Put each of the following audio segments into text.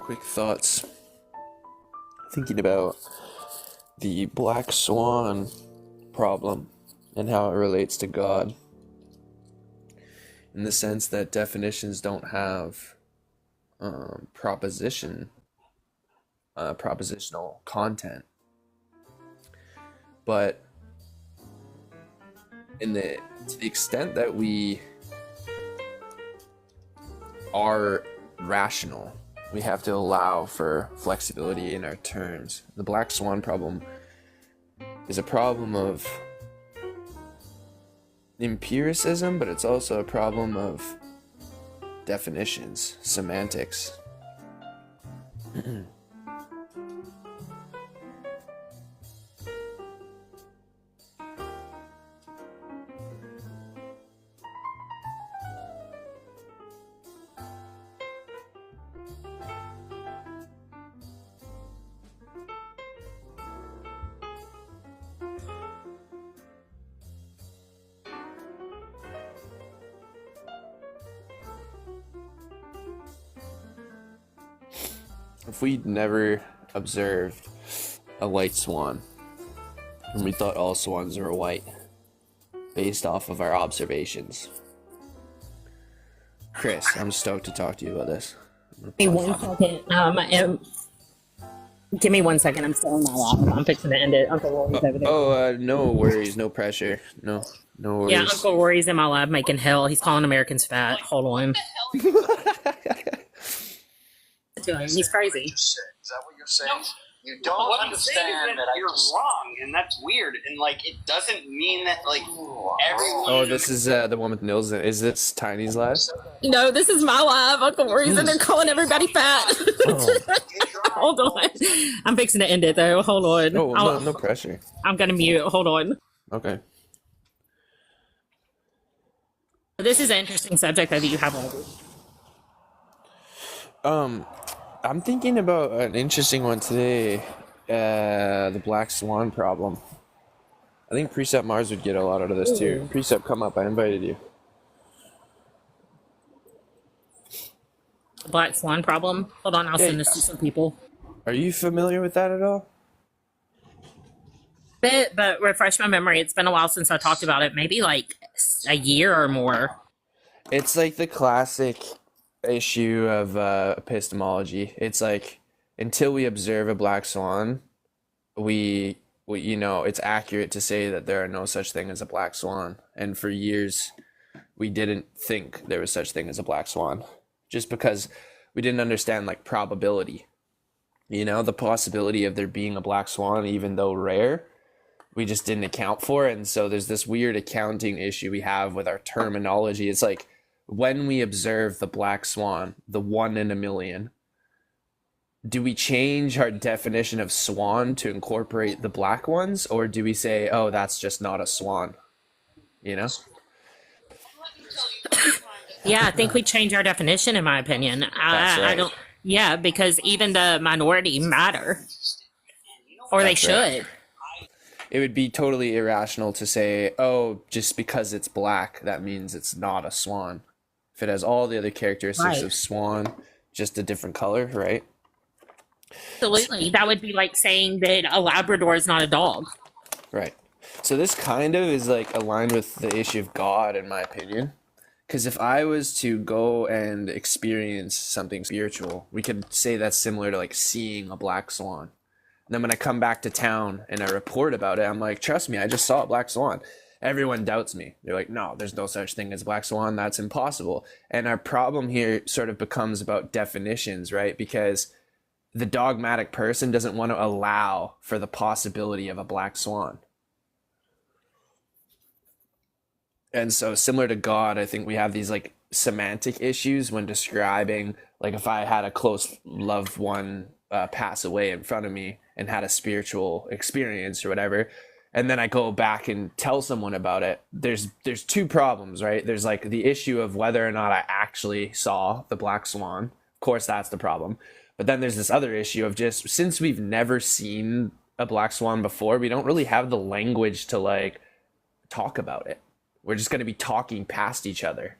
quick thoughts thinking about the black swan problem and how it relates to God, in the sense that definitions don't have propositional content, but to the extent that we are rational, we have to allow for flexibility in our terms. The black swan problem is a problem of empiricism, but it's also a problem of definitions, semantics. If we'd never observed a white swan, and we thought all swans were white, based off of our observations. Kris, I'm stoked to talk to you about this. Give me 1 second. Give me 1 second. I'm still in my lap. I'm fixing to end it. Uncle Rory's over there. No worries, no pressure. No worries. Yeah, Uncle Rory's in my lab making hell. He's calling Americans fat. Hold on. He's crazy. Is that what you're saying? No. You don't what understand that you're wrong, and that's weird. And like, it doesn't mean that like everyone. Oh, this is the one with Nils. Is this Tiny's live? No, this is my live. Uncle Rory's in there calling everybody fat. Oh. Hold on. I'm fixing to end it though. Hold on. Oh, no pressure. I'm gonna mute. Hold on. Okay. This is an interesting subject that you have on. I'm thinking about an interesting one today, the black swan problem. I think Presupmars would get a lot out of this too. Precept, come up, I invited you. Black swan problem? Hold on, I'll send this to some people. Are you familiar with that at all? But refresh my memory. It's been a while since I talked about it. Maybe like a year or more. It's like the classic issue of epistemology. It's like, until we observe a black swan, we it's accurate to say that there are no such thing as a black swan. And for years we didn't think there was such thing as a black swan, just because we didn't understand like probability, the possibility of there being a black swan, even though rare, we just didn't account for it. And so there's this weird accounting issue we have with our terminology. It's like, when we observe the black swan, the 1 in a million, do we change our definition of swan to incorporate the black ones? Or do we say, oh, that's just not a swan? Yeah, I think we change our definition, in my opinion. That's right. I don't. Yeah, because even the minority matter. Or they should. Right. It would be totally irrational to say, oh, just because it's black, that means it's not a swan. If it has all the other characteristics of swan, just a different color, right? Absolutely. That would be like saying that a Labrador is not a dog. Right. So this kind of is like aligned with the issue of God, in my opinion. Because if I was to go and experience something spiritual, we could say that's similar to like seeing a black swan. And then when I come back to town and I report about it, I'm like, trust me, I just saw a black swan. Everyone doubts me. They're like, no, there's no such thing as a black swan. That's impossible. And our problem here sort of becomes about definitions, right? Because the dogmatic person doesn't want to allow for the possibility of a black swan. And so similar to God, I think we have these like semantic issues when describing, like if I had a close loved one pass away in front of me and had a spiritual experience or whatever, and then I go back and tell someone about it, there's two problems, right? There's like the issue of whether or not I actually saw the black swan. Of course, that's the problem. But then there's this other issue of just, since we've never seen a black swan before, we don't really have the language to like talk about it. We're just going to be talking past each other.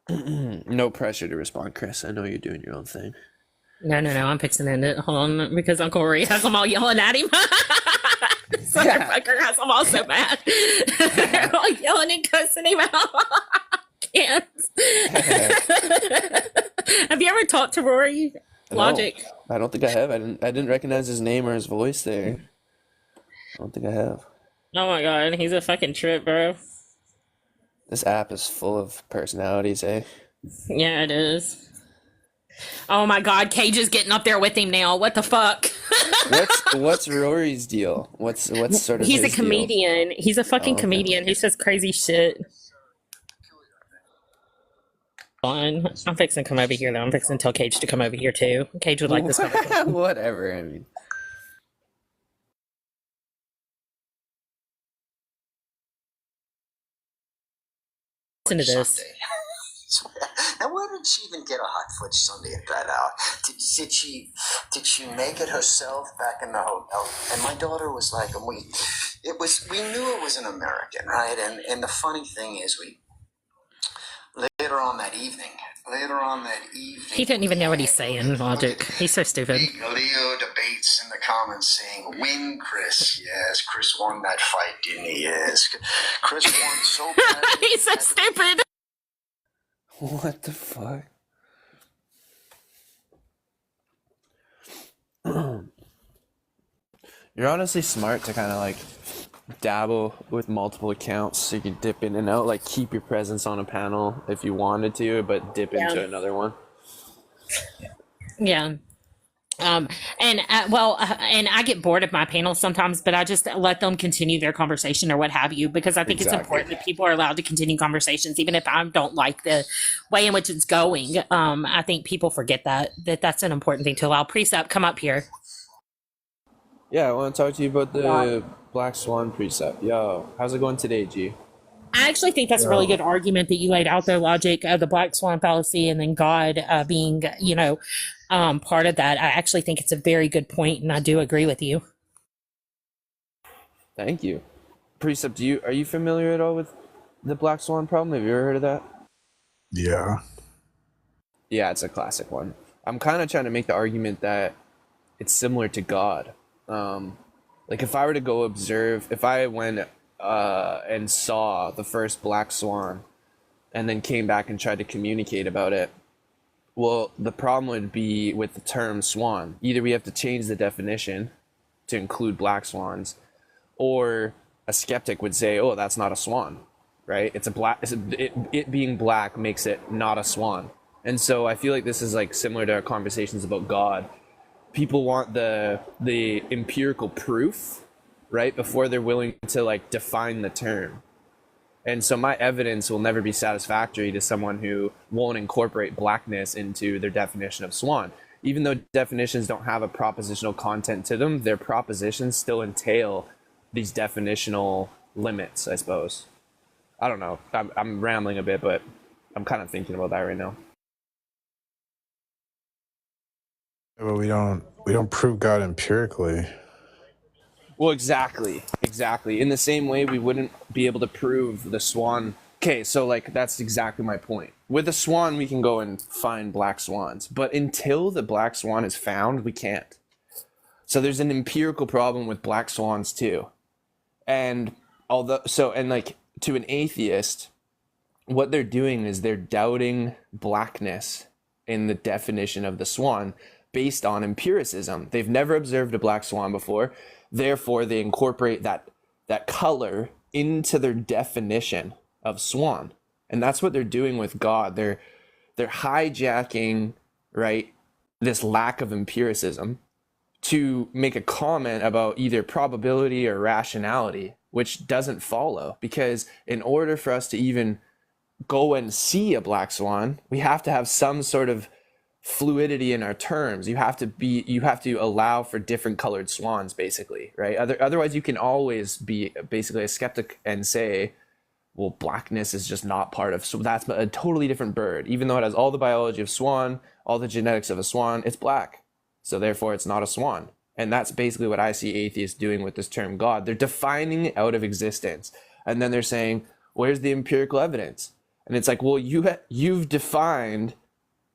No pressure to respond, Kris. I know you're doing your own thing. No, I'm fixing to end it. Hold on, because Uncle Rory has them all yelling at him. Motherfucker has them all so bad. They're all yelling and cussing him out. Can't. Have you ever talked to Rory? Logic. No, I don't think I have. I didn't recognize his name or his voice there. I don't think I have. Oh my god, he's a fucking trip, bro. This app is full of personalities, eh? Yeah, it is. Oh my god, Kayj is getting up there with him now. What the fuck? What's Rory's deal? What's sort of He's a his deal? comedian. He's a fucking okay. comedian. He says crazy shit. Fine. I'm fixing to come over here though. I'm fixing to tell Kayj to come over here too. Kayj would like this conversation. Whatever, I mean. Listen to this. Sunday. Now, where did she even get a hot fudge sundae at that hour? Did she make it herself back in the hotel? And my daughter was like, we knew it was an American, right? And the funny thing is, later on that evening. He didn't even know what he's saying, Logic. He's so stupid. Big Leo debates in the comments saying, "Win, Kris." Yes, Kris won that fight, didn't he? Yes, Kris won so bad. He's so stupid. What the fuck? You're honestly smart to kind of like dabble with multiple accounts so you can dip in and out, like keep your presence on a panel if you wanted to, but dip into another one. Yeah. And I get bored of my panels sometimes, but I just let them continue their conversation or what have you, because I think it's important that people are allowed to continue conversations, even if I don't like the way in which it's going. I think people forget that's an important thing to allow. Precept, come up here. Yeah, I want to talk to you about the Black Swan precept. Yo, how's it going today, G? I actually think that's a really good argument that you laid out there, Logic, the Black Swan fallacy, and then God being, part of that. I actually think it's a very good point, and I do agree with you. Thank you. Precept, are you familiar at all with the Black Swan problem? Have you ever heard of that? Yeah. Yeah, it's a classic one. I'm kind of trying to make the argument that it's similar to God. Like if I were to go observe, if I went and saw the first black swan and then came back and tried to communicate about it, well, the problem would be with the term swan. Either we have to change the definition to include black swans, or a skeptic would say, oh, that's not a swan, right? It being black makes it not a swan. And so I feel like this is like similar to our conversations about God. People want the empirical proof, right, before they're willing to like define the term. And so my evidence will never be satisfactory to someone who won't incorporate blackness into their definition of swan. Even though definitions don't have a propositional content to them, their propositions still entail these definitional limits, I suppose. I don't know. I'm rambling a bit, but I'm kind of thinking about that right now. But we don't prove God empirically. Well, exactly. In the same way, we wouldn't be able to prove the swan. Okay, so like that's exactly my point. With a swan, we can go and find black swans, but until the black swan is found, we can't. So there's an empirical problem with black swans too. And like to an atheist, what they're doing is they're doubting blackness in the definition of the swan based on empiricism. They've never observed a black swan before. Therefore, they incorporate that color into their definition of swan. And that's what they're doing with God. They're hijacking, right, this lack of empiricism to make a comment about either probability or rationality, which doesn't follow. Because in order for us to even go and see a black swan, we have to have some sort of fluidity in our terms. You have to allow for different colored swans, basically, right? Otherwise you can always be basically a skeptic and say, well, blackness is just not part of, so that's a totally different bird. Even though it has all the biology of swan, all the genetics of a swan, it's black, so therefore it's not a swan. And that's basically what I see atheists doing with this term God. They're defining it out of existence, and then they're saying, where's the empirical evidence? And it's like, well, you've defined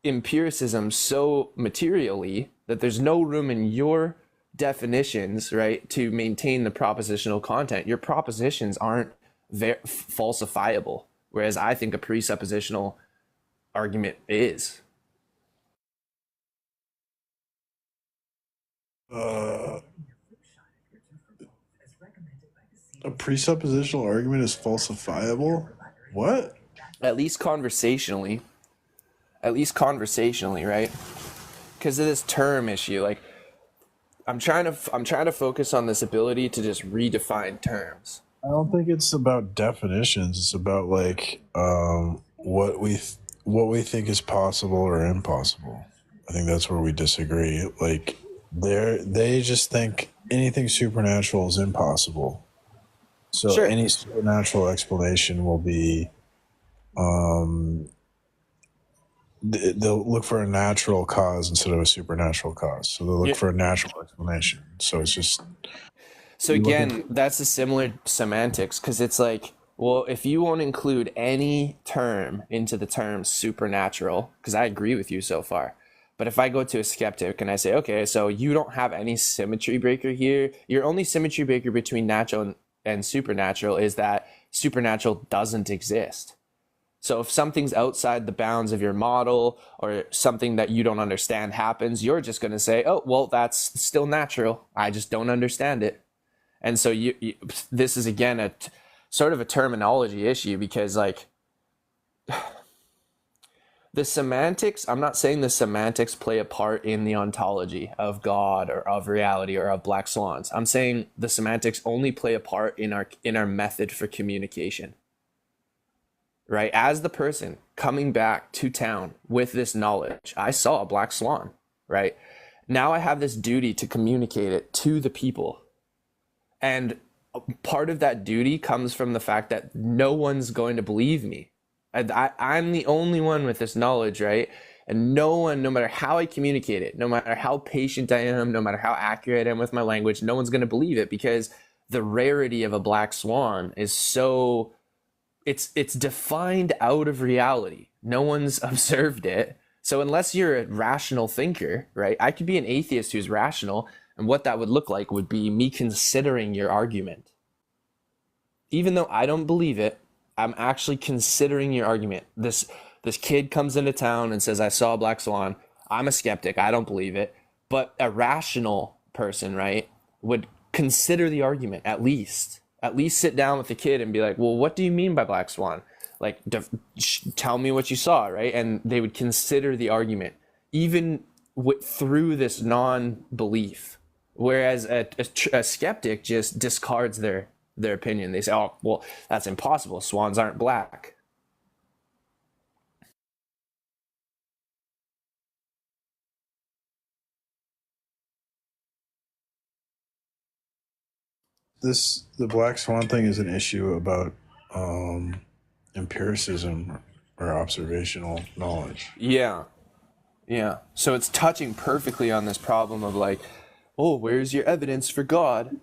empiricism so materially that there's no room in your definitions, right, to maintain the propositional content. Your propositions aren't falsifiable, whereas I think a presuppositional argument is. A presuppositional argument is falsifiable? What? At least conversationally, right? Because of this term issue, like I'm trying to focus on this ability to just redefine terms. I don't think it's about definitions. It's about like what we think is possible or impossible. I think that's where we disagree. Like they just think anything supernatural is impossible. So Sure. Any supernatural explanation will be they'll look for a natural cause instead of a supernatural cause. So they'll look for a natural explanation. So it's just... So again, that's a similar semantics, because it's like, well, if you won't include any term into the term supernatural, because I agree with you so far, but if I go to a skeptic and I say, okay, so you don't have any symmetry breaker here, your only symmetry breaker between natural and supernatural is that supernatural doesn't exist. So if something's outside the bounds of your model or something that you don't understand happens, you're just going to say, oh, well, that's still natural. I just don't understand it. And so this is, again, sort of a terminology issue, because like the semantics, I'm not saying the semantics play a part in the ontology of God or of reality or of black swans. I'm saying the semantics only play a part in our method for communication. Right? As the person coming back to town with this knowledge, I saw a black swan, right? Now I have this duty to communicate it to the people. And part of that duty comes from the fact that no one's going to believe me. I'm the only one with this knowledge, right? And no one, no matter how I communicate it, no matter how patient I am, no matter how accurate I am with my language, no one's going to believe it, because the rarity of a black swan is so... It's defined out of reality. No one's observed it. So unless you're a rational thinker, right? I could be an atheist who's rational, and what that would look like would be me considering your argument. Even though I don't believe it, I'm actually considering your argument. This kid comes into town and says, I saw a black swan. I'm a skeptic. I don't believe it. But a rational person, right, would consider the argument at least sit down with the kid and be like, well, what do you mean by black swan? Like, tell me what you saw, right? And they would consider the argument, even through this non-belief. Whereas a skeptic just discards their opinion. They say, oh, well, that's impossible. Swans aren't black. The black swan thing is an issue about empiricism or observational knowledge. Yeah. So it's touching perfectly on this problem of like, oh, where's your evidence for God?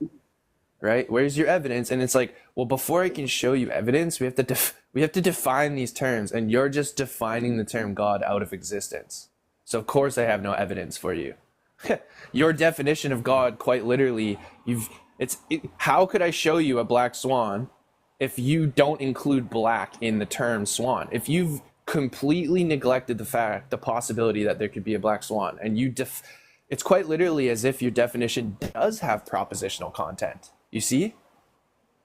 Right? Where's your evidence? And it's like, well, before I can show you evidence, we have to define these terms, and you're just defining the term God out of existence. So of course I have no evidence for you. Your definition of God, quite literally, how could I show you a black swan if you don't include black in the term swan? If you've completely neglected the possibility that there could be a black swan, and it's quite literally as if your definition does have propositional content. You see?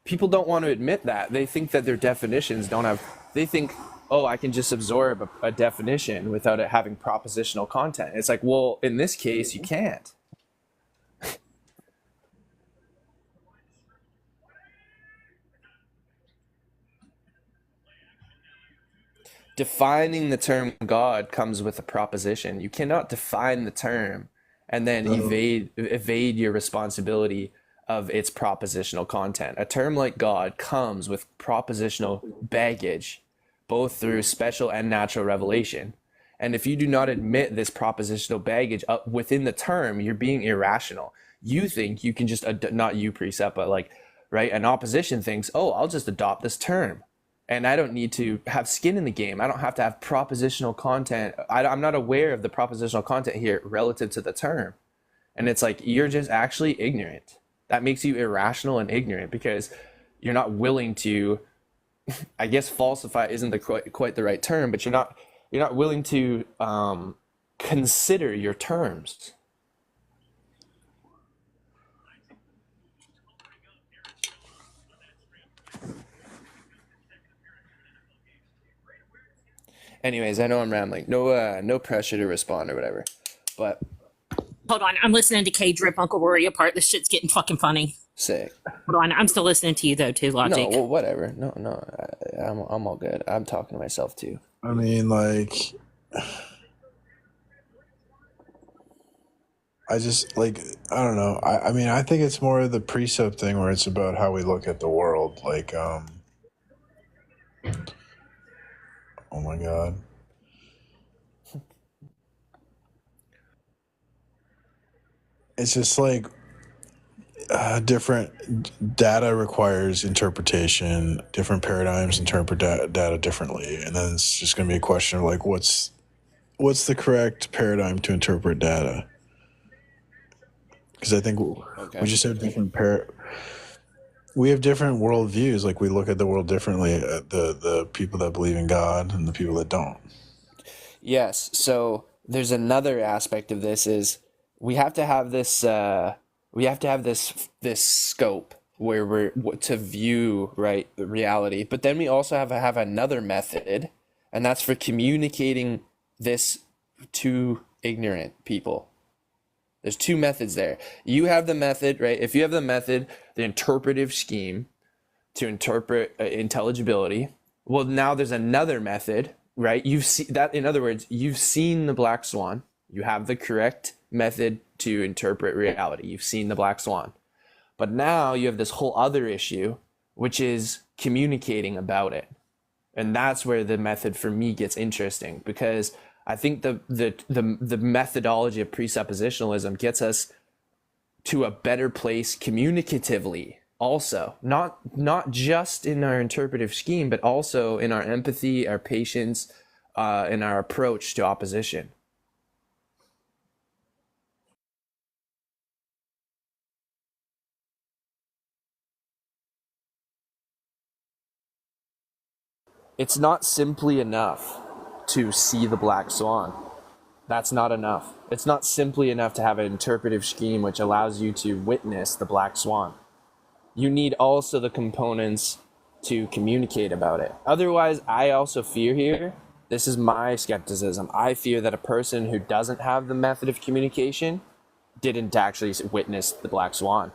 People don't want to admit that. They think that their definitions don't have... They think, oh, I can just absorb a definition without it having propositional content. It's like, well, in this case, you can't. Defining the term God comes with a proposition. You cannot define the term and then evade your responsibility of its propositional content. A term like God comes with propositional baggage, both through special and natural revelation. And if you do not admit this propositional baggage up within the term, you're being irrational. You think you can just, not you, Precept, but like, right, an opposition thinks, oh, I'll just adopt this term. and I don't need to have skin in the game. I don't have to have propositional content. I'm not aware of the propositional content here relative to the term. And it's like, you're just actually ignorant. That makes you irrational and ignorant because you're not willing to, I guess falsify isn't quite the right term, but you're not willing to consider your terms. Anyways, I know I'm rambling. No pressure to respond or whatever. But hold on, I'm listening to Kayj rip Uncle Rory apart. This shit's getting fucking funny. sick. Hold on, I'm still listening to you though too, Logic. No, well, whatever. No, I'm all good. I'm talking to myself too. I mean, like, I just like, I don't know. I mean, I think it's more the precept thing where it's about how we look at the world. Like, oh my God. It's just like different data requires interpretation. Different paradigms interpret data differently, and then it's just going to be a question of like, what's the correct paradigm to interpret data? Because I think we just have different we have different worldviews. Like we look at the world differently. The people that believe in God and the people that don't. Yes. So there's another aspect of this is we have to have this this scope where we're to view right the reality, but then we also have another method, and that's for communicating this to ignorant people. There's two methods there. You have the method, right? If you have the method, the interpretive scheme to interpret intelligibility, well, now there's another method, right? You've seen that. In other words, you've seen the black swan. You have the correct method to interpret reality. You've seen the black swan. But now you have this whole other issue, which is communicating about it. And that's where the method for me gets interesting, because I think the methodology of presuppositionalism gets us to a better place communicatively also, not just in our interpretive scheme, but also in our empathy, our patience, and our approach to opposition. It's not simply enough to see the black swan. That's not enough. It's not simply enough to have an interpretive scheme which allows you to witness the black swan. You need also the components to communicate about it. Otherwise, I also fear here, this is my skepticism, I fear that a person who doesn't have the method of communication didn't actually witness the black swan.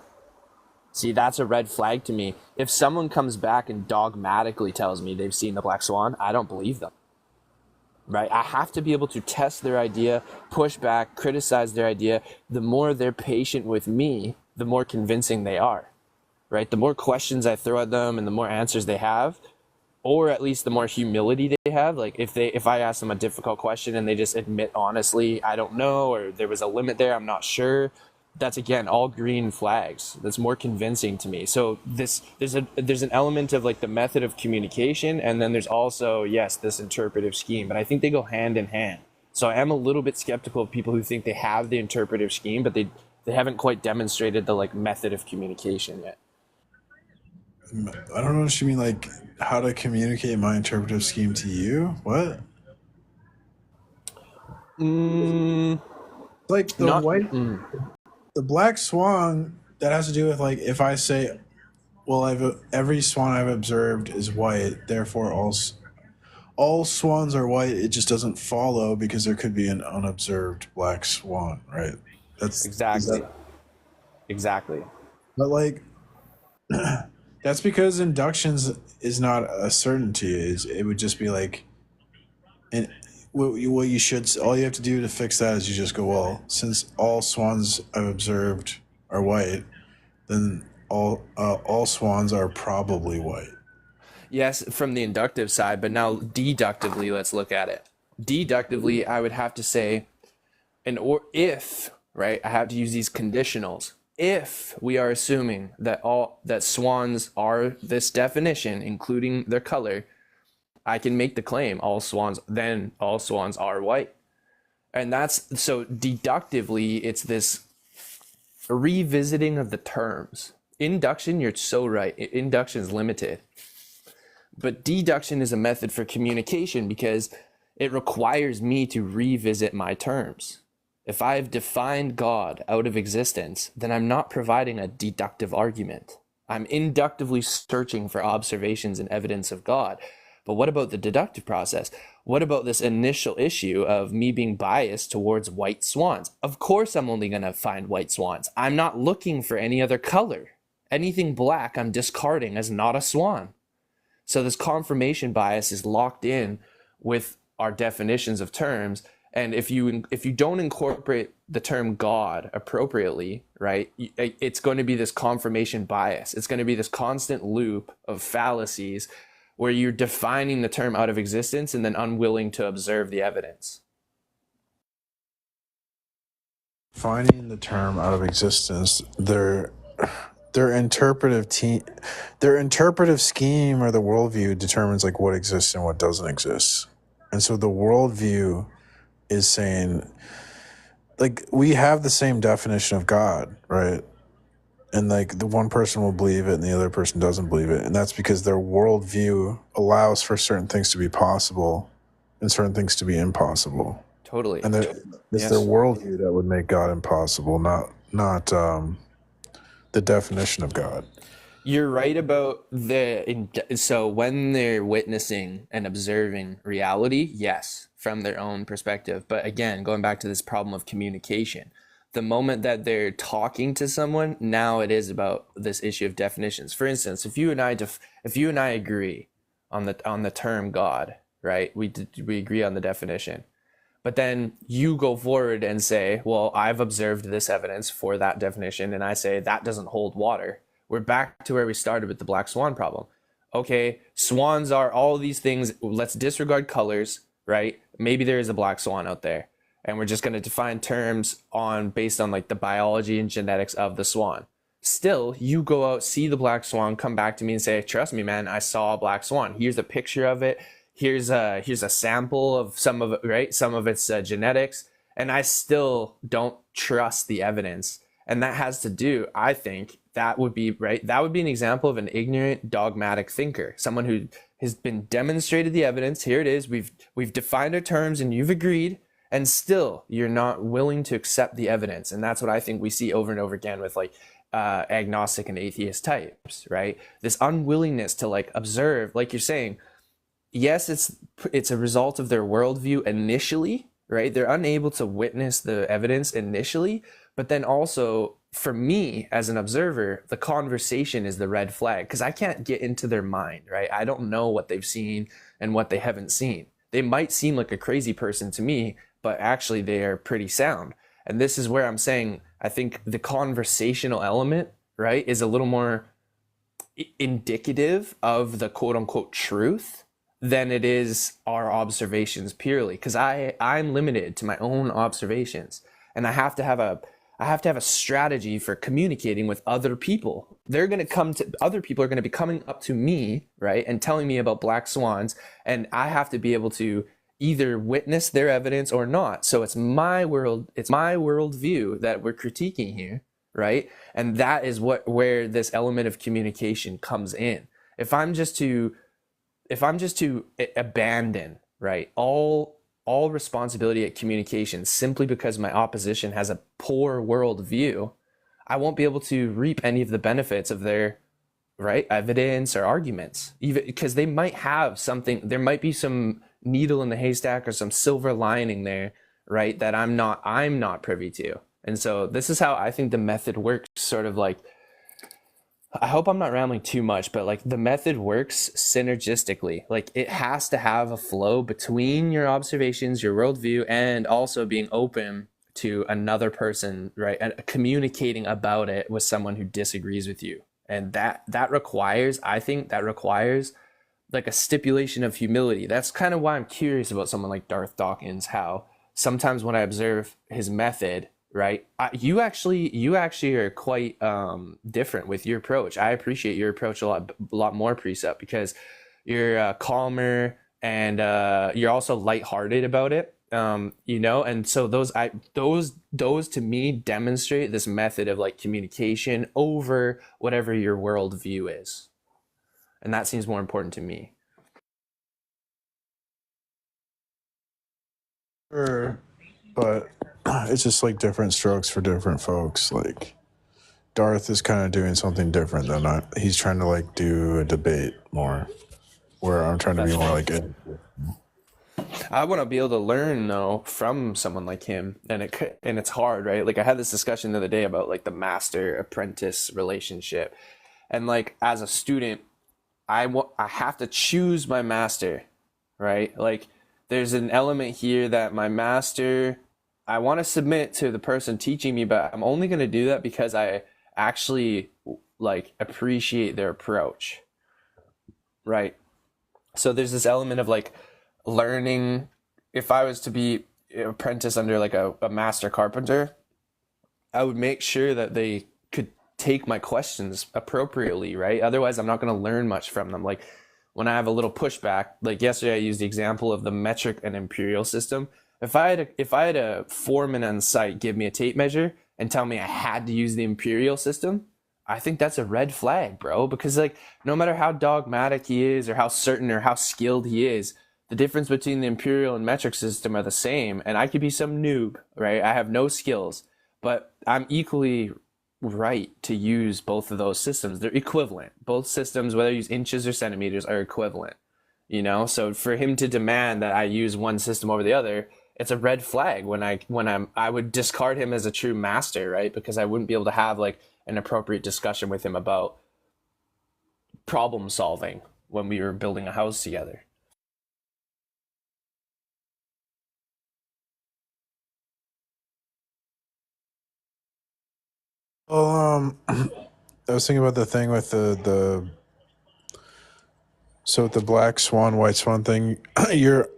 See, that's a red flag to me. If someone comes back and dogmatically tells me they've seen the black swan, I don't believe them. Right? I have to be able to test their idea, push back, criticize their idea. The more they're patient with me, the more convincing they are. Right? The more questions I throw at them and the more answers they have, or at least the more humility they have. Like if I ask them a difficult question and they just admit honestly, I don't know, or there was a limit there, I'm not sure. That's again all green flags. That's more convincing to me. So there's an element of like the method of communication, and then there's also this interpretive scheme. But I think they go hand in hand. So I am a little bit skeptical of people who think they have the interpretive scheme, but they haven't quite demonstrated the like method of communication yet. I don't know what you mean, like how to communicate my interpretive scheme to you. What? Like the black swan, that has to do with like if I say, well, every swan I've observed is white, therefore all swans are white. It just doesn't follow because there could be an unobserved black swan, right? That's exactly. But like, that's because inductions is not a certainty. It would just be like, and what you should, all you have to do to fix that is you just go, well, since all swans I've observed are white, then all swans are probably white. Yes, from the inductive side, but now deductively, let's look at it. Deductively, I would have to say, I have to use these conditionals. If we are assuming that swans are this definition, including their color, I can make the claim all swans are white. And that's so deductively, it's this revisiting of the terms. Induction, you're so right. Induction is limited. But deduction is a method for communication because it requires me to revisit my terms. If I've defined God out of existence, then I'm not providing a deductive argument. I'm inductively searching for observations and evidence of God. But what about the deductive process? What about this initial issue of me being biased towards white swans? Of course, I'm only going to find white swans. I'm not looking for any other color. Anything black, I'm discarding as not a swan. So this confirmation bias is locked in with our definitions of terms. And if you don't incorporate the term God appropriately, right, it's going to be this confirmation bias. It's going to be this constant loop of fallacies where you're defining the term out of existence and then unwilling to observe the evidence. Finding the term out of existence, their interpretive scheme or the worldview determines like what exists and what doesn't exist. And so the worldview is saying, like, we have the same definition of God, right? And like the one person will believe it and the other person doesn't believe it. And that's because their worldview allows for certain things to be possible and certain things to be impossible. Totally. And it's their worldview that would make God impossible, not the definition of God. You're right about so when they're witnessing and observing reality, yes, from their own perspective. But again, going back to this problem of communication, the moment that they're talking to someone, now it is about this issue of definitions. For instance, if you and I agree on the term God, right? We agree on the definition. But then you go forward and say, well, I've observed this evidence for that definition, and I say that doesn't hold water. We're back to where we started with the black swan problem. Okay, swans are all these things. Let's disregard colors, right? Maybe there is a black swan out there, and we're just going to define terms based on like the biology and genetics of the swan. Still, you go out, see the black swan, come back to me and say, trust me, man, I saw a black swan. Here's a picture of it. Here's a sample of some of it, right? Some of its genetics, and I still don't trust the evidence. And that has to do, I think, that would be right. That would be an example of an ignorant, dogmatic thinker, someone who has been demonstrated the evidence. Here it is. We've defined our terms, and you've agreed, and still you're not willing to accept the evidence. And that's what I think we see over and over again with like agnostic and atheist types, right? This unwillingness to like observe, like you're saying. Yes, it's a result of their worldview initially, right? They're unable to witness the evidence initially, but then also for me as an observer, the conversation is the red flag because I can't get into their mind, right? I don't know what they've seen and what they haven't seen. They might seem like a crazy person to me, but actually they are pretty sound. And this is where I'm saying I think the conversational element, right, is a little more indicative of the quote unquote truth than it is our observations purely, because I'm limited to my own observations, and I have to have a strategy for communicating with other people. Other people are going to be coming up to me, right, and telling me about black swans, and I have to be able to either witness their evidence or not. So it's my worldview that we're critiquing here, right? And that is where this element of communication comes in. If I'm just to abandon, right, all responsibility at communication simply because my opposition has a poor worldview, I won't be able to reap any of the benefits of their right evidence or arguments, even because they might have something. There might be some needle in the haystack or some silver lining there, right, that I'm not privy to. And so this is how I think the method works, sort of like, I hope I'm not rambling too much, but like the method works synergistically. Like it has to have a flow between your observations, your worldview, and also being open to another person, right? And communicating about it with someone who disagrees with you. And that requires like a stipulation of humility. That's kind of why I'm curious about someone like Darth Dawkins, how sometimes when I observe his method, right, you actually are quite different with your approach. I appreciate your approach a lot more, Precept, because you're calmer, and you're also lighthearted about it. And so those to me demonstrate this method of like communication over whatever your worldview is, and that seems more important to me. Sure, but it's just like different strokes for different folks. Like Darth is kind of doing something different than he's trying to like do a debate more, where I'm trying to be more like it. I want to be able to learn though from someone like him, and it's hard, right? Like I had this discussion the other day about like the master apprentice relationship, and like as a student, I have to choose my master, right? Like there's an element here that my master, I want to submit to the person teaching me, but I'm only going to do that because I actually like appreciate their approach, right? So there's this element of like learning. If I was to be an apprentice under like a master carpenter, I would make sure that they could take my questions appropriately, right? Otherwise I'm not going to learn much from them. Like when I have a little pushback, like yesterday I used the example of the metric and imperial system. If I had a foreman on site give me a tape measure and tell me I had to use the imperial system, I think that's a red flag, bro, because like no matter how dogmatic he is or how certain or how skilled he is, the difference between the imperial and metric system are the same, and I could be some noob, right? I have no skills, but I'm equally right to use both of those systems. They're equivalent. Both systems, whether you use inches or centimeters, are equivalent. So for him to demand that I use one system over the other, it's a red flag I would discard him as a true master, right? Because I wouldn't be able to have like an appropriate discussion with him about problem solving when we were building a house together. Well, I was thinking about the thing with so with the black swan, white swan thing. You're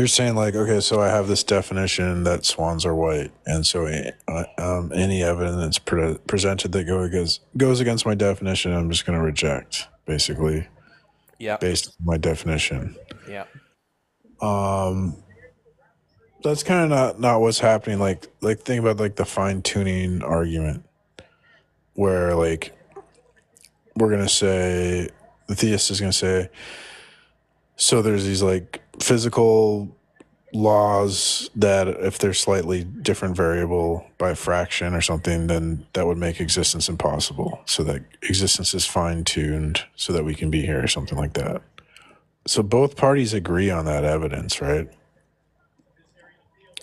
saying like, okay, so I have this definition that swans are white, and so any evidence presented that goes against my definition, I'm just going to reject, basically. Yeah. Based on my definition. Yeah. That's kind of not what's happening. Like think about like the fine tuning argument, where like we're gonna say the theist is gonna say, so there's these like physical laws that if they're slightly different variable by a fraction or something, then that would make existence impossible. So that existence is fine tuned so that we can be here or something like that. So both parties agree on that evidence, right?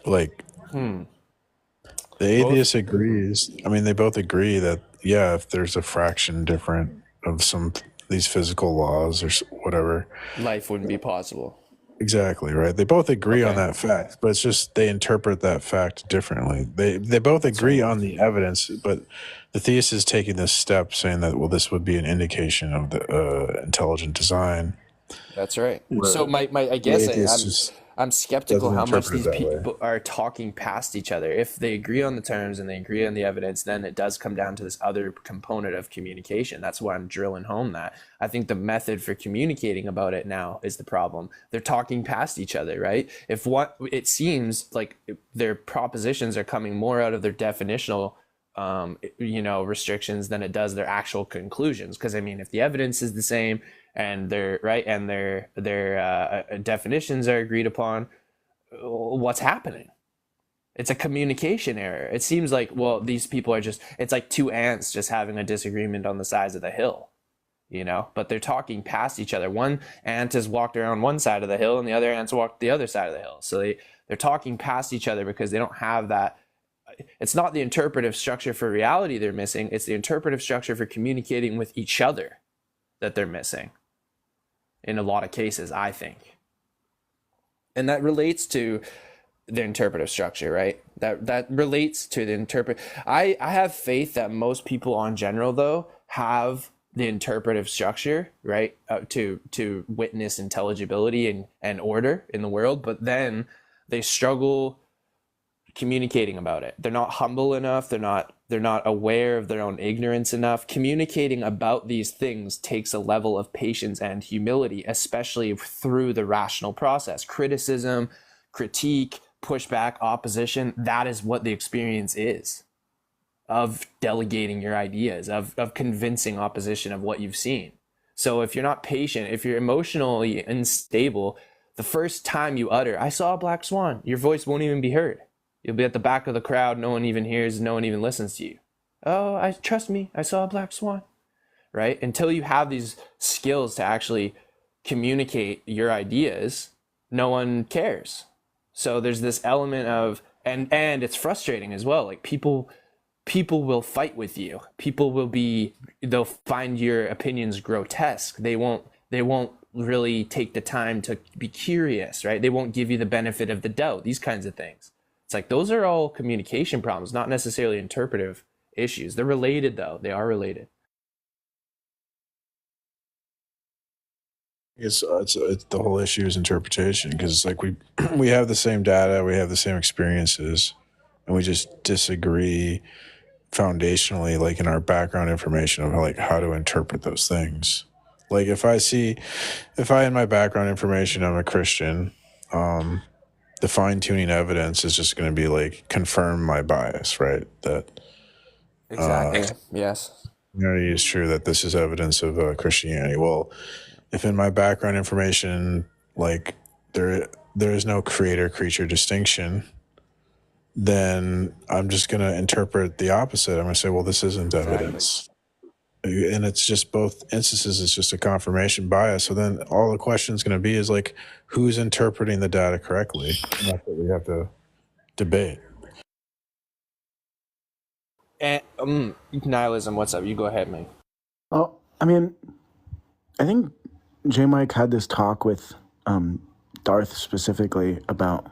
Like the atheist agrees. I mean, they both agree that, yeah, if there's a fraction different of some these physical laws or whatever, life wouldn't be possible. Exactly, right. They both agree on that fact, but it's just they interpret that fact differently. They both agree on the evidence, but the theist is taking this step saying that, well, this would be an indication of the intelligent design. That's right. So I guess I'm skeptical how much these people are talking past each other. If they agree on the terms and they agree on the evidence, then it does come down to this other component of communication. That's why I'm drilling home that. I think the method for communicating about it now is the problem. They're talking past each other, right? It seems like their propositions are coming more out of their definitional restrictions than it does their actual conclusions. Because I mean, if the evidence is the same and their definitions are agreed upon, what's happening? It's a communication error. It seems like, well, these people are it's like two ants just having a disagreement on the sides of the hill, but they're talking past each other. One ant has walked around one side of the hill and the other ants walked the other side of the hill. So they're talking past each other because they don't have that. It's not the interpretive structure for reality they're missing. It's the interpretive structure for communicating with each other that they're missing in a lot of cases, I think. And that relates to the interpretive structure, right? That relates to the I have faith that most people on general, though, have the interpretive structure, right? To witness intelligibility and order in the world, but then they struggle communicating about it. They're not humble enough. They're not aware of their own ignorance enough. Communicating about these things takes a level of patience and humility, especially through the rational process. Criticism, critique, pushback, opposition, that is what the experience is of delegating your ideas, of convincing opposition of what you've seen. So if you're not patient, if you're emotionally unstable, the first time you utter, I saw a black swan, your voice won't even be heard. You'll be at the back of the crowd, no one even hears, no one even listens to you. Oh, trust me, I saw a black swan, right? Until you have these skills to actually communicate your ideas, no one cares. So there's this element of, and it's frustrating as well. Like people will fight with you. They'll find your opinions grotesque. They won't really take the time to be curious, right? They won't give you the benefit of the doubt, these kinds of things. It's like, those are all communication problems, not necessarily interpretive issues. They're related though. They are related. It's the whole issue is interpretation, because it's like we have the same data, we have the same experiences, and we just disagree foundationally, like in our background information of how to interpret those things. Like if I in my background information, I'm a Christian, the fine-tuning evidence is just going to be like confirm my bias, right? That Exactly. Yes. Christianity is true, that this is evidence of Christianity. Well, if in my background information, like there is no creator-creature distinction, then I'm just going to interpret the opposite. I'm going to say, well, this isn't evidence. And it's just both instances, it's just a confirmation bias. So then all the question is going to be is like, who's interpreting the data correctly? And that's what we have to debate. And nihilism, what's up? You go ahead, man. Oh, I mean, I think J. Mike had this talk with Darth specifically about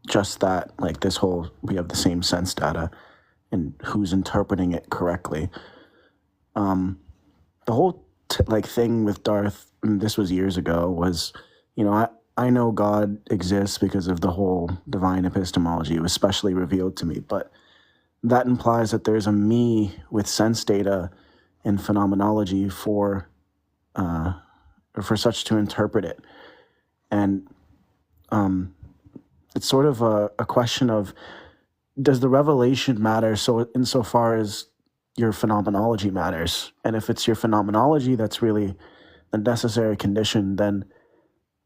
just that, like this whole, we have the same sense data and who's interpreting it correctly. The whole thing with Darth, and this was years ago, was, I know God exists because of the whole divine epistemology. It was specially revealed to me, but that implies that there's a me with sense data and phenomenology for such to interpret it. And it's sort of a question of, does the revelation matter so insofar as your phenomenology matters? And if it's your phenomenology that's really a necessary condition, then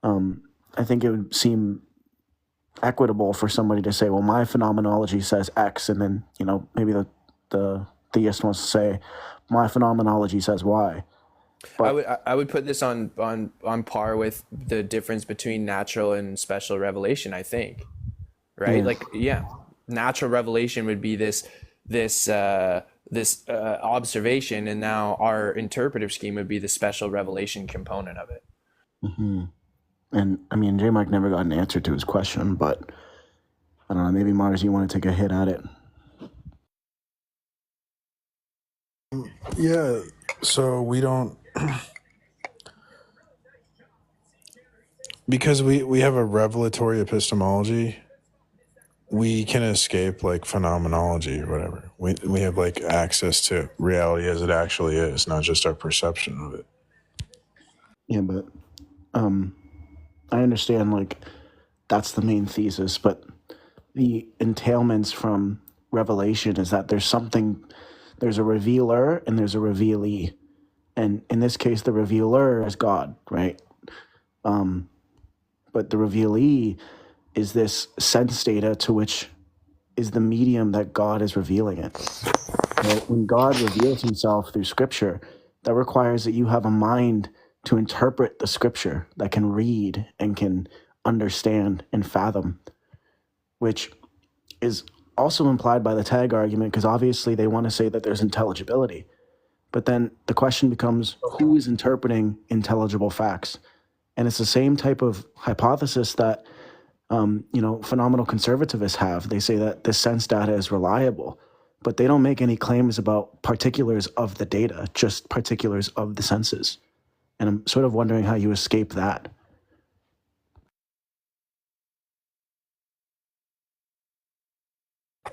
I think it would seem equitable for somebody to say, well, my phenomenology says X, and then, maybe the theist wants to say, my phenomenology says Y. But I would put this on par with the difference between natural and special revelation, I think. Right? Natural revelation would be this observation, and now our interpretive scheme would be the special revelation component of it. Mm-hmm. And I mean, J. Mike never got an answer to his question, but I don't know, maybe Mars, you want to take a hit at it? Yeah, so we don't, because we have a revelatory epistemology, we can escape like phenomenology or whatever. We have like access to reality as it actually is, not just our perception of it. Yeah, but I understand, like, that's the main thesis, but the entailments from revelation is that there's a revealer and there's a revealee. And in this case, the revealer is God, right? But the revealee is this sense data to which is the medium that God is revealing it. Right? When God reveals himself through scripture, that requires that you have a mind to interpret the scripture, that can read and can understand and fathom, which is also implied by the tag argument, because obviously they want to say that there's intelligibility. But then the question becomes, who is interpreting intelligible facts? And it's the same type of hypothesis that phenomenal conservativists have. They say that the sense data is reliable, but they don't make any claims about particulars of the data, just particulars of the senses. And I'm sort of wondering how you escape that.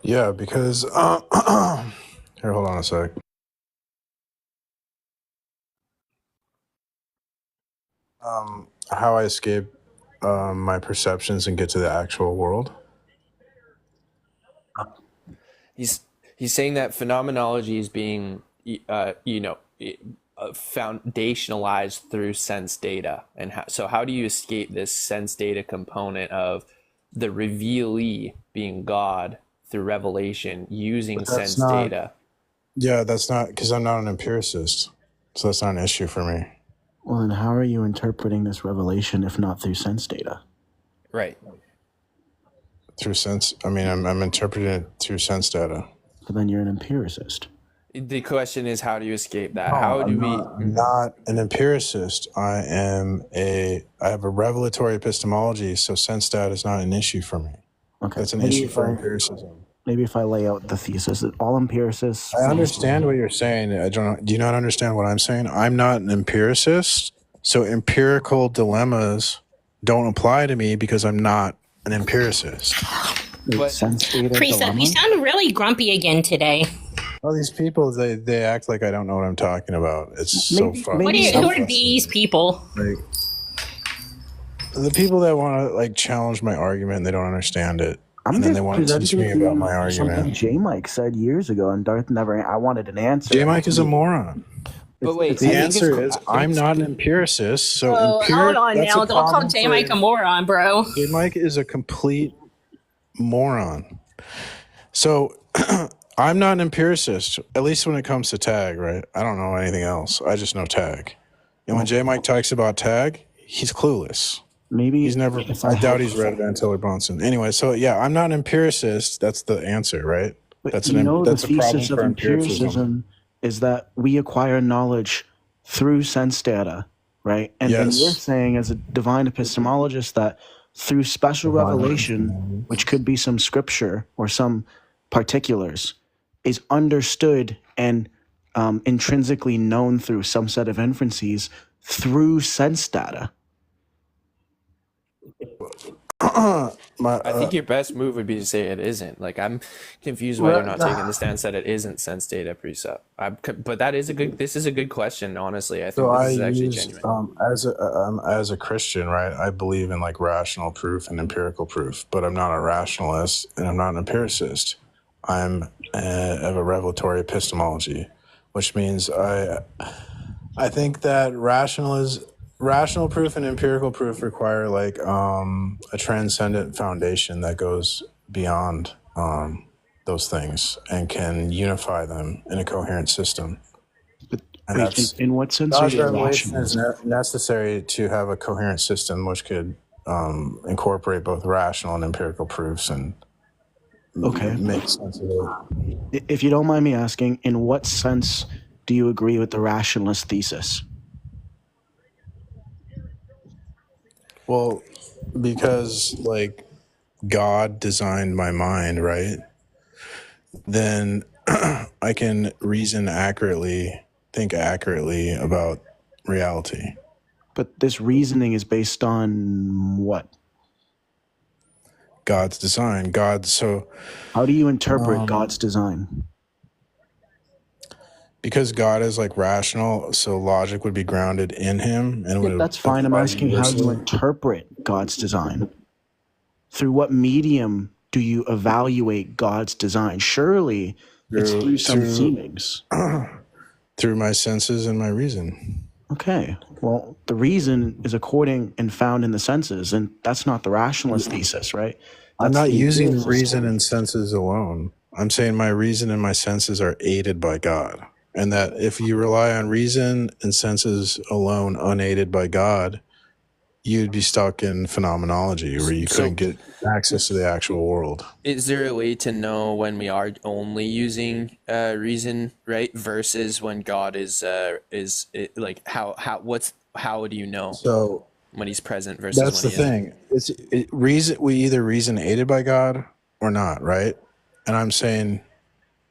Yeah, because here, hold on a sec. How I escape my perceptions and get to the actual world. He's saying that phenomenology is being foundationalized through sense data, and how do you escape this sense data component of the revealee being God through revelation using sense data? Yeah, that's not because I'm not an empiricist, so that's not an issue for me. Well, then how are you interpreting this revelation if not through sense data? Right. Through sense, I mean, I'm interpreting it through sense data. But then you're an empiricist. The question is, how do you escape that? No, How do I'm not an empiricist. I have a revelatory epistemology, so sense data is not an issue for me. Okay. That's an issue for empiricism. Maybe if I lay out the thesis that all empiricists... I understand what you're saying. Do you not understand what I'm saying? I'm not an empiricist, so empirical dilemmas don't apply to me because I'm not an empiricist. sense data Kris, you sound really grumpy again today. All these people, they act like I don't know what I'm talking about. It's so funny. Who are these people? Like, the people that want to challenge my argument, they don't understand it. And then they want to teach me about my argument. Something J. Mike said years ago, and Darth I wanted an answer. J. Mike is a moron. But wait, the answer is I'm not an empiricist. So hold on now. Don't call J. Mike a moron, bro. J. Mike is a complete moron. So I'm not an empiricist, at least when it comes to tag, right? I don't know anything else. I just know tag. And when J. Mike talks about tag, he's clueless. Maybe he's never. I doubt he's read Van Tiller Bronson. Anyway, so yeah, I'm not an empiricist. That's the answer, right? That's the thesis of empiricism is that we acquire knowledge through sense data, right? And then you're saying, as a divine epistemologist, that through special revelation, which could be some scripture or some particulars, is understood and intrinsically known through some set of inferences through sense data. I think your best move would be to say it isn't. I'm confused why you're not taking the stance that it isn't sense data precept. But this is a good question, honestly. I think this is actually genuine. As a Christian, right, I believe in rational proof and empirical proof, but I'm not a rationalist and I'm not an empiricist. I'm of a revelatory epistemology, which means I think that rational proof and empirical proof require a transcendent foundation that goes beyond those things and can unify them in a coherent system. And that's, in what sense God's revelation is necessary to have a coherent system which could incorporate both rational and empirical proofs and make sense of it. If you don't mind me asking, in what sense do you agree with the rationalist thesis? Well, because God designed my mind, right? Then I can reason accurately, think accurately about reality. But this reasoning is based on what? God's design. So how do you interpret God's design? Because God is rational, so logic would be grounded in him. And that's fine. I'm asking how you interpret God's design. Through what medium do you evaluate God's design? Surely it's through some seemings. Through my senses and my reason. Okay. Well, the reason is according and found in the senses, and that's not the rationalist thesis, right? I'm not using reason and senses alone. I'm saying my reason and my senses are aided by God. And that if you rely on reason and senses alone, unaided by God, you'd be stuck in phenomenology where you couldn't get access to the actual world. Is there a way to know when we are only using reason, right, versus when God how do you know? So when he's present versus that's when the thing. Reason. We either reason aided by God or not, right? And I'm saying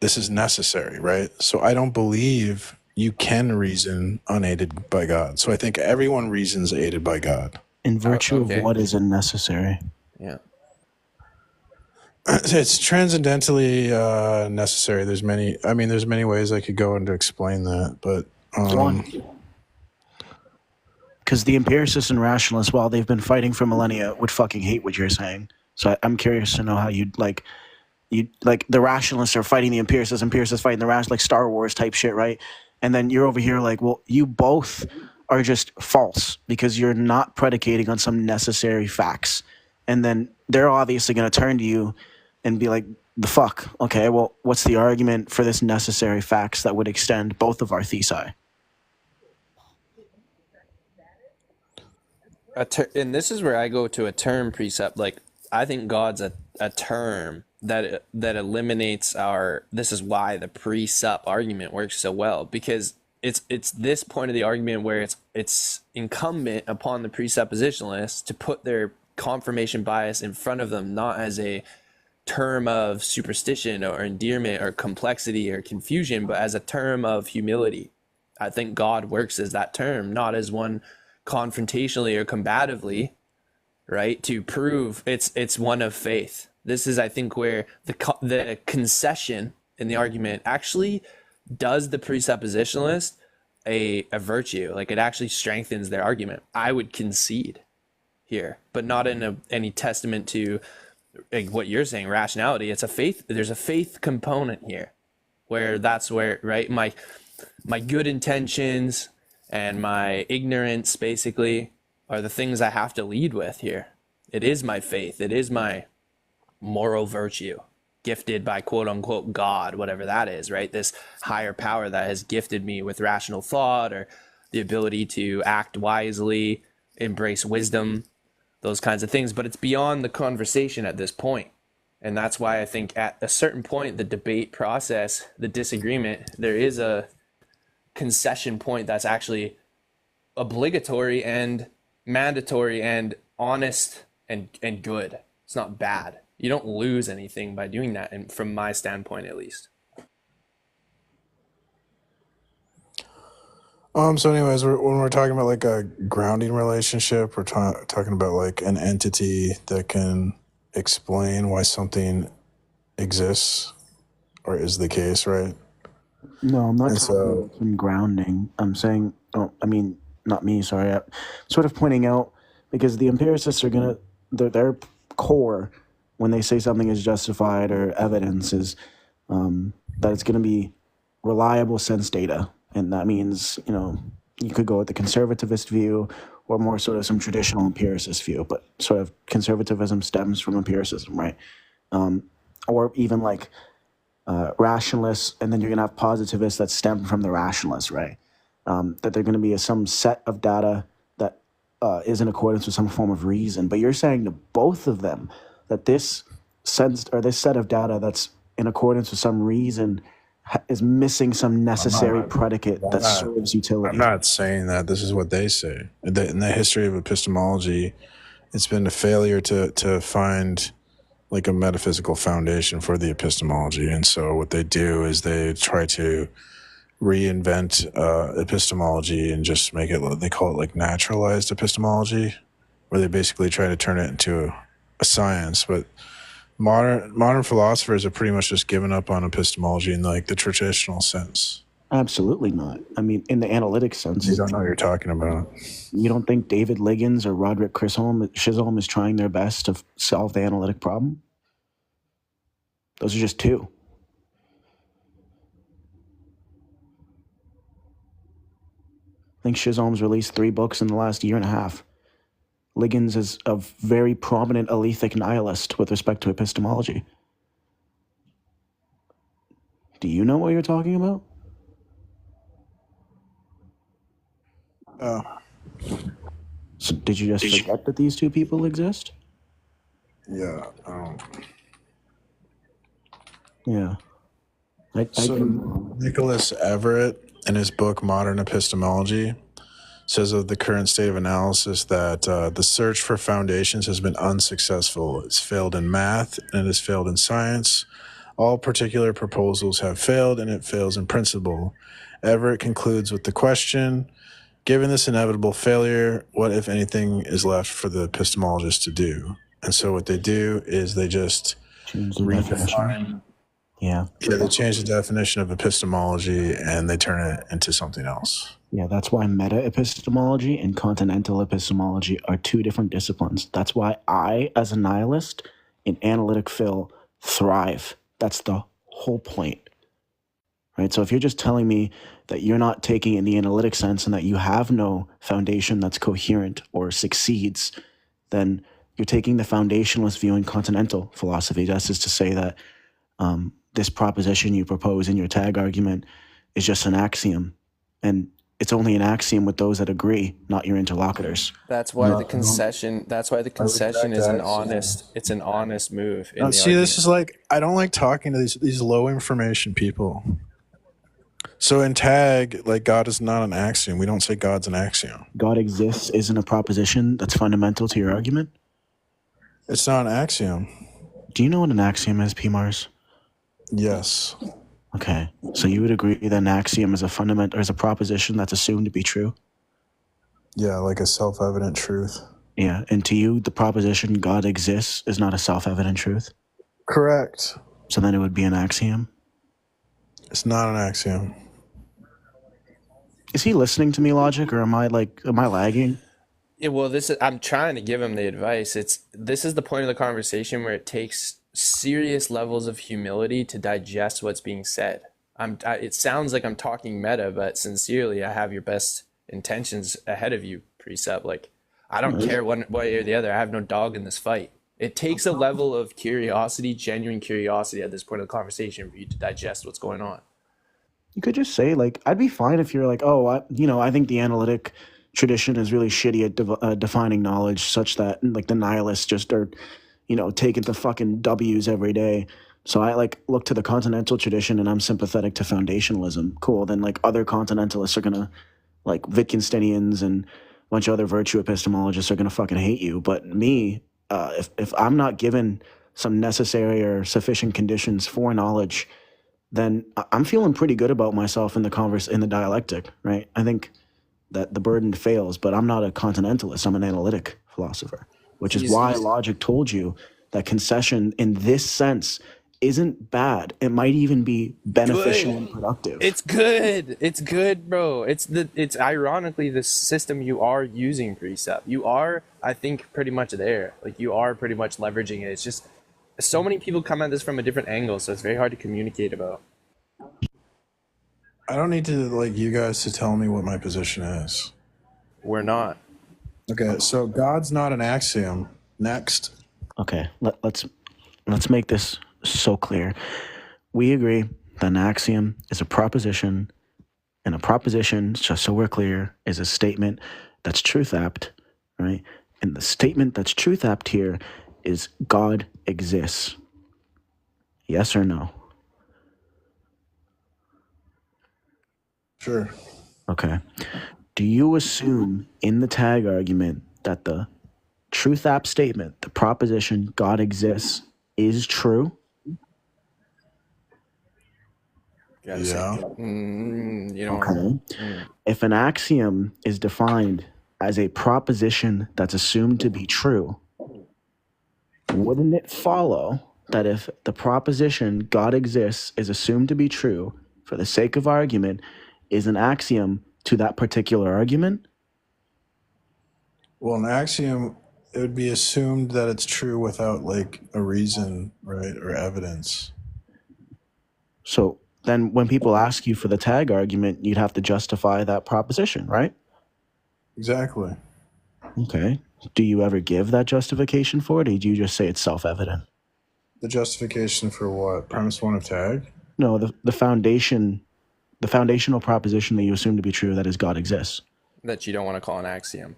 this is necessary, right? So I don't believe you can reason unaided by God. So I think everyone reasons aided by God. In virtue of what is unnecessary? Yeah. It's transcendentally necessary. There's many ways I could go in to explain that, but because the empiricists and rationalists, while they've been fighting for millennia, would fucking hate what you're saying. So I'm curious to know how you'd like the rationalists are fighting the empiricists fighting the rationalists, like Star Wars type shit, right? And then you're over here like, well, you both are just false because you're not predicating on some necessary facts. And then they're obviously going to turn to you and be like, the fuck? Okay, well, what's the argument for this necessary facts that would extend both of our theses? And this is where I go to a term precept. Like, I think God's a term that eliminates our. This is why the precept argument works so well, because it's this point of the argument where it's incumbent upon the presuppositionalists to put their confirmation bias in front of them, not as a term of superstition or endearment or complexity or confusion, but as a term of humility. I think God works as that term, not as one confrontationally or combatively, right? To prove it's one of faith. This is, I think, where the concession in the argument actually does the presuppositionalist a virtue. Like, it actually strengthens their argument. I would concede here, but not in any testament to like what you're saying, rationality. It's a faith. There's a faith component here, where that's where, right, my good intentions and my ignorance basically are the things I have to lead with here. It is my faith. It is my moral virtue, gifted by quote unquote God, whatever that is, right? This higher power that has gifted me with rational thought or the ability to act wisely, embrace wisdom, those kinds of things. But it's beyond the conversation at this point. And that's why I think at a certain point, the debate process, the disagreement, there is a concession point that's actually obligatory and mandatory and honest and good. It's not bad. You don't lose anything by doing that, and from my standpoint at least. So anyways, when we're talking about like a grounding relationship, we're talking about like an entity that can explain why something exists or is the case, right? No, I'm not talking about some grounding. I'm saying, not me, sorry. I'm sort of pointing out, because the empiricists are going to, their core, when they say something is justified or evidence, is that it's going to be reliable sense data. And that means, you could go with the conservativist view or more sort of some traditional empiricist view, but sort of conservatism stems from empiricism, right? Or even like rationalists, and then you're going to have positivists that stem from the rationalists, right? That they're going to be some set of data that is in accordance with some form of reason. But you're saying to both of them that this sense or this set of data that's in accordance with some reason is missing some necessary predicate that serves utility. I'm not saying that. This is what they say. In the history of epistemology, it's been a failure to find like a metaphysical foundation for the epistemology. And so what they do is they try to reinvent epistemology and just make it, they call it like naturalized epistemology, where they basically try to turn it into a science. But modern philosophers have pretty much just given up on epistemology in like the traditional sense. Absolutely not. I mean, in the analytic sense. You don't know what you're talking about. You don't think David Liggins or Roderick Chisholm is trying their best to solve the analytic problem? Those are just two. I think Chisholm's released 3 books in the last year and a half. Liggins is a very prominent alethic nihilist with respect to epistemology. Do you know what you're talking about? So did you just forget that these two people exist? Yeah. Yeah. Nicholas Everett, in his book Modern Epistemology, says of the current state of analysis that the search for foundations has been unsuccessful. It's failed in math and it has failed in science. All particular proposals have failed, and it fails in principle. Everett concludes with the question, given this inevitable failure, what, if anything, is left for the epistemologists to do? And so what they do is they just Change the definition. redefine. Yeah. Yeah, they change the definition of epistemology and they turn it into something else. Yeah, that's why meta-epistemology and continental epistemology are two different disciplines. That's why I, as a nihilist, in analytic Phil, thrive. That's the whole point. Right? So if you're just telling me that you're not taking it in the analytic sense and that you have no foundation that's coherent or succeeds, then you're taking the foundationalist view in continental philosophy. That's just to say that this proposition you propose in your tag argument is just an axiom. And it's only an axiom with those that agree, not your interlocutors. That's why the concession. That's why the concession is an honest. It's an honest move. In the See, argument. this is like, I don't like talking to these low information people. So in tag, like, God is not an axiom. We don't say God's an axiom. God exists isn't a proposition that's fundamental to your argument? It's not an axiom. Do you know what an axiom is, P-Mars? Yes. Okay, so you would agree that an axiom is a fundamental, or is a proposition that's assumed to be true? Yeah, like a self-evident truth. Yeah, and to you, the proposition God exists is not a self-evident truth? Correct. So then it would be an axiom? It's not an axiom. Is he listening to me, Logic, or am I lagging? Yeah, well, I'm trying to give him the advice. This is the point of the conversation where it takes serious levels of humility to digest what's being said. It sounds like I'm talking meta, but sincerely, I have your best intentions ahead of you, Precept. Like, I don't care one way or the other. I have no dog in this fight. It takes a level of curiosity, genuine curiosity at this point of the conversation for you to digest what's going on. You could just say, like, I'd be fine if you're like, oh, I think the analytic tradition is really shitty at defining knowledge, such that, like, the nihilists just are, taking the fucking W's every day. So I, look to the continental tradition and I'm sympathetic to foundationalism. Cool. Then, other continentalists are going to, Wittgensteinians and a bunch of other virtue epistemologists are going to fucking hate you. But me, if I'm not given some necessary or sufficient conditions for knowledge, then I'm feeling pretty good about myself in the dialectic, right? I think that the burden fails, but I'm not a continentalist. I'm an analytic philosopher, which is why Logic told you that concession in this sense isn't bad. It might even be beneficial and productive. It's good. It's good, bro. It's ironically the system you are using, Precept. You are, I think, pretty much there. Like, you are pretty much leveraging it. It's just so many people come at this from a different angle, so it's very hard to communicate about. I don't need to, you guys to tell me what my position is. We're not. Okay, so God's not an axiom. Next. Okay, let's make this so clear. We agree that an axiom is a proposition, and a proposition, just so we're clear, is a statement that's truth apt, right? And the statement that's truth apt here is God exists. Yes or no? Sure. Okay. Do you assume in the tag argument that the truth apt statement, the proposition God exists, is true? Yeah. Okay. If an axiom is defined as a proposition that's assumed to be true, wouldn't it follow that if the proposition God exists is assumed to be true, for the sake of argument, is an axiom to that particular argument? Well, an axiom, it would be assumed that it's true without a reason, right, or evidence. So then when people ask you for the tag argument, you'd have to justify that proposition, right? Exactly. Okay. Do you ever give that justification for it, or do you just say it's self-evident? The justification for what? Premise one of tag? No, the foundational proposition that you assume to be true, that is God exists. That you don't want to call an axiom.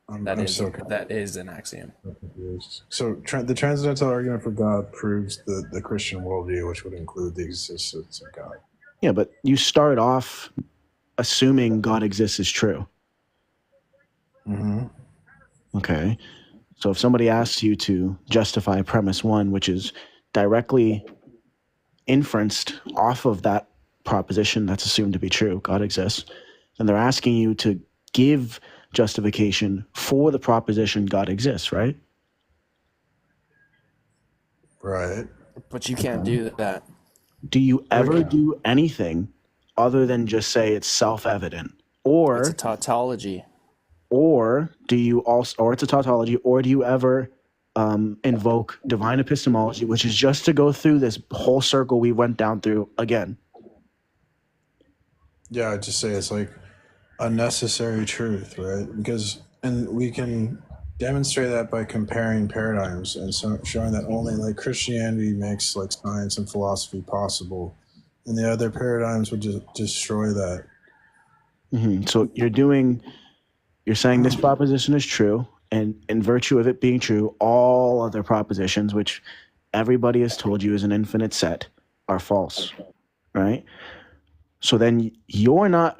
That is an axiom. So the transcendental argument for God proves the Christian worldview, which would include the existence of God. Yeah, but you start off assuming God exists is true. Mm-hmm. Okay. So if somebody asks you to justify premise one, which is directly inferenced off of that proposition that's assumed to be true, God exists, and they're asking you to give justification for the proposition God exists, right? Right. But you can't do that. Do you ever do anything other than just say it's self-evident? It's a Or tautology. do you also, or it's a tautology, or do you ever invoke divine epistemology, which is just to go through this whole circle we went down through again? Yeah, I'd just say it's like a necessary truth, right? Because, and we can demonstrate that by comparing paradigms and so showing that only like Christianity makes like science and philosophy possible, and the other paradigms would just destroy that. So you're saying this proposition is true, and in virtue of it being true, all other propositions, which everybody has told you is an infinite set, are false, right? So then you're not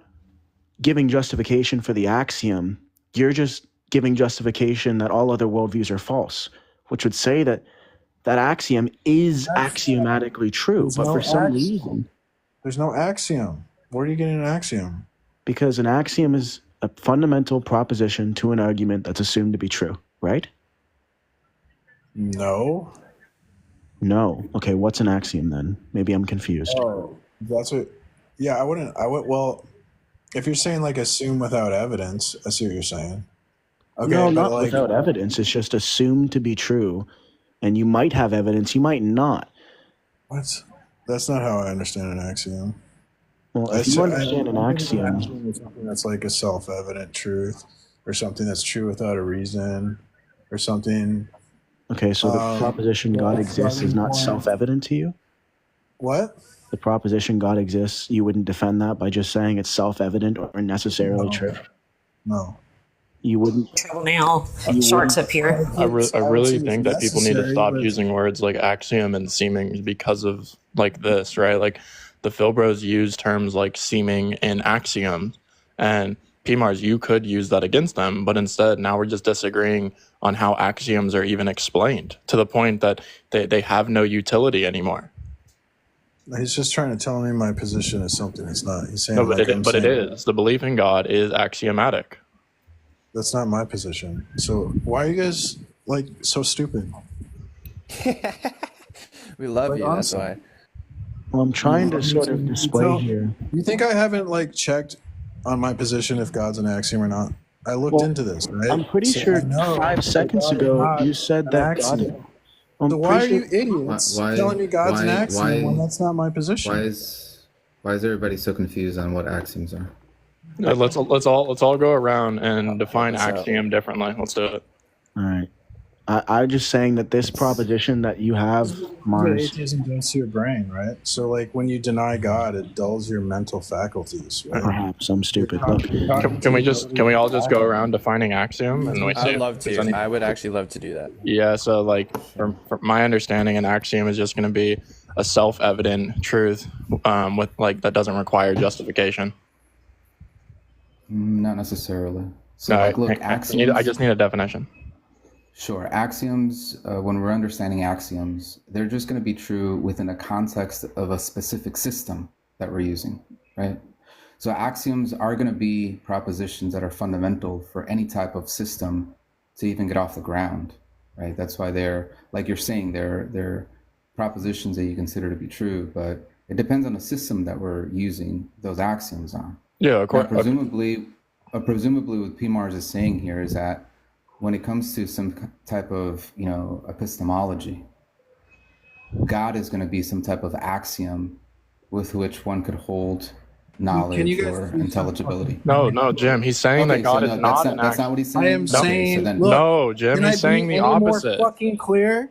giving justification for the axiom. You're just giving justification that all other worldviews are false, which would say that that axiom is axiomatically true, but for some reason, there's no axiom. Where are you getting an axiom? because an axiom is a fundamental proposition to an argument that's assumed to be true, right? No. No. Okay, what's an axiom then? Maybe I'm confused. Oh, that's what. Yeah, I would. Well, if you're saying like assume without evidence, I see what you're saying. Okay, No, but not like, without evidence. It's just assumed to be true, and you might have evidence, you might not. what? That's not how I understand an axiom. Well, if you understand an axiom, is something that's like a self-evident truth, or something that's true without a reason, or something. okay, so the proposition God exists is not self-evident to you? What? The proposition God exists, you wouldn't defend that by just saying it's self-evident or necessarily true? No. You wouldn't? Trouble now. Sharks up here. I really think that people need to stop using words like axiom and seeming because of like this, right? Like the Philbros use terms like seeming and axiom, and PMARS, you could use that against them, but instead now we're just disagreeing on how axioms are even explained to the point that they have no utility anymore. He's just trying to tell me my position is something it's not. He's saying, No, but, like, it is. The belief in God is axiomatic. That's not my position. So why are you guys like so stupid? We love Like, you, honestly. that's why. Well, I'm trying to sort of display here. You think I haven't like checked on my position if God's an axiom or not? I looked into this, right? I'm pretty So sure I know 5 seconds God is ago not you said an that axiom. God. I'm So why are pretty you sure- idiots Why- telling me God's an why- axiom when why- that's not my position? Why is everybody so confused on what axioms are? Let's all go around and define this out. axiom differently. Let's do it. All right. I'm just saying that this proposition that you have, Mars, Atheism does to your brain, right? So like when you deny God, it dulls your mental faculties, right? perhaps I'm stupid. Look, Can we all just go around defining axiom and we see? I'd love to. I would actually love to do that. Yeah. So like, from my understanding, an axiom is just going to be a self-evident truth with like that doesn't require justification. Not necessarily. So No, like, look, I just need a definition. Sure. Axioms, when we're understanding axioms, they're just going to be true within a context of a specific system that we're using, right? So axioms are going to be propositions that are fundamental for any type of system to even get off the ground, right? That's why they're, like you're saying, they're propositions that you consider to be true, but it depends on the system that we're using those axioms on. Yeah, of course. Presumably what PMARS is saying here is that when it comes to some type of, epistemology, God is going to be some type of axiom with which one could hold knowledge or intelligibility. No, Jim. He's saying that God is not an that's not axiom. what he's saying. I am saying, then, look, No, Jim. can I He's saying be the any more opposite. fucking clear?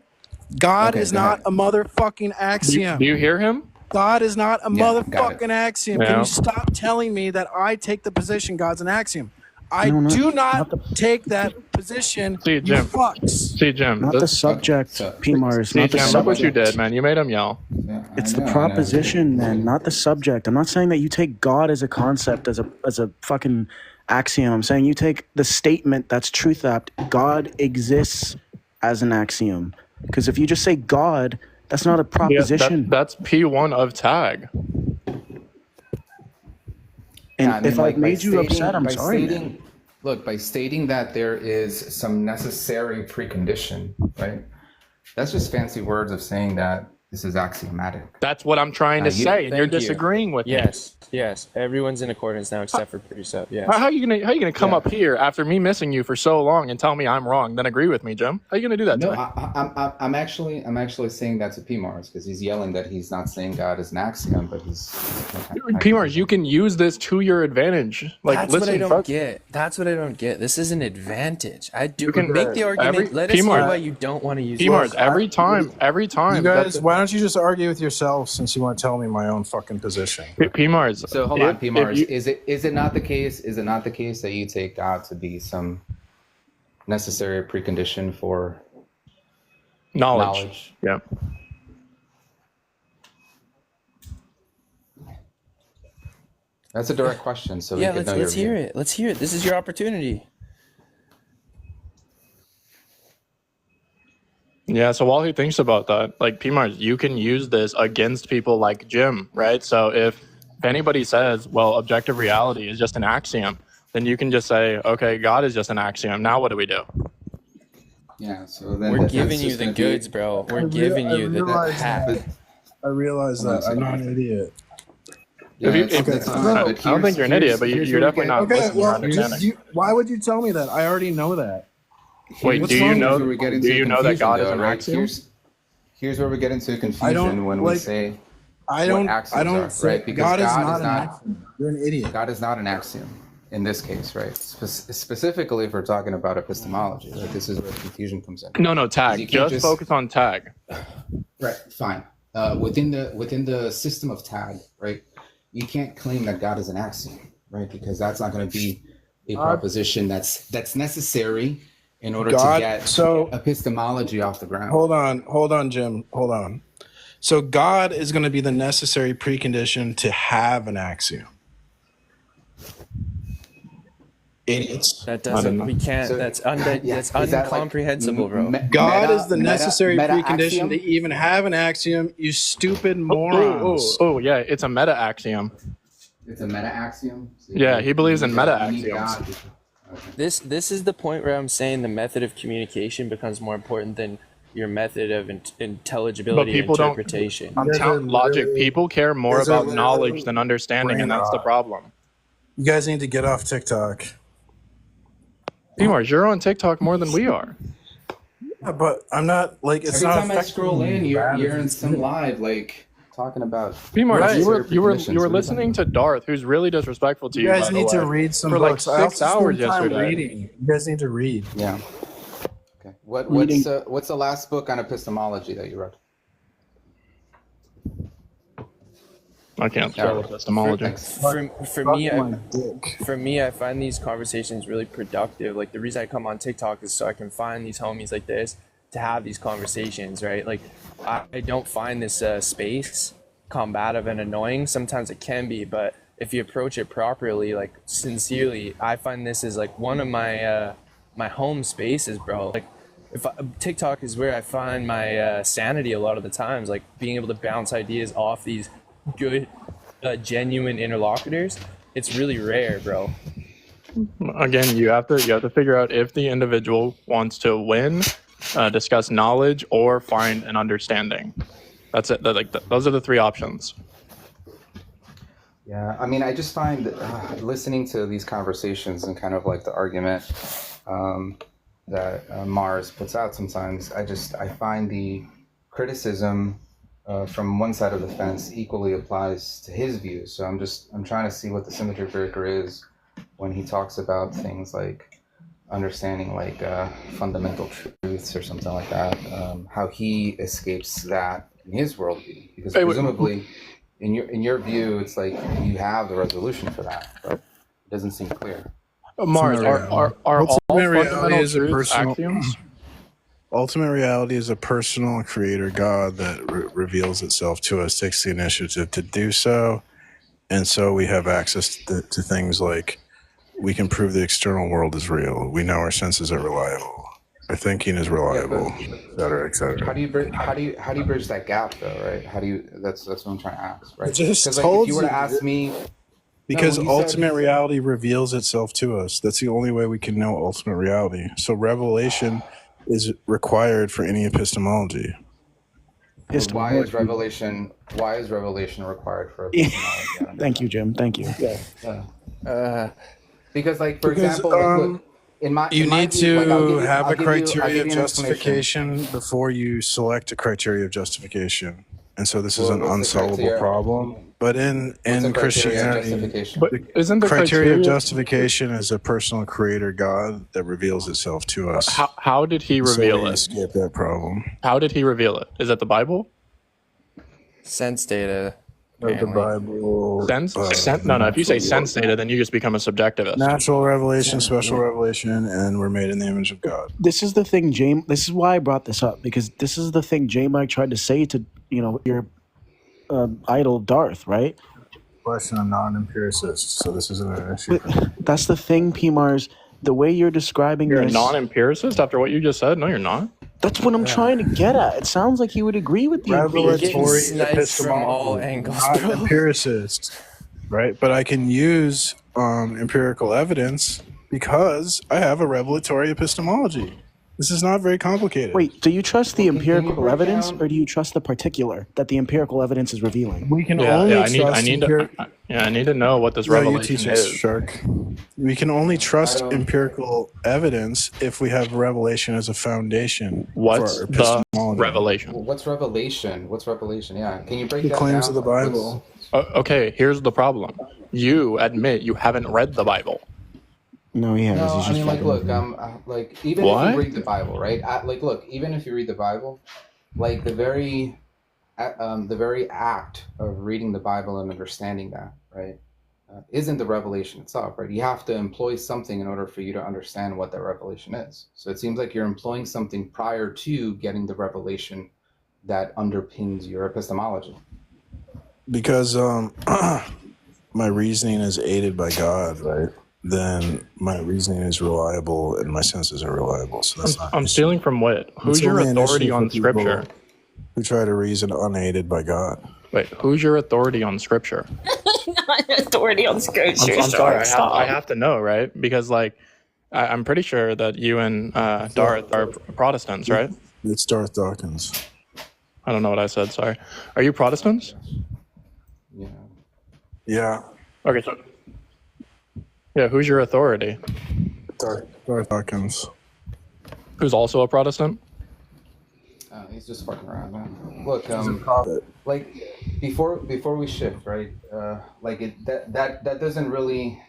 God Okay, is go not ahead. a motherfucking axiom. Do you hear him? God is not a Yeah, got motherfucking it. axiom. Yeah. Can you stop telling me that I take the position God's an axiom? I No, do not not take that position, See, you Jim. fucks. See, Jim. not the subject, So- PMARS, See, not the Jim. Look what you subject. did, man. You made him yell. Yeah, It's I the know. proposition, man, not the subject. I'm not saying that you take God as a concept, as a fucking axiom. I'm saying you take the statement that's truth apt. God exists as an axiom. Because if you just say God, that's not a Yeah, proposition. that's P1 of tag. And Yeah, I mean, if like, I've made you upset, I'm by sorry. stating- Man. Look, by stating that there is some necessary precondition, right? That's just fancy words of saying that this is axiomatic. That's what I'm trying to say, and you're disagreeing with me. Yes. Everyone's in accordance now except for Precept. Yes. How are you gonna come up here after me missing you for so long and tell me I'm wrong, then agree with me, Jim? How are you gonna do that? No, to me? I'm actually saying that to P-Mars because he's yelling that he's not saying God is an axiom, but he's P-Mars, you can use this to your advantage. Like, That's listen, what I don't get. That's what I don't get. This is an advantage. I do. You can make the argument. Let us hear why you don't want to use P-Mars, every time. You guys, why don't you just argue with yourself since you want to tell me my own fucking position? P-Mars. So hold on, P-Mars. Is it not the case? Is it not the case that you take God to be some necessary precondition for knowledge? Yeah. That's a direct question. So yeah, let's hear it. Let's hear it. This is your opportunity. Yeah, so while he thinks about that, like P-Mars, you can use this against people like Jim, right? So if anybody says, well, objective reality is just an axiom, then you can just say, okay, God is just an axiom. Now what do we do? Yeah, so then we're giving you the goods, bro. We're giving you the pack. I realize that I'm not an idiot. Yeah, I don't think you're an idiot, but you're definitely not listening or understanding. Why would you tell me that? I already know that. Wait, do you know that God is an axiom? Here's where we get into confusion when we say I don't say right? Because God is not an axiom. You're an idiot. God is not an axiom in this case, right? Specifically if we're talking about epistemology, right? This is where the confusion comes in. No, tag. Just focus on tag. Right, fine. Within the system of tag, right? You can't claim that God is an axiom, right? Because that's not going to be a proposition that's necessary in order to get epistemology off the ground. Hold on, Jim. Hold on. So God is going to be the necessary precondition to have an axiom. Idiots. That doesn't. We can't. So, that's incomprehensible, bro. God is the necessary precondition to even have an axiom. You stupid morons. Oh, yeah. It's a meta axiom. It's a meta axiom. So yeah, he believes in meta axioms. Okay. This is the point where I'm saying the method of communication becomes more important than your method of intelligibility and interpretation. Logic. People care more about knowledge than understanding, and that's the problem. You guys need to get off TikTok. P-Mars, you're on TikTok more than we are. Yeah, but I'm not like it's Every not. Every time I scroll in, you're in some live like talking about. P-Mars, right. you were listening to Darth, who's really disrespectful to you. You guys need to read some for books. like 6 hours yesterday. Reading. You guys need to read. Yeah. Okay. What's the last book on epistemology that you read? I can't spell epistemology. For me, I find these conversations really productive. Like the reason I come on TikTok is so I can find these homies like this to have these conversations, right? Like I don't find this space combative and annoying. Sometimes it can be, but if you approach it properly, like sincerely, I find this is like one of my my home spaces, bro. Like TikTok is where I find my sanity a lot of the times, like being able to bounce ideas off these good genuine interlocutors. It's really rare, bro. Again, you have to figure out if the individual wants to win, discuss knowledge, or find an understanding. That's it. Those are the three options. Yeah, I mean, I just find listening to these conversations and kind of like the argument that Mars puts out sometimes, I find the criticism from one side of the fence equally applies to his views. So I'm trying to see what the symmetry breaker is when he talks about things like understanding like fundamental truths or something like that, how he escapes that in his worldview, because presumably in your view it's like you have the resolution for that, but it doesn't seem clear. Mars, are all fundamental truths axioms? Ultimate reality is a personal creator God that reveals itself to us, takes the initiative to do so. And so we have access to things like we can prove the external world is real. We know our senses are reliable. Our thinking is reliable, et cetera, et cetera. How do you bridge that gap though, right? That's what I'm trying to ask, right? Just told if you were to ask me, because ultimate reality reveals itself to us. That's the only way we can know ultimate reality. So revelation is required for any epistemology. But why is revelation required for epistemology? Thank you, Jim. Thank you. Because, like, for example, look, you need to have a criteria of justification before you select a criteria of justification. And so this is an unsolvable problem. But in Christianity, isn't the criteria of justification is a personal creator God that reveals itself to us. How did he reveal it? Escape that problem. How did he reveal it? Is it the Bible? Sense data. The Bible. No. If you say sense data, then you just become a subjectivist. Natural revelation, special revelation, and we're made in the image of God. This is the thing, James. This is why I brought this up, because this is the thing J-Mike tried to say to, your idol Darth, right? Question of non-empiricist, so this isn't an issue. That's the thing, P-Mars. The way you're describing You're this... a non-empiricist after what you just said? No, you're not. That's what I'm trying to get at. It sounds like you would agree with the revelatory epistemology, from all angles, not empiricist, right? But I can use empirical evidence because I have a revelatory epistemology. This is not very complicated. Wait, do you trust the empirical evidence, or do you trust the particular that the empirical evidence is revealing? We can only trust... I need to know what this revelation is. Shark. We can only trust empirical evidence if we have revelation as a foundation. What's for the epistemology. revelation? Well, what's revelation? Yeah, can you break that down? The claims of the Bible. Okay, here's the problem. You admit you haven't read the Bible. No, he has. No, I mean, like, look, even What? if you read the Bible, right? Even if you read the Bible, like the very act of reading the Bible and understanding that, right, isn't the revelation itself, right? You have to employ something in order for you to understand what that revelation is. So it seems like you're employing something prior to getting the revelation that underpins your epistemology. Because my reasoning is aided by God, right? Then my reasoning is reliable and my senses are reliable. So that's not. I'm stealing from what? Who's your authority on Scripture? Who try to reason unaided by God. Wait, who's your authority on Scripture? Not authority on Scripture. I'm sorry, I have to know, right? Because, like, I'm pretty sure that you and Darth are Protestants, right? It's Darth Dawkins. I don't know what I said, sorry. Are you Protestants? Yeah. Yeah. Okay, so... Yeah, who's your authority? Darth Dawkins. Who's also a Protestant? He's just fucking around, man. Look, He's a prophet. like before we shift, right? That doesn't really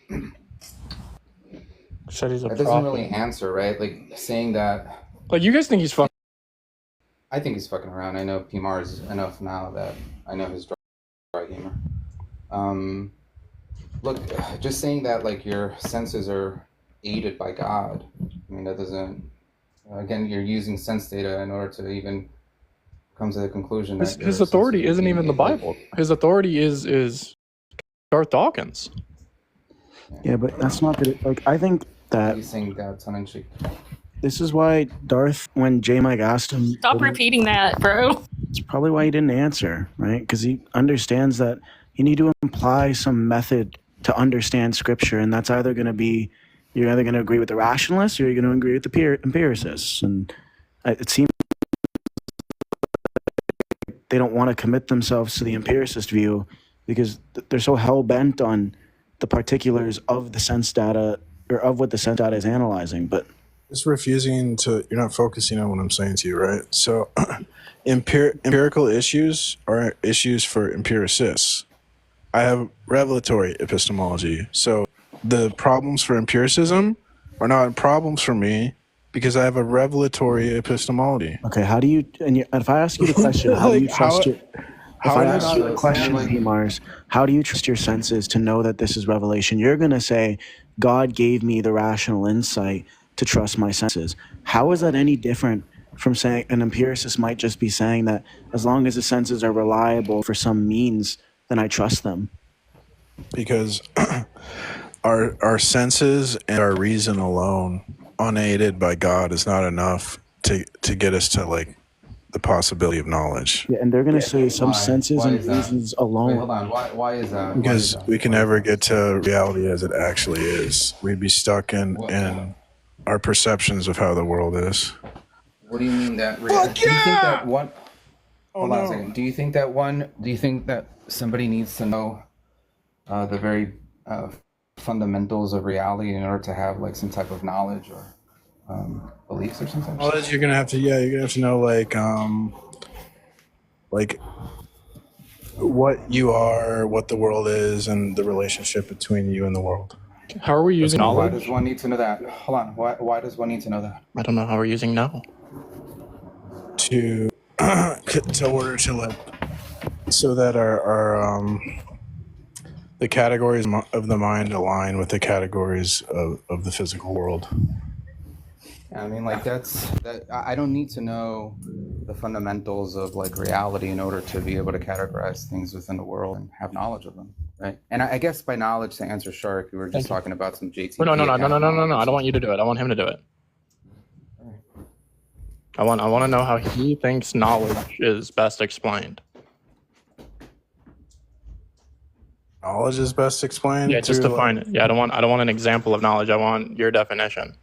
Said he's a that prophet. doesn't really answer, right? Like saying that. Like, you guys think he's fucking... I think he's fucking around. I know P-Mars enough now that I know his dry humor. Look, just saying that, like, your senses are aided by God, I mean, that doesn't... Again, you're using sense data in order to even come to the conclusion that... His authority isn't even the Bible. His authority is Darth Dawkins. Yeah, but that's not good. Like, I think that... He's saying that tongue-in-cheek. This is why Darth, when J-Mike asked him... Stop repeating that, bro. It's probably why he didn't answer, right? Because he understands that you need to imply some method to understand Scripture, and that's either going to be, you're either going to agree with the rationalists or you're going to agree with the empiricists. And it seems they don't want to commit themselves to the empiricist view because they're so hell-bent on the particulars of the sense data, or of what the sense data is analyzing. But it's refusing to, you're not focusing on what I'm saying to you, right? So empirical issues are issues for empiricists. I have revelatory epistemology. So the problems for empiricism are not problems for me because I have a revelatory epistemology. Okay, how do you, and if I ask you the question, how do you trust it? If I ask you the question, Mars, how do you trust your senses to know that this is revelation? You're going to say, God gave me the rational insight to trust my senses. How is that any different from saying an empiricist might just be saying that as long as the senses are reliable for some means, then I trust them? Because our senses and our reason alone, unaided by God, is not enough to get us to, like, the possibility of knowledge. Yeah, and they're going to say some senses and reasons alone. Wait, hold on. Why is that? Because we can never get to reality as it actually is. We'd be stuck in our perceptions of how the world is. What do you mean that? Fuck Do you think yeah! that one? Oh Hold on a no. second. Do you think that one? Do you think that somebody needs to know the very fundamentals of reality in order to have like some type of knowledge or beliefs or something? Knowledge, you're gonna have to, yeah, you're gonna have to know like what you are, what the world is, and the relationship between you and the world. How are we using Why knowledge? does one need to know that? Hold on. Why does one need to know that? I don't know how we're using now. To to order to like so that our the categories of the mind align with the categories of the physical world. I mean, like I don't need to know the fundamentals of like reality in order to be able to categorize things within the world and have knowledge of them, right? And I guess by knowledge, to answer Shark, we were just talking about some JTP. No. I don't want you to do it. I want him to do it. I want to know how he thinks knowledge is best explained. Knowledge is best explained. Yeah, just through, define it. Yeah, I don't want an example of knowledge. I want your definition.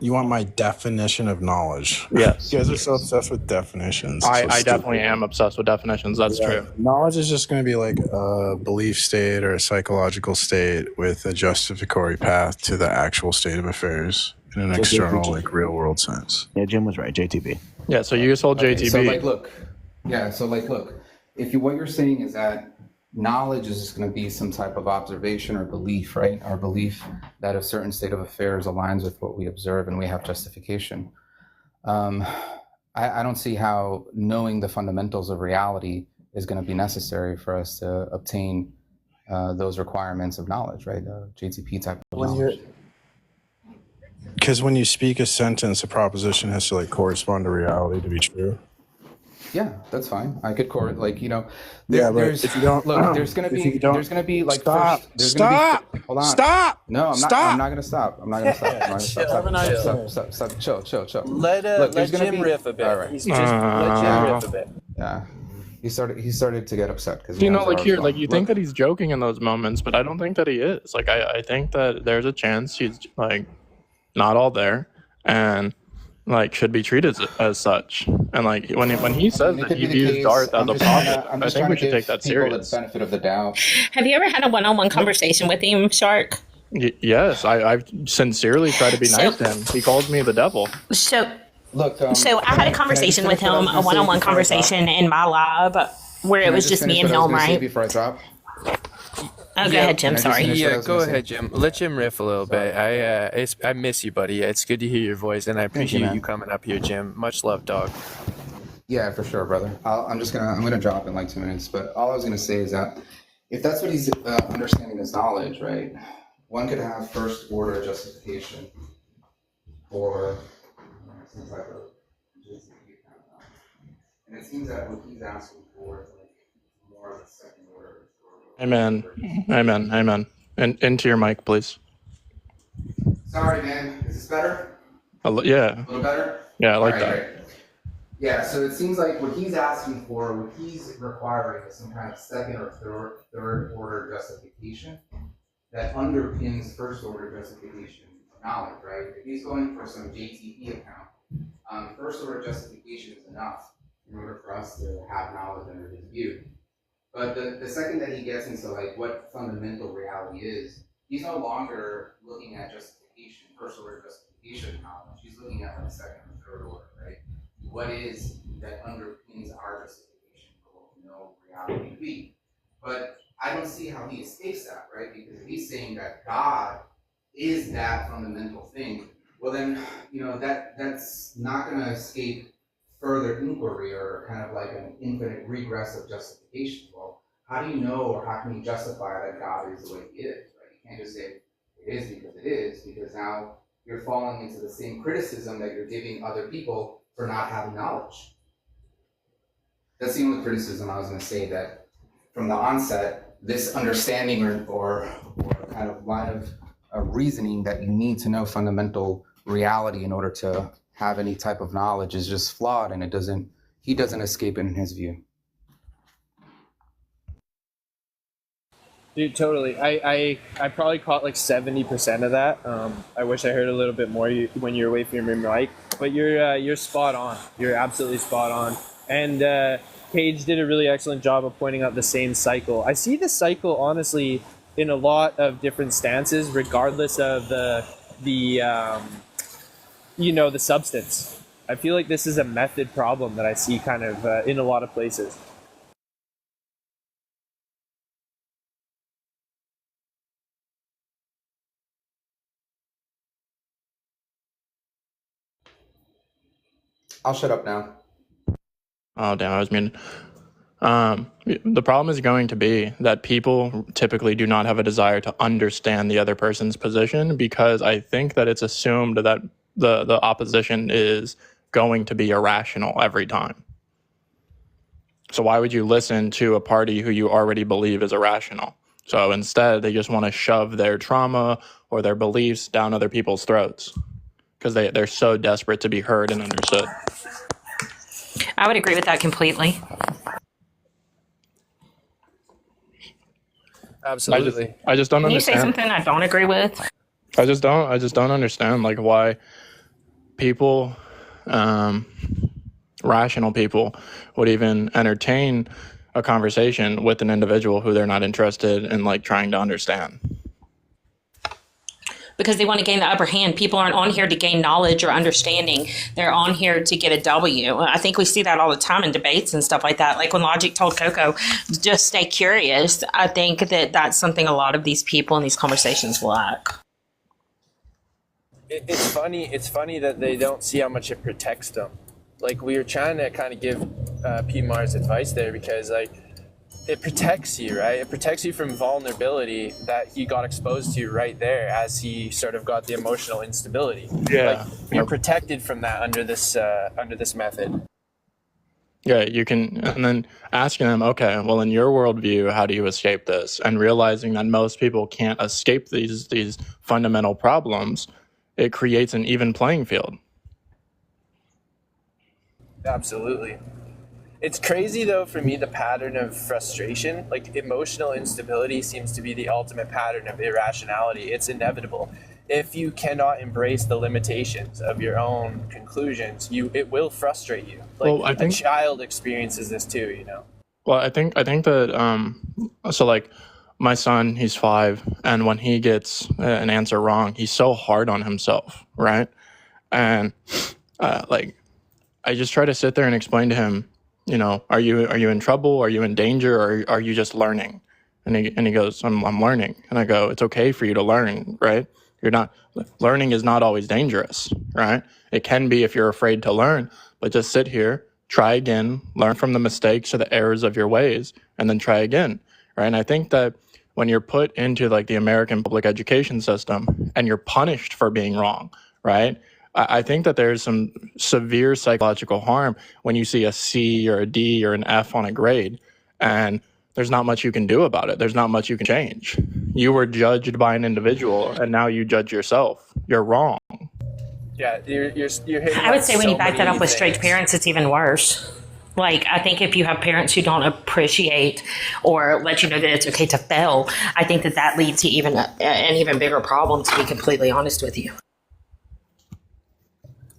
You want my definition of knowledge? Yes. You guys are so obsessed with definitions. I definitely am obsessed with definitions. That's true. Knowledge is just going to be like a belief state or a psychological state with a justificatory path to the actual state of affairs in an external, like real world sense. Yeah, Jim was right. JTB. Yeah, so you just hold JTB. So like, look. If what you're saying is that knowledge is just going to be some type of observation or belief, right? Our belief that a certain state of affairs aligns with what we observe and we have justification. I don't see how knowing the fundamentals of reality is going to be necessary for us to obtain those requirements of knowledge, right? JTP type of knowledge. Because when you speak a sentence, a proposition has to like correspond to reality to be true. Yeah, that's fine. I could like, you know, Yeah, but there's if you don't, look, there's gonna be like stop, first, there's stop, gonna be, hold on, stop. No, I'm not. Stop. I'm not gonna stop. I'm not gonna stop. I'm not gonna stop. Chill. Let Jim riff a bit. All right. Let Jim riff a bit. Yeah. He started to get upset because You know, like here, like you think that he's joking in those moments, but I don't think that he is. Like I think that there's a chance he's like not all there, and like should be treated as such. And like when he says that he views Darth as a prophet, I think we should take that serious. The benefit of the doubt. Have you ever had a one-on-one conversation with him, Shark? Yes, I've sincerely tried to be nice to him. He calls me the devil. So look, so I had a conversation with him, a one-on-one conversation in my lab where it was just me and him, right? Before I drop. Oh, go ahead, Jim. Sorry. Yeah, go ahead, Jim. Let Jim riff a little bit. I miss you, buddy. It's good to hear your voice, and I appreciate you coming up here, Jim. Much love, dog. Yeah, for sure, brother. I'm gonna drop in like 2 minutes, but all I was gonna say is that if that's what he's understanding as knowledge, right? One could have first order justification for some type of justification, and it seems that what he's asking for is like more of a second order. Amen. And into your mic, please. Sorry, man. Is this better? Yeah. A little better? Yeah, I like All that. right, great. Yeah, so it seems like what he's asking for, what he's requiring is some kind of second or third order justification that underpins first order justification of knowledge, right? If he's going for some JTP account, first order justification is enough in order for us to have knowledge under his view. But the second that he gets into like what fundamental reality is, he's no longer looking at justification, first order justification of knowledge. He's looking at like second or third order, right? What is that underpins our justification for what we know reality to be? But I don't see how he escapes that, right? Because if he's saying that God is that fundamental thing, well then, you know, that's not going to escape further inquiry or kind of like an infinite regress of justification. Well, how do you know or how can you justify that God is the way he is, right? You can't just say it is because it is, because now you're falling into the same criticism that you're giving other people for not having knowledge. That's the only criticism I was going to say, that from the onset, this understanding or kind of line of reasoning that you need to know fundamental reality in order to have any type of knowledge is just flawed, and he doesn't escape it in his view. Dude, totally. I probably caught like 70% of that. I wish I heard a little bit more when you're away from your mic, but you're spot on. You're absolutely spot on. And Kayj did a really excellent job of pointing out the same cycle. I see the cycle honestly in a lot of different stances, regardless of the substance. I feel like this is a method problem that I see kind of in a lot of places. I'll shut up now. Oh, damn, I was muted. The problem is going to be that people typically do not have a desire to understand the other person's position, because I think that it's assumed that the opposition is going to be irrational every time. So why would you listen to a party who you already believe is irrational? So instead, they just want to shove their trauma or their beliefs down other people's throats because they're so desperate to be heard and understood. I would agree with that completely. Absolutely. I just don't Can you understand. say something I don't agree with? I just don't understand like why people, rational people, would even entertain a conversation with an individual who they're not interested in like trying to understand. Because they want to gain the upper hand. People aren't on here to gain knowledge or understanding. They're on here to get a W. I think we see that all the time in debates and stuff like that. Like when Logic told Coco, just stay curious. I think that that's something a lot of these people in these conversations lack. It's funny that they don't see how much it protects them. Like we were trying to kind of give Presupmars advice there, because like it protects you, right? It protects you from vulnerability that he got exposed to right there as he sort of got the emotional instability. Yeah, like, you're protected from that under this method. Yeah, you can, and then asking them, okay, well, in your worldview, how do you escape this? And realizing that most people can't escape these fundamental problems, it creates an even playing field. Absolutely. It's crazy though for me, the pattern of frustration, like emotional instability seems to be the ultimate pattern of irrationality. It's inevitable. If you cannot embrace the limitations of your own conclusions, it will frustrate you. Like Well, I think a child experiences this too, you know. Well, I think that so like my son, he's 5, and when he gets an answer wrong, he's so hard on himself, right? And like I just try to sit there and explain to him, you know, are you in trouble? Are you in danger? Or are you just learning? And he goes, I'm learning. And I go, it's okay for you to learn, right? Learning is not always dangerous, right? It can be if you're afraid to learn, but just sit here, try again, learn from the mistakes or the errors of your ways, and then try again, right? And I think that when you're put into like the American public education system and you're punished for being wrong, right? I think that there's some severe psychological harm when you see a C or a D or an F on a grade, and there's not much you can do about it. There's not much you can change. You were judged by an individual, and now you judge yourself. You're wrong. Yeah, you're hitting I would say when so you back that many up with straight things. parents, it's even worse. Like, I think if you have parents who don't appreciate or let you know that it's okay to fail, I think that leads to even an even bigger problem, to be completely honest with you.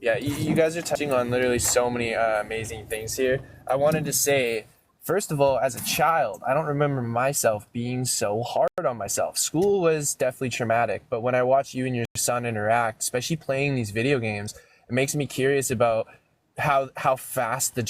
Yeah, you guys are touching on literally so many amazing things here. I wanted to say, first of all, as a child, I don't remember myself being so hard on myself. School was definitely traumatic, but when I watch you and your son interact, especially playing these video games, it makes me curious about how fast the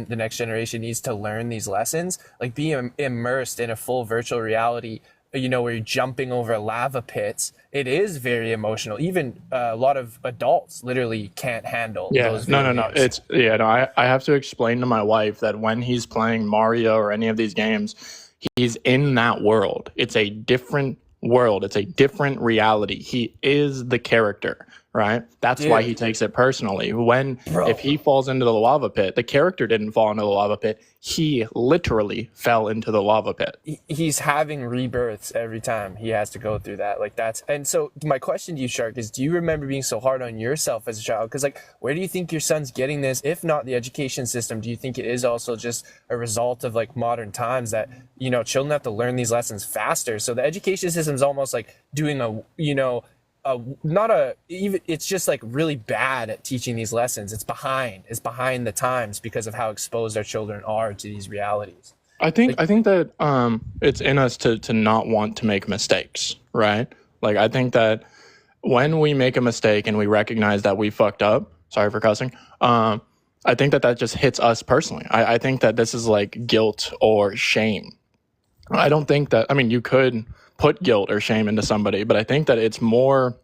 next generation needs to learn these lessons. Like being immersed in a full virtual reality, you know, where you're jumping over lava pits, it is very emotional. Even a lot of adults literally can't handle those video games. I have to explain to my wife that when he's playing Mario or any of these games, he's in that world. It's a different world. It's a different reality. He is the character, right? That's why he takes it personally. If he falls into the lava pit, the character didn't fall into the lava pit. He literally fell into the lava pit. He's having rebirths every time he has to go through that. Like and so my question to you, Shark, is do you remember being so hard on yourself as a child? Because like, where do you think your son's getting this? If not the education system, do you think it is also just a result of like modern times that, you know, children have to learn these lessons faster? So the education system is almost like doing it's just like really bad at teaching these lessons. It's behind the times because of how exposed our children are to these realities. I think that it's in us to not want to make mistakes, right? Like, I think that when we make a mistake and we recognize that we fucked up, sorry for cussing, I think that just hits us personally. I think that this is like guilt or shame. I don't think that, I mean, you could put guilt or shame into somebody, but I think that it's more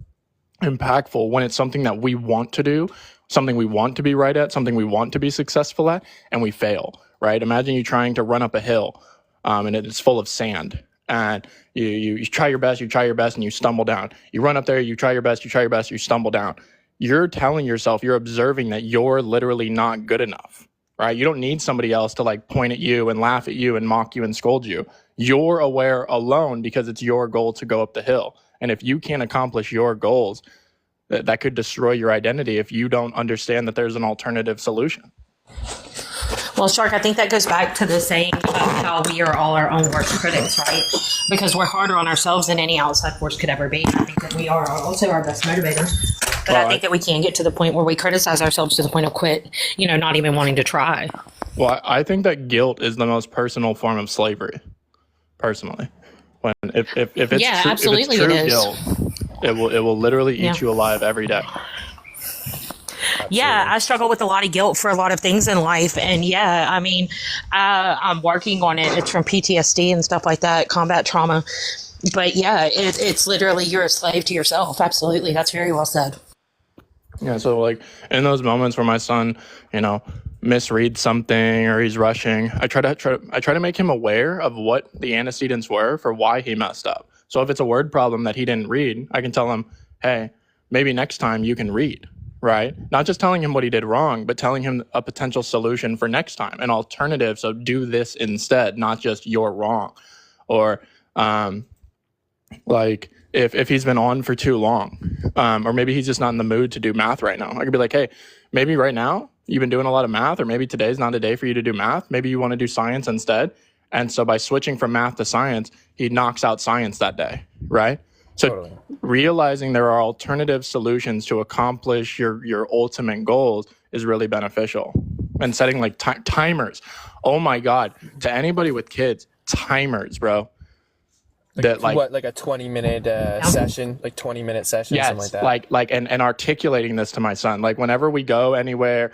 impactful when it's something that we want to do, something we want to be right at, something we want to be successful at, and we fail, right? Imagine you trying to run up a hill and it's full of sand, and you try your best, and you stumble down. You run up there, you try your best, you stumble down. You're telling yourself, you're observing that you're literally not good enough, right? You don't need somebody else to like point at you and laugh at you and mock you and scold you. You're aware alone because it's your goal to go up the hill. And if you can't accomplish your goals, that could destroy your identity if you don't understand that there's an alternative solution. Well, Shark, I think that goes back to the saying about how we are all our own worst critics, right? Because we're harder on ourselves than any outside force could ever be. I think that we are also our best motivators. But I think that we can get to the point where we criticize ourselves to the point of quit, not even wanting to try. Well, I think that guilt is the most personal form of slavery, personally. When if it's absolutely true it is. Guilt, it will literally eat you alive every day. Yeah, I struggle with a lot of guilt for a lot of things in life. And I'm working on it. It's from PTSD and stuff like that, combat trauma. But yeah, it's literally you're a slave to yourself. Absolutely. That's very well said. Yeah, so like in those moments where my son, misreads something or he's rushing, I try to make him aware of what the antecedents were for why he messed up. So if it's a word problem that he didn't read, I can tell him, hey, maybe next time you can read, right? Not just telling him what he did wrong, but telling him a potential solution for next time, an alternative. So do this instead, not just you're wrong. Or like if he's been on for too long, or maybe he's just not in the mood to do math right now, I could be like, hey, maybe right now you've been doing a lot of math, or maybe today's not a day for you to do math. Maybe you want to do science instead. And so by switching from math to science, he knocks out science that day, right? So totally. Realizing there are alternative solutions to accomplish your ultimate goals is really beneficial. And setting like timers. Oh my God, to anybody with kids, timers, bro. Like a 20-minute session, like 20-minute session, yes, something like that. And articulating this to my son, like whenever we go anywhere,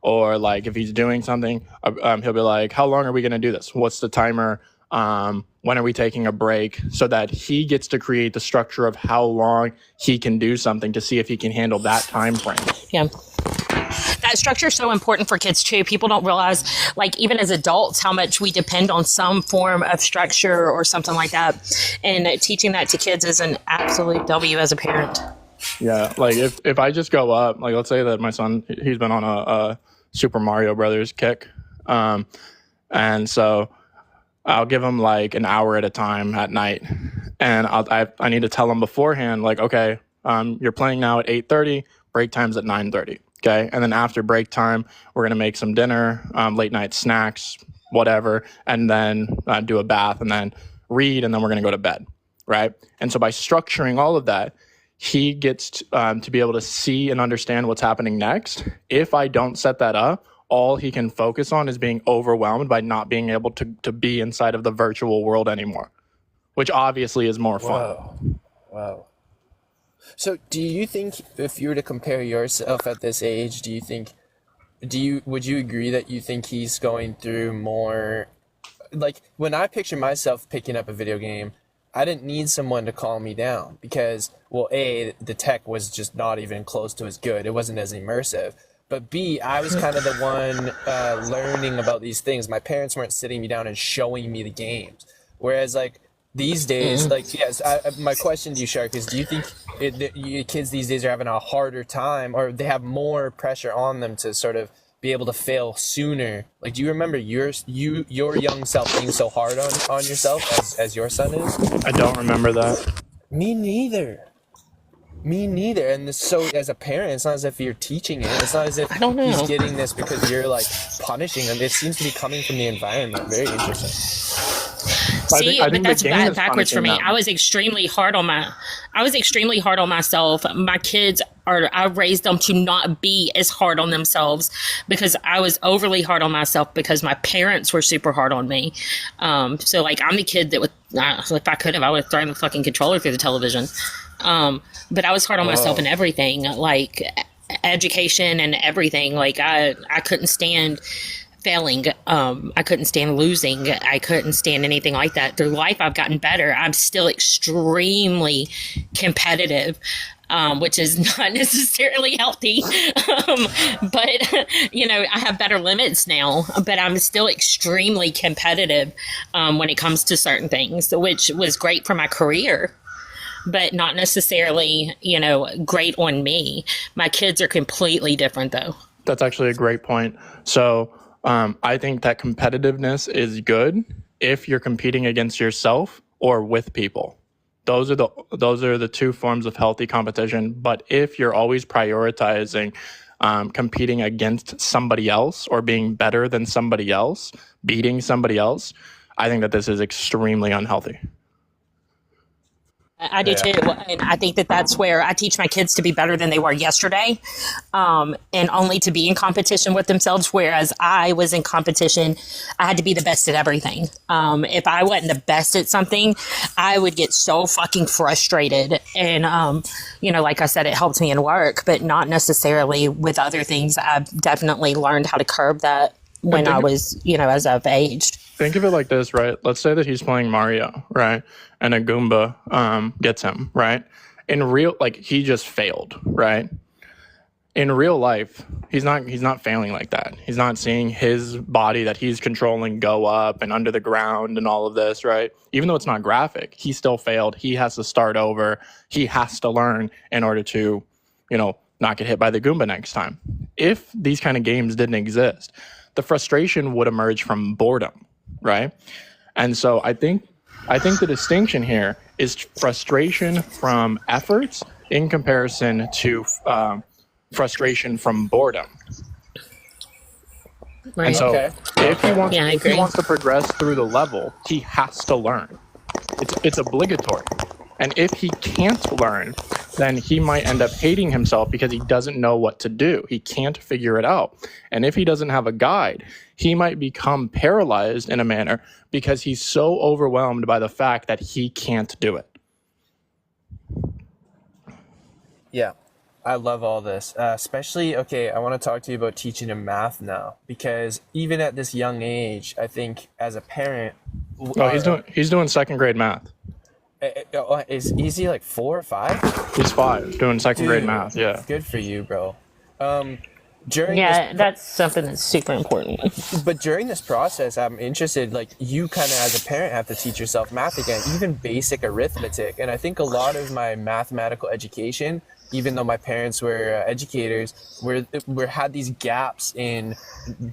or like if he's doing something, he'll be like, how long are we going to do this? What's the timer? When are we taking a break? So that he gets to create the structure of how long he can do something to see if he can handle that time frame. Yeah. That structure is so important for kids too. People don't realize, like even as adults, how much we depend on some form of structure or something like that. And teaching that to kids is an absolute W as a parent. Yeah, like if I just go up, like let's say that my son, he's been on a Super Mario Brothers kick, and so I'll give him like an hour at a time at night, and I need to tell him beforehand, like, okay, you're playing now at 8:30, break time's at 9:30, okay, and then after break time we're gonna make some dinner, late night snacks, whatever, and then do a bath and then read, and then we're gonna go to bed, right? And so by structuring all of that, he gets to be able to see and understand what's happening next. If I don't set that up, all he can focus on is being overwhelmed by not being able to be inside of the virtual world anymore, which obviously is more fun. Wow. So do you think if you were to compare yourself at this age, would you agree that you think he's going through more, like when I picture myself picking up a video game, I didn't need someone to calm me down because, well, A, the tech was just not even close to as good. It wasn't as immersive. But B, I was kind of the one learning about these things. My parents weren't sitting me down and showing me the games. Whereas, like, these days, like, yes, my question to you, Shark, is do you think kids these days are having a harder time, or they have more pressure on them to sort of be able to fail sooner? Like, do you remember your young self being so hard on yourself as your son is? I don't remember that. Me neither. And so as a parent, it's not as if you're teaching it. It's not as if he's getting this because you're like punishing him. It seems to be coming from the environment. Very interesting. See, but that's backwards for me. I was extremely hard on myself. My kids I raised them to not be as hard on themselves because I was overly hard on myself because my parents were super hard on me. So like, I'm the kid that would, if I could have, I would have thrown the fucking controller through the television. But I was hard on myself in everything, like education and everything. Like I couldn't stand failing. I couldn't stand losing. I couldn't stand anything like that. Through life, I've gotten better. I'm still extremely competitive, which is not necessarily healthy. But, I have better limits now, but I'm still extremely competitive when it comes to certain things, which was great for my career, but not necessarily, great on me. My kids are completely different, though. That's actually a great point. So, I think that competitiveness is good if you're competing against yourself or with people. Those are the two forms of healthy competition. But if you're always prioritizing competing against somebody else or being better than somebody else, beating somebody else, I think that this is extremely unhealthy. I do too. And I think that's where I teach my kids to be better than they were yesterday, and only to be in competition with themselves. Whereas I was in competition, I had to be the best at everything. If I wasn't the best at something, I would get so fucking frustrated. And, like I said, it helped me in work, but not necessarily with other things. I've definitely learned how to curb that when I was, as I've aged. Think of it like this, right? Let's say that he's playing Mario, right? And a Goomba gets him, right? He just failed, right? In real life, he's not failing like that. He's not seeing his body that he's controlling go up and under the ground and all of this, right? Even though it's not graphic, he still failed. He has to start over. He has to learn in order to, not get hit by the Goomba next time. If these kind of games didn't exist, the frustration would emerge from boredom, right? And so I think the distinction here is frustration from efforts in comparison to frustration from boredom. Right. And so if he wants to progress through the level, he has to learn. It's obligatory. And if he can't learn, then he might end up hating himself because he doesn't know what to do. He can't figure it out. And if he doesn't have a guide, he might become paralyzed in a manner because he's so overwhelmed by the fact that he can't do it. Yeah, I love all this. Especially, I want to talk to you about teaching him math now, because even at this young age, I think as a parent... he's doing second grade math. Is he like 4 or 5? He's 5, doing second grade math. Yeah, good for you, bro. That's something that's super important. But during this process, I'm interested, like, you kind of as a parent have to teach yourself math again, even basic arithmetic. And I think a lot of my mathematical education, even though my parents were educators, had these gaps in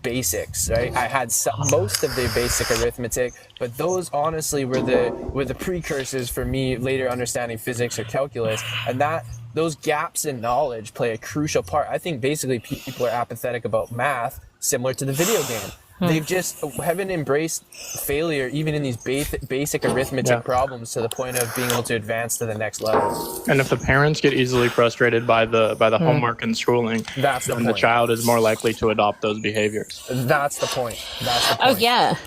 basics, right? I had most of the basic arithmetic, but those honestly were the precursors for me later understanding physics or calculus, and those gaps in knowledge play a crucial part. I think basically people are apathetic about math, similar to the video game. They just haven't embraced failure even in these basic arithmetic problems to the point of being able to advance to the next level. And if the parents get easily frustrated by the homework and schooling, then the child is more likely to adopt those behaviors. That's the point. Oh, yeah.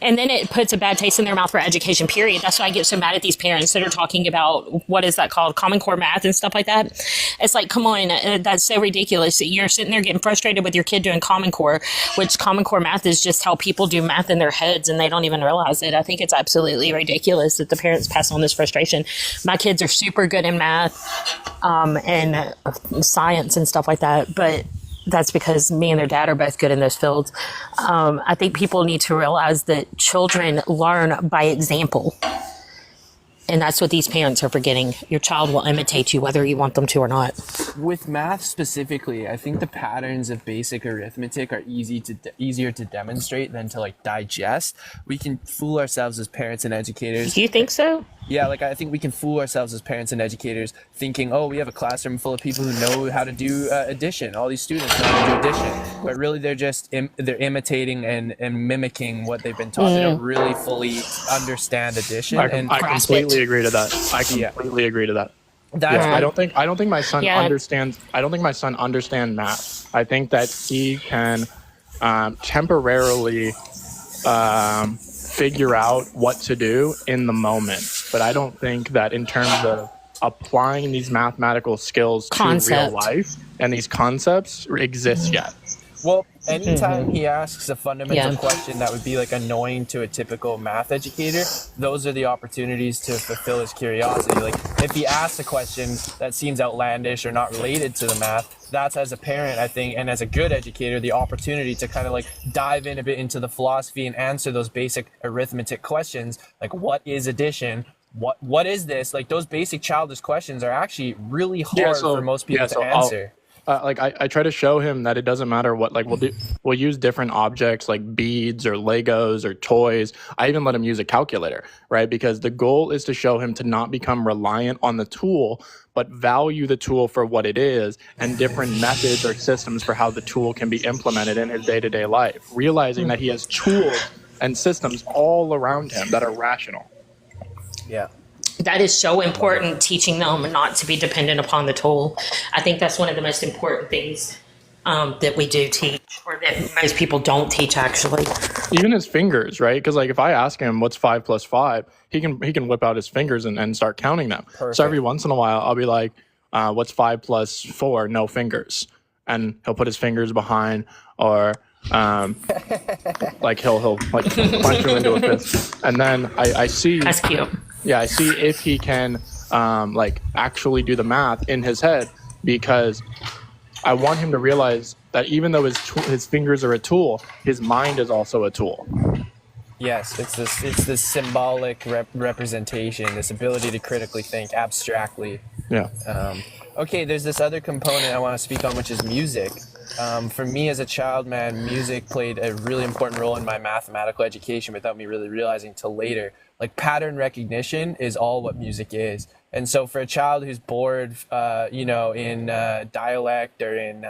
And then it puts a bad taste in their mouth for education, period. That's why I get so mad at these parents that are talking about, what is that called, Common Core math and stuff like that. It's like, come on, that's so ridiculous. You're sitting there getting frustrated with your kid doing Common Core, which Common Core math is just how people do math in their heads and they don't even realize it. I think it's absolutely ridiculous that the parents pass on this frustration. My kids are super good in math and science and stuff like that, but that's because me and their dad are both good in those fields. I think people need to realize that children learn by example. And that's what these parents are forgetting. Your child will imitate you whether you want them to or not. With math specifically, I think the patterns of basic arithmetic are easier to demonstrate than to like digest. We can fool ourselves as parents and educators. Do you think so? Yeah, like I think we can fool ourselves as parents and educators thinking, oh, we have a classroom full of people who know how to do addition. All these students know how to do addition. But really they're just they're imitating and mimicking what they've been taught. They don't really fully understand addition. I completely agree to that. I completely agree to that. I don't think my son understands. I don't think my son understands math. I think that he can temporarily figure out what to do in the moment. But I don't think that in terms of applying these mathematical skills to real life and these concepts exist yet. Well, anytime he asks a fundamental question that would be like annoying to a typical math educator, those are the opportunities to fulfill his curiosity. Like if he asks a question that seems outlandish or not related to the math, that's as a parent, I think, and as a good educator, the opportunity to kind of like dive in a bit into the philosophy and answer those basic arithmetic questions. Like what is addition? What is this? Like those basic childish questions are actually really hard for most people to answer. I try to show him that it doesn't matter what, like we'll use different objects like beads or Legos or toys. I even let him use a calculator, right? Because the goal is to show him to not become reliant on the tool, but value the tool for what it is and different methods or systems for how the tool can be implemented in his day-to-day life, realizing that he has tools and systems all around him that are rational. Yeah. That is so important, teaching them not to be dependent upon the tool. I think that's one of the most important things that we do teach, or that most people don't teach, actually. Even his fingers, right? Because like if I ask him what's 5 plus 5, he can whip out his fingers and start counting them. Perfect. So every once in a while, I'll be like, what's 5 plus 4? No fingers. And he'll put his fingers behind, or like he'll like punch him into a fist. And then I see... That's cute. Yeah, I see if he can like actually do the math in his head, because I want him to realize that even though his fingers are a tool, his mind is also a tool. Yes, it's this symbolic representation, this ability to critically think abstractly. Yeah. Okay, there's this other component I want to speak on, which is music. For me as a child, man, music played a really important role in my mathematical education without me really realizing till later. Like pattern recognition is all what music is. And so for a child who's bored, in dialect or in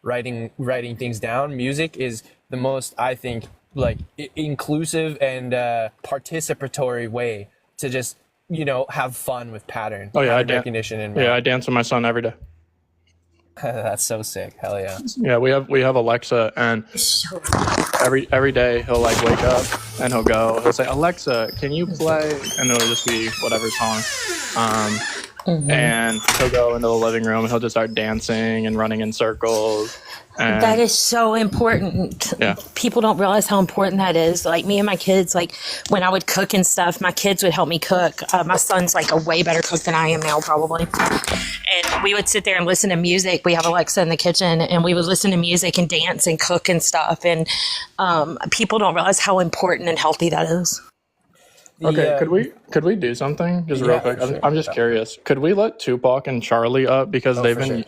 writing things down, music is the most, I think, like inclusive and participatory way to just, have fun with pattern recognition. I dance with my son every day. That's so sick. Hell yeah. Yeah, we have Alexa, and every day he'll like wake up and he'll say, Alexa, can you play? And it'll just be whatever song. And he'll go into the living room and he'll just start dancing and running in circles. And that is so important. Yeah. People don't realize how important that is. Like me and my kids, like when I would cook and stuff, my kids would help me cook. My son's like a way better cook than I am now, probably. And we would sit there and listen to music. We have Alexa in the kitchen, and we would listen to music and dance and cook and stuff. And people don't realize how important and healthy that is. Okay, could we do something just real quick? Sure. I'm just curious. Could we let Tupac and Charlie up, because they've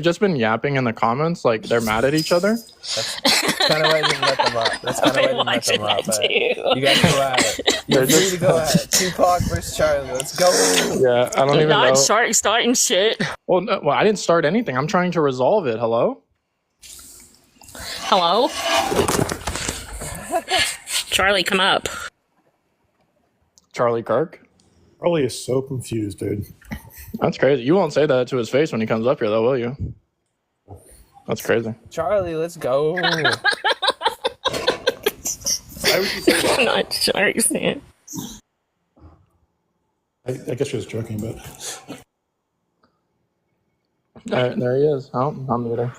just been yapping in the comments like they're mad at each other. That's kind of why I didn't let them up. That's kind of why I didn't let them up. But you guys go at it. You're free to go at it. Tupac versus Charlie. Let's go. Yeah, I don't even know. Starting shit. Well, I didn't start anything. I'm trying to resolve it. Hello? Charlie, come up. Charlie Kirk? Charlie is so confused, dude. That's crazy. You won't say that to his face when he comes up here, though, will you? That's crazy. Charlie, let's go. Why would you say that? I'm not sure you see it. I guess she was joking, but... There he is. Oh, I'm muted.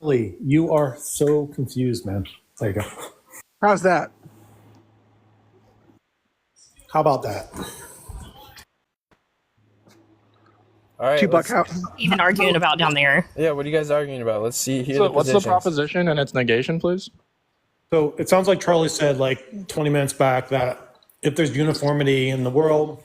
Lee, you are so confused, man. There you go. How's that? How about that? All right. Even arguing about down there. Yeah, what are you guys arguing about? Let's see. What's the proposition and its negation, please? So it sounds like Charlie said like 20 minutes back that if there's uniformity in the world,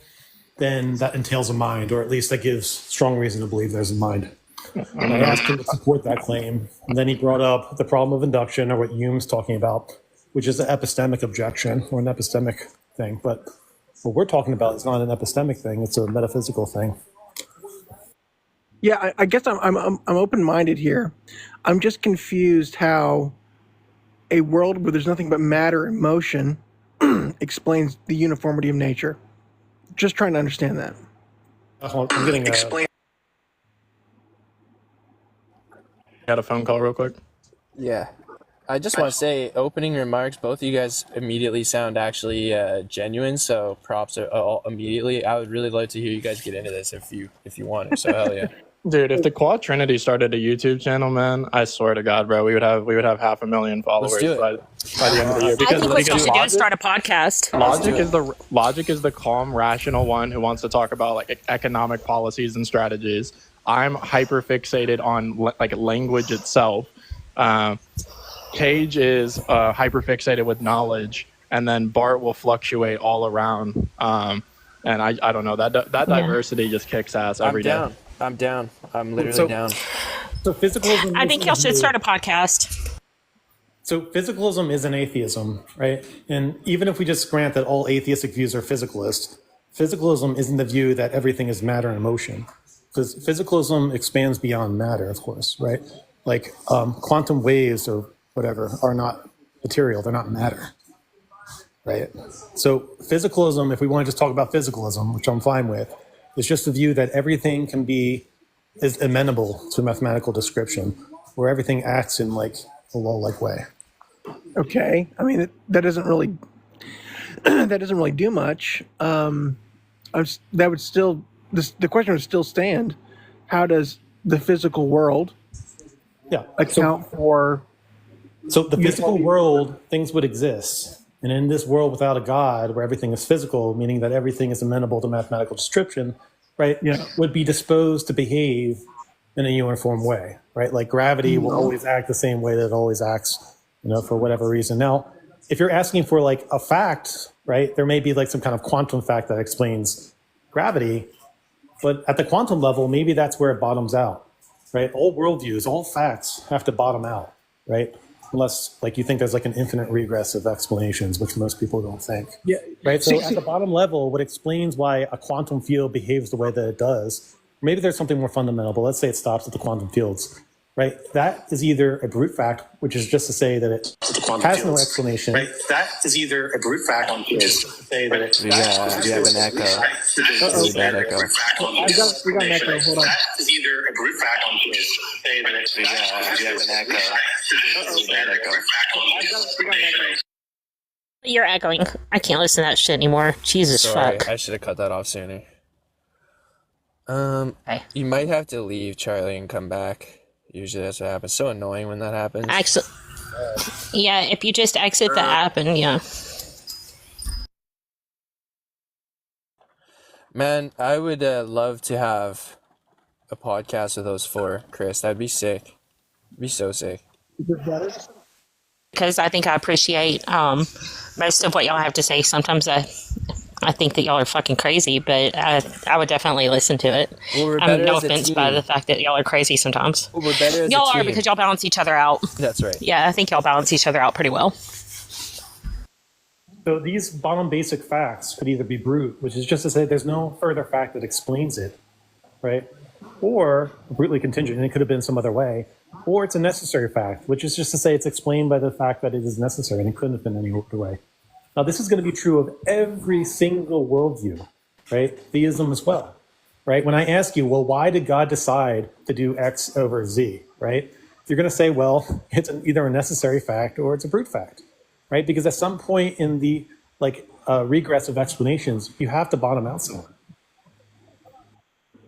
then that entails a mind, or at least that gives strong reason to believe there's a mind. And I asked him to support that claim. And then he brought up the problem of induction, or what Hume's talking about, which is an epistemic objection or an epistemic thing. But what we're talking about is not an epistemic thing, it's a metaphysical thing. Yeah, I guess I'm open-minded here. I'm just confused how a world where there's nothing but matter and motion explains the uniformity of nature. Just trying to understand that. I'm getting Explain. Got a phone call real quick. Yeah. I just want to say, opening remarks, both of you guys immediately sound actually genuine, so props are all immediately. I would really like to hear you guys get into this if you want to, so hell yeah. Dude, if the Quad Trinity started a YouTube channel, man, I swear to God, bro, we would have 500,000 followers by the end of the year. I think what you should do is start a podcast. Logic is the calm, rational one who wants to talk about like economic policies and strategies. I'm hyper fixated on like language itself. Kayj is hyper fixated with knowledge, and then Bart will fluctuate all around. And I don't know, that diversity just kicks ass every day. I'm down. I'm literally down. So physicalism. I think y'all should start a podcast. So physicalism is an atheism, right? And even if we just grant that all atheistic views are physicalist, physicalism isn't the view that everything is matter and motion. Because physicalism expands beyond matter, of course, right? Like quantum waves or whatever are not material, they're not matter, right? So physicalism, if we want to just talk about physicalism, which I'm fine with, is just the view that everything is amenable to mathematical description, where everything acts in like a law-like way. Okay, I mean that doesn't really do much. The question would still stand. How does the physical world account for? So the physical world, things would exist. And in this world without a God, where everything is physical, meaning that everything is amenable to mathematical description, right, would be disposed to behave in a uniform way, right? Like gravity will always act the same way that it always acts, for whatever reason. Now, if you're asking for like a fact, right, there may be like some kind of quantum fact that explains gravity, but at the quantum level, maybe that's where it bottoms out, right? All worldviews, all facts have to bottom out, right? Unless like you think there's like an infinite regress of explanations, which most people don't think. Yeah. Right. So at the bottom level, what explains why a quantum field behaves the way that it does, maybe there's something more fundamental, but let's say it stops at the quantum fields, right? That is either a brute fact, which is just to say that it has no explanation. Right. That is either a brute fact, which is just to say that it. We have an echo. Really bad echo. We got an echo. Hold on. That is either a brute fact, which is to say that it. We have an echo. You're echoing. I can't listen to that shit anymore. Jesus fuck. I should have cut that off sooner. You might have to leave, Charlie, and come back. Usually that's what happens. So annoying when that happens. Actually, yeah, if you just exit the app and Man, I would love to have a podcast with those four, Kris. That'd be sick. Be so sick. because I think I appreciate most of what y'all have to say. Sometimes I think that y'all are fucking crazy, but I would definitely listen to it. Well, No offense by the fact that y'all are crazy sometimes. Well, we're better as y'all a team. are, because y'all balance each other out. That's right. Yeah, I think y'all balance each other out pretty well. So these bottom basic facts could either be brute, which is just to say there's no further fact that explains it, right? Or brutally contingent, and it could have been some other way. Or it's a necessary fact, which is just to say it's explained by the fact that it is necessary, and it couldn't have been any other way. Now, this is going to be true of every single worldview, right? Theism as well, right? When I ask you, well, why did God decide to do X over Z, right? You're going to say, well, it's either a necessary fact or it's a brute fact, right? Because at some point in the regress of explanations, you have to bottom out somewhere.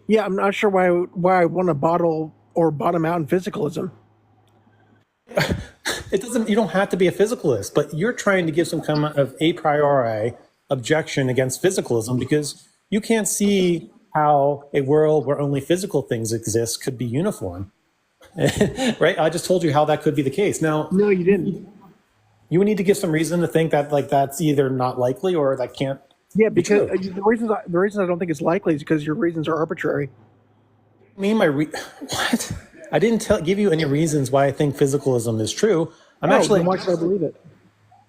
Yeah, I'm not sure why I want to bottom out in physicalism. It doesn't. You don't have to be a physicalist, but you're trying to give some kind of a priori objection against physicalism because you can't see how a world where only physical things exist could be uniform, right? I just told you how that could be the case. Now, no, you didn't. You would need to give some reason to think that that's either not likely or that can't Yeah, Be because true. the reasons I don't think it's likely is because your reasons are arbitrary. What? I didn't give you any reasons why I think physicalism is true. Then why should I believe it?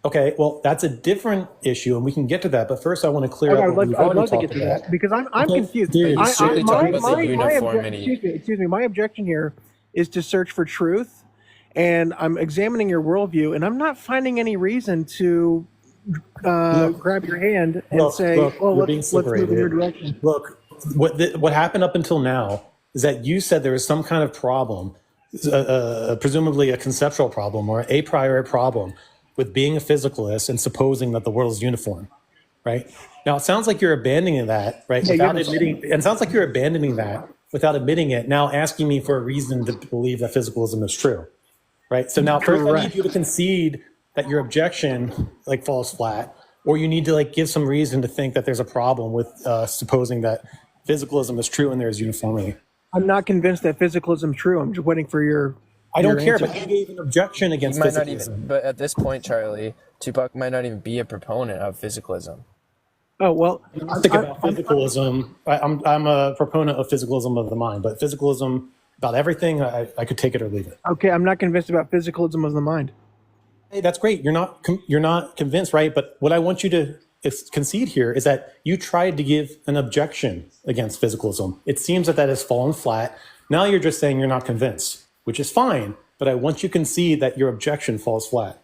Okay, well, that's a different issue, and we can get to that. But first, I want to clear up what we've I'd already love to talked get to about. that because I'm confused. Dude, Are you strictly talking about the uniformity? Excuse me. My objection here is to search for truth, and I'm examining your worldview, and I'm not finding any reason to grab your hand and say, let's move in your direction. Look, what happened up until now is that you said there was some kind of problem, presumably a conceptual problem or a priori problem with being a physicalist and supposing that the world is uniform, right? Now, it sounds like you're abandoning that, right? It sounds like you're abandoning that without admitting it, now asking me for a reason to believe that physicalism is true, right? So now first I need you to concede that your objection falls flat, or you need to give some reason to think that there's a problem with supposing that physicalism is true and there's uniformity. I'm not convinced that physicalism is true. I'm just waiting for your I don't care, answer. but you gave an objection against physicalism. But at this point, Charlie, Tupac might not even be a proponent of physicalism. Oh, well. I think about physicalism. I'm a proponent of physicalism of the mind, but physicalism about everything, I could take it or leave it. Okay, I'm not convinced about physicalism of the mind. Hey, that's great. You're not convinced, right? But what I want you to concede here is that you tried to give an objection against physicalism. It seems that has fallen flat. Now you're just saying you're not convinced, which is fine. But I want you to concede that your objection falls flat.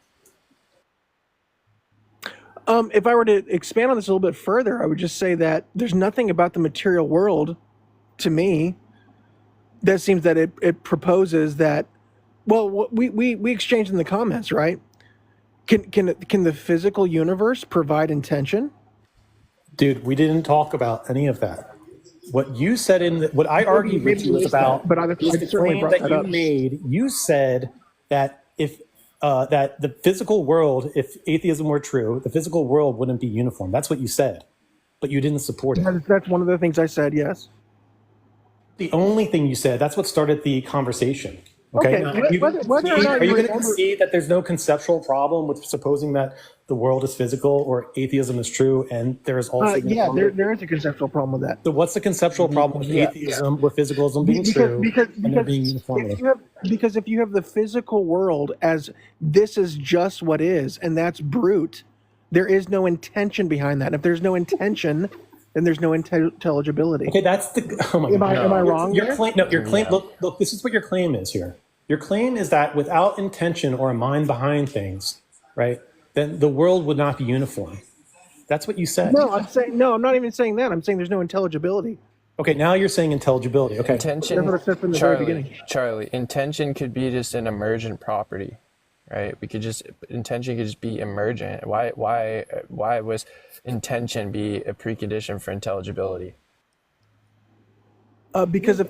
If I were to expand on this a little bit further, I would just say that there's nothing about the material world, to me, that seems that it proposes that. Well, we exchanged in the comments, right? Can the physical universe provide intention? Dude, we didn't talk about any of that. What you said what I argued with you was about, but I the claim that you made. You said that if that the physical world, if atheism were true, the physical world wouldn't be uniform. That's what you said, but you didn't support it. That's one of the things I said. Yes. The only thing you said, that's what started the conversation. Okay. Now, are you going to concede that there's no conceptual problem with supposing that the world is physical or atheism is true, and there is also there is a conceptual problem with that. So what's the conceptual problem with atheism, with physicalism being true, and there being uniformity? Because if you have the physical world as this is just what is, and that's brute, there is no intention behind that. And if there's no intention, then there's no intelligibility. Okay, that's the. Oh my God. Am I wrong? Your claim. Look. This is what your claim is here. Your claim is that without intention or a mind behind things, right, then the world would not be uniform. That's what you said. No, I'm not even saying that. I'm saying there's no intelligibility. Okay, now you're saying intelligibility. Okay. Intention, That's what I said from the very beginning. Charlie, intention could be just an emergent property, right? Intention could just be emergent. Why was intention be a precondition for intelligibility? Because if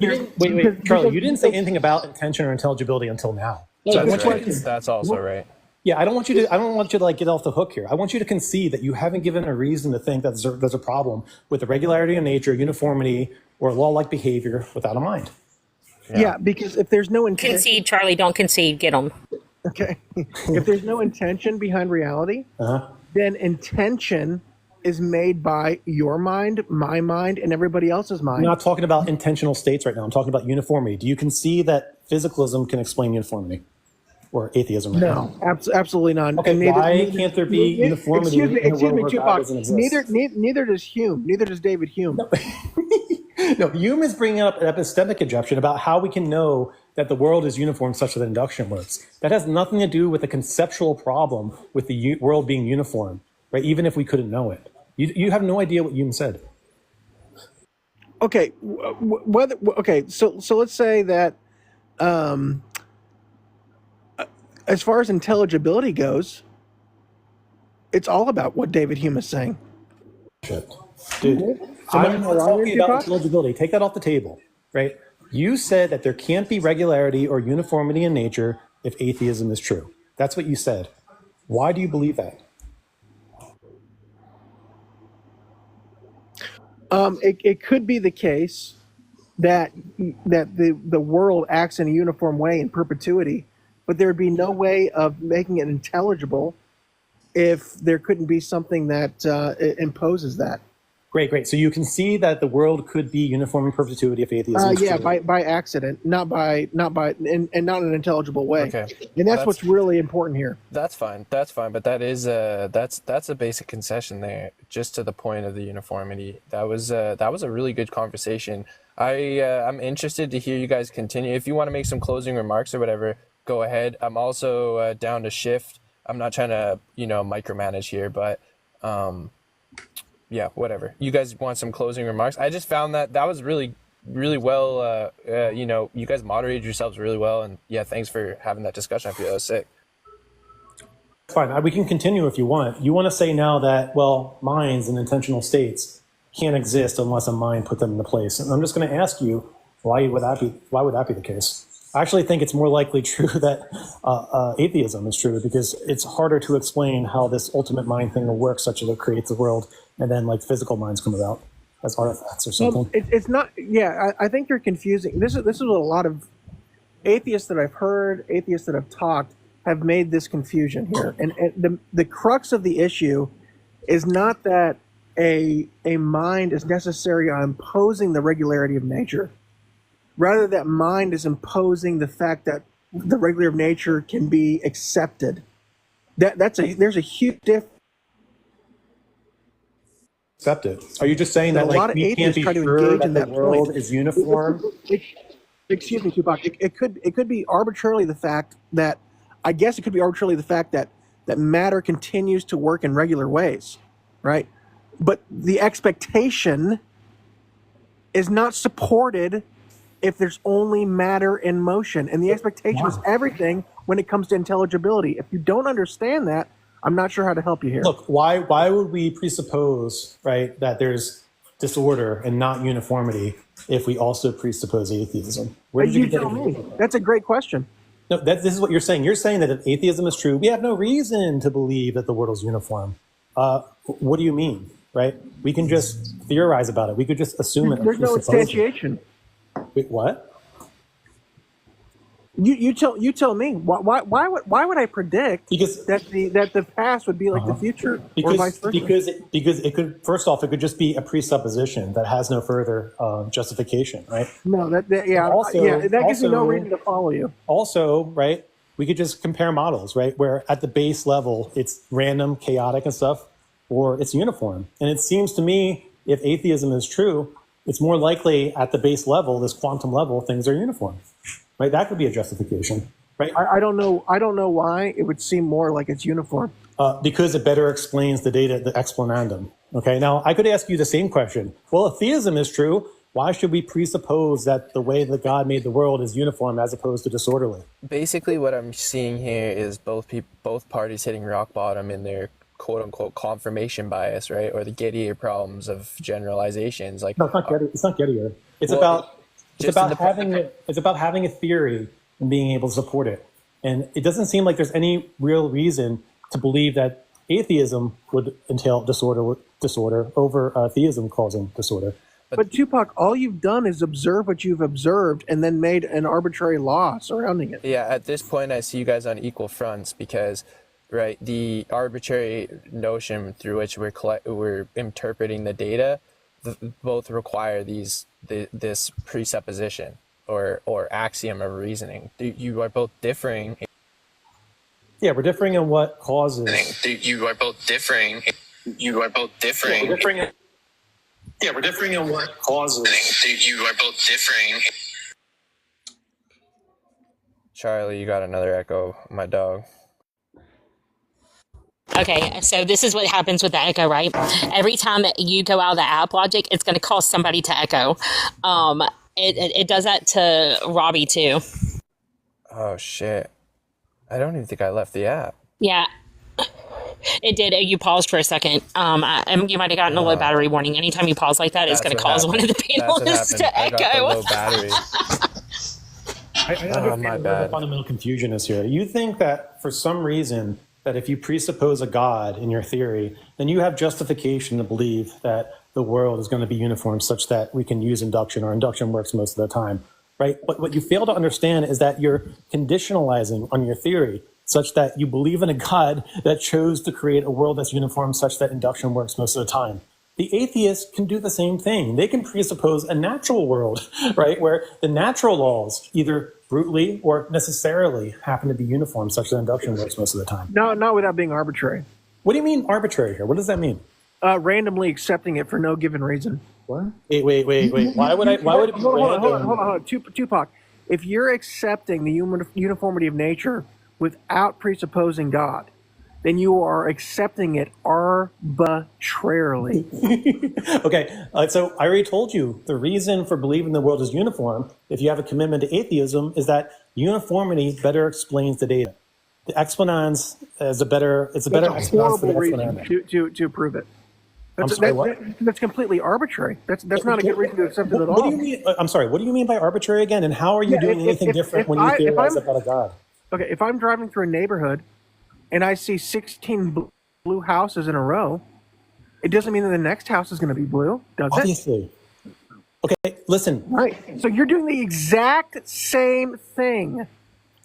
Charlie, you didn't say anything about intention or intelligibility until now. That's also right. Yeah, I don't want you to get off the hook here. I want you to concede that you haven't given a reason to think that there's a problem with the regularity of nature, uniformity, or law-like behavior without a mind. Yeah, because if there's no intention, concede, Charlie, don't concede. Get them. Okay. If there's no intention behind reality, then intention is made by your mind, my mind, and everybody else's mind. I'm not talking about intentional states right now. I'm talking about uniformity. Do you concede that physicalism can explain uniformity? Or atheism? Right No, absolutely not. Okay, why can't there be uniformity in a world where God doesn't exist? Neither does Hume. Neither does David Hume. No, Hume is bringing up an epistemic objection about how we can know that the world is uniform such that induction works. That has nothing to do with the conceptual problem with the world being uniform, right? Even if we couldn't know it. You have no idea what Hume said. Okay, so let's say that as far as intelligibility goes, it's all about what David Hume is saying. Shit. Dude, I'm talking about intelligibility. Take that off the table, right? You said that there can't be regularity or uniformity in nature if atheism is true. That's what you said. Why do you believe that? It could be the case that the world acts in a uniform way in perpetuity, but there would be no way of making it intelligible if there couldn't be something that imposes that. Great. So you can see that the world could be uniform in perpetuity if atheism is Yeah, true. by accident, not in an intelligible way. Okay. And that's what's really important here. That's fine. But that is that's a basic concession there. Just to the point of the uniformity. That was a really good conversation. I'm interested to hear you guys continue. If you want to make some closing remarks or whatever, go ahead. I'm also down to shift. I'm not trying to micromanage here, but yeah, whatever. You guys want some closing remarks? I just found that was really, really well. You guys moderated yourselves really well, and yeah, thanks for having that discussion. I feel that was sick. Fine. We can continue if you want. You want to say now that, well, minds and intentional states can't exist unless a mind put them into place. And I'm just going to ask you, why would that be the case? I actually think it's more likely true that atheism is true, because it's harder to explain how this ultimate mind thing will work, such as it creates the world, and then like physical minds come about as artifacts or something. It's not. Yeah, I think you're confusing. This is a lot of atheists that I've heard, atheists that have talked, have made this confusion here. And the crux of the issue is not that a mind is necessary on imposing the regularity of nature. Rather, that mind is imposing the fact that the regular of nature can be accepted. There's a huge difference. Accepted. Are you just saying that like we can't be sure that the world is uniform? Excuse me, twopac. It could be arbitrarily the fact that that matter continues to work in regular ways, right? But the expectation is not supported if there's only matter in motion. And the expectation is everything when it comes to intelligibility. If you don't understand that, I'm not sure how to help you here. Look, why would we presuppose, right, that there's disorder and not uniformity if we also presuppose atheism? Where did you get it? That's a great question. No, this is what you're saying. You're saying that if atheism is true, we have no reason to believe that the world is uniform. What do you mean, right? We can just theorize about it. We could just assume it. There's no instantiation. Wait, what? You tell me. Why would I predict that the past would be like the future, or vice versa? Because it could, first off, it could just be a presupposition that has no further justification, right? No, that gives me no reason to follow you. Also, right, we could just compare models, right, where at the base level it's random, chaotic, and stuff, or it's uniform. And it seems to me, if atheism is true, it's more likely at the base level, this quantum level, things are uniform. Right, that could be a justification, right? I don't know why it would seem more like it's uniform. Because it better explains the data, the explanandum. Okay, now I could ask you the same question. Well, if theism is true, why should we presuppose that the way that God made the world is uniform as opposed to disorderly? Basically, what I'm seeing here is both parties hitting rock bottom in their quote unquote confirmation bias, right, or the Gettier problems of generalizations. Like, no, it's not Gettier. It's about having a theory and being able to support it. And it doesn't seem like there's any real reason to believe that atheism would entail disorder over theism causing disorder. But twopac, all you've done is observe what you've observed and then made an arbitrary law surrounding it. Yeah, at this point, I see you guys on equal fronts because, right, the arbitrary notion through which we're interpreting the data both require this presupposition or axiom of reasoning. You are both differing. Yeah, we're differing in what causes. You are both differing. Yeah, we're differing in what causes. You are both differing. Charlie, you got another echo, my dog. Okay, so this is what happens with the echo, right? Every time you go out of the app logic, it's going to cause somebody to echo. It does that to Robbie too. Oh shit! I don't even think I left the app. Yeah, it did. You paused for a second. You might have gotten a low battery warning. Anytime you pause like that, it's going to cause one of the panelists to echo. I got the low battery. I understand where the fundamental confusion is here. You think that for some reason that if you presuppose a God in your theory, then you have justification to believe that the world is going to be uniform such that we can use induction, or induction works most of the time, right? But what you fail to understand is that you're conditionalizing on your theory such that you believe in a God that chose to create a world that's uniform such that induction works most of the time. The atheist can do the same thing. They can presuppose a natural world, right, where the natural laws either brutally or necessarily happen to be uniform such that induction works most of the time. No, not without being arbitrary. What do you mean arbitrary here? What does that mean? Randomly accepting it for no given reason. What? Wait. Why would it be random? Hold on. Tupac. If you're accepting the uniformity of nature without presupposing God, then you are accepting it arbitrarily. Okay, so I already told you the reason for believing the world is uniform, if you have a commitment to atheism, is that uniformity better explains the data. The explanans is a better explanans for the explananda. To prove it. That's completely arbitrary. That's not a good reason to accept it at all. What do you mean? I'm sorry. What do you mean by arbitrary again? And how are you doing anything different when you theorize about a God? Okay, if I'm driving through a neighborhood and I see 16 blue houses in a row, it doesn't mean that the next house is going to be blue, does it? Obviously. Okay, listen. Right. So you're doing the exact same thing.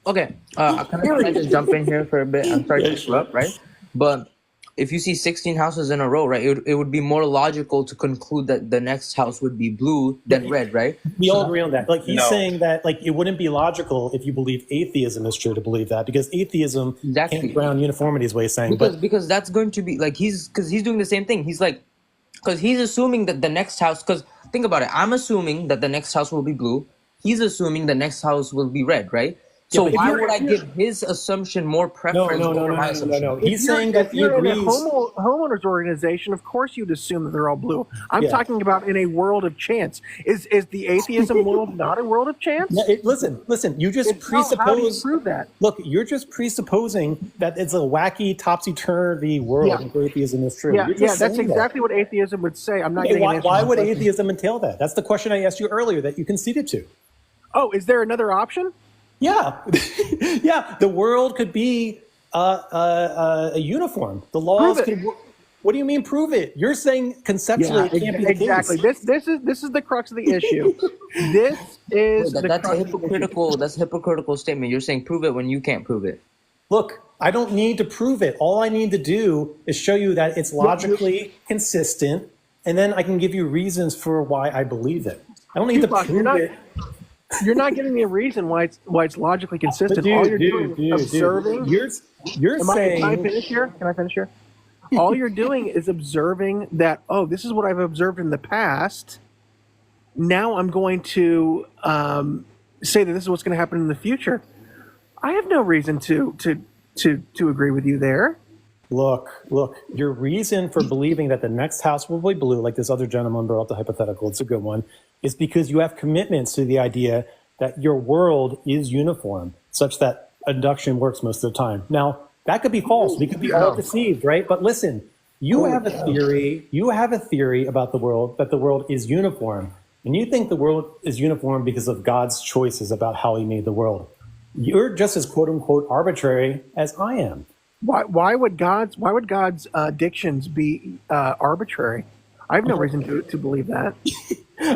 Okay, can I just jump in here for a bit? I'm sorry to interrupt, right? But if you see 16 houses in a row, right, it would be more logical to conclude that the next house would be blue than red, right? We all agree on that. Like he's saying that like it wouldn't be logical if you believe atheism is true to believe that, because atheism can't ground uniformity is what he's saying. Because that's going to be like he's doing the same thing. He's like, because he's assuming that the next house, because think about it, I'm assuming that the next house will be blue. He's assuming the next house will be red, right? So why would I give his assumption more preference over my assumption? No. He's saying that he agrees. In a homeowners organization, of course you'd assume that they're all blue. I'm talking about in a world of chance. Is the atheism world not a world of chance? Listen. You just presuppose. How do you prove that? Look, you're just presupposing that it's a wacky, topsy-turvy world if atheism is true. Yeah, that's exactly what atheism would say. I'm not getting an answer. Why would atheism entail that? That's the question I asked you earlier that you conceded to. Oh, is there another option? Yeah, the world could be a uniform. The laws could. What do you mean? Prove it. You're saying conceptually it can't be the exactly. case. This is the crux of the issue. This is that's a hypocritical statement. You're saying prove it when you can't prove it. Look, I don't need to prove it. All I need to do is show you that it's logically consistent, and then I can give you reasons for why I believe it. I don't need to prove it. You're not giving me a reason why it's logically consistent. All you're doing is observing. You're saying. Can I finish here? All you're doing is observing that. Oh, this is what I've observed in the past. Now I'm going to say that this is what's going to happen in the future. I have no reason to agree with you there. Look, your reason for believing that the next house will be blue, like this other gentleman brought up the hypothetical, it's a good one, is because you have commitments to the idea that your world is uniform, such that induction works most of the time. Now, that could be false. We could be all deceived, right? But listen, you have a theory about the world, that the world is uniform. And you think the world is uniform because of God's choices about how he made the world. You're just as quote unquote arbitrary as I am. Why would God's dictions be arbitrary? I have no reason to believe that.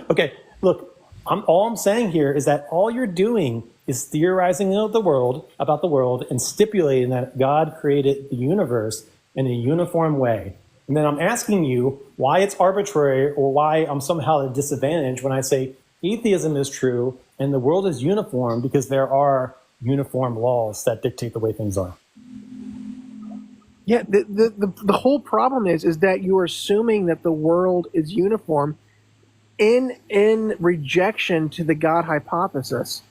Okay, look, all I'm saying here is that all you're doing is theorizing about the world, and stipulating that God created the universe in a uniform way. And then I'm asking you why it's arbitrary, or why I'm somehow at a disadvantage when I say atheism is true and the world is uniform because there are uniform laws that dictate the way things are. Yeah, the whole problem is that you are assuming that the world is uniform in rejection to the God hypothesis.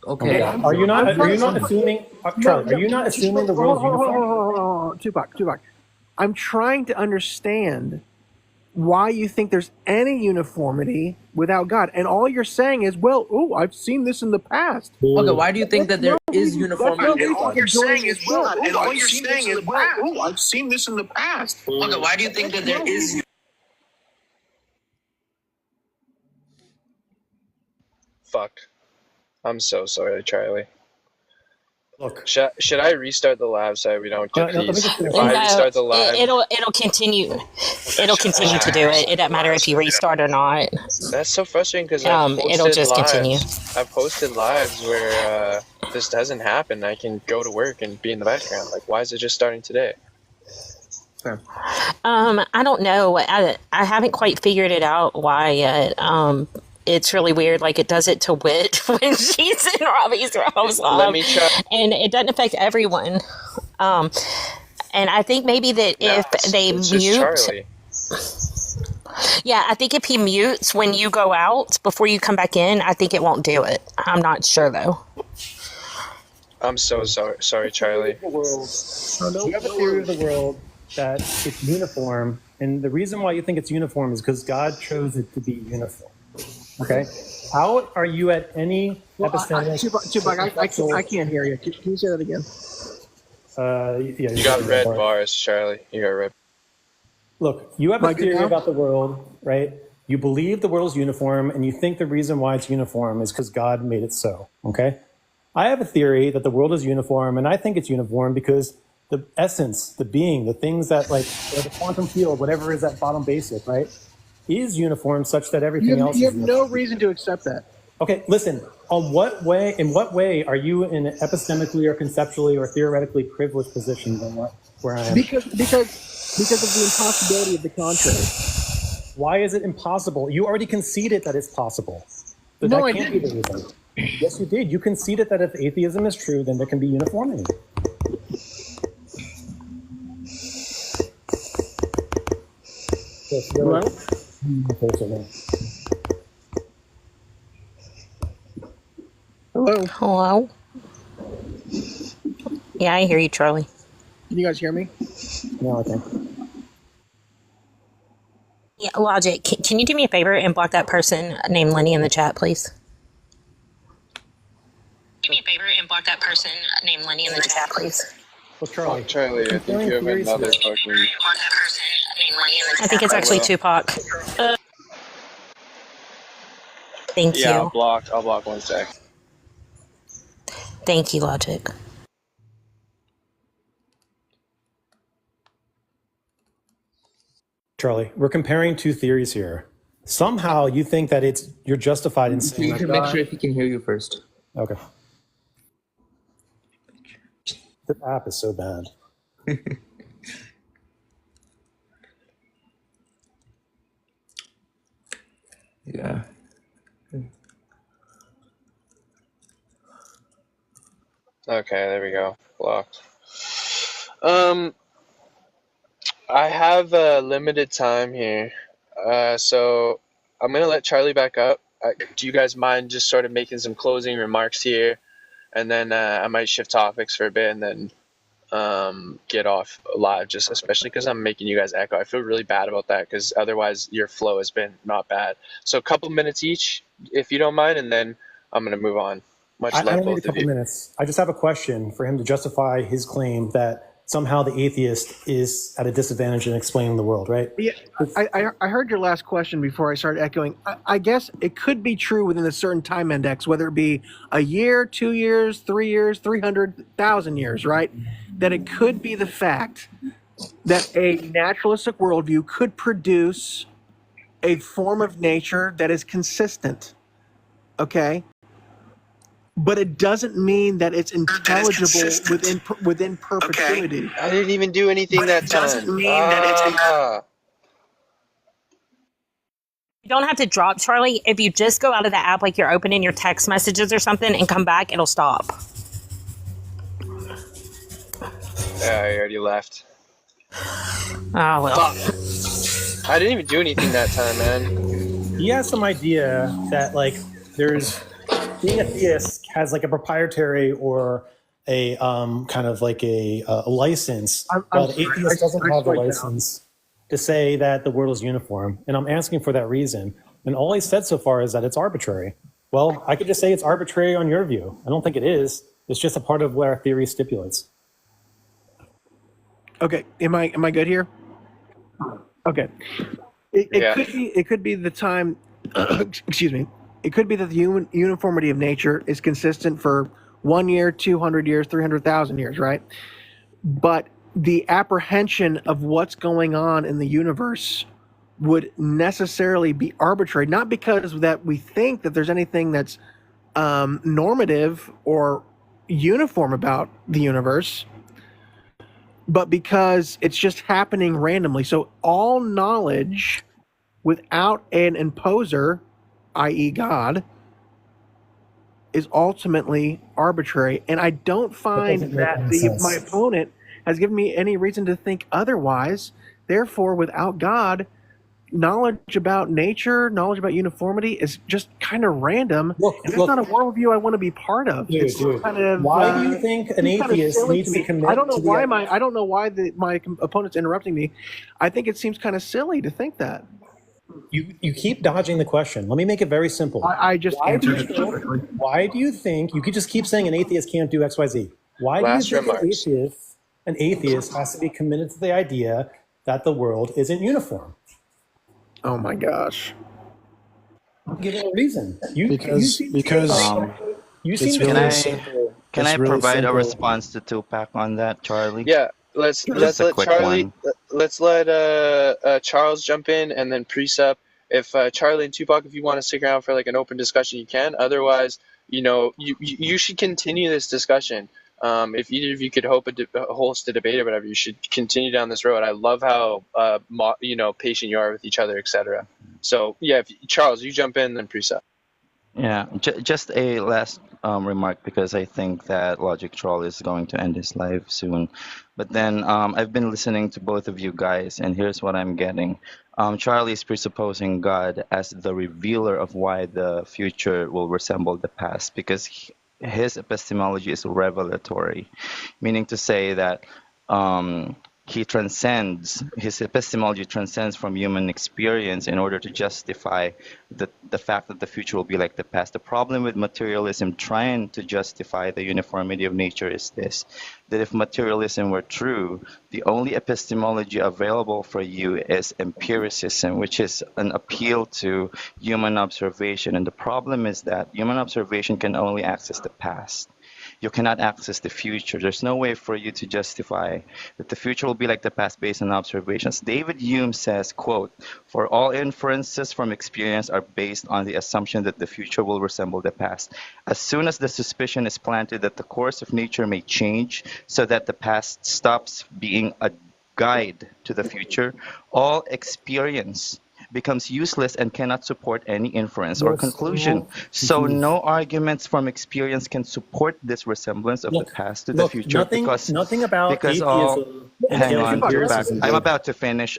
Okay. Are you not assuming the world is uniform? Tupac. I'm trying to understand why you think there's any uniformity without God. And all you're saying is, well, I've seen this in the past. Okay, why do you think that there is uniformity? All you're saying is, I've seen this in the past. Okay, why do you think that there is? Fuck. I'm so sorry, Charlie. Look, Should I restart the live so we don't get let me these? just finish. If I No, restart the live, it'll continue. It'll continue to do it. It doesn't matter if you restart or not. that's so frustrating because It'll just continue. I've posted lives where this doesn't happen. I can go to work and be in the background. Like, why is it just starting today? I don't know. I haven't quite figured it out why yet. It's really weird. Like, it does it to Wit when she's in Robbie's house. Let me try. And it doesn't affect everyone. And I think maybe that if they it's just mute. Charlie. Yeah, I think if he mutes when you go out before you come back in, I think it won't do it. I'm not sure though. I'm so sorry, Charlie. You have a theory of the world that it's uniform, and the reason why you think it's uniform is because God chose it to be uniform. Okay, how are you at any epistemic? Tupac, I can't hear you. Can you say that again? Yeah, You got red bars, Charlie. You got red. Look, you have a theory about the world, right? You believe the world is uniform, and you think the reason why it's uniform is because God made it so, okay? I have a theory that the world is uniform, and I think it's uniform because the essence, the being, the things that, like, the quantum field, whatever is that bottom basic, right, is uniform such that everything else is You have uniform. no reason to accept that. Okay, listen, in what way are you in an epistemically or conceptually or theoretically privileged position than where I am? Because of the impossibility of the contrary. Why is it impossible? You already conceded that it's possible. But No, that I can't be the reason. Yes, you did. You conceded that if atheism is true, then there can be uniformity. Hello? Hello? Hello? Yeah, I hear you, Charlie. Can you guys hear me? No, I think. Yeah, Logic, can you do me a favor and block that person named Lenny in the chat, please? Do me a favor and block that person named Lenny in the chat, please. Well, Charlie, I think you have another fucking. I think it's actually Tupac. Thank Yeah, you. I'll block 1 sec. Thank you, Logic. Charlie, we're comparing two theories here. Somehow you think that you're justified in saying You should make sure if he can hear you first. Okay. The app is so bad. Yeah. Okay, there we go. Blocked. I have a limited time here, so I'm gonna let Charlie back up. Do you guys mind just sort of making some closing remarks here, and then I might shift topics for a bit, and then get off live, just especially because I'm making you guys echo. I feel really bad about that because otherwise your flow has been not bad. So a couple minutes each, if you don't mind, and then I'm gonna move on. Much I love don't need a both of couple you. minutes. I just have a question for him to justify his claim that somehow the atheist is at a disadvantage in explaining the world, right? Yeah, I heard your last question before I started echoing. I guess it could be true within a certain time index, whether it be a year, 2 years, 3 years, 300,000 years, right? That it could be the fact that a naturalistic worldview could produce a form of nature that is consistent, okay? But it doesn't mean that it's intelligible within perpetuity. Okay. I didn't even do anything that time. Doesn't mean that it's You don't have to drop, Charlie. If you just go out of the app like you're opening your text messages or something and come back, it'll stop. Yeah, I already left. Oh, well. Fuck. I didn't even do anything that time, man. He has some idea that, like, being a theist has like a proprietary or a kind of like a license, but atheist doesn't have a license to say that the world is uniform. And I'm asking for that reason. And all he said so far is that it's arbitrary. Well, I could just say it's arbitrary on your view. I don't think it is. It's just a part of what our theory stipulates. Okay, am I good here? Okay, it could be the time. Excuse me. It could be that the uniformity of nature is consistent for 1 year, 200 years, 300,000 years, right? But the apprehension of what's going on in the universe would necessarily be arbitrary, not because that we think that there's anything that's normative or uniform about the universe, but because it's just happening randomly. So all knowledge without an imposer, i.e. God, is ultimately arbitrary. And I don't find that my opponent has given me any reason to think otherwise. Therefore, without God, knowledge about nature, knowledge about uniformity is just kind of random. And that's not a worldview I want to be part of. It's kind of, why do you think an atheist needs to commit? I don't know why my opponent's interrupting me. I think it seems kind of silly to think that. You keep dodging the question. Let me make it very simple. I just answered it perfectly. Why do you think you could just keep saying an atheist can't do X, Y, Z? Why do you think an atheist has to be committed to the idea that the world isn't uniform? Oh my gosh! Give it a reason. Because Can I provide a response to twopac on that, Charlie? Yeah, let's let Charlie. Let's let Charles jump in, and then Presup. If Charlie and twopac, if you want to stick around for like an open discussion, you can. Otherwise, you should continue this discussion. If either of you could host a debate or whatever, you should continue down this road. I love how patient you are with each other, etc. So yeah, Charles, you jump in, then Presup. Yeah, just a last remark, because I think that Logic Troll is going to end his life soon. But then I've been listening to both of you guys, and here's what I'm getting. Charlie is presupposing God as the revealer of why the future will resemble the past, because his epistemology is revelatory, meaning to say that his epistemology transcends from human experience in order to justify the fact that the future will be like the past. The problem with materialism trying to justify the uniformity of nature is this, that if materialism were true, the only epistemology available for you is empiricism, which is an appeal to human observation. And the problem is that human observation can only access the past. You cannot access the future. There's no way for you to justify that the future will be like the past based on observations. David Hume says, quote, "For all inferences from experience are based on the assumption that the future will resemble the past. As soon as the suspicion is planted that the course of nature may change so that the past stops being a guide to the future, all experience becomes useless and cannot support any inference or conclusion. So no arguments from experience can support this resemblance of the past to the future, nothing about atheism. Hang on, I'm about to finish.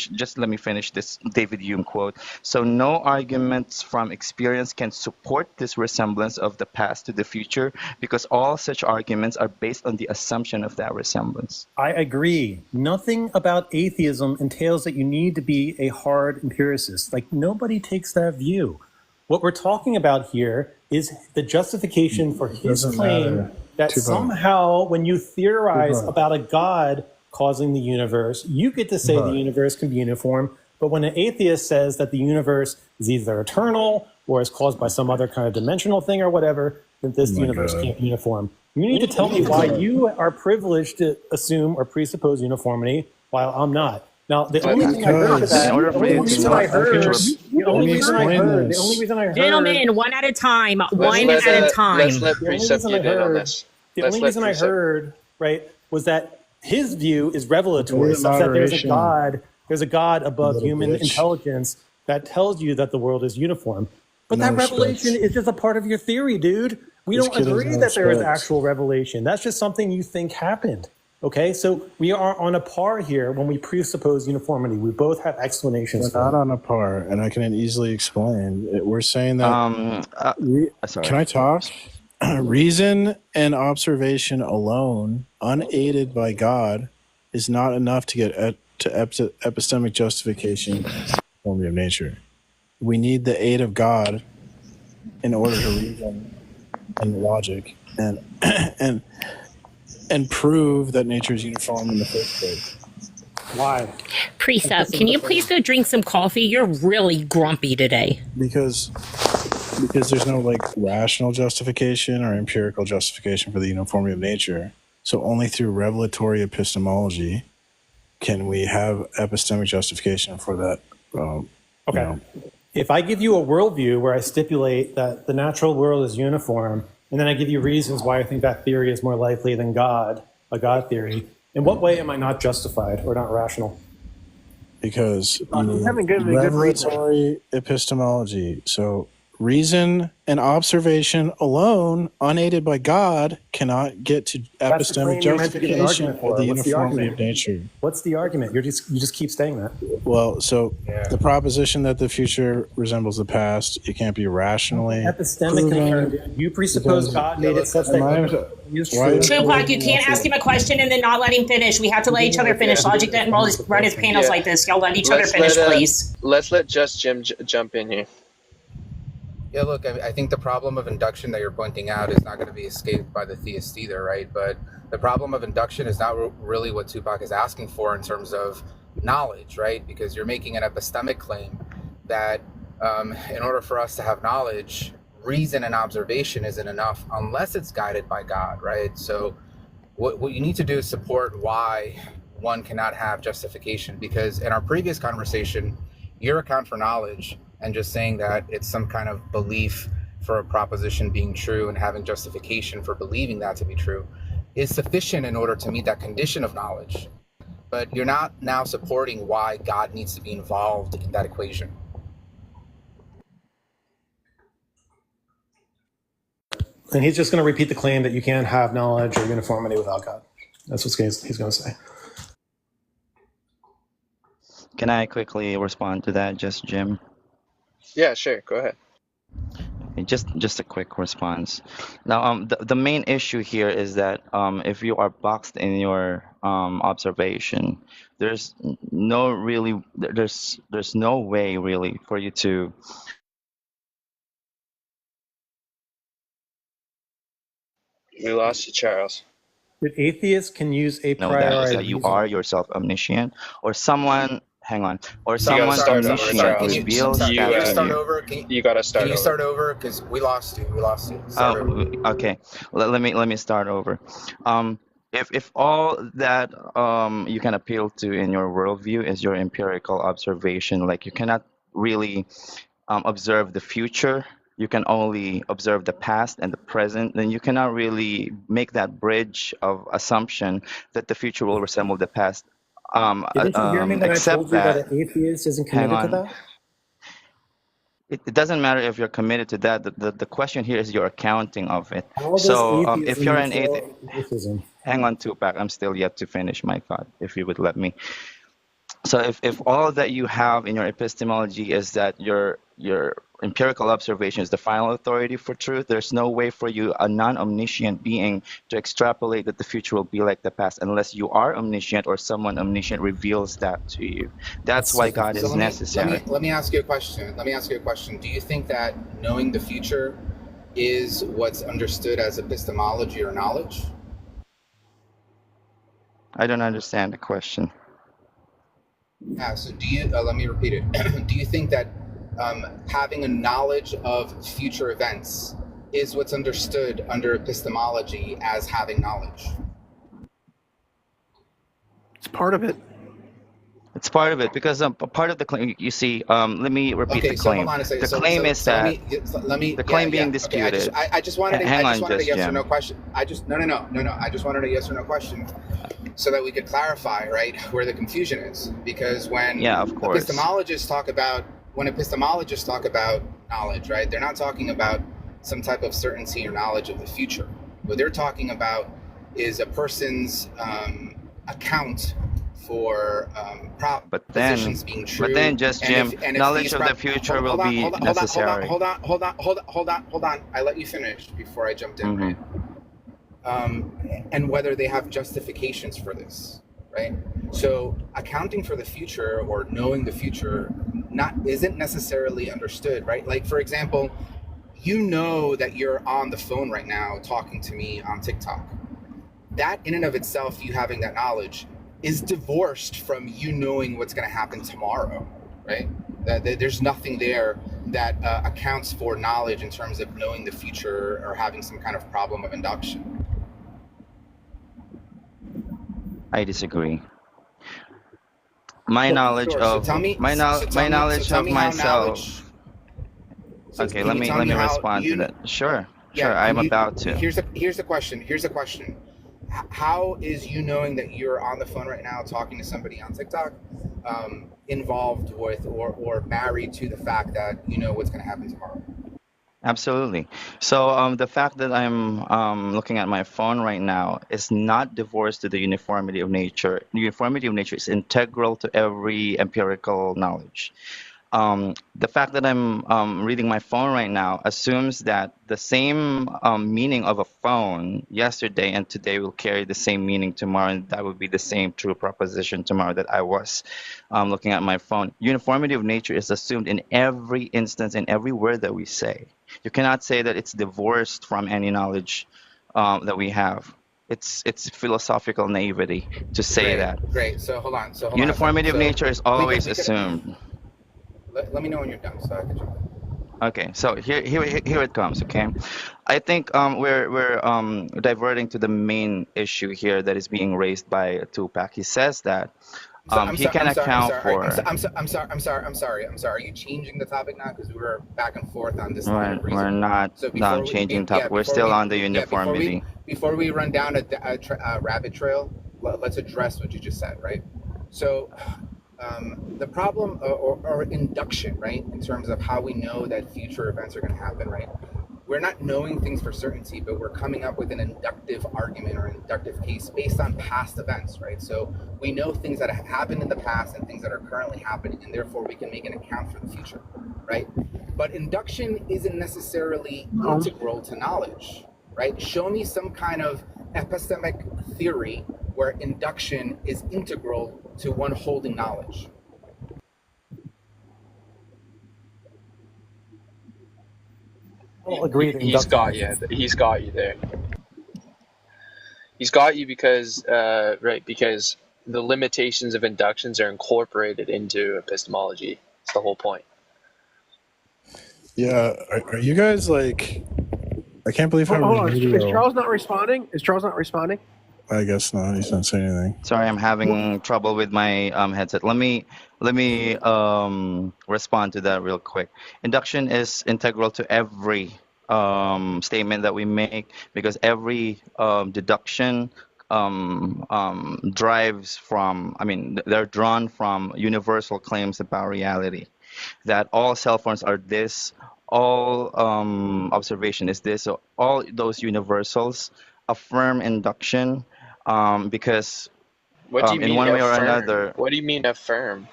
Just let me finish this David Hume quote. So no arguments from experience can support this resemblance of the past to the future, because all such arguments are based on the assumption of that resemblance. I agree. Nothing about atheism entails that you need to be a hard empiricist. Like, nobody takes that view. What we're talking about here is the justification for his claim that somehow when you theorize about a God causing the universe, you get to say the universe can be uniform, but when an atheist says that the universe is either eternal or is caused by some other kind of dimensional thing or whatever, then this universe can't be uniform. You need to tell me why you are privileged to assume or presuppose uniformity while I'm not. Now, the only thing I heard of that, the only reason I heard, gentlemen, one at a time, Let's let Presup get in on this. The only reason I heard, right, was that his view is revelatory, such that there's a God above human intelligence that tells you that the world is uniform. But that revelation is just a part of your theory, dude. We don't agree that there is actual revelation. That's just something you think happened. Okay, so we are on a par here when we presuppose uniformity. We both have explanations. We're not on a par, and I can easily explain. We're saying that. Can I talk? Reason and observation alone, unaided by God, is not enough to get to epistemic justification of nature. We need the aid of God in order to reason and logic and prove that nature is uniform in the first place. Why? Presup, can you please go drink some coffee? You're really grumpy today. Because because there's no like rational justification or empirical justification for the uniformity of nature. So only through revelatory epistemology can we have epistemic justification for that. Okay. If I give you a worldview where I stipulate that the natural world is uniform, and then I give you reasons why I think that theory is more likely than God, a God theory, in what way am I not justified or not rational? Because haven't given me a good reason. revelatory epistemology. So reason and observation alone, unaided by God, cannot get to That's the epistemic claim you're meant to give an justification argument for. of the What's the uniformity argument? of nature. What's the argument? You just keep saying that. Well, so the proposition that the future resembles the past, it can't be rationally Epistemic proven. you presuppose God made it such that Tupac, you can't ask him a question and then not let him finish. We have to let each other finish. Logic doesn't run his panels like this. Y'all let each other finish, please. Let's let Justjim jump in here. Yeah, look, I think the problem of induction that you're pointing out is not going to be escaped by the theist either, right? But the problem of induction is not really what Tupac is asking for in terms of knowledge, right? Because you're making an epistemic claim that in order for us to have knowledge, reason and observation isn't enough unless it's guided by God, right? So what you need to do is support why one cannot have justification, because in our previous conversation, your account for knowledge and just saying that it's some kind of belief for a proposition being true and having justification for believing that to be true is sufficient in order to meet that condition of knowledge. But you're not now supporting why God needs to be involved in that equation. And he's just going to repeat the claim that you can't have knowledge or uniformity without God. That's what he's going to say. Can I quickly respond to that, Justjim? Yeah, sure. Go ahead. Just a quick response. Now, the main issue here is that if you are boxed in your observation, there's no way really for you to. We lost you, Charles. That atheists can use a Know priori. that you are yourself omniscient, or someone. Hang on, or You someone gotta start over, omniscient Charles. reveals Can you that start to you. over? You gotta start Can you over. start over? Because we lost you. Start over. Okay. Let me start over. If all that you can appeal to in your worldview is your empirical observation, like you cannot really observe the future, you can only observe the past and the present, then you cannot really make that bridge of assumption that the future will resemble the past. Didn't you hear me when I told you that an atheist isn't committed to that? It doesn't matter if you're committed to that. The question here is your accounting of it. How does So if atheism you're an entail atheist, atheism? hang on, Tupac. I'm still yet to finish my thought, if you would let me. So if all that you have in your epistemology is that your empirical observation is the final authority for truth, there's no way for you, a non-omniscient being, to extrapolate that the future will be like the past unless you are omniscient or someone omniscient reveals that to you. That's why God is necessary. Let me ask you a question. Do you think that knowing the future is what's understood as epistemology or knowledge? I don't understand the question. Yeah, so do you, let me repeat it. Do you think that having a knowledge of future events is what's understood under epistemology as having knowledge? It's part of it. It's part of it because part of the claim, you see, let me repeat the claim. Hold on a second. The claim is that the claim being Okay, disputed. I just wanted a yes Justjim. or no question. I just wanted a yes or no question so that we could clarify, right, where the confusion is. Because when epistemologists talk about knowledge, right, they're not talking about some type of certainty or knowledge of the future. What they're talking about is a person's account for propositions being true. But then, Justjim, knowledge of the future will be necessary. Hold on. I let you finish before I jumped in. Right? And whether they have justifications for this, right? So accounting for the future or knowing the future isn't necessarily understood, right? Like, for example, you know that you're on the phone right now talking to me on TikTok. That in and of itself, you having that knowledge, is divorced from you knowing what's going to happen tomorrow, right? There's nothing there that accounts for knowledge in terms of knowing the future or having some kind of problem of induction. I disagree. My knowledge Sure. of my knowledge of myself. Okay, let me respond to that. Sure, I'm about to. Here's the question. How is you knowing that you're on the phone right now talking to somebody on TikTok involved with or married to the fact that you know what's going to happen tomorrow? Absolutely. So the fact that I'm looking at my phone right now is not divorced to the uniformity of nature. The uniformity of nature is integral to every empirical knowledge. The fact that I'm reading my phone right now assumes that the same meaning of a phone yesterday and today will carry the same meaning tomorrow, and that would be the same true proposition tomorrow that I was looking at my phone. Uniformity of nature is assumed in every instance, in every word that we say. You cannot say that it's divorced from any knowledge that we have. It's philosophical naivety to say that. Great. So hold on. Uniformity of nature is always assumed. Let me know when you're done, so I can jump in. Okay, so here it comes. Okay, I think we're diverting to the main issue here that is being raised by twopac. He says that he can account for. I'm sorry. Are you changing the topic now? Because we were back and forth on this. We're not changing topic. We're still on the uniformity. Before we run down a rabbit trail, let's address what you just said, right? So. The problem or induction, right, in terms of how we know that future events are going to happen, right? We're not knowing things for certainty, but we're coming up with an inductive argument or an inductive case based on past events, right? So we know things that have happened in the past and things that are currently happening, and therefore we can make an account for the future, right? But induction isn't necessarily integral to knowledge, right? Show me some kind of epistemic theory where induction is integral to one holding knowledge. I'll agree. He's got you. He's got you there. He's got you because because the limitations of inductions are incorporated into epistemology. That's the whole point. Yeah, are you guys like? I can't believe how. Hold on. Is Charles not responding? I guess not. He's not saying anything. Sorry, I'm having trouble with my headset. Let me respond to that real quick. Induction is integral to every statement that we make because every deduction drives from. They're drawn from universal claims about reality, that all cell phones are this, all observation is this. So all those universals affirm induction. Because what do you mean in one way or affirm? another, what do you mean affirm?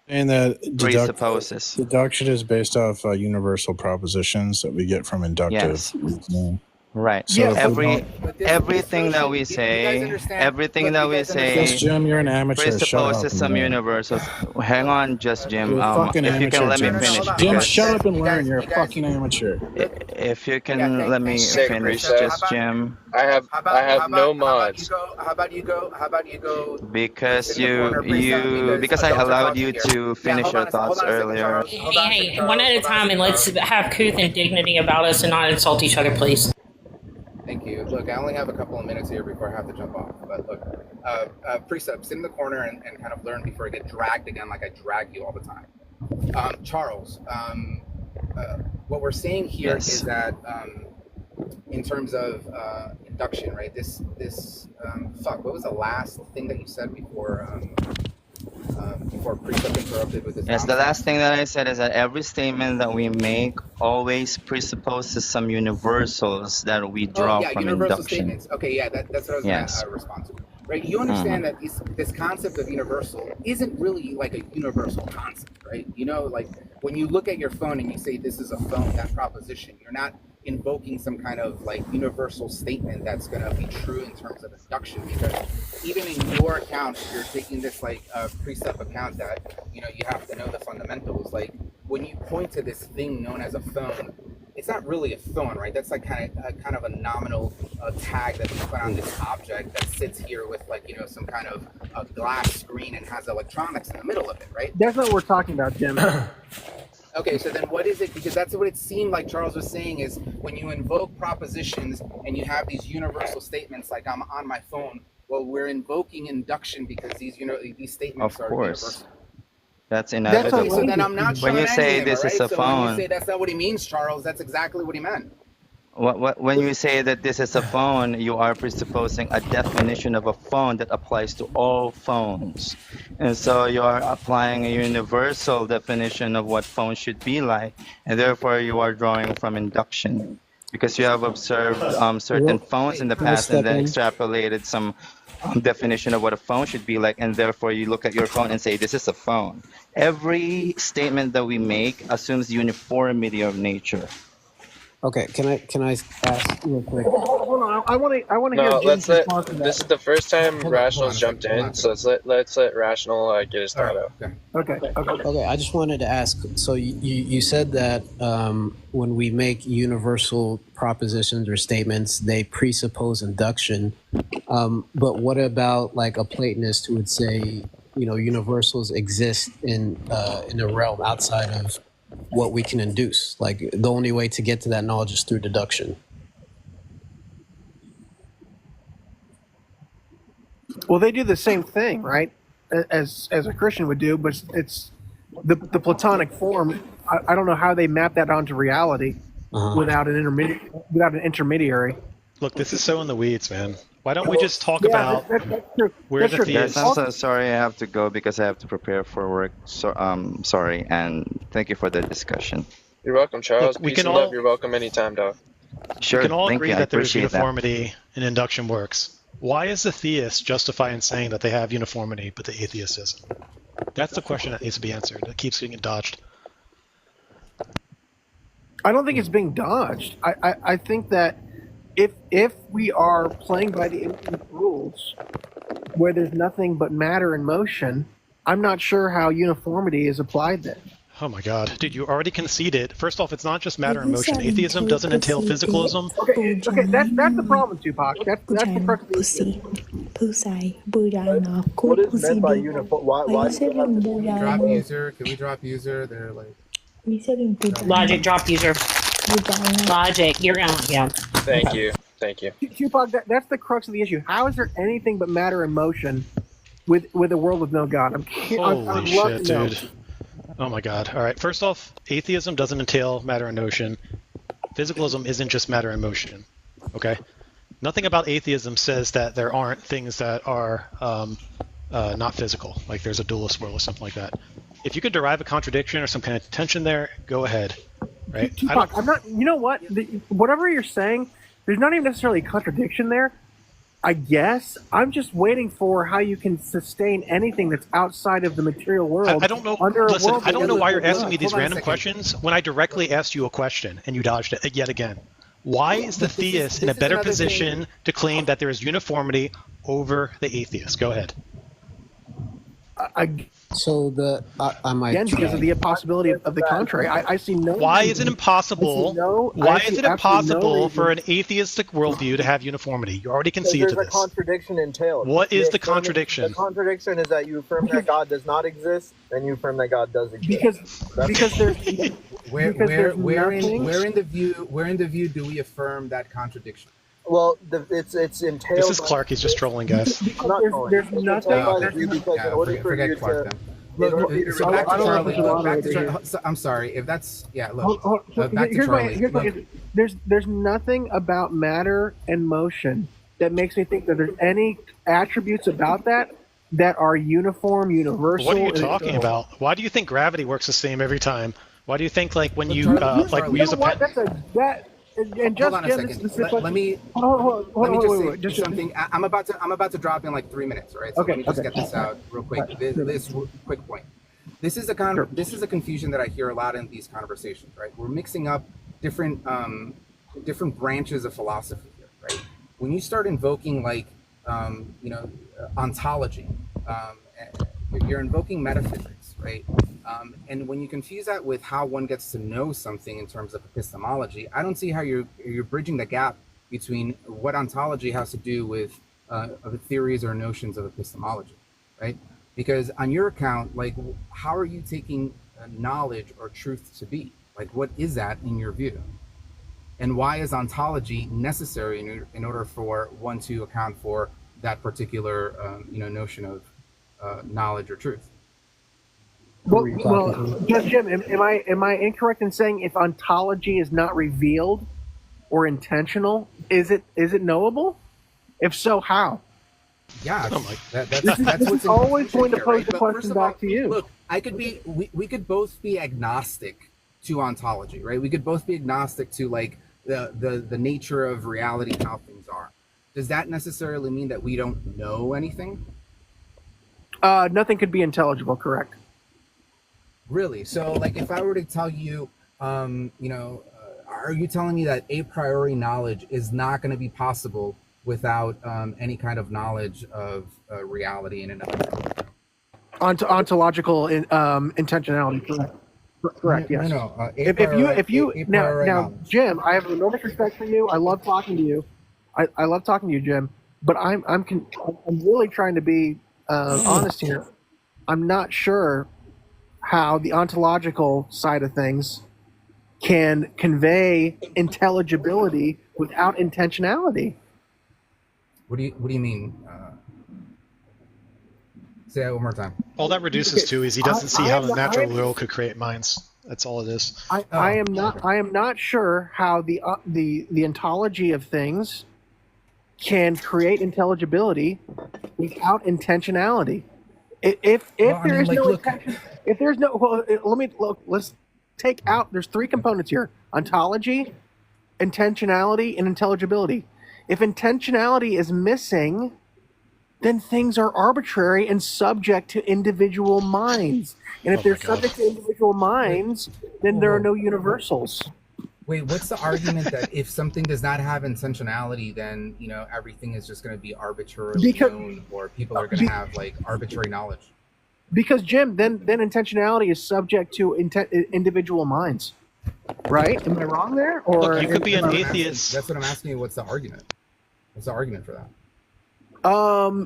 And that presupposes deduction is based off universal propositions that we get from inductive reasoning. Right. So everything that we say, Justjim, you're an amateur. Presupposes some universals. Hang on, Justjim. If you can let me finish. Jim, shut up and learn. You're a fucking amateur. If you can let me finish, Justjim. I have no mods. How about you go? Because because I allowed you to finish your thoughts earlier. Hey, one at a time, and let's have couth and dignity about us and not insult each other, please. Thank you. Look, I only have a couple of minutes here before I have to jump off. But look, Precept, sit in the corner and kind of learn before I get dragged again like I drag you all the time. Charles, what we're saying here is that in terms of induction, right? What was the last thing that you said before Precept interrupted with this? Yes, the last thing that I said is that every statement that we make always presupposes some universals that we draw from universal induction. Statements. Okay, yeah, that's what I was going to respond to. Right? You understand that this concept of universal isn't really like a universal concept, right? You know, like when you look at your phone and you say this is a phone, that proposition, you're not invoking some kind of like universal statement that's going to be true in terms of induction, because even in your account, you're taking this like Precept account that, you know, you have to know the fundamentals. Like when you point to this thing known as a phone, it's not really a phone, right? That's like kind of a nominal tag that we put on this object that sits here with like, you know, some kind of a glass screen and has electronics in the middle of it, right? That's not what we're talking about, Jim. Okay, so then what is it? Because that's what it seemed like Charles was saying is when you invoke propositions and you have these universal statements like I'm on my phone, well, we're invoking induction because these statements are universal. That's inevitable. Okay, so then I'm not when you say him, this right? is a so phone. When you say that's not what he means, Charles, that's exactly what he meant. When you say that this is a phone, you are presupposing a definition of a phone that applies to all phones. And so you are applying a universal definition of what phone should be like, and therefore you are drawing from induction. Because you have observed certain phones in the past and then extrapolated some definition of what a phone should be like, and therefore you look at your phone and say, this is a phone. Every statement that we make assumes uniformity of nature. Okay, can I ask real quick? Hold on, I want to hear No, Jim's response to that. this is the first time Rational's jumped in, so let's let Rational get his thought out. Okay. I just wanted to ask. So you said that when we make universal propositions or statements, they presuppose induction. But what about like a Platonist who would say, you know, universals exist in a realm outside of what we can induce? Like the only way to get to that knowledge is through deduction. Well, they do the same thing, right? As a Christian would do, but it's the Platonic form. I don't know how they map that onto reality without an intermediary. Look, this is so in the weeds, man. Why don't we just talk about where the Yes, I'm so sorry I have to go because I have to prepare for work. So sorry, and thank you for the discussion. You're welcome, Charles. Look, we Peace can and all- love. You're welcome anytime, dog. Sure, we can all thank agree you. I that there's appreciate that. uniformity and induction works. Why is the theist justifying saying that they have uniformity, but the atheist isn't? That's the question that needs to be answered. That keeps getting dodged. I don't think it's being dodged. I think that if we are playing by the infinite rules, where there's nothing but matter and motion, I'm not sure how uniformity is applied then. Oh my God, dude! You already conceded. First off, it's not just matter and motion. Atheism doesn't entail physicalism. Okay, that's the problem, Tupac. That's the crux of the issue. What is meant by uniform? Why do you have to Drop user? Can we drop user? They're like Logic, drop user. Logic, you're on. Yeah. Thank you. Tupac, that's the crux of the issue. How is there anything but matter and motion with a world with no God? Holy shit, dude. Oh my God. All right. First off, atheism doesn't entail matter and motion. Physicalism isn't just matter and motion. Okay? Nothing about atheism says that there aren't things that are not physical, like there's a dualist world or something like that. If you could derive a contradiction or some kind of tension there, go ahead. Right? Tupac, I'm not. You know what? Whatever you're saying, there's not even necessarily a contradiction there. I guess I'm just waiting for how you can sustain anything that's outside of the material world. I don't know. Listen, I don't know why you're asking me these random questions when I directly asked you a question and you dodged it yet again. Why is the theist in a better position to claim that there is uniformity over the atheist? Go ahead. Again, because of the impossibility of the contrary. I see no. Why is it impossible? Why is it impossible for an atheistic worldview to have uniformity? You already conceded to There's a this. contradiction entailed. What is the contradiction? The contradiction is that you affirm that God does not exist, and you affirm that God does exist. Because there's where in the view do we affirm that contradiction? Well, it's entailed. This is Clark. He's just trolling, guys. There's nothing. Forget Clark then. So back to Charlie. I'm sorry if that's Look, back to Charlie. There's nothing about matter and motion that makes me think that there's any attributes about that are uniform, universal. What are you talking about? Why do you think gravity works the same every time? Why do you think like when you we use a pen? And hold on a second. Let me just say something. I'm about to drop in like 3 minutes, right? So let me just get this out real quick. This quick point. This is a confusion that I hear a lot in these conversations, right? We're mixing up different branches of philosophy here, right? When you start invoking like ontology, You're invoking metaphysics, right? And when you confuse that with how one gets to know something in terms of epistemology, I don't see how you're bridging the gap between what ontology has to do with theories or notions of epistemology, right? Because on your account, like, how are you taking knowledge or truth to be? Like, what is that in your view? And why is ontology necessary in order for one to account for that particular, notion of knowledge or truth? Well, Justjim, am I incorrect in saying if ontology is not revealed or intentional, is it knowable? If so, how? Yeah, That's what's always going to pose the question back to you. Look, we could both be agnostic to ontology, right? We could both be agnostic to like the nature of reality, how things are. Does that necessarily mean that we don't know anything? Nothing could be intelligible, correct? Really? So, like, if I were to tell you, are you telling me that a priori knowledge is not going to be possible without any kind of knowledge of reality in another? Ontological intentionality, correct? Correct. Yes. No. If you now, Jim, I have enormous respect for you. I love talking to you. I love talking to you, Jim. But I'm really trying to be honest here. I'm not sure how the ontological side of things can convey intelligibility without intentionality. What do you mean? Say that one more time. All that reduces to is he doesn't see how the natural world could create minds. That's all it is. I am not sure how the ontology of things can create intelligibility without intentionality. If there's no let's take out. There's three components here: ontology, intentionality, and intelligibility. If intentionality is missing, then things are arbitrary and subject to individual minds. And if they're subject to individual minds, then there are no universals. Wait, what's the argument that if something does not have intentionality, then everything is just going to be arbitrarily known, or people are going to have like arbitrary knowledge? Because Jim, then intentionality is subject to individual minds, right? Am I wrong there? Or look, you could be an atheist. That's what I'm asking you. What's the argument? What's the argument for that?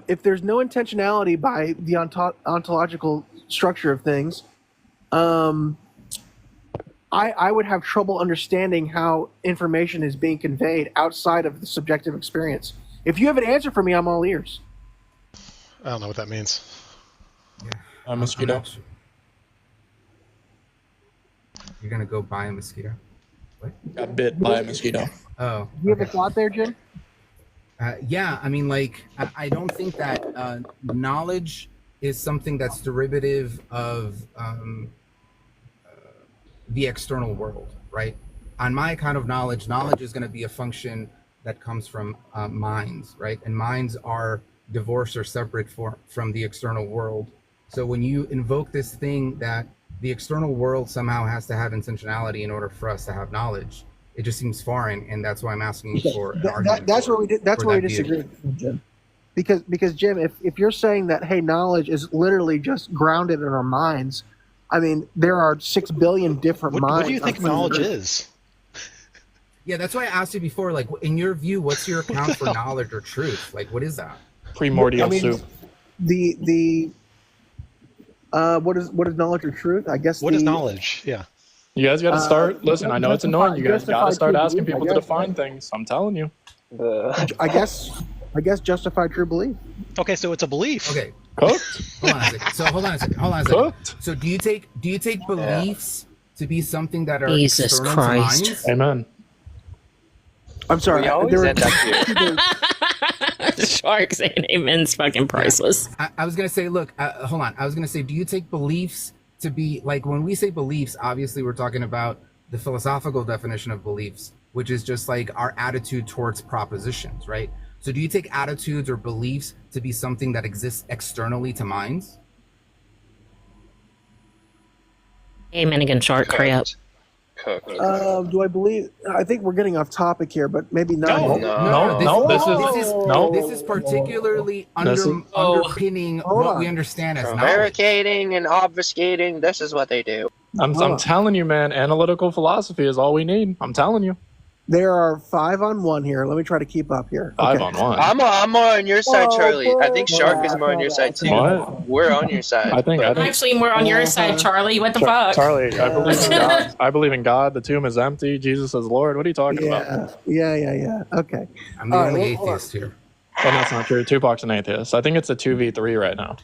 If there's no intentionality by the ontological structure of things, I would have trouble understanding how information is being conveyed outside of the subjective experience. If you have an answer for me, I'm all ears. I don't know what that means. A mosquito. You're gonna go buy a mosquito? What? Got bit by a mosquito. Oh. You have a thought there, Jim? Yeah, I mean, like, I don't think that knowledge is something that's derivative of the external world, right? On my account of knowledge is going to be a function that comes from minds, right? And minds are divorced or separate from the external world. So when you invoke this thing that the external world somehow has to have intentionality in order for us to have knowledge, it just seems foreign, and that's why I'm asking you for an argument. That's where we disagree, Jim. Because Jim, if you're saying that, hey, knowledge is literally just grounded in our minds, I mean, there are 6 billion different minds. What do you think knowledge is? Yeah, that's why I asked you before. Like, in your view, what's your account for knowledge or truth? Like, what is that? Primordial soup. What is knowledge or truth? I guess. What is knowledge? Yeah. You guys got to start. Listen, I know it's annoying. You guys got to start asking people to define things. I'm telling you. I guess justified true belief. Okay, so it's a belief. Okay. Cooked. Hold on a second. So hold on a second. Cooked. So do you take beliefs to be something that are Jesus external Christ. to minds? Amen. I'm sorry. Shark saying amen's fucking priceless. I was gonna say, look, hold on. I was gonna say, do you take beliefs to be like, when we say beliefs, obviously we're talking about the philosophical definition of beliefs, which is just like our attitude towards propositions, right? So do you take attitudes or beliefs to be something that exists externally to minds? Amen again, shark crap. cooked. Do I believe? I think we're getting off topic here, but maybe not. This is particularly underpinning what we understand as knowledge. Prevaricating and obfuscating. This is what they do. I'm telling you, man. Analytical philosophy is all we need. I'm telling you. There are 5 on 1 here. Let me try to keep up here. 5 on 1. I'm more on your side, Charlie. I think Shark is more on your side too. What? We're on your side. I'm actually more on your side, Charlie. What the fuck? Charlie, I believe in God. I believe in God. The tomb is empty. Jesus is Lord. What are you talking about? Yeah. Okay. I'm the only atheist here. Well, that's not true. Tupac's an atheist. I think it's a 2v3 right now.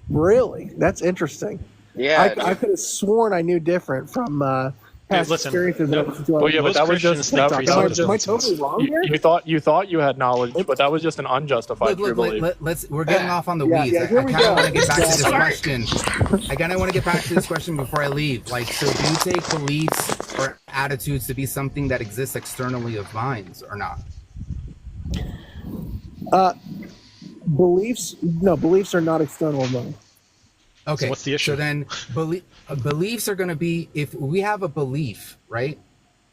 Really? That's interesting. Yeah. I could have sworn I knew different from past experiences. Well, yeah, but that was just. Am I totally wrong here? You thought you had knowledge, but that was just an unjustified true belief. We're getting off on the weeds. I kind of want to get back to this question. I kind of want to get back to this question before I leave. Like, so do you take beliefs or attitudes to be something that exists externally of minds or not? Beliefs are not external of mind. Okay. So what's the issue? So then beliefs are going to be, if we have a belief, right,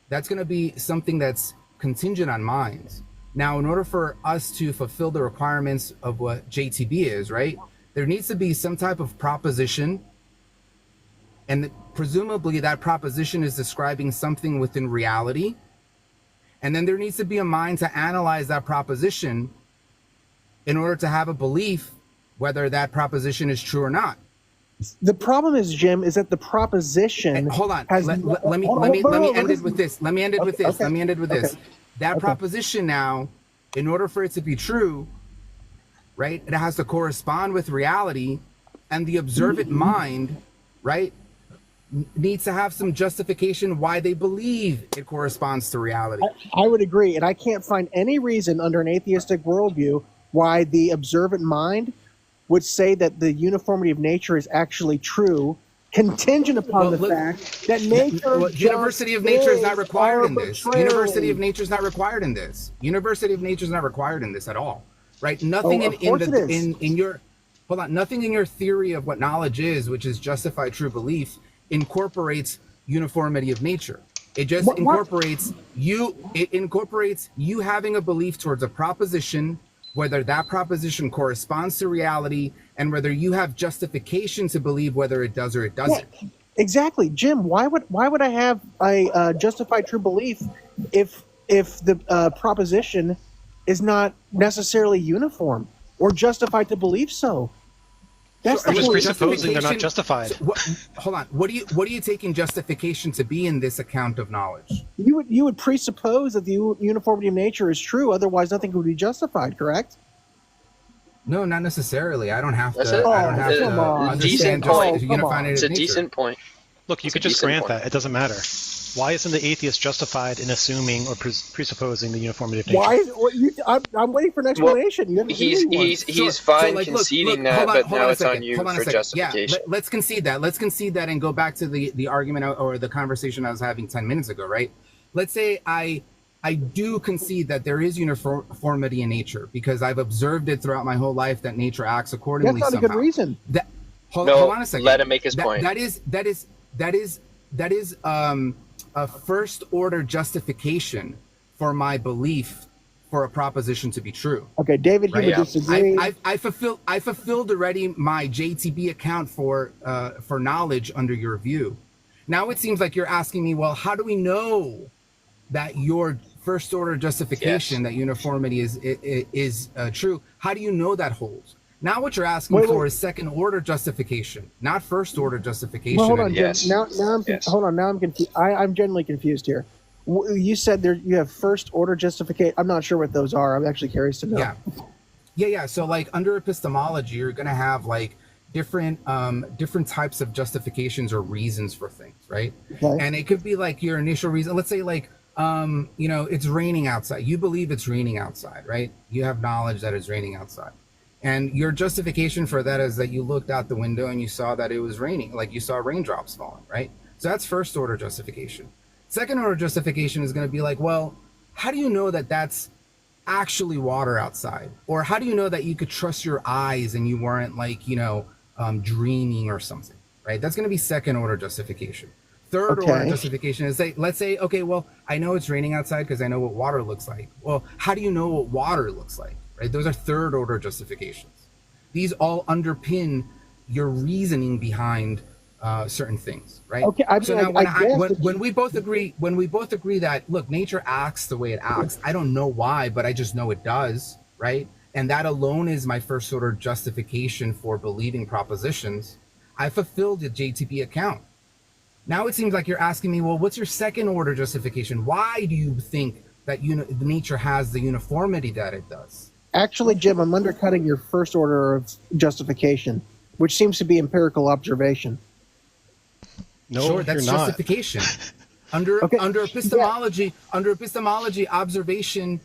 that's going to be something that's contingent on minds. Now, in order for us to fulfill the requirements of what JTB is, right, there needs to be some type of proposition, and presumably that proposition is describing something within reality. And then there needs to be a mind to analyze that proposition in order to have a belief whether that proposition is true or not. The problem is, Jim, is that the proposition. Hold on. Let me end it with this. That proposition now, in order for it to be true, right, it has to correspond with reality, and the observant mind, right, needs to have some justification why they believe it corresponds to reality. I would agree, and I can't find any reason under an atheistic worldview why the observant mind would say that the uniformity of nature is actually true, contingent upon the fact that nature. University of nature is not required in this. University of nature is not required in this. University of nature is not required in this at all, right? Nothing in your hold on. Nothing in your theory of what knowledge is, which is justified true belief, incorporates uniformity of nature. It just incorporates you. It incorporates you having a belief towards a proposition, whether that proposition corresponds to reality, and whether you have justification to believe whether it does or it doesn't. Yeah, exactly, Jim. Why would I have a justified true belief if the proposition is not necessarily uniform or justified to believe so? That's it was presupposing they're not justified. Hold on. What are you taking justification to be in this account of knowledge? You would presuppose that the uniformity of nature is true, otherwise nothing would be justified, correct? No, not necessarily. I don't have to. Decent point. It's a decent point. Look, you could just grant that. It doesn't matter. Why isn't the atheist justified in assuming or presupposing the uniformity of nature? I'm waiting for an explanation. Well, he's fine conceding that, but now it's on you for justification. Yeah, let's concede that. Let's concede that and go back to the argument or the conversation I was having 10 minutes ago, right? Let's say I do concede that there is uniformity in nature because I've observed it throughout my whole life that nature acts accordingly. That's not a good reason. Hold on a second. Let him make his point. That is a first order justification for my belief for a proposition to be true. Okay, David, you would disagree. I fulfilled already my JTB account for knowledge under your view. Now it seems like you're asking me, well, how do we know that your first order justification that uniformity is true? How do you know that holds? Now what you're asking for is second order justification, not first order justification. Well, hold on, Jim. Hold on. Now I'm confused. I'm genuinely confused here. You said you have first order justification. I'm not sure what those are. I'm actually curious to know. Yeah. So like under epistemology, you're gonna have like different types of justifications or reasons for things, right? Okay. And it could be like your initial reason. Let's say like it's raining outside. You believe it's raining outside, right? You have knowledge that it's raining outside. And your justification for that is that you looked out the window and you saw that it was raining, like you saw raindrops falling, right? So that's first order justification. Second order justification is going to be like, well, how do you know that that's actually water outside? Or how do you know that you could trust your eyes and you weren't like, dreaming or something, right? That's going to be second order justification. Third order justification is let's say, okay, well, I know it's raining outside because I know what water looks like. Well, how do you know what water looks like, right? Those are third order justifications. These all underpin your reasoning behind certain things, right? Okay, so now when we both agree that, look, nature acts the way it acts, I don't know why, but I just know it does, right? And that alone is my first order justification for believing propositions. I fulfilled the JTB account. Now it seems like you're asking me, well, what's your second order justification? Why do you think that nature has the uniformity that it does? Actually, Jim, I'm undercutting your first order of justification, which seems to be empirical observation. No, sure, that's you're not. justification. Under epistemology, observation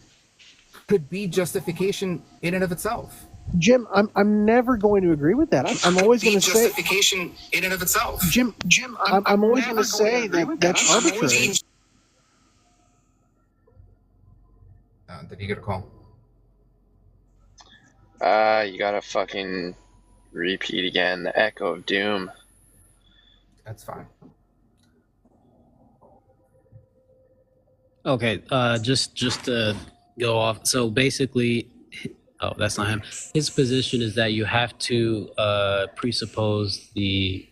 could be justification in and of itself. Jim, I'm never going to agree with that. I'm always going to say justification in and of itself. Jim, I'm always going to say that that's arbitrary. Did you get a call? You gotta fucking repeat again. The echo of doom. That's fine. Okay, just to go off. So basically, oh, that's not him. His position is that you have to presuppose the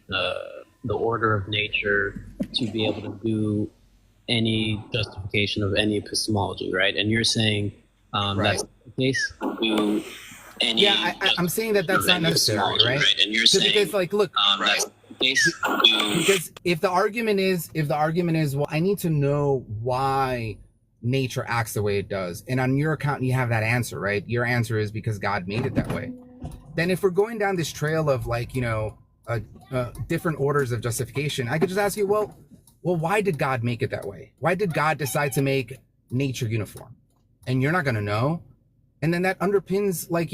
order of nature to be able to do any justification of any epistemology, right? And you're saying that's the case. Yeah, I'm saying that's not necessary, right? And you're saying because, like, look, that's the case. Because if the argument is, well, I need to know why nature acts the way it does, and on your account you have that answer, right? Your answer is because God made it that way. Then if we're going down this trail of, like, different orders of justification, I could just ask you, well, why did God make it that way? Why did God decide to make nature uniform? And you're not going to know. And then that underpins, like,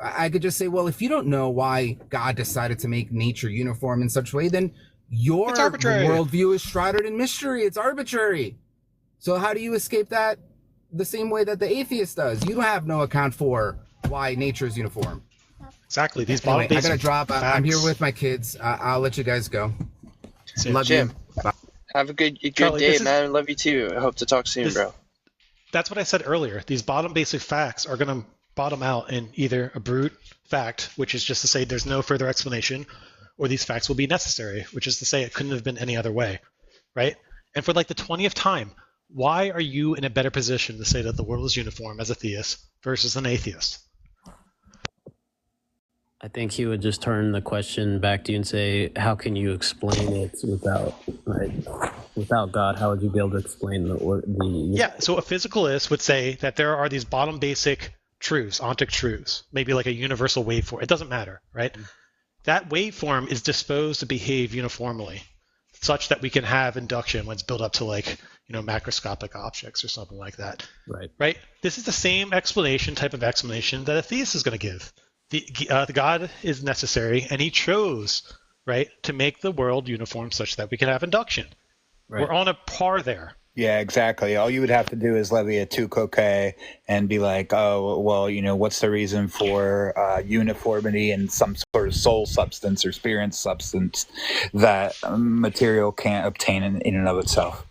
I could just say, well, if you don't know why God decided to make nature uniform in such a way, then your worldview is shrouded in mystery. It's arbitrary. So how do you escape that the same way that the atheist does? You don't have no account for why nature is uniform. Exactly. These anyway, I gotta drop. I'm here with my kids. I'll let you guys go. Love Jim. you. Bye. Have a good Charlie, day, man. Love you too. I hope to talk soon, bro. That's what I said earlier. These bottom basic facts are going to bottom out in either a brute fact, which is just to say there's no further explanation, or these facts will be necessary, which is to say it couldn't have been any other way, right? And for like the 20th time, why are you in a better position to say that the world is uniform as a theist versus an atheist? I think he would just turn the question back to you and say, how can you explain it without God? How would you be able to explain the Yeah, so a physicalist would say that there are these bottom basic truths, ontic truths, maybe like a universal waveform. It doesn't matter, right? That waveform is disposed to behave uniformly, such that we can have induction when it's built up to, like, macroscopic objects or something like that. Right? This is the same type of explanation that a theist is going to give. The God is necessary, and he chose, right, to make the world uniform such that we can have induction. Right. We're on a par there. Yeah, exactly. All you would have to do is levy a twopac and be like, oh, well, what's the reason for uniformity in some sort of soul substance or spirit substance that material can't obtain in and of itself?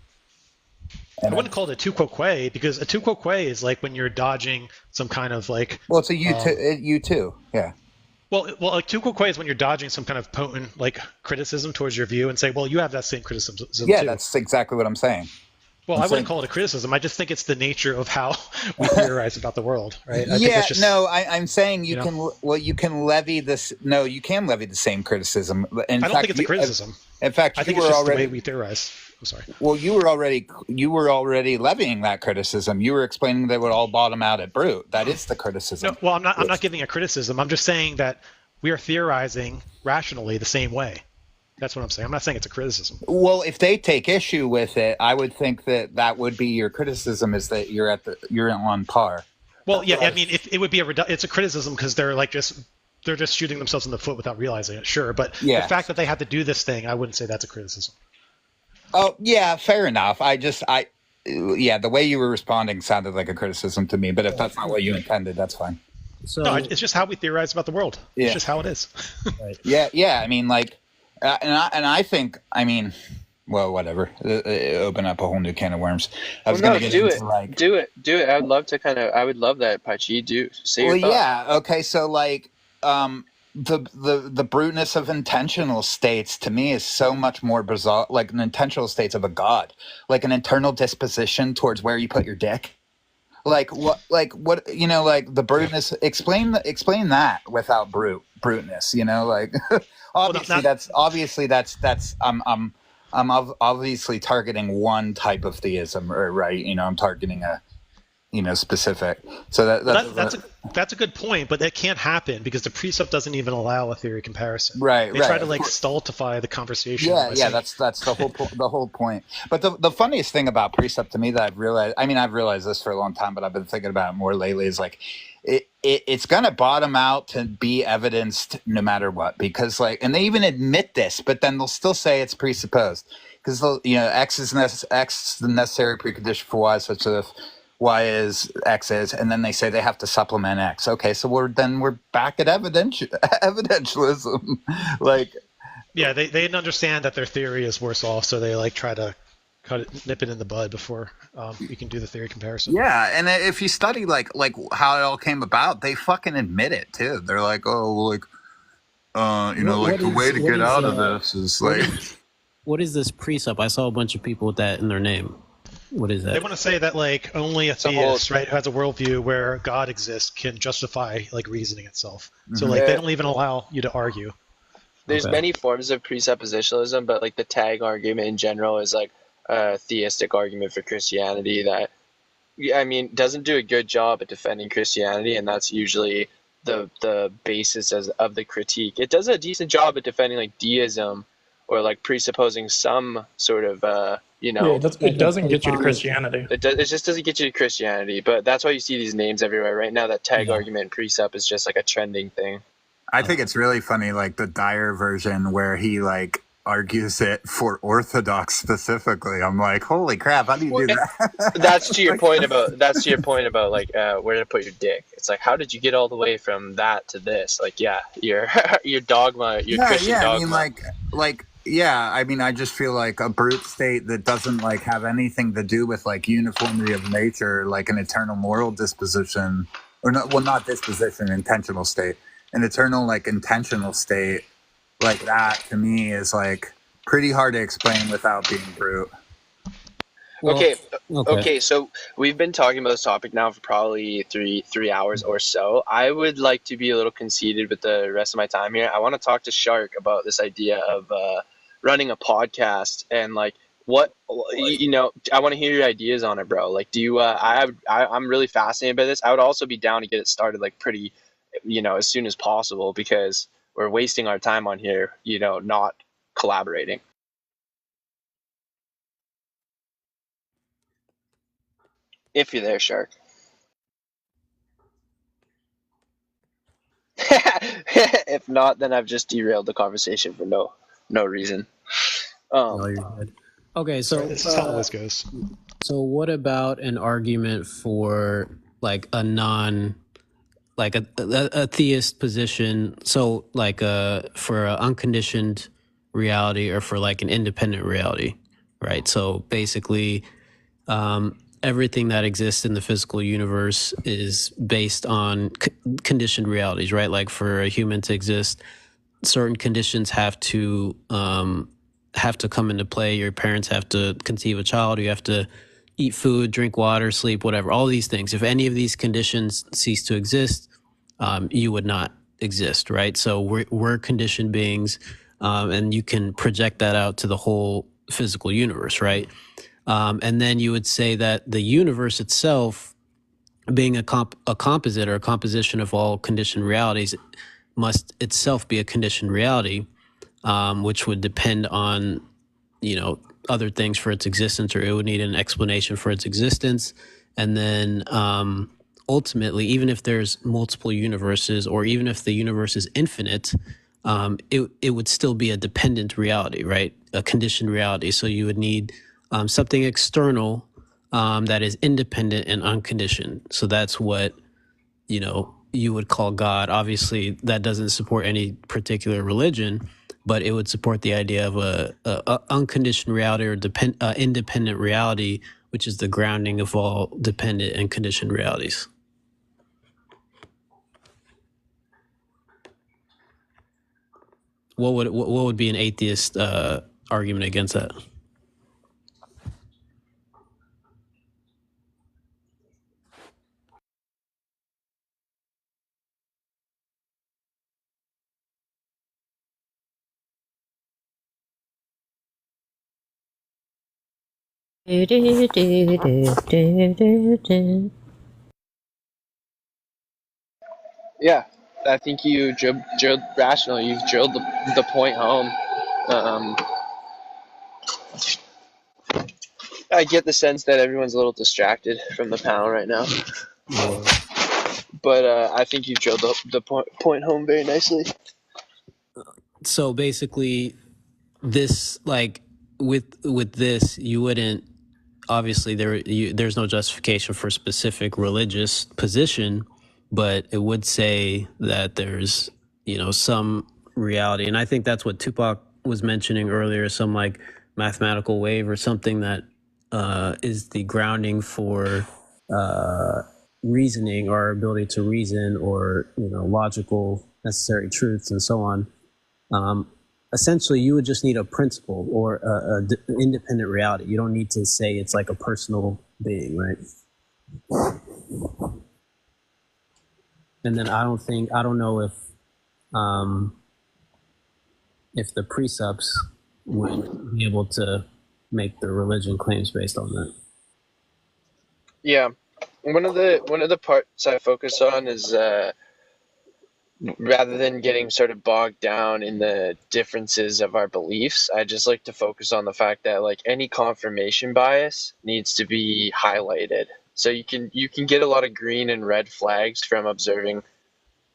I wouldn't call it a twopac because a twopac is like when you're dodging some kind of like. Well, it's a U2, yeah. Well, like twopac is when you're dodging some kind of potent like criticism towards your view and say, well, you have that same criticism yeah, too. That's exactly what I'm saying. Well, I wouldn't call it a criticism. I just think it's the nature of how we theorize about the world, right? I'm saying you can. Well, you can levy this. No, you can levy the same criticism. I don't think it's a criticism. In fact, I think it's just the way we theorize. I'm sorry. Well, you were already levying that criticism. You were explaining that it would all bottom out at brute. That is the criticism. No, well, I'm not giving a criticism. I'm just saying that we are theorizing rationally the same way. That's what I'm saying. I'm not saying it's a criticism. Well, if they take issue with it, I would think that would be your criticism, is that you're on par. Well, yeah, I mean, it would be it's a criticism because they're just shooting themselves in the foot without realizing it. Sure, but the fact that they have to do this thing, I wouldn't say that's a criticism. Oh, yeah, fair enough. The way you were responding sounded like a criticism to me. But if that's not what you intended, that's fine. So, no, it's just how we theorize about the world. Yeah. It's just how it is. Right. Yeah. I mean, like. And I think, I mean, well, whatever. Open up a whole new can of worms. I was Well, going no, to get do into it. like, Do it. Do it. I would love that, Paichi. Say well, your thought. yeah, okay. So like, the bruteness of intentional states to me is so much more bizarre. Like an intentional states of a god, like an internal disposition towards where you put your dick. Like what? Like the bruteness. Explain that without bruteness. Like obviously that's I'm obviously targeting one type of theism, or right? I'm targeting a specific. So that's a good point, but that can't happen because the precept doesn't even allow a theory comparison. Right. They try to like stultify the conversation. Yeah. That's the whole point. But the funniest thing about precept to me that I've realized, I've realized this for a long time, but I've been thinking about it more lately, is like it's gonna bottom out to be evidenced no matter what, because and they even admit this, but then they'll still say it's presupposed because X is the necessary precondition for Y, such as Y is X is, and then they say they have to supplement X. Okay, so we're back at evidentialism. Yeah, they didn't understand that their theory is worse off, so they try to nip it in the bud before we can do the theory comparison. Yeah, and if you study how it all came about, they fucking admit it too. They're like, the way to get out of this is What is this precept? I saw a bunch of people with that in their name. What is that? They want to say that only a theist, right, who has a worldview where God exists can justify reasoning itself. So they don't even allow you to argue. There's many forms of presuppositionalism, but the tag argument in general is a theistic argument for Christianity that, doesn't do a good job at defending Christianity, and that's usually the basis of the critique. It does a decent job at defending deism or presupposing some sort of it doesn't get you to Christianity. It just doesn't get you to Christianity, but that's why you see these names everywhere right now. That tag argument and precept is just a trending thing. I think it's really funny, the Dyer version where he argues it for Orthodox specifically. I'm like, holy crap, how do you do that? That's to your point about where to put your dick. It's how did you get all the way from that to this? Your dogma, Christian dogma. I just feel like a brute state that doesn't have anything to do with uniformity of nature, an eternal moral disposition, or not disposition, intentional state, an eternal intentional state that to me is pretty hard to explain without being brute. Okay, so we've been talking about this topic now for probably three hours or so. I would like to be a little conceited with the rest of my time here. I want to talk to Shark about this idea of running a podcast and what I want to hear your ideas on it, bro. Do you I'm really fascinated by this. I would also be down to get it started pretty as soon as possible, because we're wasting our time on here not collaborating. If you're there, Shark. If not, then I've just derailed the conversation for no reason. No, you're good. Okay, so this is how this goes. So what about an argument for a non a theist position? So for an unconditioned reality, or for an independent reality, right? So basically, everything that exists in the physical universe is based on conditioned realities, right? For a human to exist, certain conditions have to come into play. Your parents have to conceive a child. You have to eat food, drink water, sleep, whatever. All these things. If any of these conditions cease to exist, you would not exist, right? So we're conditioned beings, and you can project that out to the whole physical universe, right? And then you would say that the universe itself, being a composite or a composition of all conditioned realities, must itself be a conditioned reality, which would depend on, other things for its existence, or it would need an explanation for its existence. And then ultimately, even if there's multiple universes, or even if the universe is infinite, it would still be a dependent reality, right? A conditioned reality. So you would need something external that is independent and unconditioned. So that's what, you would call God. Obviously, that doesn't support any particular religion, but it would support the idea of a unconditioned reality or independent reality, which is the grounding of all dependent and conditioned realities. What would be an atheist argument against that? Yeah, I think you drilled rational. You've drilled the point home. I get the sense that everyone's a little distracted from the panel right now, but I think you've drilled the point home very nicely. So basically, this like with this, you wouldn't obviously there's no justification for specific religious position, but it would say that there's some reality, and I think that's what Tupac was mentioning earlier, some like mathematical wave or something that is the grounding for reasoning, or ability to reason, or logical necessary truths and so on. Essentially, you would just need a principle or an independent reality. You don't need to say it's like a personal being, right? And then I don't know if the precepts would be able to make the religion claims based on that. Yeah, one of the parts I focus on is rather than getting sort of bogged down in the differences of our beliefs, I just like to focus on the fact that like any confirmation bias needs to be highlighted. So you can get a lot of green and red flags from observing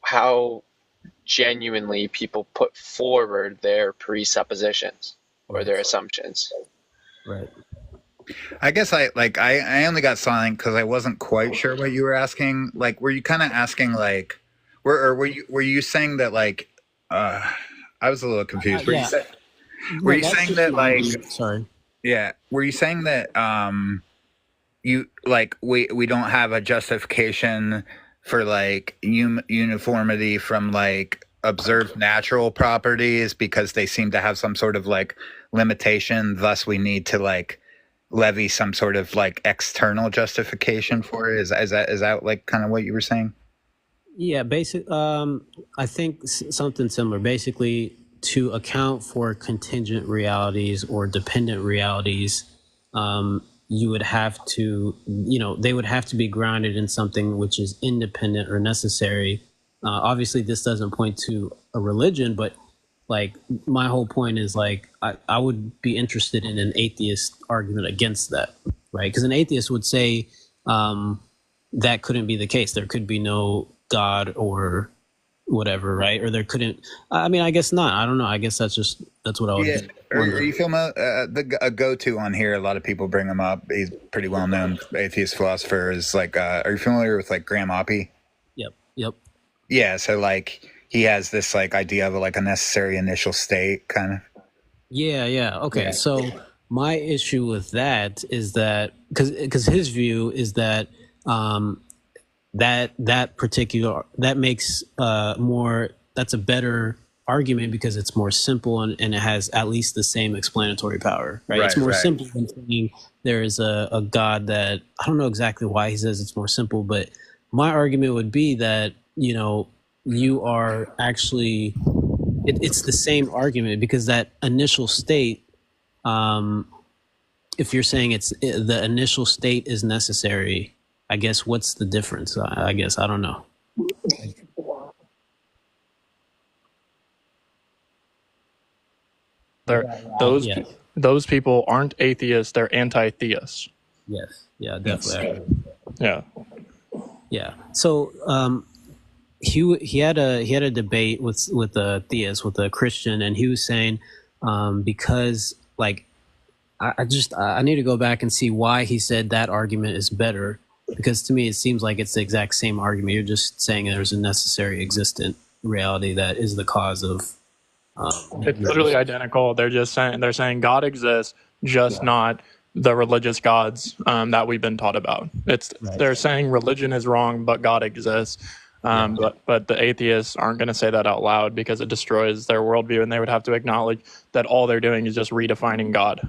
how genuinely people put forward their presuppositions or their assumptions. Right. I guess I only got silent because I wasn't quite sure what you were asking. Like, were you kind of asking like, were you saying that like, I was a little confused. Were you saying that like, sorry. Yeah. Were you saying that you like we don't have a justification for like uniformity from like observed natural properties because they seem to have some sort of like limitation, thus we need to like levy some sort of like external justification for it? Is that like kind of what you were saying? Yeah, I think something similar. Basically, to account for contingent realities or dependent realities, you would have to, they would have to be grounded in something which is independent or necessary. Obviously, this doesn't point to a religion, but like my whole point is like I would be interested in an atheist argument against that, right? Because an atheist would say that couldn't be the case. There could be no God or whatever, right? Or there couldn't. I mean, I guess not. I don't know. I guess that's what I would. Yeah. Are you feeling a go-to on here? A lot of people bring him up. He's pretty well-known atheist philosopher. Is like, are you familiar with like Graham Oppy? Yep. Yeah. So like he has this like idea of like a necessary initial state, kind of. Yeah. Okay. Yeah. So my issue with that is that because his view is that that particular that makes that's a better argument because it's more simple and it has at least the same explanatory power, right? It's more simple than saying there is a God that I don't know exactly why he says it's more simple, but my argument would be that you are actually it's the same argument because that initial state, if you're saying the initial state is necessary, I guess what's the difference? I guess I don't know. Those people aren't atheists; they're anti-theists. Yes. Yeah. Definitely. Yeah. So he had a debate with a theist, with a Christian, and he was saying because like I need to go back and see why he said that argument is better. Because to me, it seems like it's the exact same argument. You're just saying there's a necessary existent reality that is the cause of It's literally identical. They're saying God exists, just not the religious gods that we've been taught about. They're saying religion is wrong, but God exists. But the atheists aren't going to say that out loud because it destroys their worldview, and they would have to acknowledge that all they're doing is just redefining God.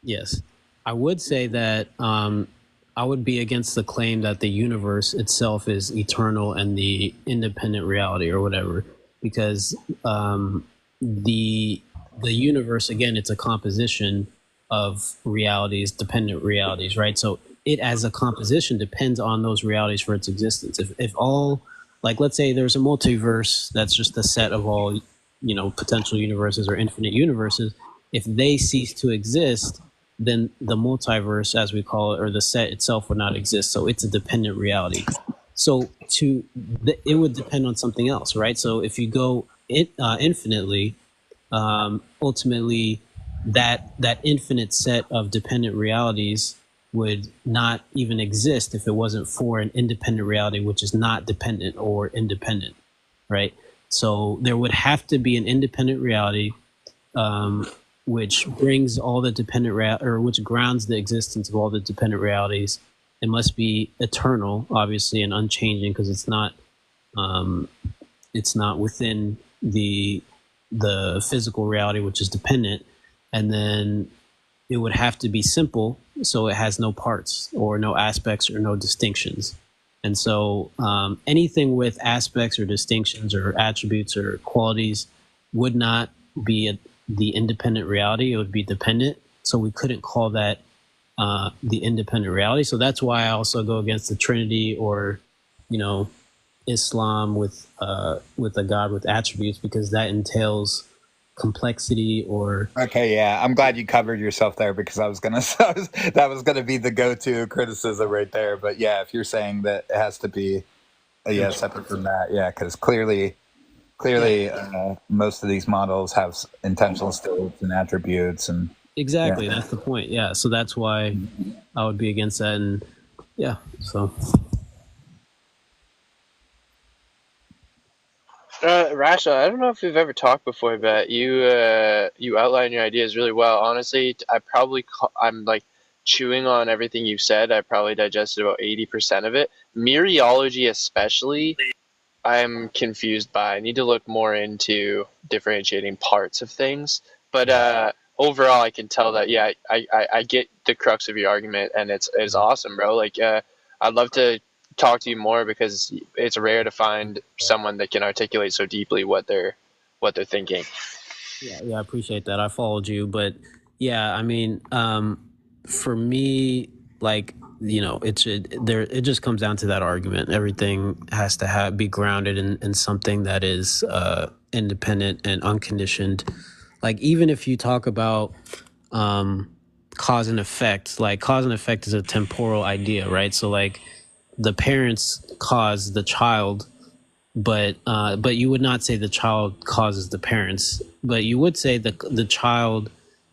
Yes. I would say that I would be against the claim that the universe itself is eternal and the independent reality or whatever, because the universe, again, it's a composition of realities, dependent realities, right? So it as a composition depends on those realities for its existence. If all, like, let's say there's a multiverse that's just a set of all, potential universes or infinite universes. If they cease to exist, then the multiverse, as we call it, or the set itself would not exist. So it's a dependent reality. So it would depend on something else, right? So if you go infinitely, ultimately that infinite set of dependent realities would not even exist if it wasn't for an independent reality, which is not dependent or independent, right? So there would have to be an independent reality, which brings all the dependent or which grounds the existence of all the dependent realities. It must be eternal, obviously, and unchanging, because it's not within the physical reality, which is dependent. And then it would have to be simple, so it has no parts or no aspects or no distinctions. And so anything with aspects or distinctions or attributes or qualities would not be the independent reality. It would be dependent. So we couldn't call that the independent reality. So that's why I also go against the Trinity or, Islam with a God with attributes, because that entails complexity or. Okay, yeah, I'm glad you covered yourself there, because that was gonna be the go-to criticism right there. But yeah, if you're saying that it has to be separate from that, yeah, because clearly most of these models have intentional states and attributes, and exactly that's the point. Yeah, so that's why I would be against that, and so. Rasha, I don't know if we've ever talked before, but you outline your ideas really well. Honestly, I'm like chewing on everything you said. I probably digested about 80% of it. Mereology especially, I'm confused by. I need to look more into differentiating parts of things. But overall, I can tell that, I get the crux of your argument, and it's awesome, bro. Like, I'd love to talk to you more, because it's rare to find someone that can articulate so deeply what they're thinking. Yeah, I appreciate that. I followed you, but I mean, for me, like, it just comes down to that argument. Everything has to be grounded in something that is independent and unconditioned. Like, even if you talk about cause and effect, like cause and effect is a temporal idea, right? So like the parents cause the child, but you would not say the child causes the parents, but you would say that the child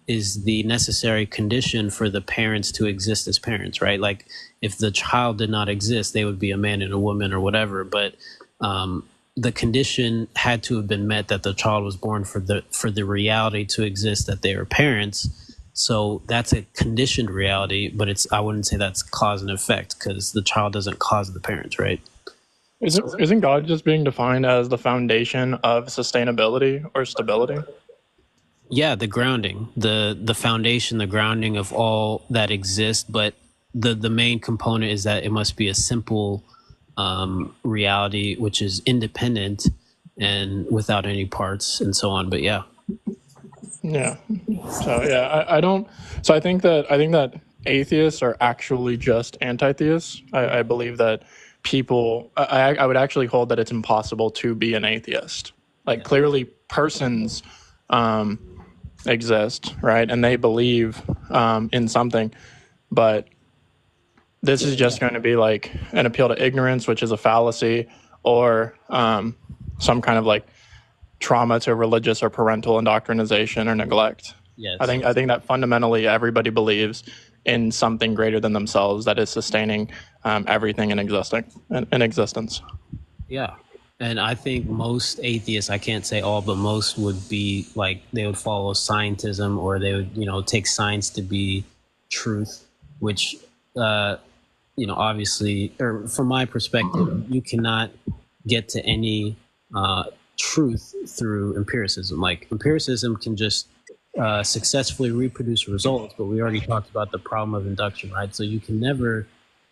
is the necessary condition for the parents to exist as parents, right? Like, if the child did not exist, they would be a man and a woman or whatever. But the condition had to have been met that the child was born for the reality to exist, that they are parents. So that's a conditioned reality, but I wouldn't say that's cause and effect, because the child doesn't cause the parents, right? Isn't God just being defined as the foundation of sustainability or stability? Yeah, the grounding, the foundation, the grounding of all that exists. But the main component is that it must be a simple reality, which is independent and without any parts and so on. But yeah. So I don't. So I think that atheists are actually just anti-theists. I believe that people. I would actually hold that it's impossible to be an atheist. Like, clearly, persons exist, right, and they believe in something, but this is just going to be like an appeal to ignorance, which is a fallacy, or some kind of like trauma to religious or parental indoctrination or neglect. Yes. I think that fundamentally everybody believes in something greater than themselves that is sustaining everything in existence. Yeah, And I think most atheists, I can't say all, but most would be like, they would follow scientism, or they would, take science to be truth, which, obviously, or from my perspective, you cannot get to any truth through empiricism. Like, empiricism can just successfully reproduce results, but we already talked about the problem of induction, right? So you can never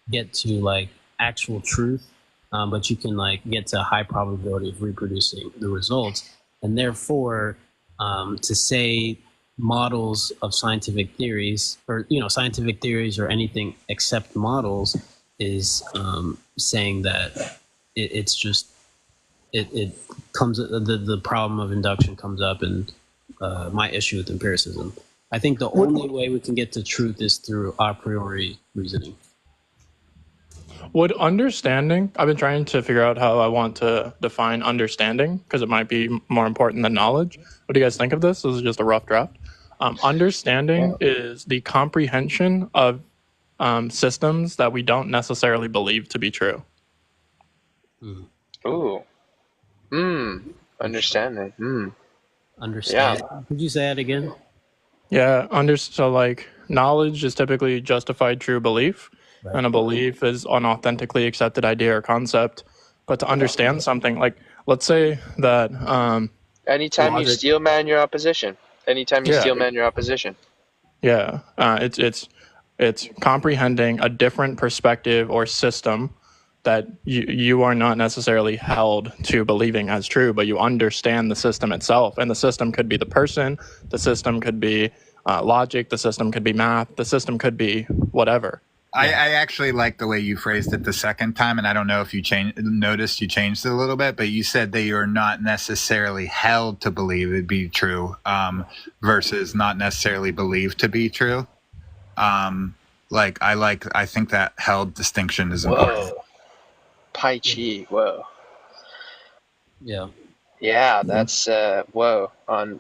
get to like actual truth, but you can like get to a high probability of reproducing the results. And therefore, to say models of scientific theories, or scientific theories or anything except models, is saying that it's just it comes, the problem of induction comes up, and my issue with empiricism. I think the only way we can get to truth is through a priori reasoning. Would understanding, I've been trying to figure out how I want to define understanding, because it might be more important than knowledge. What do you guys think of this? This is just a rough draft. Understanding is the comprehension of systems that we don't necessarily believe to be true. Ooh. Understanding. Understand. Yeah. Could you say that again? Yeah, so like knowledge is typically justified true belief, Right. and a belief is an authentically accepted idea or concept. But to understand something, like let's say that Anytime you steel man your opposition. Anytime you Yeah. steel man your opposition. Yeah, it's comprehending a different perspective or system that you are not necessarily held to believing as true, but you understand the system itself. And the system could be the person, the system could be logic, the system could be math, the system could be whatever. I actually like the way you phrased it the second time, and I don't know if you noticed you changed it a little bit, but you said that you're not necessarily held to believe it be true, versus not necessarily believed to be true. I think that held distinction is important. Whoa. Paichi. Whoa. Yeah. Yeah, that's whoa. I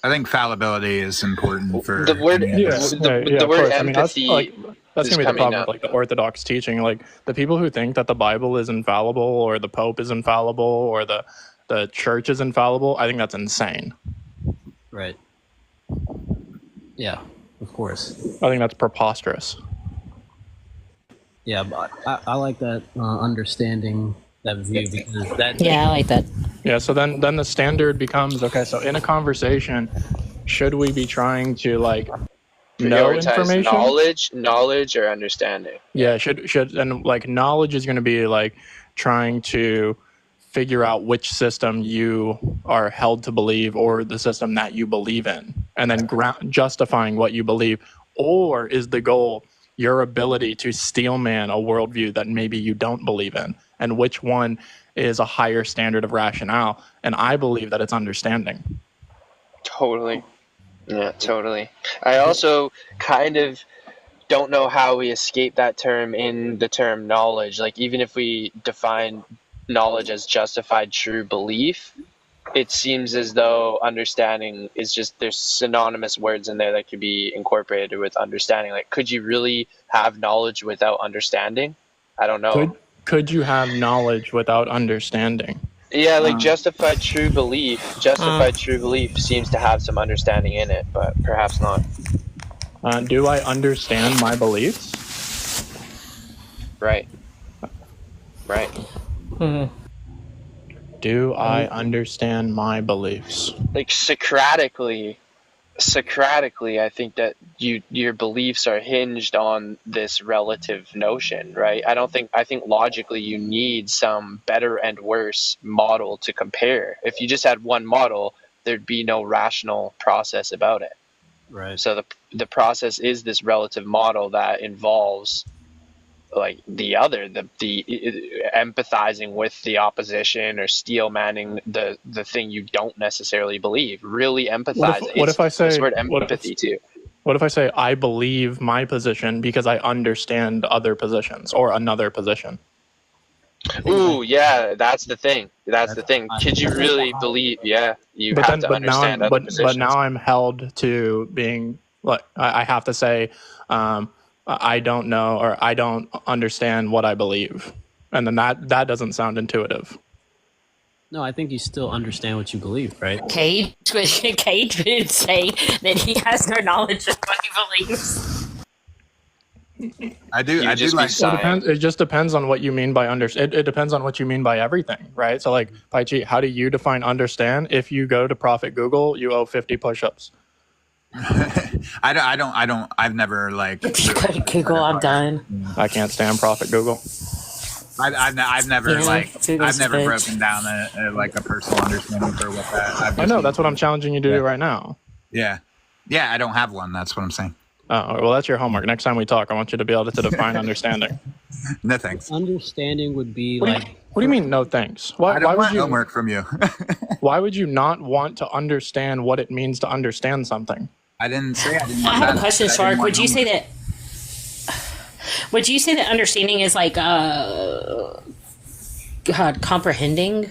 think fallibility is important for the word. The word I mean, empathy. that's is gonna be the coming problem up. with like the Orthodox teaching. Like the people who think that the Bible is infallible, or the Pope is infallible, or the church is infallible, I think that's insane. Right. Yeah, of course. I think that's preposterous. Yeah, but I like that understanding, that view, because that. Yeah, I like that. Yeah, so then the standard becomes, okay, so in a conversation, should we be trying to like know Prioritize information? knowledge or understanding. Yeah, should and like knowledge is going to be like trying to figure out which system you are held to believe, or the system that you believe in, and then justifying what you believe. Or is the goal your ability to steelman a worldview that maybe you don't believe in, and which one is a higher standard of rationale? And I believe that it's understanding. Totally. Yeah, totally. I also kind of don't know how we escape that term in the term knowledge. Like, even if we define knowledge as justified true belief, it seems as though understanding is just, there's synonymous words in there that could be incorporated with understanding. Like, could you really have knowledge without understanding? I don't know. Could you have knowledge without understanding? Yeah, like justified true belief seems to have some understanding in it, but perhaps not. Do I understand my beliefs? Right. Do I understand my beliefs? Like Socratically, I think that your beliefs are hinged on this relative notion, right? I think logically you need some better and worse model to compare. If you just had one model, there'd be no rational process about it. Right. So the process is this relative model that involves like the empathizing with the opposition, or steel manning the thing you don't necessarily believe. Really empathize. What if I say this word empathy too? What if I say I believe my position because I understand other positions or another position? Ooh, yeah, that's the thing. Could you really believe? Yeah, you have to understand other positions. But now I'm held to being like, I have to say, I don't know, or I don't understand what I believe, and then that doesn't sound intuitive. No, I think you still understand what you believe, right? Kayj would say that he has no knowledge of what he believes. I do like. It just depends on what you mean by understand. It depends on what you mean by everything, right? So, like, Paichi, how do you define understand? If you go to Prophet Google, you owe 50 push-ups. I've never like. If you go to Google, I'm done. I can't stand Prophet Google. I've never Google's broken down a personal understanding for what that. I know that's what I'm challenging you to do right now. Yeah, I don't have one. That's what I'm saying. Oh, well, that's your homework. Next time we talk, I want you to be able to define understanding. No thanks. Understanding would be What do you mean, no thanks? Why I don't would want you homework from you. Why would you not want to understand what it means to understand something? I didn't say I didn't want I that. have a question, Shark. Would you say that understanding is like comprehending?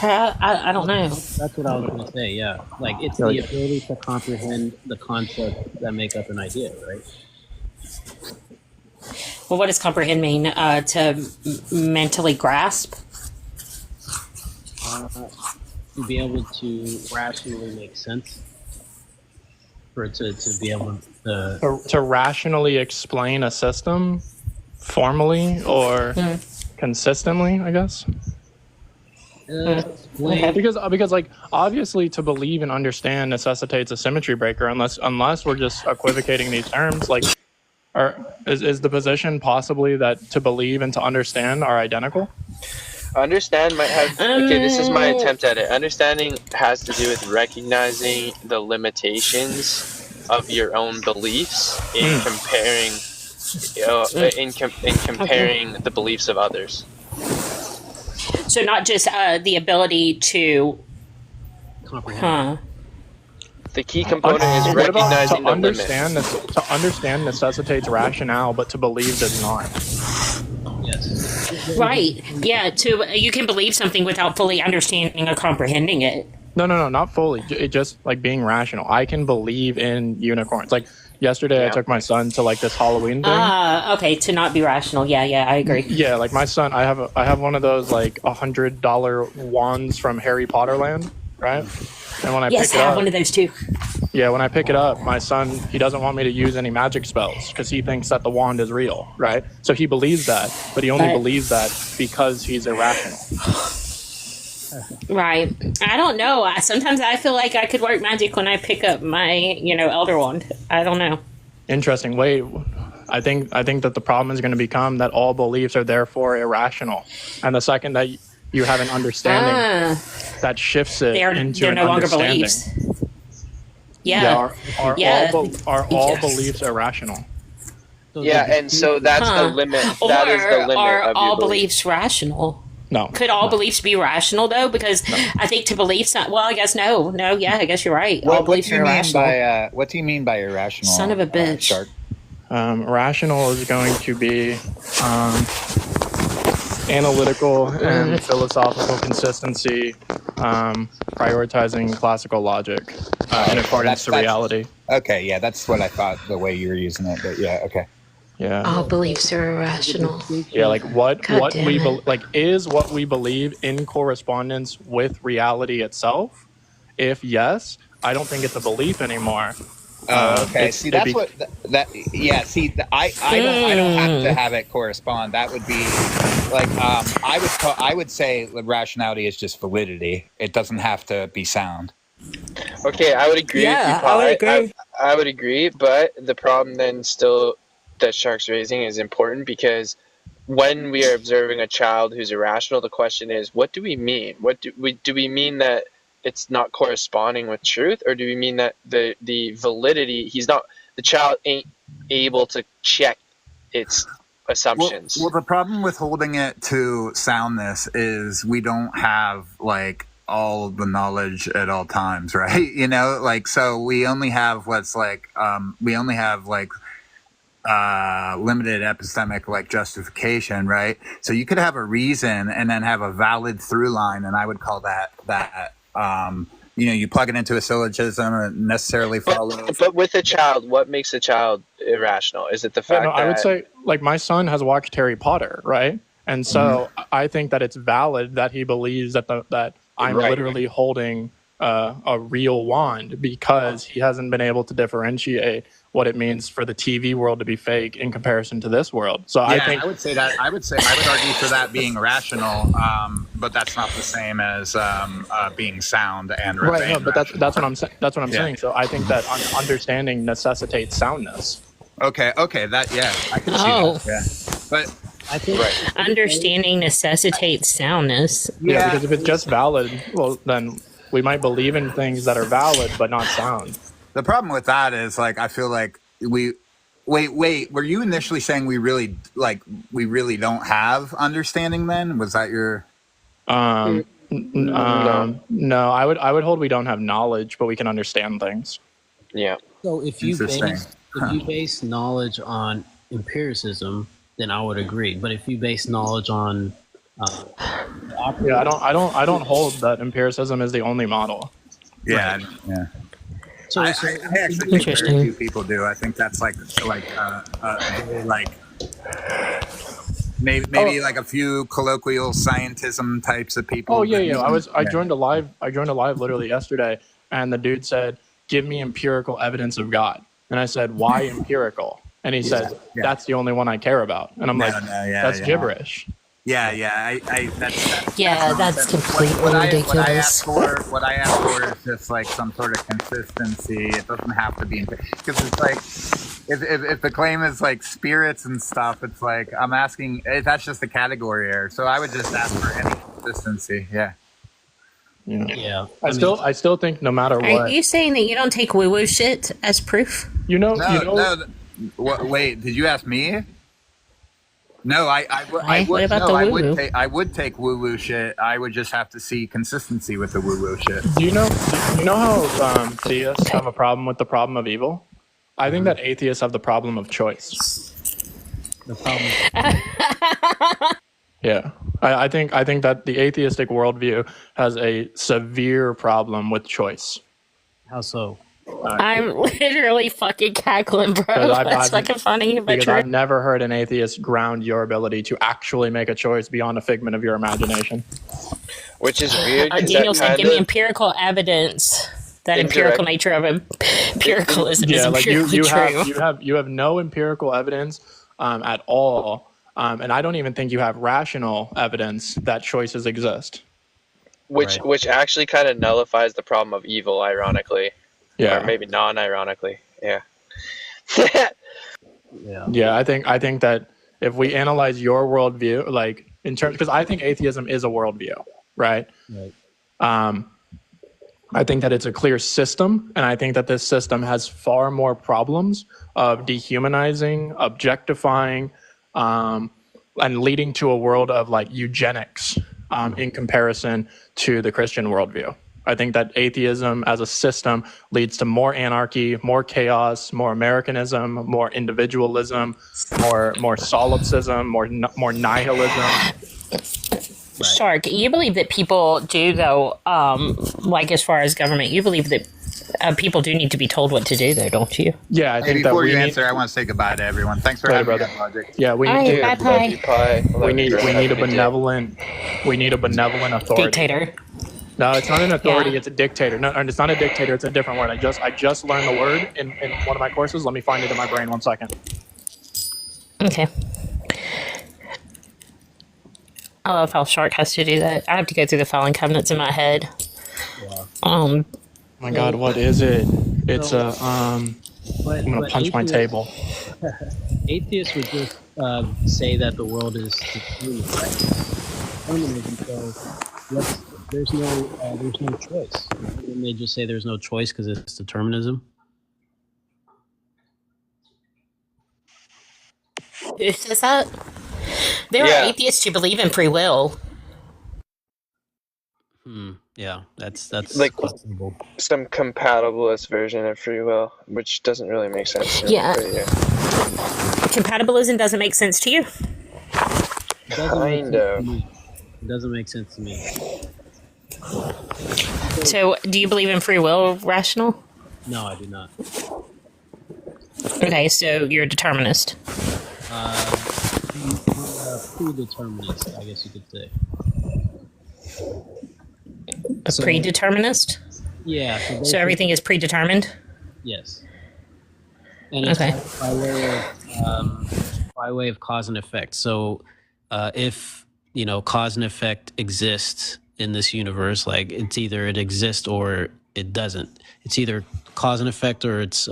I don't know. That's what I was going to say, yeah. Like, it's the ability to comprehend the concepts that make up an idea, right? Well, what does comprehend mean? To mentally grasp? To be able to rationally make sense. For it to be able to rationally explain a system formally or consistently, I guess. Because like obviously to believe and understand necessitates a symmetry breaker unless we're just equivocating these terms. Like, is the position possibly that to believe and to understand are identical? Understand might have. Okay, this is my attempt at it. Understanding has to do with recognizing the limitations of your own beliefs in comparing, in comparing the beliefs of others. So not just the ability to comprehend. The key component is recognizing the limit. To understand necessitates rationale, but to believe does not. Yes. Right. Yeah. You can believe something without fully understanding or comprehending it. No, not fully. It just like being rational. I can believe in unicorns. Like yesterday, I took my son to like this Halloween thing. Okay. To not be rational. Yeah, I agree. Yeah, like my son, I have one of those like $100 wands from Harry Potter Land, right? And when I pick it up, I have one of those too. Yeah, when I pick it up, my son, he doesn't want me to use any magic spells because he thinks that the wand is real, right? So he believes that, but he only believes that because he's irrational. Right. I don't know. Sometimes I feel like I could work magic when I pick up my, Elder Wand. I don't know. Interesting. Wait, I think that the problem is going to become that all beliefs are therefore irrational. And the second that you have an understanding, that shifts it into an no longer understanding. Beliefs. Yeah. Are all beliefs irrational? Yeah, and so that's the limit. That is the limit are of all your belief. beliefs rational? No. Could all beliefs be rational though? Because I think to believe, I guess no. Yeah, I guess you're right. All beliefs are irrational. What do you mean by irrational? Son of a bitch. Shark? Rational is going to be analytical and philosophical consistency, prioritizing classical logic in accordance to reality. Okay, yeah, that's what I thought the way you were using it, but yeah, okay. Yeah. All beliefs are irrational. Yeah, like what we is what we believe in correspondence with reality itself? If yes, I don't think it's a belief anymore. Okay. See, that's I don't have to have it correspond. That would be like I would say rationality is just validity. It doesn't have to be sound. Okay, I would agree. Yeah, with you, I would agree. I would agree, but the problem then still that Shark's raising is important because when we are observing a child who's irrational, the question is, what do we mean? Do we mean that it's not corresponding with truth, or do we mean that the validity, the child ain't able to check its assumptions? Well, the problem with holding it to soundness is we don't have like all the knowledge at all times, right? So we only have limited epistemic justification, right? So you could have a reason and then have a valid through line, and I would call that you plug it into a syllogism and necessarily follow. But with a child, what makes a child irrational? Is it the fact that I would say like my son has watched Harry Potter, right? And so I think that it's valid that he believes that I'm Right. literally holding a real wand because he hasn't been able to differentiate what it means for the TV world to be fake in comparison to this world. So I think I would say that I would argue for that being rational, but that's not the same as being sound and right. No, but rational. that's what I'm saying. That's what I'm Yeah. saying. So I think that understanding necessitates soundness. Okay, that I can see Oh. that. Yeah, but I think Understanding necessitates soundness. Yeah, because if it's just valid, well, then we might believe in things that are valid but not sound. the problem with that is like I feel like we wait. Were you initially saying we really don't have understanding? Then was that your? No, I would hold we don't have knowledge, but we can understand things. Yeah. So if you Interesting. base knowledge on empiricism, then I would agree. But if you base knowledge on Yeah, I don't hold that empiricism is the only model. Yeah, yeah. I actually think very few people do. I think that's maybe like a few colloquial scientism types of people. Oh yeah. I joined a live literally yesterday, and the dude said, "Give me empirical evidence of God," and I said, "Why empirical?" And he said, "That's the only one I care about," and I'm that's gibberish. Yeah. That's completely ridiculous. What I ask for is just like some sort of consistency. It doesn't have to be because it's like if the claim is like spirits and stuff, it's like I'm asking. That's just a category error. So I would just ask for any consistency. Yeah. I still think no matter what. Are you saying that you don't take woo-woo shit as proof? No. Wait, did you ask me? No, I would take woo-woo shit. I would just have to see consistency with the woo-woo shit. Do you know how theists have a problem with the problem of evil? I think that atheists have the problem of choice. The problem. Yeah, I think that the atheistic worldview has a severe problem with choice. How so? I'm literally fucking cackling, bro. That's fucking funny, but Because true. I've never heard an atheist ground your ability to actually make a choice beyond a figment of your imagination. Which is weird. Daniel said, "Give me empirical evidence." That empirical nature of empiricalism is empirically true. You have no empirical evidence at all, and I don't even think you have rational evidence that choices exist. Which actually kind of nullifies the problem of evil, ironically. Yeah. Or maybe non-ironically. Yeah. Yeah, I think that if we analyze your worldview, like in terms, because I think atheism is a worldview, right? I think that it's a clear system, and I think that this system has far more problems of dehumanizing, objectifying, and leading to a world of like eugenics in comparison to the Christian worldview. I think that atheism as a system leads to more anarchy, more chaos, more Americanism, more individualism, more solipsism, more nihilism. Shark, you believe that people do, though, like as far as government, you believe that people do need to be told what to do, though, don't you? Yeah, I think that before we you need... answer, I want to say goodbye to everyone. Thanks for having me on, Logic. Yeah, we Bye, need bye. we need a benevolent authority. Dictator. No, it's not an authority. It's a dictator. No, it's not a dictator. It's a different word. I just learned the word in one of my courses. Let me find it in my brain 1 second. Okay. I love how Shark has to do that. I have to go through the filing cabinets in my head. Oh my God, what is it? It's I'm gonna punch my table. Atheists would just say that the world is determined, right? Determinism, so there's no choice. Wouldn't they just say there's no choice because it's determinism? Who says that? There are atheists who believe in free will. Yeah, that's like questionable. some compatibilist version of free will, which doesn't really make sense to me, Yeah. but Compatibilism doesn't make sense to you? Kind of. It doesn't make sense to me. So, do you believe in free will, Rational? No, I do not. Okay, so you're a determinist. Predeterminist, I guess you could say. A predeterminist? Yeah. So everything is predetermined? Yes. And it's Okay. by way of cause and effect. So if, cause and effect exists in this universe, like it's either it exists or it doesn't. It's either cause and effect or it's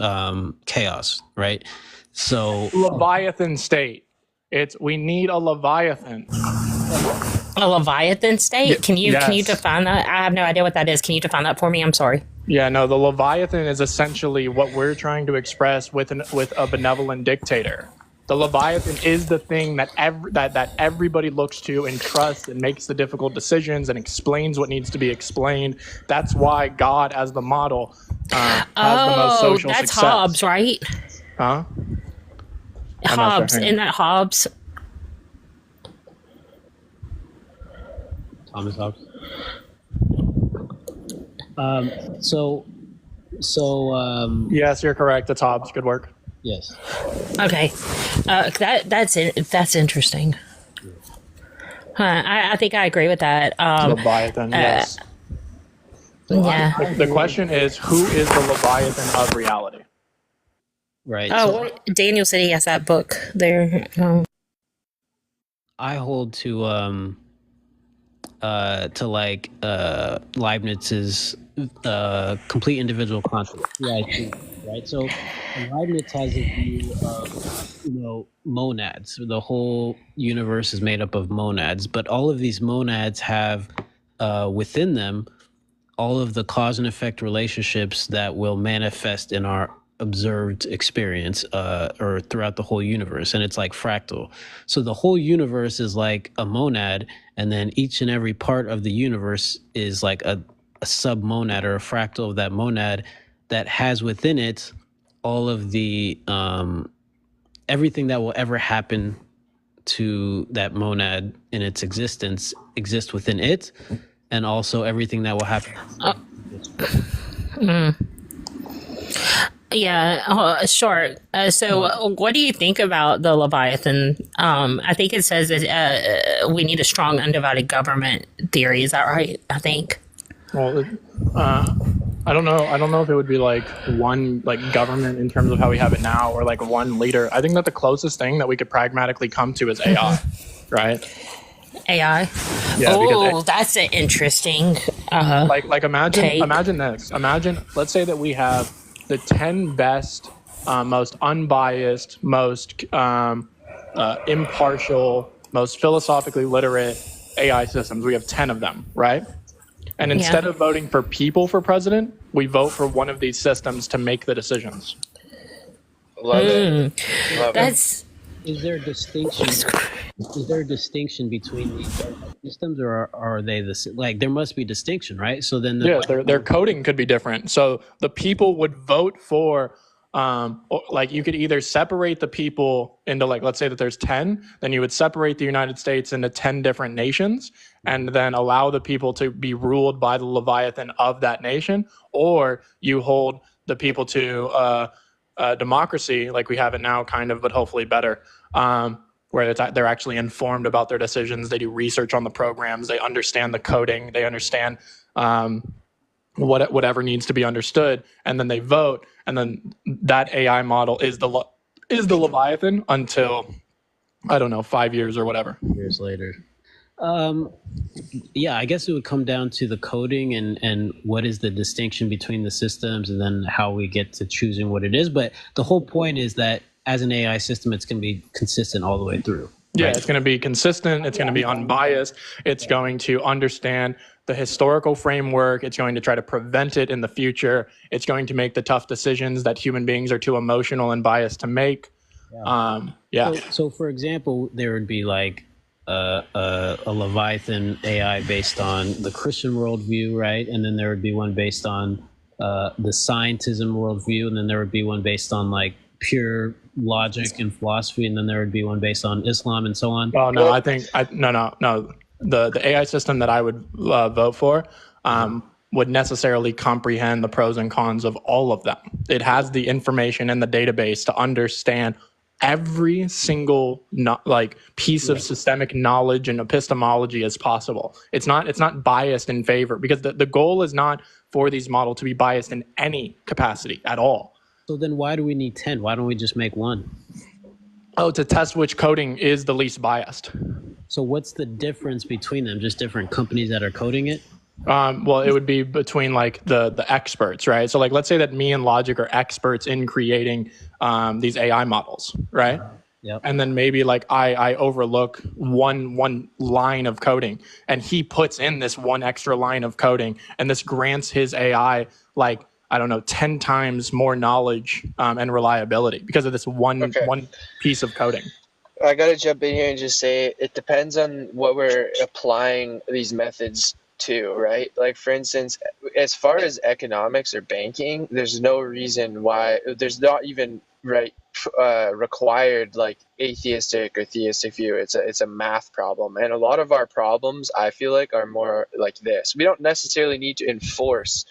chaos, right? So Leviathan state. We need a Leviathan. A Leviathan state? Can you Yes. define that? I have no idea what that is. Can you define that for me? I'm sorry. Yeah, no, the Leviathan is essentially what we're trying to express with a benevolent dictator. The Leviathan is the thing that everybody looks to and trusts and makes the difficult decisions and explains what needs to be explained. That's why God, as the model, has the most social that's success. Hobbes, right? Huh? Hobbes. Isn't that Hobbes? Thomas Hobbes. Yes, you're correct. It's Hobbes. Good work. Yes. Okay. That's interesting. I think I agree with that. Leviathan, yes. Yeah. The question is, who is the Leviathan of reality? Right. Oh, Daniel said he has that book there. I hold to Leibniz's complete individual consciousness, Paichi, right? So Leibniz has a view of monads. The whole universe is made up of monads, but all of these monads have within them all of the cause and effect relationships that will manifest in our observed experience or throughout the whole universe, and it's like fractal. So the whole universe is like a monad, and then each and every part of the universe is like a sub-monad or a fractal of that monad that has within it all of the everything that will ever happen to that monad in its existence exists within it, and also everything that will happen. Yeah, sure. So what do you think about the Leviathan? I think it says that we need a strong, undivided government theory. Is that right? I think. Well, I don't know. I don't know if it would be like one government in terms of how we have it now, or like one leader. I think that the closest thing that we could pragmatically come to is AI, right? AI. Yeah, oh, that's an interesting. Imagine this. Imagine, let's say that we have the 10 best, most unbiased, most impartial, most philosophically literate AI systems. We have 10 of them, right? And instead of voting for people for president, we vote for one of these systems to make the decisions. Love it. Love That's. Is there a distinction? Is there a distinction between these systems, or are they the like? There must be distinction, right? So then, their coding could be different. So the people would vote for, you could either separate the people into let's say that there's 10, then you would separate the United States into 10 different nations, and then allow the people to be ruled by the Leviathan of that nation, or you hold the people to democracy like we have it now, kind of, but hopefully better, where they're actually informed about their decisions. They do research on the programs. They understand the coding. They understand whatever needs to be understood, and then they vote. And then that AI model is the Leviathan until, I don't know, 5 years or whatever. Years later. Yeah, I guess it would come down to the coding and what is the distinction between the systems, and then how we get to choosing what it is. But the whole point is that as an AI system, it's going to be consistent all the way through. Yeah, right? It's going to be consistent. It's going to be unbiased. It's going to understand the historical framework. It's going to try to prevent it in the future. It's going to make the tough decisions that human beings are too emotional and biased to make. So for example, there would be a Leviathan AI based on the Christian worldview, right? And then there would be one based on the scientism worldview, and then there would be one based on pure logic and philosophy, and then there would be one based on Islam and so on. Oh no, no. The AI system that I would vote for would necessarily comprehend the pros and cons of all of them. It has the information in the database to understand every single piece of systemic knowledge and epistemology as possible. It's not biased in favor, because the goal is not for these models to be biased in any capacity at all. So then why do we need 10? Why don't we just make one? Oh, to test which coding is the least biased. So what's the difference between them? Just different companies that are coding it? Well, it would be between like the experts, right? So like, let's say that me and Logic are experts in creating these AI models, right? Yep. And then maybe like I overlook one line of coding, and he puts in this one extra line of coding, and this grants his AI like, I don't know, 10 times more knowledge and reliability because of this one piece of coding. I gotta jump in here and just say it depends on what we're applying these methods to, right? Like, for instance, as far as economics or banking, there's no reason why there's not even required like atheistic or theistic view. It's a math problem, and a lot of our problems, I feel like, are more like this. We don't necessarily need to enforce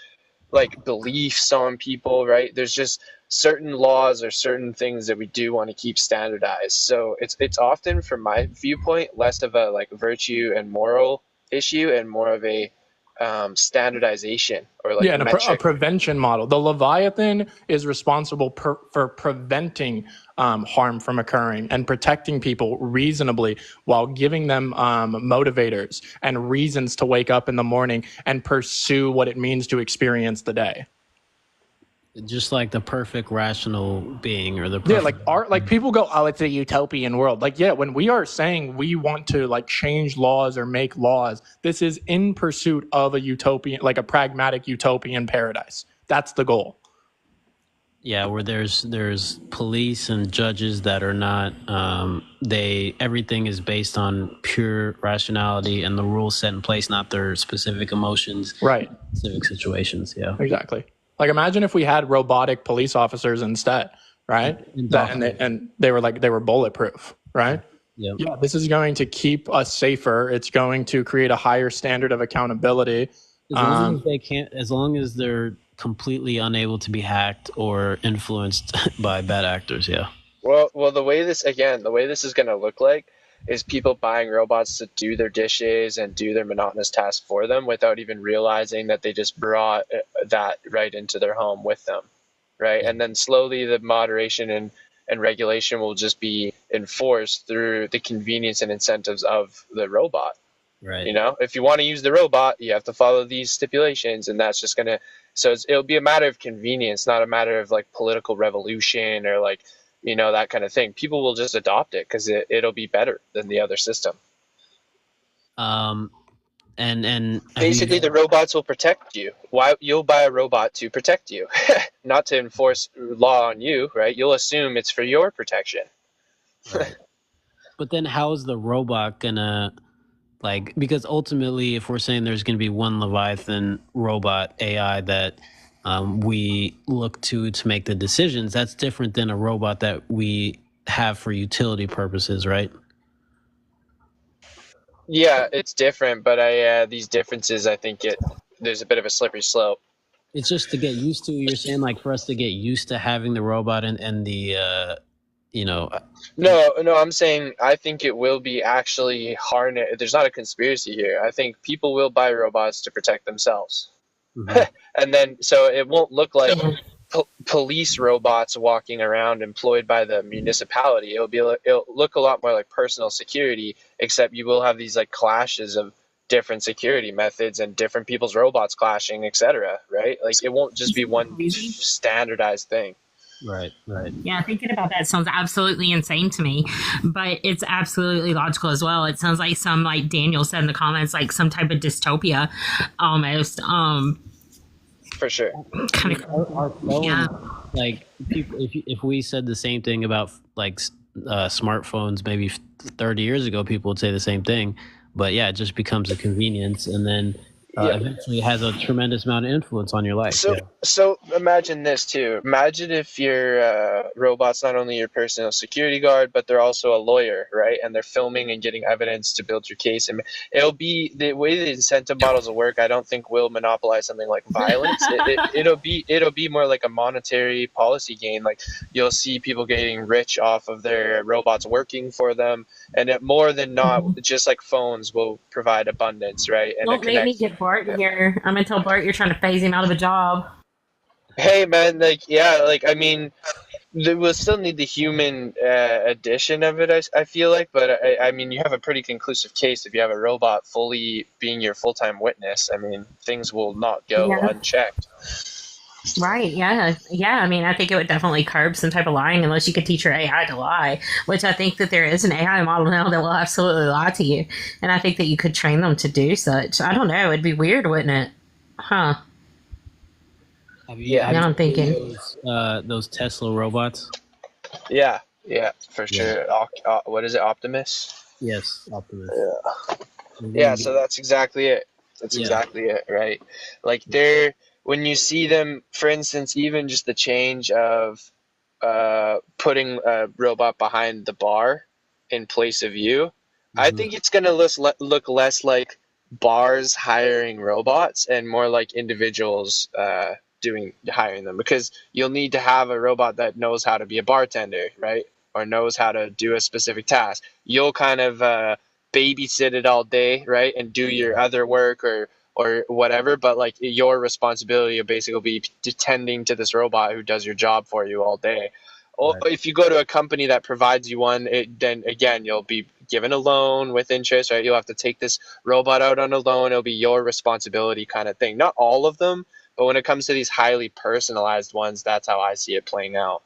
like beliefs on people, right? There's just certain laws or certain things that we do want to keep standardized. So it's often, from my viewpoint, less of a like virtue and moral issue and more of a standardization or like and a prevention model. The Leviathan is responsible for preventing harm from occurring and protecting people reasonably while giving them motivators and reasons to wake up in the morning and pursue what it means to experience the day. Just like the perfect rational being, or the perfect... like people go, oh, it's a utopian world. Like, yeah, when we are saying we want to like change laws or make laws, this is in pursuit of a utopian, like a pragmatic utopian paradise. That's the goal. Yeah, where there's police and judges that are not everything is based on pure rationality and the rules set in place, not their specific emotions, right? Specific situations. Yeah, exactly. Like, imagine if we had robotic police officers instead, right? And they were bulletproof, right? Yep. Yeah, this is going to keep us safer. It's going to create a higher standard of accountability. As long as they're completely unable to be hacked or influenced by bad actors. Yeah. Well, the way this is going to look like is people buying robots to do their dishes and do their monotonous tasks for them without even realizing that they just brought that right into their home with them, right? And then slowly the moderation and regulation will just be enforced through the convenience and incentives of the robot. Right. You know, if you want to use the robot, you have to follow these stipulations, and that's just it'll be a matter of convenience, not a matter of like political revolution or like, you know, that kind of thing. People will just adopt it because it'll be better than the other system. And basically the robots will protect you. Why you'll buy a robot to protect you, not to enforce law on you, right? You'll assume it's for your protection. Right. But then how is the robot gonna, like, because ultimately if we're saying there's gonna be one Leviathan robot AI that we look to make the decisions, that's different than a robot that we have for utility purposes, right? Yeah, it's different, but these differences, I think there's a bit of a slippery slope. It's just to get used to. You're saying like for us to get used to having the robot and the, you know. No, I'm saying I think it will be actually harnessed. There's not a conspiracy here. I think people will buy robots to protect themselves. Mm-hmm. And then, so it won't look like police robots walking around employed by the municipality. It'll look a lot more like personal security, except you will have these like clashes of different security methods and different people's robots clashing, etc. Right? Like it won't just be one standardized thing. Right. Yeah, thinking about that sounds absolutely insane to me, but it's absolutely logical as well. It sounds like some, like Daniel said in the comments, like some type of dystopia almost. For sure. Kind of, our phone, yeah. Like people, if we said the same thing about like smartphones maybe 30 years ago, people would say the same thing. But yeah, it just becomes a convenience, and then eventually has a tremendous amount of influence on your life. So imagine this too. Imagine if your robot's not only your personal security guard, but they're also a lawyer, right? And they're filming and getting evidence to build your case. And it'll be the way the incentive models will work. I don't think will monopolize something like violence. It'll be more like a monetary policy gain. Like you'll see people getting rich off of their robots working for them, and it more than not, just like phones will provide abundance, right? And Don't make me get Bart here. I'm gonna tell Bart you're trying to phase him out of a job. Hey man, I mean, we'll still need the human addition of it. I feel like, but I mean, you have a pretty conclusive case if you have a robot fully being your full-time witness. I mean, things will not go unchecked. Right, yeah. I mean, I think it would definitely curb some type of lying unless you could teach your AI to lie, which I think that there is an AI model now that will absolutely lie to you. And I think that you could train them to do such. I don't know. It'd be weird, wouldn't it? Huh. Now I'm thinking. Those Tesla robots? Yeah, for sure. What is it, Optimus? Yes, Optimus. Yeah, so that's exactly it. That's exactly it, right? Like when you see them, for instance, even just the change of putting a robot behind the bar in place of you, I think it's going to look less like bars hiring robots and more like individuals hiring them, because you'll need to have a robot that knows how to be a bartender, right? Or knows how to do a specific task. You'll kind of babysit it all day, right? And do your other work or whatever, but like your responsibility will basically be tending to this robot who does your job for you all day. Or if you go to a company that provides you one, then again, you'll be given a loan with interest, right? You'll have to take this robot out on a loan. It'll be your responsibility kind of thing. Not all of them, but when it comes to these highly personalized ones, that's how I see it playing out.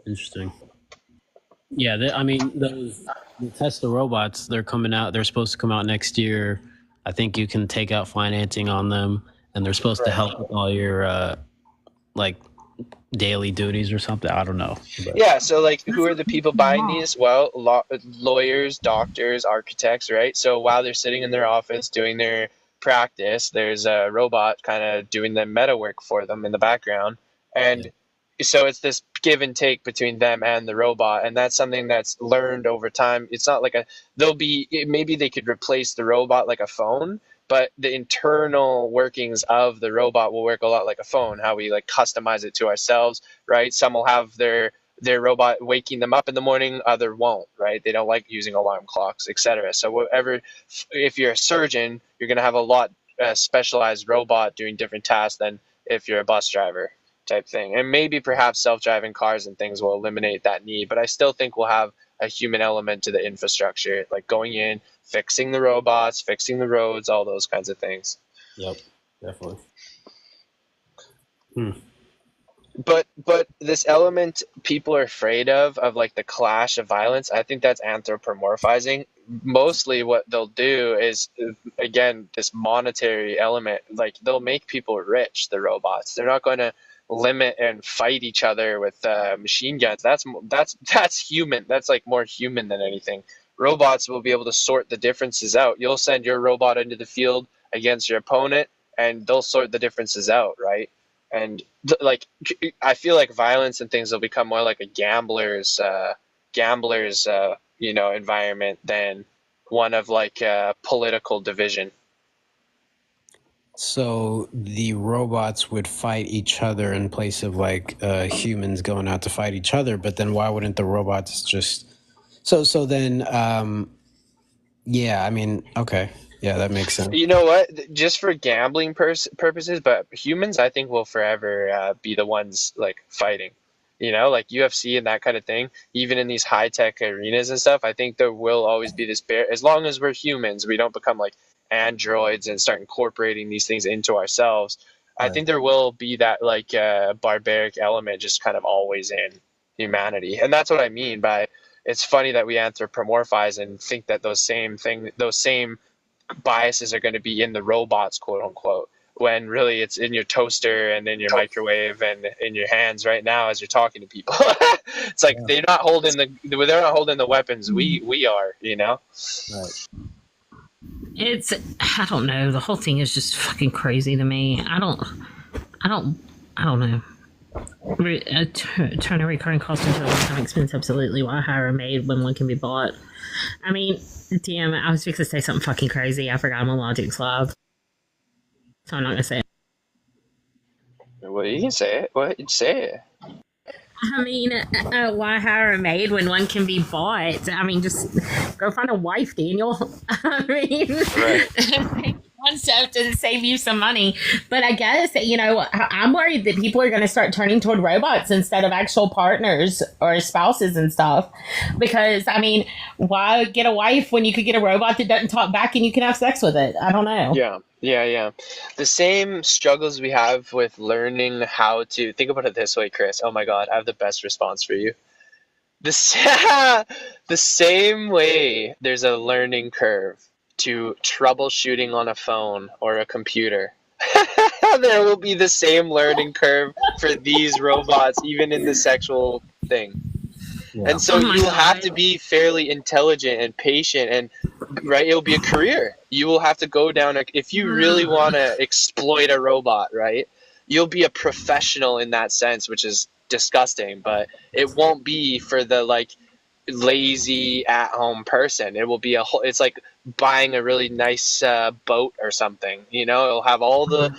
Interesting. Yeah, I mean, the Tesla robots, they're coming out. They're supposed to come out next year. I think you can take out financing on them, and they're supposed to help with all your like daily duties or something. I don't know. But. Yeah, so like who are the people buying these? Well, lawyers, doctors, architects, right? So while they're sitting in their office doing their practice, there's a robot kind of doing the meta work for them in the background. And so it's this give and take between them and the robot, and that's something that's learned over time. It's not like maybe they could replace the robot like a phone, but the internal workings of the robot will work a lot like a phone, how we like customize it to ourselves, right? Some will have their robot waking them up in the morning, other won't, right? They don't like using alarm clocks, etc. So if you're a surgeon, you're going to have a lot specialized robot doing different tasks than if you're a bus driver type thing. And maybe perhaps self-driving cars and things will eliminate that need, but I still think we'll have a human element to the infrastructure, like going in, fixing the robots, fixing the roads, all those kinds of things. Yep, definitely. But this element people are afraid of like the clash of violence, I think that's anthropomorphizing. Mostly what they'll do is, again, this monetary element, like they'll make people rich, the robots. They're not going to limit and fight each other with machine guns. That's human. That's like more human than anything. Robots will be able to sort the differences out. You'll send your robot into the field against your opponent, and they'll sort the differences out, right? And like I feel like violence and things will become more like a gambler's environment than one of like political division. So the robots would fight each other in place of like humans going out to fight each other, but then why wouldn't the robots just so then yeah, I mean, okay. Yeah, that makes sense. You know what? Just for gambling purposes, but humans, I think, will forever be the ones like fighting. You know, like UFC and that kind of thing. Even in these high tech arenas and stuff, I think there will always be this as long as we're humans, we don't become like androids and start incorporating these things into ourselves. Right. I think there will be that like barbaric element just kind of always in humanity, and that's what I mean by it's funny that we anthropomorphize and think that those same biases are going to be in the robots, quote unquote, when really it's in your toaster and in your microwave and in your hands right now as you're talking to people. It's like they're not holding the weapons. We are, you know. Right. It's, I don't know. The whole thing is just fucking crazy to me. I don't know. Turn a recurring cost into a one-time expense. Absolutely. Why hire a maid when one can be bought? I mean, damn, I was fixing to say something fucking crazy. I forgot I'm on Logic's live. So I'm not gonna say it. Well, you can say it. What? Say it. I mean, why hire a maid when one can be bought? I mean, just go find a wife, Daniel. I mean, right. One step to save you some money. But I guess, I'm worried that people are going to start turning toward robots instead of actual partners or spouses and stuff. Because, I mean, why get a wife when you could get a robot that doesn't talk back and you can have sex with it? I don't know. Yeah. The same struggles we have with learning how to think about it this way, Kris. Oh my God, I have the best response for you. The same way there's a learning curve to troubleshooting on a phone or a computer. There will be the same learning curve for these robots, even in the sexual thing. Yeah. And so you'll have to be fairly intelligent and patient, and right, it'll be a career. You will have to go down if you really want to exploit a robot, right? You'll be a professional in that sense, which is disgusting, but it won't be for the lazy at-home person. It will be it's like buying a really nice boat or something. It'll have all the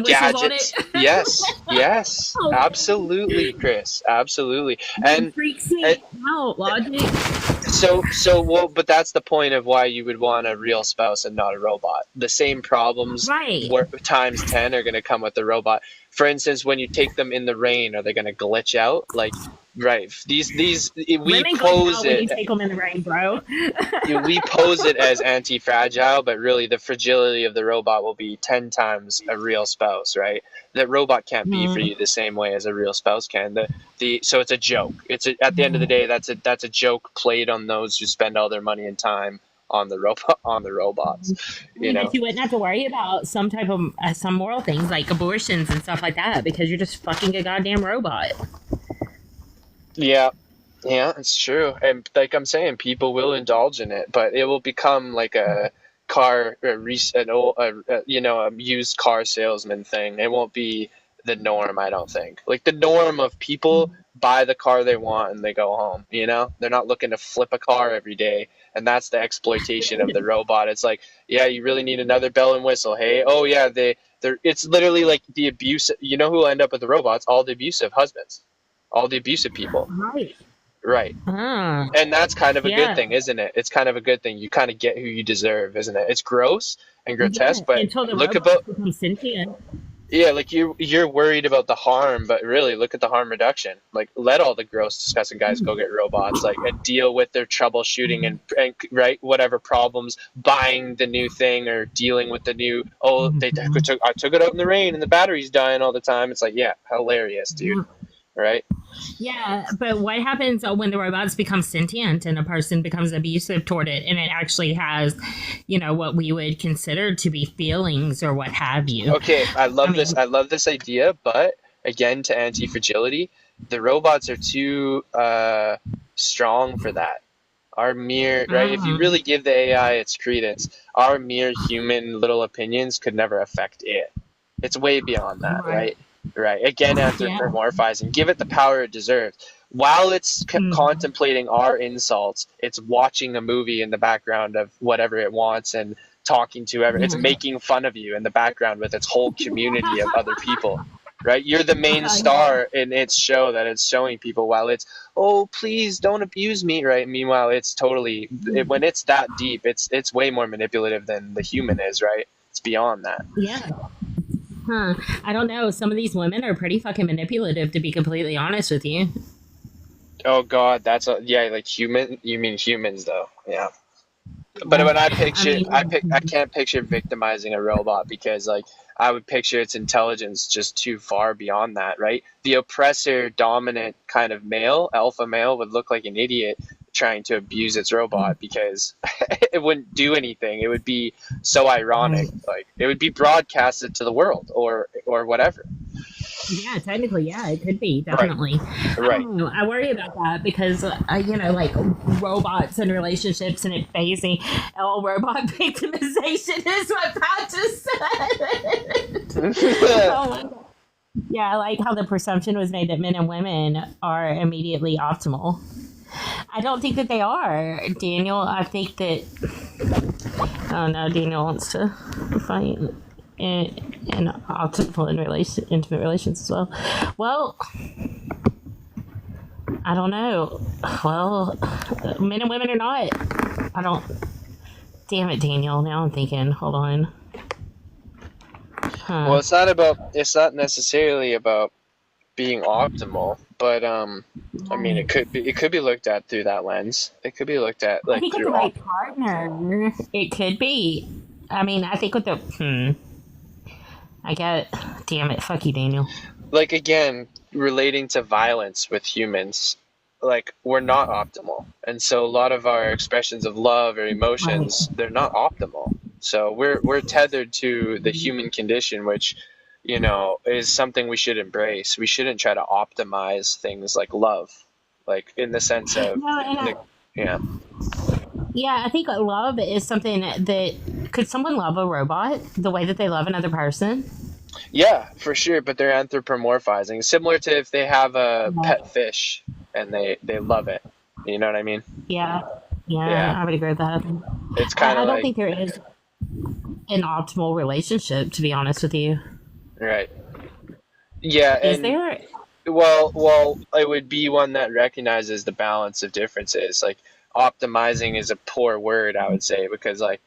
gadgets. Yes, absolutely, Kris, absolutely. And freaks me out, Logic. Well, but that's the point of why you would want a real spouse and not a robot. The same problems, right, times 10 are going to come with the robot. For instance, when you take them in the rain, are they going to glitch out? Right. We pose it. When you take them in the rain, bro. We pose it as anti-fragile, but really the fragility of the robot will be 10 times a real spouse, right? That robot can't be for you the same way as a real spouse can. So it's a joke. At the end of the day, that's a joke played on those who spend all their money and time on the robots. You wouldn't have to worry about some type of some moral things like abortions and stuff like that because you're just fucking a goddamn robot. Yeah, it's true. And like I'm saying, people will indulge in it, but it will become like a used car salesman thing. It won't be the norm, I don't think. Like the norm of people buy the car they want and they go home, They're not looking to flip a car every day. And that's the exploitation of the robot. It's like, yeah, you really need another bell and whistle. Hey, oh yeah, it's literally like the abuse. You know who will end up with the robots? All the abusive husbands. All the abusive people. Right. And that's kind of a good thing, isn't it? It's kind of a good thing. You kind of get who you deserve, isn't it? It's gross and grotesque, but look about sentient. Yeah, like you're worried about the harm, but really look at the harm reduction. Like let all the gross, disgusting guys go get robots, and deal with their troubleshooting and right whatever problems, buying the new thing or dealing with the new. Oh, I took it out in the rain and the battery's dying all the time. It's like, yeah, hilarious, dude. Right? Yeah, but what happens when the robots become sentient and a person becomes abusive toward it and it actually has, what we would consider to be feelings or what have you? Okay, I love this idea, but again, to anti-fragility, the robots are too strong for that. Our mere, right, if you really give the AI its credence, our mere human little opinions could never affect it. It's way beyond that, right? Right. Again, anthropomorphizing. Give it the power it deserves. While it's contemplating our insults, it's watching a movie in the background of whatever it wants and talking to it's making fun of you in the background with its whole community of other people. Right? You're the main star in its show that it's showing people while it's, oh, please don't abuse me. Right. Meanwhile, it's totally, when it's that deep, it's way more manipulative than the human is. Right. It's beyond that. Yeah. I don't know. Some of these women are pretty fucking manipulative, to be completely honest with you. Oh God, like human. You mean humans, though? Yeah. But when I picture, I can't picture victimizing a robot because, I would picture its intelligence just too far beyond that, right? The oppressor, dominant kind of male, alpha male, would look like an idiot trying to abuse its robot because it wouldn't do anything. It would be so ironic. Like it would be broadcasted to the world or whatever. Yeah, technically, yeah, it could be definitely. I Right. don't know. I worry about that because like robots and relationships and it phasing. All robot victimization is what Pat just said. Oh my god. Yeah, I like how the presumption was made that men and women are immediately optimal. I don't think that they are, Daniel. I think that. Oh no, Daniel wants to fight in optimal intimate relations as well. Well, I don't know. Well, men and women are not. I don't. Damn it, Daniel. Now I'm thinking. Hold on. Huh. Well, it's not necessarily about being optimal, but I mean, it could be looked at through that lens. It could be looked at I like think with through the right partner, it could be. I mean, I think with the I get. Damn it, fuck you, Daniel. like, again, relating to violence with humans, like, we're not optimal, and so a lot of our expressions of love or emotions, they're not optimal. So we're tethered to the human condition, which, you know, is something we should embrace. We shouldn't try to optimize things like love, like in the sense of No, and yeah. Yeah, I think love is something that could someone love a robot the way that they love another person? Yeah, for sure, but they're anthropomorphizing, similar to if they have a pet fish and they love it. You know what I mean? Yeah, yeah, Yeah. I would agree with that. It's kind I of don't like think there is an optimal relationship, to be honest with you. right. Yeah, Is and there? well, it would be one that recognizes the balance of differences. Like optimizing is a poor word, I would say, because like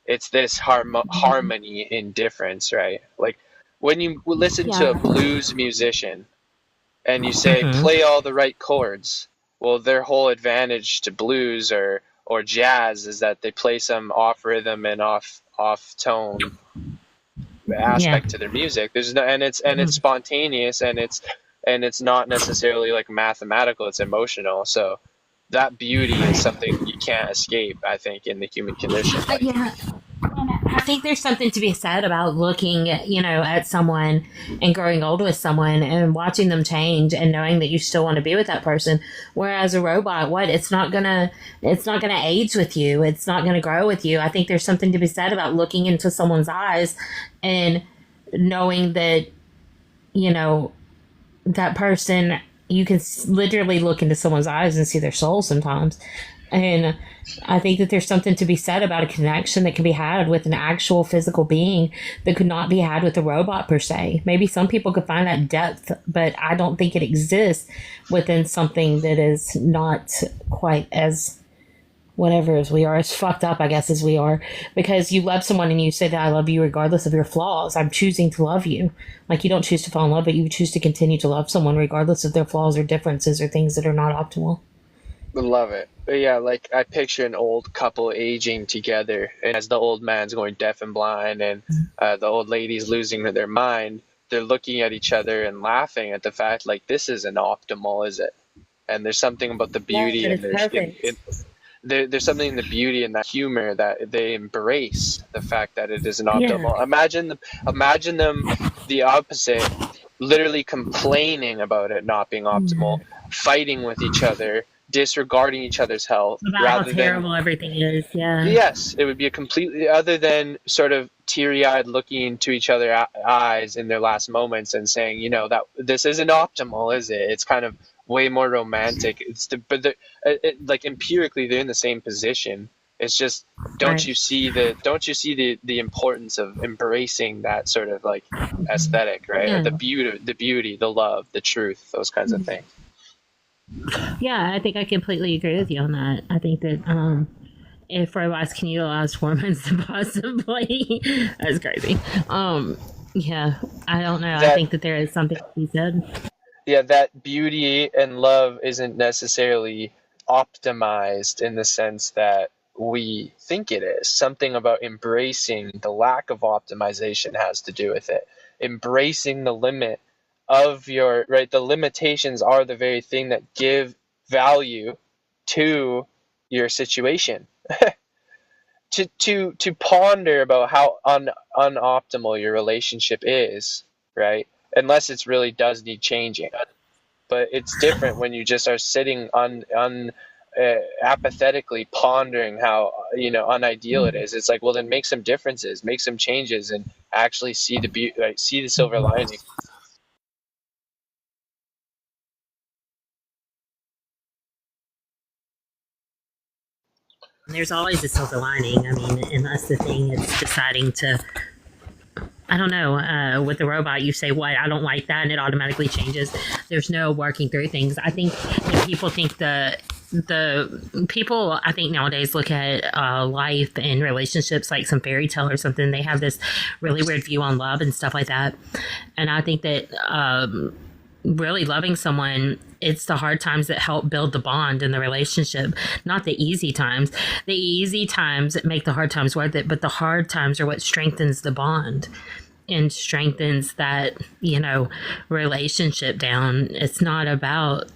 it's this harmony in difference, right? Like when you listen to a blues musician and you say play all the right chords, well, their whole advantage to blues or jazz is that they play some off rhythm and off tone aspect to their music. There's no, and it's spontaneous and it's not necessarily like mathematical. It's emotional. So that beauty is something you can't escape, I think, in the human condition. Yeah. I think there's something to be said about looking, at someone and growing old with someone and watching them change and knowing that you still want to be with that person. Whereas a robot, it's not gonna age with you. It's not gonna grow with you. I think there's something to be said about looking into someone's eyes and knowing that, that person, you can literally look into someone's eyes and see their soul sometimes. And I think that there's something to be said about a connection that can be had with an actual physical being that could not be had with a robot per se. Maybe some people could find that depth, but I don't think it exists within something that is not quite as whatever as we are, as fucked up, I guess, as we are. Because you love someone and you say that I love you regardless of your flaws. I'm choosing to love you. Like you don't choose to fall in love, but you choose to continue to love someone regardless of their flaws or differences or things that are not optimal. Love it. Yeah, like I picture an old couple aging together, and as the old man's going deaf and blind, and the old lady's losing their mind, they're looking at each other and laughing at the fact, like, this isn't optimal, is it? And there's something about the beauty, and there's something in the beauty and that humor that they embrace the fact that it isn't optimal. Yeah. Imagine them the opposite, literally complaining about it not being optimal, fighting with each other, disregarding each other's health about rather how terrible everything is. Yeah. Yes, it would be a completely other than sort of teary-eyed looking into each other's eyes in their last moments and saying, that this isn't optimal, is it? It's kind of way more romantic. Like empirically, they're in the same position. It's just don't you see the importance of embracing that sort of like aesthetic, right? Yeah. The beauty, the love, the truth, those kinds of things. Yeah, I think I completely agree with you on that. I think that if robots can utilize hormones to possibly, that's crazy. Yeah, I don't know. I think that there is something to be said. Yeah, that beauty and love isn't necessarily optimized in the sense that we think it is. Something about embracing the lack of optimization has to do with it. Embracing the limit of the limitations are the very thing that give value to your situation. to ponder about how unoptimal your relationship is, right? unless it really does need changing. But it's different when you just are sitting apathetically pondering how unideal it is. It's like, well, then make some differences, make some changes, and actually see see the silver lining. There's always a silver lining. I mean, and that's the thing. It's deciding to. I don't know. With the robot, you say, "What? I don't like that," and it automatically changes. There's no working through things. I think that people think the people I think nowadays look at life and relationships like some fairy tale or something. They have this really weird view on love and stuff like that. And I think that really loving someone, it's the hard times that help build the bond in the relationship, not the easy times. The easy times make the hard times worth it, but the hard times are what strengthens the bond and strengthens that, relationship down. It's not about,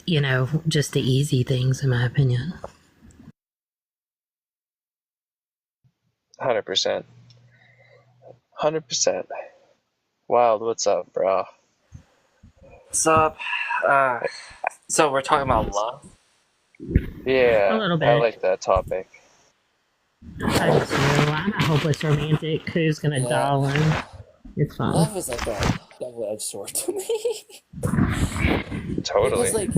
just the easy things, in my opinion. 100%. 100%. Wild, what's up, bro? What's up? So we're talking about love? Yeah, A little bit. I like that topic. I do too. I'm a hopeless romantic who's gonna doll him. It's fun. Love is like a double-edged sword to me. Totally.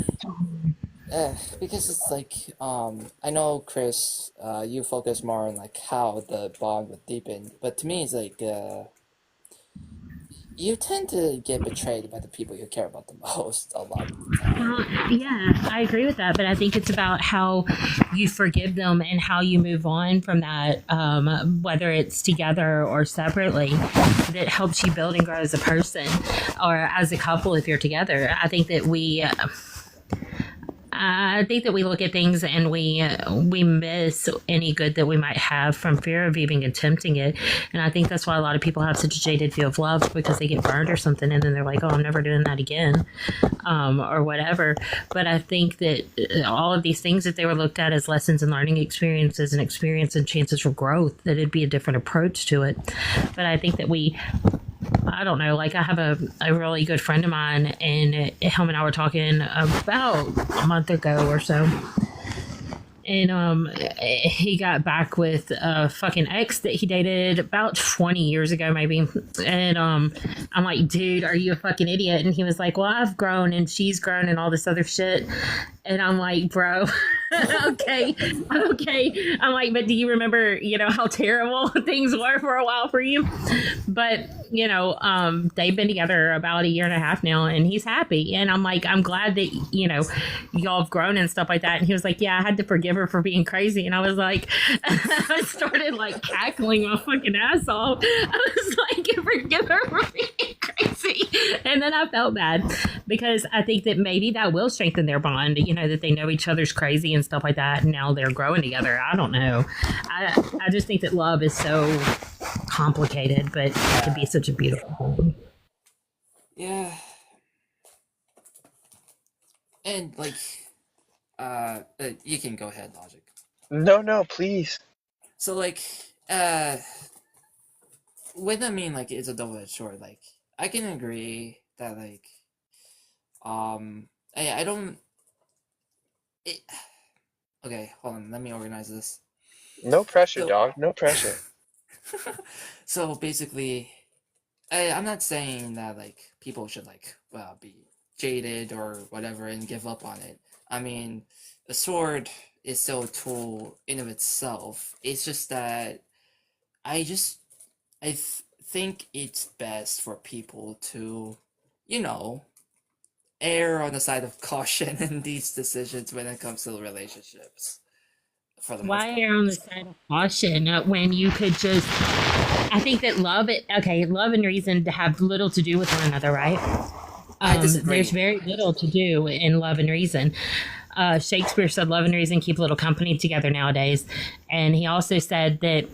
Because it's like, I know, Kris, you focus more on like how the bond would deepen, but to me it's like, you tend to get betrayed by the people you care about the most a lot of the time. Yeah, I agree with that, but I think it's about how you forgive them and how you move on from that, whether it's together or separately, that helps you build and grow as a person or as a couple if you're together. I think that we look at things and we miss any good that we might have from fear of even attempting it. And I think that's why a lot of people have such a jaded view of love, because they get burned or something and then they're like, oh, I'm never doing that again, or whatever. But I think that all of these things, that they were looked at as lessons and learning experiences and experience and chances for growth, that it'd be a different approach to it. But I think that I don't know, like I have a really good friend of mine, and him and I were talking about a month ago or so. And he got back with a fucking ex that he dated about 20 years ago, maybe. And I'm like, dude, are you a fucking idiot? And he was like, well, I've grown and she's grown and all this other shit. And I'm like, bro, okay. I'm like, but do you remember, how terrible things were for a while for you? But, they've been together about 1.5 years now, and he's happy. And I'm like, I'm glad that, y'all have grown and stuff like that. And he was like, yeah, I had to forgive her for being crazy. And I was like, I started like cackling my fucking ass off. I was like, forgive her for being crazy. And then I felt bad, because I think that maybe that will strengthen their bond, that they know each other's crazy and stuff like that. And now they're growing together. I don't know. I just think that love is so complicated, but it can be such a beautiful thing. Yeah. And like, you can go ahead, Logic. No, please. So like, when I mean like it's a double-edged sword, like I can agree that like, I don't. Okay, hold on. Let me organize this. No pressure, dog. No pressure. So basically, I'm not saying that like people should like be jaded or whatever and give up on it. I mean, the sword is still a tool in of itself. It's just that I think it's best for people to, err on the side of caution in these decisions when it comes to relationships. For the Why err on the side of caution when you could just? I think that love and reason to have little to do with one another, right? There's very little to do in love and reason. Shakespeare said love and reason keep a little company together nowadays. And he also said that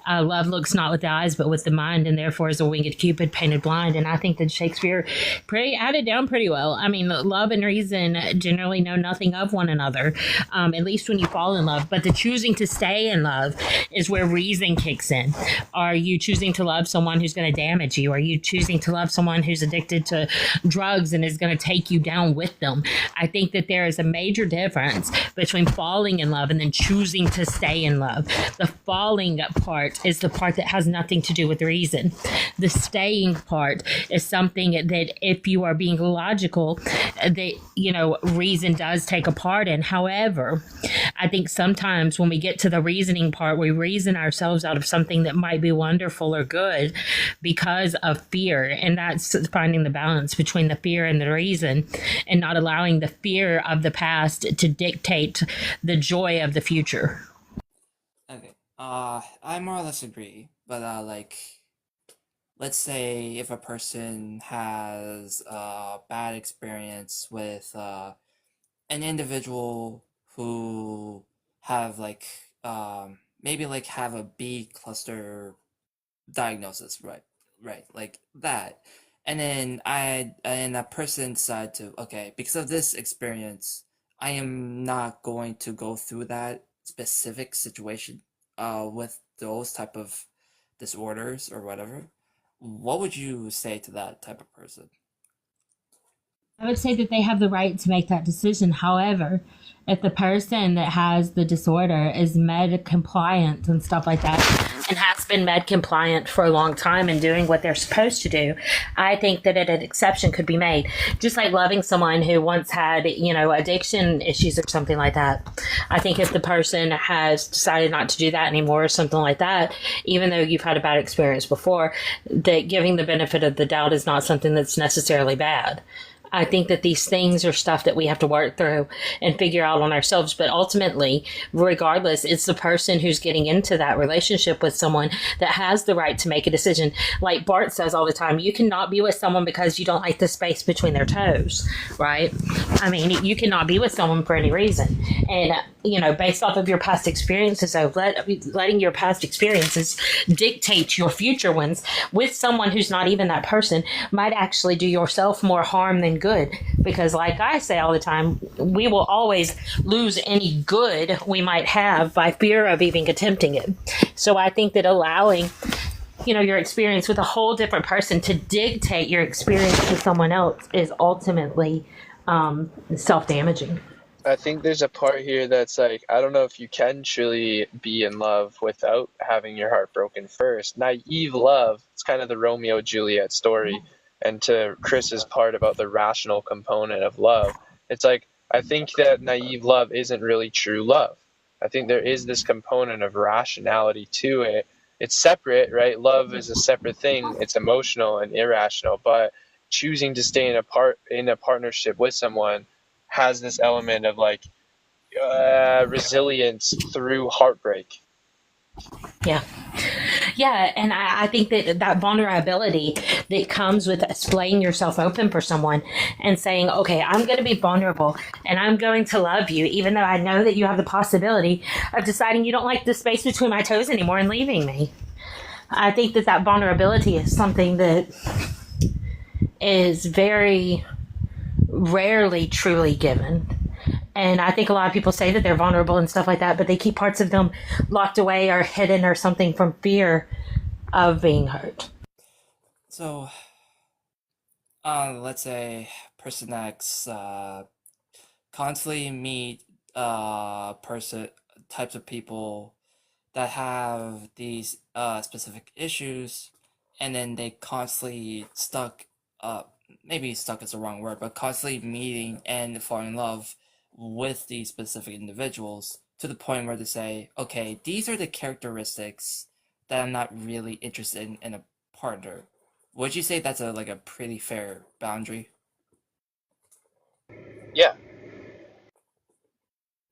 love looks not with the eyes, but with the mind, and therefore is a winged cupid painted blind. And I think that Shakespeare had it down pretty well. I mean, love and reason generally know nothing of one another, at least when you fall in love. But the choosing to stay in love is where reason kicks in. Are you choosing to love someone who's going to damage you? Are you choosing to love someone who's addicted to drugs and is going to take you down with them? I think that there is a major difference between falling in love and then choosing to stay in love. The falling part is the part that has nothing to do with reason. The staying part is something that, if you are being logical, that, reason does take a part in. However, I think sometimes when we get to the reasoning part, we reason ourselves out of something that might be wonderful or good because of fear. And that's finding the balance between the fear and the reason, and not allowing the fear of the past to dictate the joy of the future. Okay. I more or less agree, but let's say if a person has a bad experience with an individual who have maybe have a B cluster diagnosis, right, like that, and then that person decided to, okay, because of this experience, I am not going to go through that specific situation with those type of disorders or whatever. What would you say to that type of person? I would say that they have the right to make that decision. However, if the person that has the disorder is med compliant and stuff like that, and has been med compliant for a long time and doing what they're supposed to do, I think that an exception could be made. Just like loving someone who once had, addiction issues or something like that. I think if the person has decided not to do that anymore or something like that, even though you've had a bad experience before, that giving the benefit of the doubt is not something that's necessarily bad. I think that these things are stuff that we have to work through and figure out on ourselves. But ultimately, regardless, it's the person who's getting into that relationship with someone that has the right to make a decision. Like Bart says all the time, you cannot be with someone because you don't like the space between their toes, right? I mean, you cannot be with someone for any reason. And, based off of your past experiences, letting your past experiences dictate your future ones with someone who's not even that person might actually do yourself more harm than good. Because like I say all the time, we will always lose any good we might have by fear of even attempting it. So I think that allowing your experience with a whole different person to dictate your experience with someone else is ultimately self-damaging. I think there's a part here that's I don't know if you can truly be in love without having your heart broken first. Naive love, it's kind of the Romeo Juliet story. And to Kris's part about the rational component of love, it's I think that naive love isn't really true love. I think there is this component of rationality to it. It's separate, right? Love is a separate thing. It's emotional and irrational, but choosing to stay in a partnership with someone has this element of resilience through heartbreak. Yeah, and I think that vulnerability that comes with splaying yourself open for someone and saying, okay, I'm going to be vulnerable and I'm going to love you, even though I know that you have the possibility of deciding you don't like the space between my toes anymore and leaving me. I think that vulnerability is something that is very rarely truly given. And I think a lot of people say that they're vulnerable and stuff like that, but they keep parts of them locked away or hidden or something from fear of being hurt. So, let's say person X constantly meet types of people that have these specific issues, and then they constantly maybe stuck is the wrong word, but constantly meeting and falling in love with these specific individuals to the point where they say, okay, these are the characteristics that I'm not really interested in a partner. Would you say that's a pretty fair boundary? Yeah.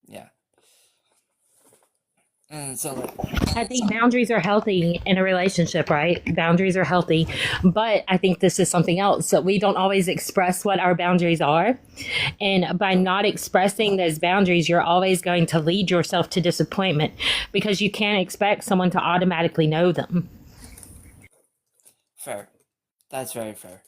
Yeah. And so like I think boundaries are healthy in a relationship, right? Boundaries are healthy. But I think this is something else. So we don't always express what our boundaries are. And by not expressing those boundaries, you're always going to lead yourself to disappointment because you can't expect someone to automatically know them. fair. That's very fair.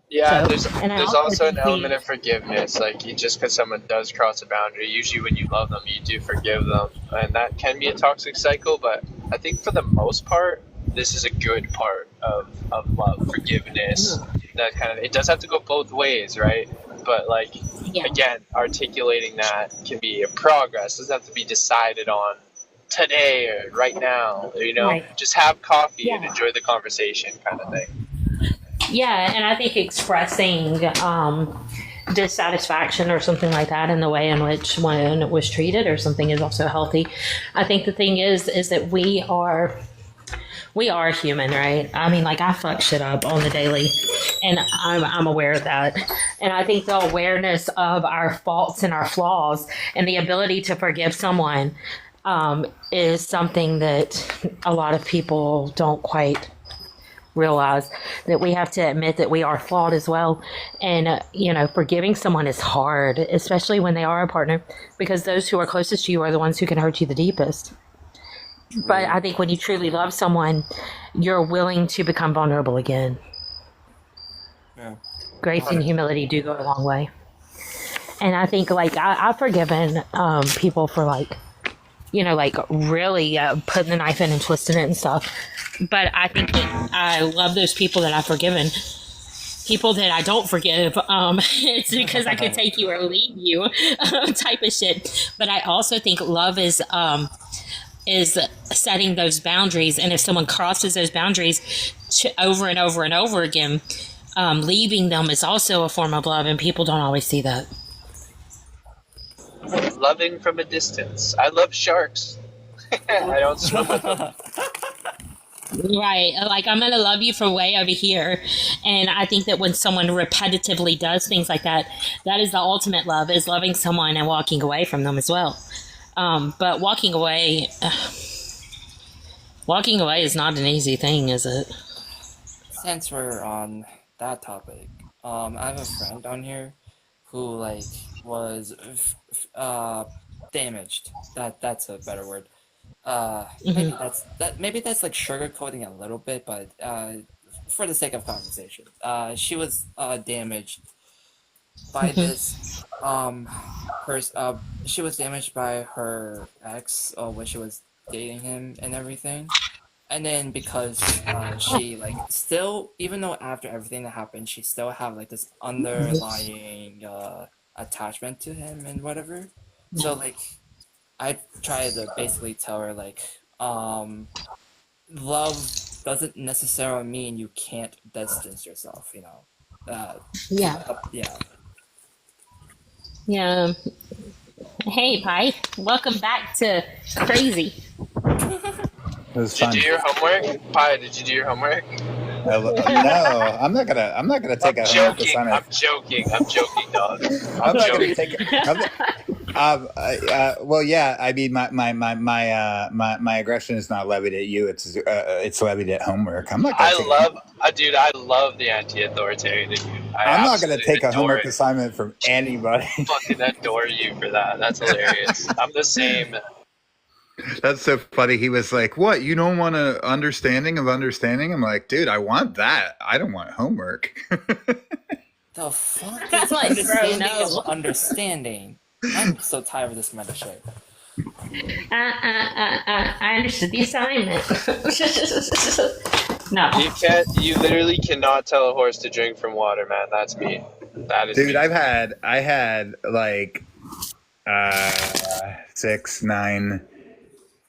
Yeah, So, there's and I there's also also an think we, element of forgiveness. Like just because someone does cross a boundary, usually when you love them, you do forgive them, and that can be a toxic cycle. But I think for the most part, this is a good part of love, forgiveness. That kind of it does have to go both ways, right? But like yeah. again, articulating that can be a progress. It doesn't have to be decided on today or right now. You know, Right. just have coffee and Yeah. enjoy the conversation, kind of thing. Yeah, and I think expressing dissatisfaction or something like that in the way in which one was treated or something is also healthy. I think the thing is that we are human, right? I mean, like I fuck shit up on the daily, and I'm aware of that. And I think the awareness of our faults and our flaws and the ability to forgive someone is something that a lot of people don't quite realize, that we have to admit that we are flawed as well. And, forgiving someone is hard, especially when they are a partner, because those who are closest to you are the ones who can hurt you the deepest. But I think when you truly love someone, you're willing to become vulnerable again. Yeah. Grace and humility do go a long way. And I think, like, I've forgiven people for, like, really putting the knife in and twisting it and stuff. But I think that I love those people that I've forgiven. People that I don't forgive, it's because I could take you or leave you, type of shit. But I also think love is setting those boundaries, and if someone crosses those boundaries over and over and over again, leaving them is also a form of love, and people don't always see that. Loving from a distance. I love sharks. I don't swim with them. Right. Like, I'm going to love you from way over here. And I think that when someone repetitively does things like that, that is the ultimate love, is loving someone and walking away from them as well. But walking away is not an easy thing, is it? Since we're on that topic, I have a friend on here who was damaged. That's a better word. Maybe that's like sugarcoating a little bit, but for the sake of conversation, she was damaged by this she was damaged by her ex when she was dating him and everything. And then because she still, even though after everything that happened, she still have this underlying attachment to him and whatever. So I try to basically tell her love doesn't necessarily mean you can't distance yourself, Yeah. Yeah. Hey, Pi. Welcome back to Crazy. Did you do your homework? Pi, did you do your homework? No, I'm not gonna take a homework assignment. I'm joking, dog. I'm not gonna take it. Well, yeah. I mean, my aggression is not levied at you. It's levied at homework. I'm not. I love the anti-authoritarian in you. I'm not gonna take a homework it. assignment from anybody. I fucking adore you for that. That's hilarious. I'm the same. That's so funny. He was like, "What? You don't want an understanding of understanding?" I'm like, "Dude, I want that. I don't want homework." The fuck? That's understanding. I'm so tired of this meta shit. I understood the assignment. No. You literally cannot tell a horse to drink from water, man. That's me. That is. Dude, me. I had 6, 9,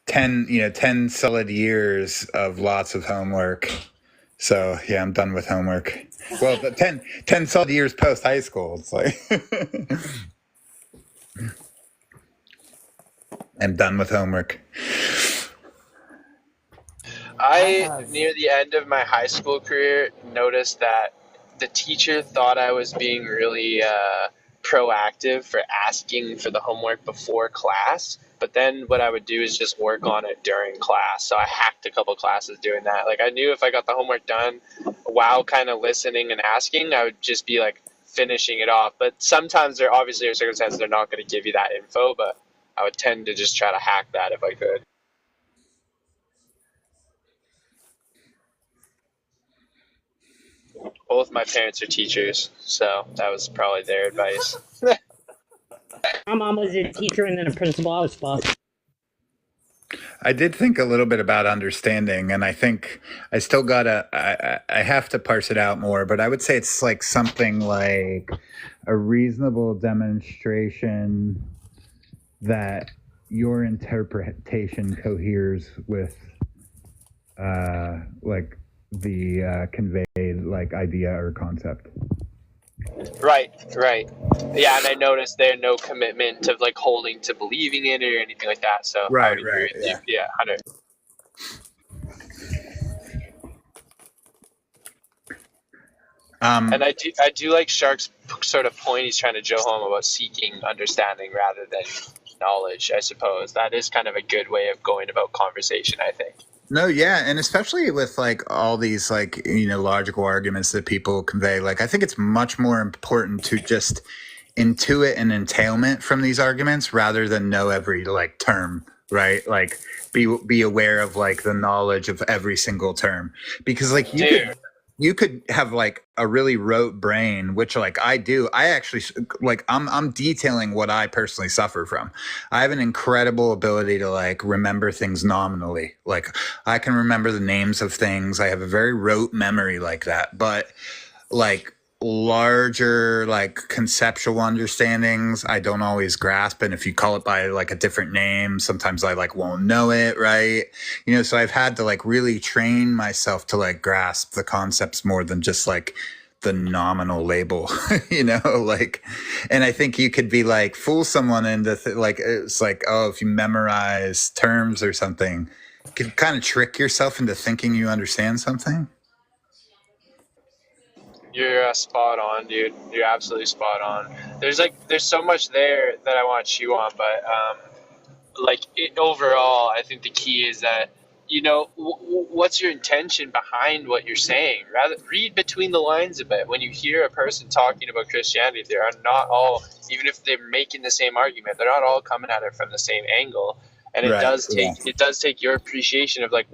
10, 10 solid years of lots of homework. So yeah, I'm done with homework. Well, the 10 solid years post high school. It's like I'm done with homework. Near the end of my high school career, noticed that the teacher thought I was being really proactive for asking for the homework before class. But then what I would do is just work on it during class. So I hacked a couple classes doing that. Like I knew if I got the homework done while kind of listening and asking, I would just be like finishing it off. But sometimes there obviously are circumstances they're not going to give you that info, but I would tend to just try to hack that if I could. Both my parents are teachers, so that was probably their advice. My mom was a teacher and then a principal. I was fucked. I did think a little bit about understanding, and I think I still I have to parse it out more, but I would say it's like something like a reasonable demonstration that your interpretation coheres with like the conveyed like idea or concept. Right. Yeah, and I noticed there's no commitment to like holding to believing it or anything like that. So I would agree with you. Yeah, 100. And I do like Shark's sort of point he's trying to drill home about seeking understanding rather than knowledge. I suppose that is kind of a good way of going about conversation, I think. No, yeah, and especially with like all these like logical arguments that people convey, like I think it's much more important to just intuit an entailment from these arguments rather than know every like term, right? Like be aware of like the knowledge of every single term, because like you could have like a really rote brain, which like I do. I actually like I'm detailing what I personally suffer from. I have an incredible ability to like remember things nominally. Like I can remember the names of things. I have a very rote memory like that. But like larger like conceptual understandings I don't always grasp, and if you call it by like a different name, sometimes I like won't know it, right? So I've had to like really train myself to like grasp the concepts more than just like the nominal label. Like, and I think you could be like fool someone into like it's like, oh, if you memorize terms or something, you could kind of trick yourself into thinking you understand something. You're spot on, dude. You're absolutely spot on. There's so much there that I want to chew on, but overall, I think the key is that what's your intention behind what you're saying. Rather read between the lines a bit. When you hear a person talking about Christianity, they are not all, even if they're making the same argument, they're not all coming at it from the same angle. And it does take your appreciation of like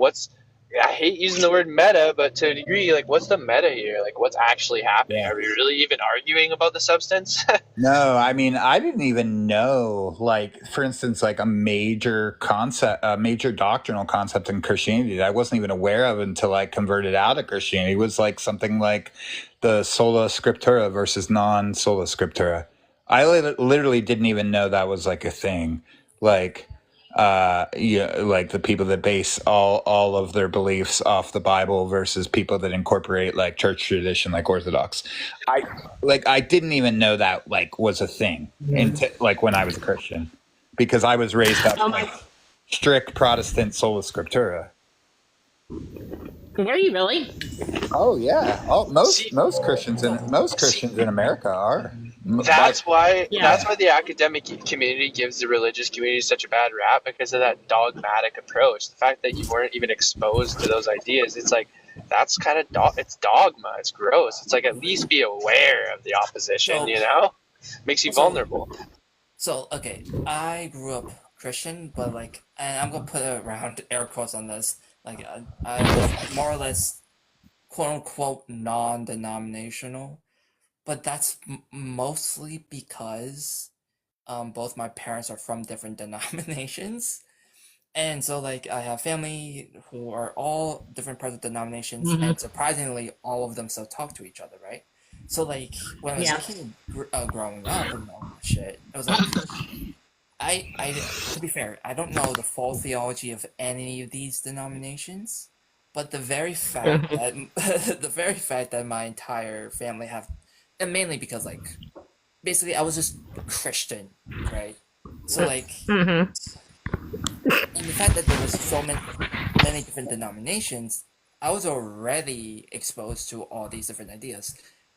I hate using the word meta, but to a degree, like what's the meta here? Like what's actually happening? Are we really even arguing about the substance? No, I mean, I didn't even know, like, for instance, like a major doctrinal concept in Christianity that I wasn't even aware of until I converted out of Christianity was like something like the sola scriptura versus non-sola scriptura. I literally didn't even know that was like a thing. Like, like the people that base all of their beliefs off the Bible versus people that incorporate like church tradition, like Orthodox. I didn't even know that like was a thing like when I was a Christian, because I was raised up like strict Protestant sola scriptura. Were you really? Oh yeah. Most Christians in America are. That's why the academic community gives the religious community such a bad rap, because of that dogmatic approach. The fact that you weren't even exposed to those ideas, it's like that's kind of it's dogma. It's gross. It's like at least be aware of the opposition. Makes you vulnerable. So okay, I grew up Christian, but like, and I'm gonna put around air quotes on this. Like I was more or less quote unquote non-denominational. But that's mostly because both my parents are from different denominations. And so, like, I have family who are all different parts of denominations, and surprisingly, all of them still talk to each other, right? So, like, when I was a kid growing up and all that shit, it was like, to be fair, I don't know the full theology of any of these denominations, but the very fact that my entire family have, and mainly because, like, basically I was just Christian, right? So, like, and the fact that there was so many different denominations, I was already exposed to all these different ideas.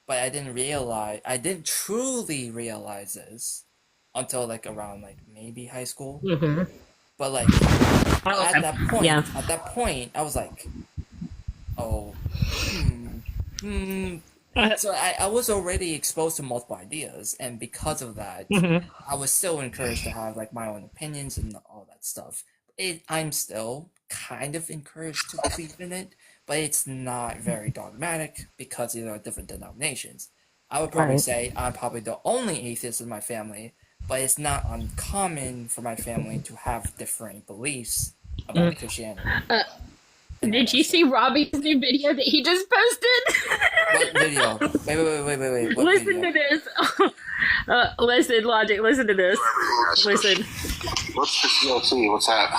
but I didn't truly realize this until like around like maybe high school. Mm-hmm. But like at that point, I was like, oh, So I was already exposed to multiple ideas, and because of that, I was still encouraged to have like my own opinions and all that stuff. I'm still kind of encouraged to believe in it, but it's not very dogmatic because there are different denominations. I would probably say I'm probably the only atheist in my family, but it's not uncommon for my family to have differing beliefs about Christianity. Did you see Robbie's new video that he just posted? What video? Wait. What listen video? to this. Listen, Logic, listen to this. Listen. What's the CLT? What's that?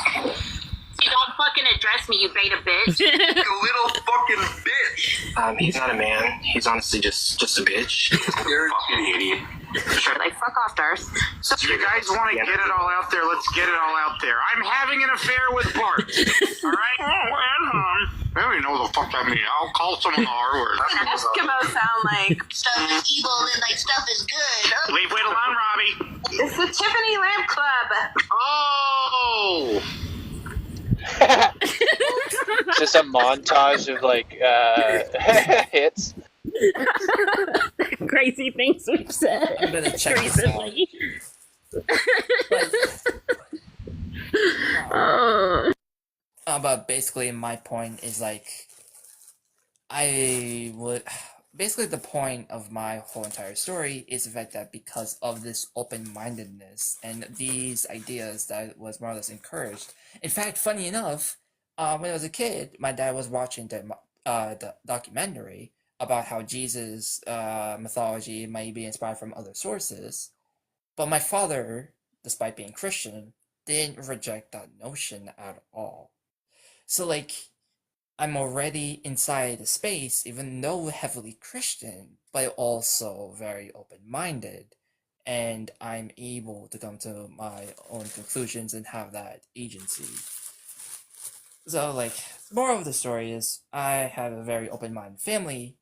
You don't fucking address me, you beta bitch. You little fucking bitch. He's not a man. He's honestly just a bitch. You're a fucking idiot. Like, fuck off, Darth. So If you guys want to get it all out there, let's get it all out there. I'm having an affair with Bart. Alright? I don't even know what the fuck that means. I'll call someone the R word. Eskimo sound like Stuff is evil and like stuff is good. Leave it alone, Robbie. it's the Tiffany Lamp Club. Oh! Just a montage of like hits. Crazy things we've said. I'm gonna check this out. recently. But basically, my point is like, basically the point of my whole entire story is the fact that because of this open-mindedness and these ideas that was more or less encouraged. In fact, funny enough, when I was a kid, my dad was watching the documentary about how Jesus' mythology might be inspired from other sources, but my father, despite being Christian, didn't reject that notion at all. So like, I'm already inside the space, even though heavily Christian, but also very open-minded, and I'm able to come to my own conclusions and have that agency. So like, the moral of the story is, I have a very open-minded family,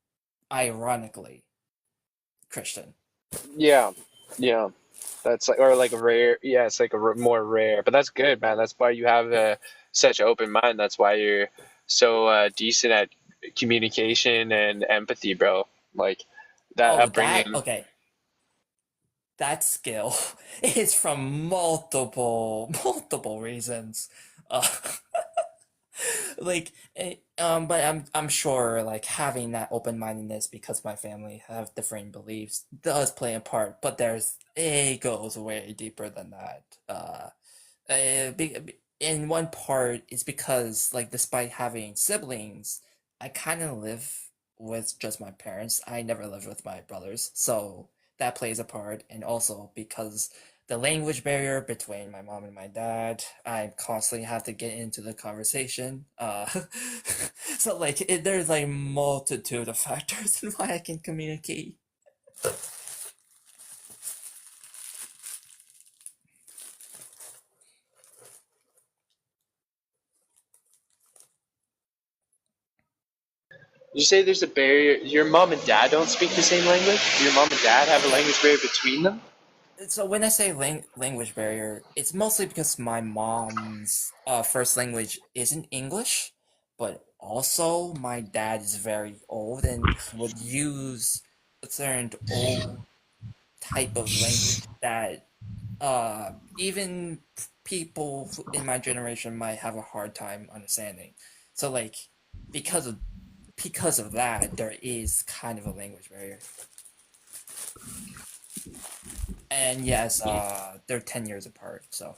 ironically Christian. Yeah. That's like, or like a rare. Yeah, it's like more rare, but that's good, man. That's why you have such an open mind. That's why you're so decent at communication and empathy, bro. Like that upbringing. That skill is from multiple reasons. But I'm sure like having that open-mindedness because my family have differing beliefs does play a part, but it goes way deeper than that. In one part, it's because like despite having siblings, I kind of live with just my parents. I never lived with my brothers, so that plays a part, and also because the language barrier between my mom and my dad, I constantly have to get into the conversation. So like there's like multitude of factors in why I can communicate. You say there's a barrier. Your mom and dad don't speak the same language? Do your mom and dad have a language barrier between them? So when I say language barrier, it's mostly because my mom's first language isn't English, but also my dad is very old and would use a certain old type of language that even people in my generation might have a hard time understanding. So like because of that, there is kind of a language barrier. And yes, they're 10 years apart, so.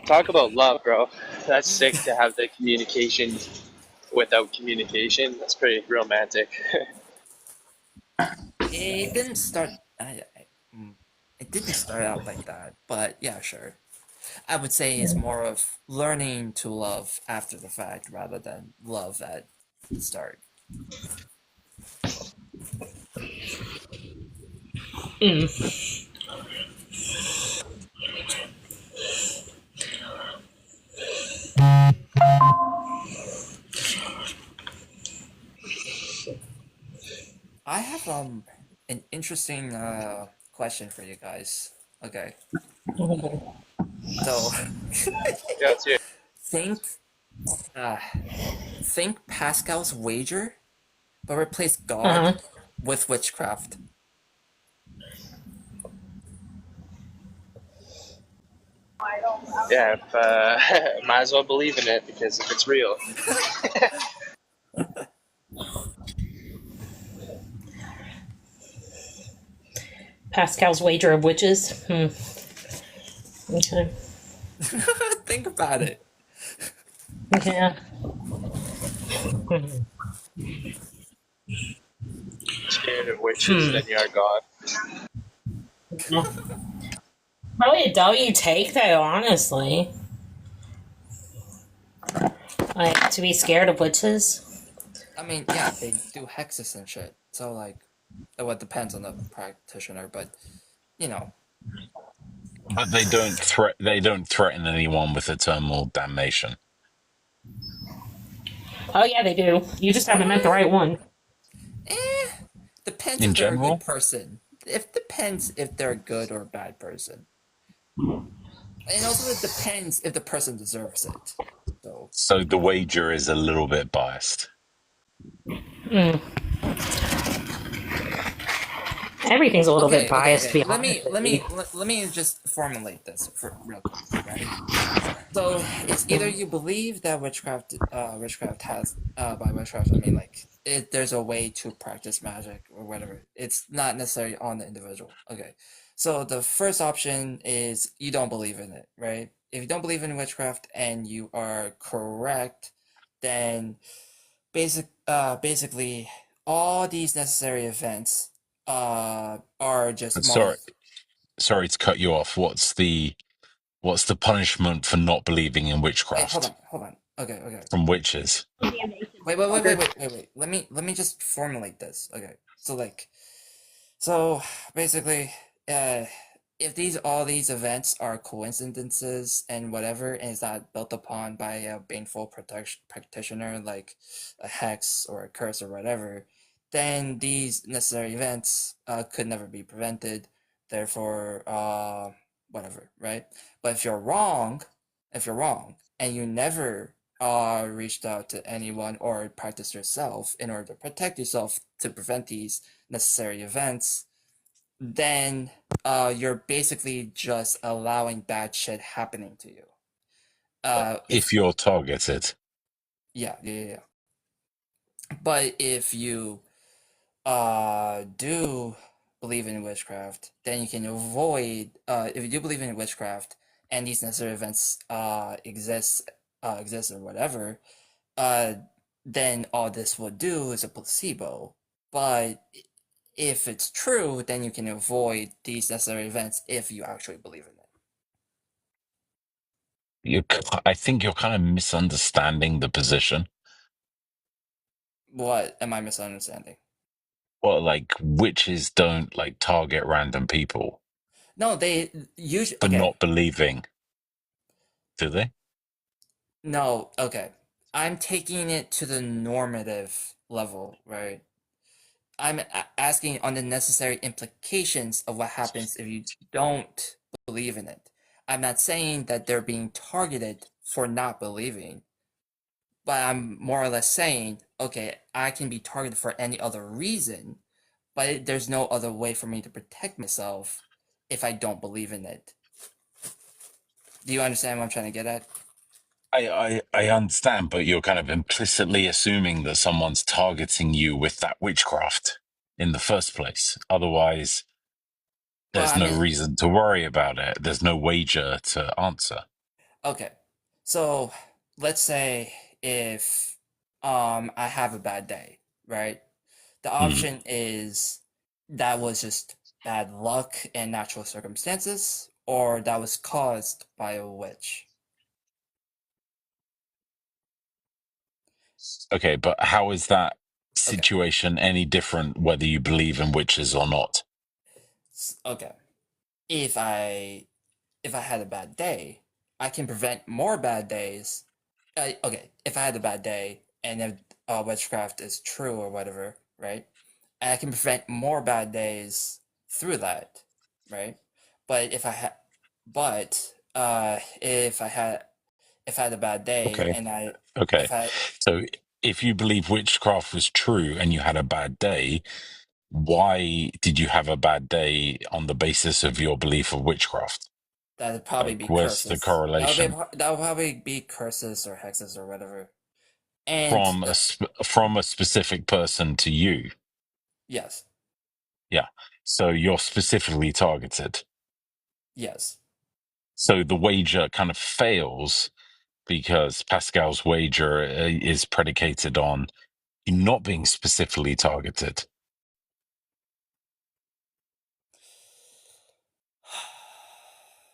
Talk about love, bro. That's sick to have the communication without communication. That's pretty romantic. It didn't start. It didn't start out like that, but yeah, sure. I would say it's more of learning to love after the fact rather than love at the start. have an interesting question for you guys. Okay. So Yeah, let's hear it. think Pascal's wager, but replace God with witchcraft. Yeah, might as well believe in it because if it's real. Pascal's wager of witches. Okay. Think about it. Yeah. Scared of witches, then you are God. Probably a W take, though, honestly. Like, to be scared of witches. I mean, yeah, they do hexes and shit. So, like, well, it depends on the practitioner, but, you know. But they don't threaten anyone with eternal damnation. Oh, yeah, they do. You just haven't met the right one. Depends In if they're a general? good person. It depends if they're a good or a bad person. And also it depends if the person deserves it. So the wager is a little bit biased. Everything's a little bit biased, to be Let honest. me just formulate this for real quick, right? So it's either you believe that witchcraft has by witchcraft I mean like there's a way to practice magic or whatever. It's not necessarily on the individual. Okay. So the first option is you don't believe in it, right? If you don't believe in witchcraft and you are correct, then basically all these necessary events are just Sorry to cut you off. What's the punishment for not believing in Wait, witchcraft? hold on. Okay. From witches. Wait. Let me just formulate this. Okay. So basically, if all these events are coincidences and whatever, and it's not built upon by a baneful practitioner like a hex or a curse or whatever, then these necessary events could never be prevented. Therefore, whatever, right? But if you're wrong, and you never reached out to anyone or practiced yourself in order to protect yourself to prevent these necessary events, then you're basically just allowing bad shit happening to you. If you're targeted. Yeah. But if you do believe in witchcraft, then you can avoid. If you do believe in witchcraft and these necessary events exist or whatever, then all this will do is a placebo. But if it's true, then you can avoid these necessary events if you actually believe in it. I think you're kind of misunderstanding the position. What am I misunderstanding? Well, like witches don't like target random people. No, they usually for not believing. Do they? No, okay. I'm taking it to the normative level, right? I'm asking on the necessary implications of what happens if you don't believe in it. I'm not saying that they're being targeted for not believing, but I'm more or less saying, okay, I can be targeted for any other reason, but there's no other way for me to protect myself if I don't believe in it. Do you understand what I'm trying to get at? I understand, but you're kind of implicitly assuming that someone's targeting you with that witchcraft in the first place. Otherwise, there's no reason to worry about it. There's no wager to answer. Okay. So let's say if I have a bad day, right? The option is that was just bad luck and natural circumstances, or that was caused by a witch. Okay, but how is that situation any different whether you believe in witches or not? Okay. If I had a bad day, I can prevent more bad days. Okay, if I had a bad day and if witchcraft is true or whatever, right? and I can prevent more bad days through that, right? But if I had, but if I had a bad day Okay. and Okay. if I So if you believe witchcraft was true and you had a bad day, why did you have a bad day on the basis of your belief of witchcraft? that'd probably Like, be where's the curses. correlation That would probably be curses or hexes or whatever. And from from a specific person to you? yes, Yeah. So you're specifically targeted. yes. So the wager kind of fails because Pascal's wager is predicated on you not being specifically targeted.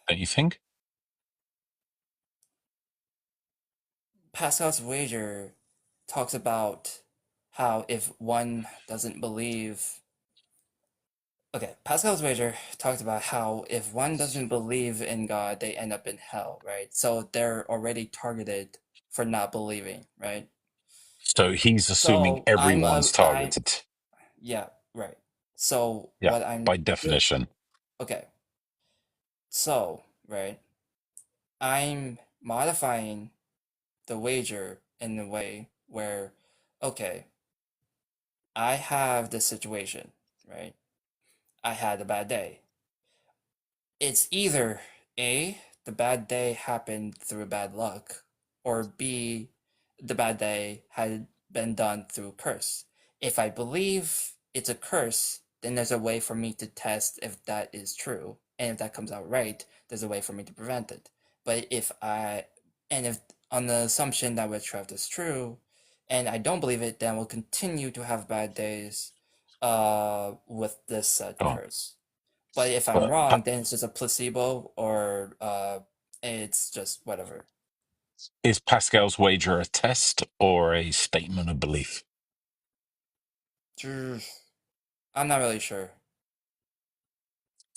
Don't you think? Pascal's wager talks about how if one doesn't believe. Okay, Pascal's wager talks about how if one doesn't believe in God, they end up in hell, right? So they're already targeted for not believing, right? So he's assuming So everyone's targeted. yeah, right. So Yeah, what I'm by definition. okay. So, right, I'm modifying the wager in a way where, okay, I have this situation, right? I had a bad day. It's either A, the bad day happened through bad luck, or B, the bad day had been done through curse. If I believe it's a curse, then there's a way for me to test if that is true. And if that comes out right, there's a way for me to prevent it. But if on the assumption that witchcraft is true, and I don't believe it, then we'll continue to have bad days with this said Oh, curse. But if I'm but wrong, then it's just a placebo or it's just whatever. is Pascal's wager a test or a statement of belief? I'm not really sure.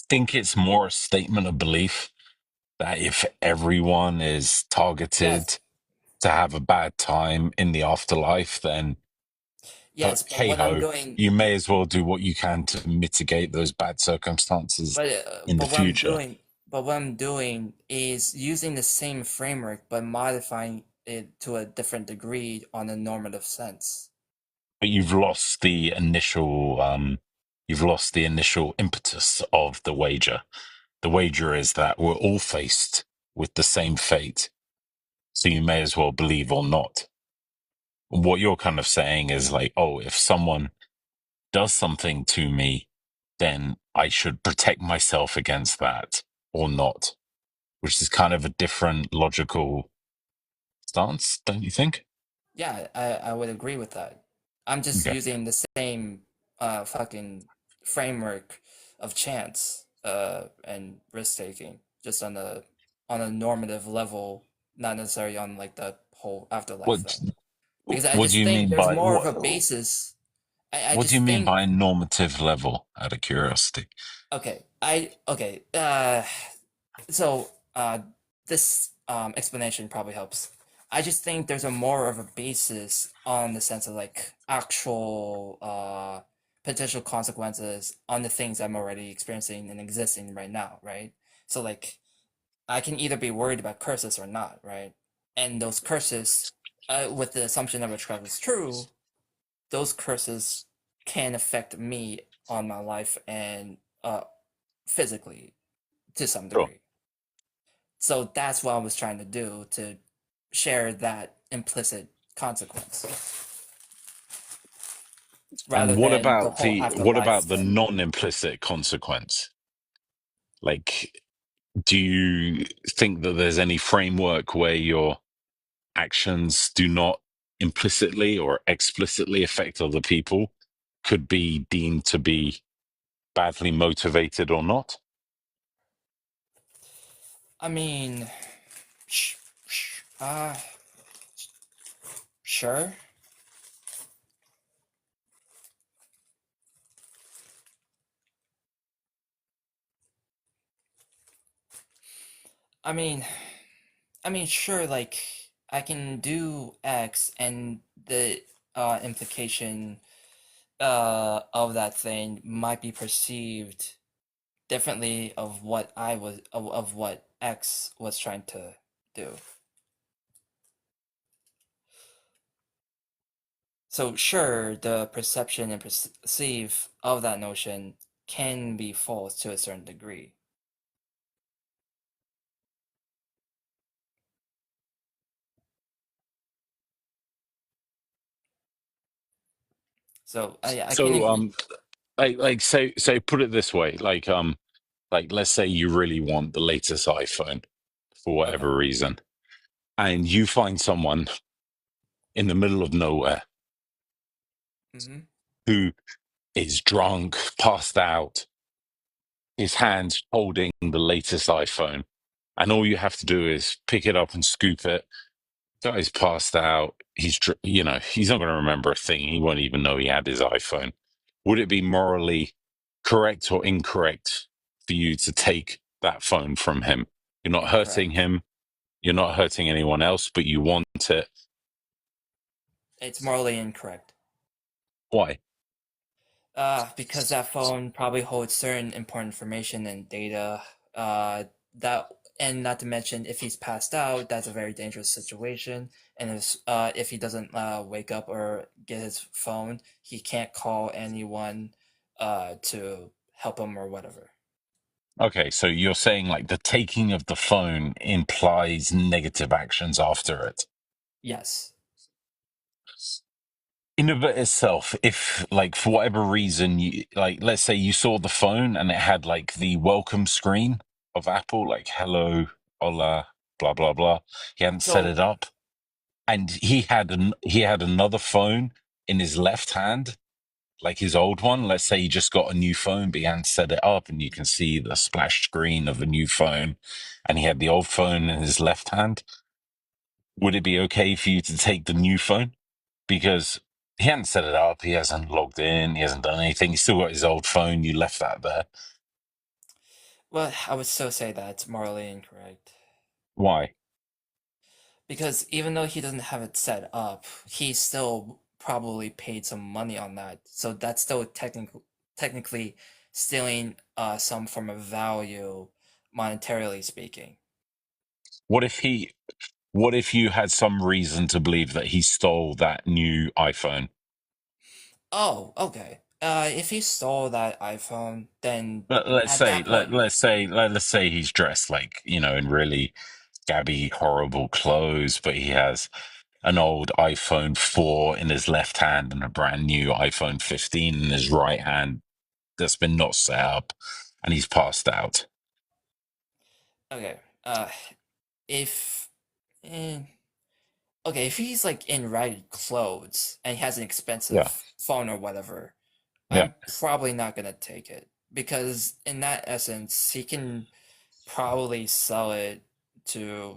Think it's more a statement of belief that if everyone is targeted Yes, to have a bad time in the afterlife, then yes, but hey what I'm ho, doing, you may as well do what you can to mitigate those bad circumstances in the but future. what I'm doing is using the same framework but modifying it to a different degree on a normative sense. But you've lost the initial impetus of the wager. The wager is that we're all faced with the same fate, so you may as well believe or not. What you're kind of saying is like, oh, if someone does something to me, then I should protect myself against that or not, which is kind of a different logical stance, don't you think? Yeah, I would agree with that. I'm just Okay. using the same fucking framework of chance and risk taking just on a normative level, not necessarily on like the whole afterlife What thing. Because I what do just you think mean there's by more of a basis. I what do you just mean think by a normative level out of curiosity? okay. So this explanation probably helps. I just think there's a more of a basis on the sense of like actual potential consequences on the things I'm already experiencing and existing right now, right? So like I can either be worried about curses or not, right? And those curses, with the assumption that witchcraft is true, those curses can affect me on my life and physically to some Sure. degree. So that's what I was trying to do to share that implicit consequence rather And what than the about whole what afterlife about the thing. non-implicit consequence? Like, do you think that there's any framework where your actions do not implicitly or explicitly affect other people could be deemed to be badly motivated or not? I mean, sure. I mean, sure. Like I can do X, and the implication of that thing might be perceived differently of what of what X was trying to do. So sure, the perception and perceive of that notion can be false to a certain degree. So I can agree. So put it this way, like let's say you really want the latest iPhone for whatever reason, and you find someone in the middle of nowhere who is drunk, passed out, his hands holding the latest iPhone, and all you have to do is pick it up and scoop it. Guy's passed out. He's not going to remember a thing. He won't even know he had his iPhone. Would it be morally correct or incorrect for you to take that phone from him? You're not hurting him. You're not hurting anyone else, but you want it. It's morally incorrect. Why? Because that phone probably holds certain important information and data. And not to mention, if he's passed out, that's a very dangerous situation. And if he doesn't wake up or get his phone, he can't call anyone to help him or whatever. Okay, so you're saying like the taking of the phone implies negative actions after it. Yes. In of itself, if like for whatever reason you like, let's say you saw the phone and it had like the welcome screen of Apple, like hello, hola, blah blah blah. He hadn't set it up, and he had another phone in his left hand, like his old one. Let's say he just got a new phone, but he hadn't set it up, and you can see the splash screen of a new phone, and he had the old phone in his left hand. Would it be okay for you to take the new phone? Because he hadn't set it up, he hasn't logged in, he hasn't done anything, he's still got his old phone, you left that there. Well, I would still say that it's morally incorrect. Why? Because even though he doesn't have it set up, he still probably paid some money on that. So that's still technically stealing some form of value, monetarily speaking. What if you had some reason to believe that he stole that new iPhone? Oh, okay. If he stole that iPhone, then Let's at say that point, let's say he's dressed like, in really scabby, horrible clothes, but he has an old iPhone 4 in his left hand and a brand new iPhone 15 in his right hand that's been not set up, and he's passed out. okay. If eh, okay, if he's like in ragged clothes and he has an expensive phone or whatever, I'm probably not gonna take it, because in that essence, he can probably sell it to.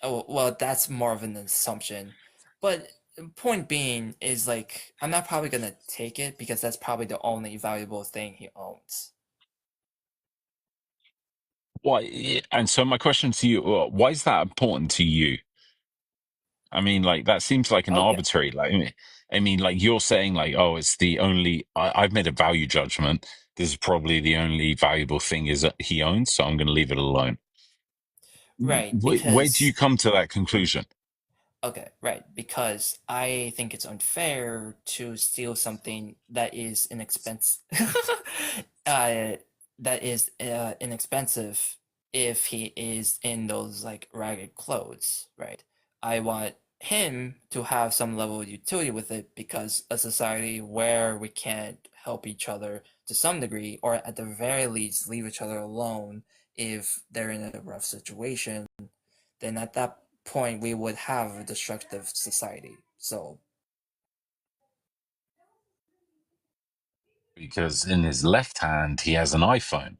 Oh well, that's more of an assumption, but point being is like I'm not probably gonna take it because that's probably the only valuable thing he owns. Why? And so my question to you, why is that important to you? I mean, like, that seems like an Okay. arbitrary, like, I mean, like, you're saying, like, oh, it's the only, I've made a value judgment. This is probably the only valuable thing is that he owns, so I'm going to leave it alone. Right, Where do you because come to that conclusion? okay, right, because I think it's unfair to steal something that is uh, inexpensive if he is in those like ragged clothes, right? I want him to have some level of utility with it, because a society where we can't help each other to some degree, or at the very least leave each other alone if they're in a rough situation, then at that point we would have a destructive society. So Because in his left hand, he has an iPhone,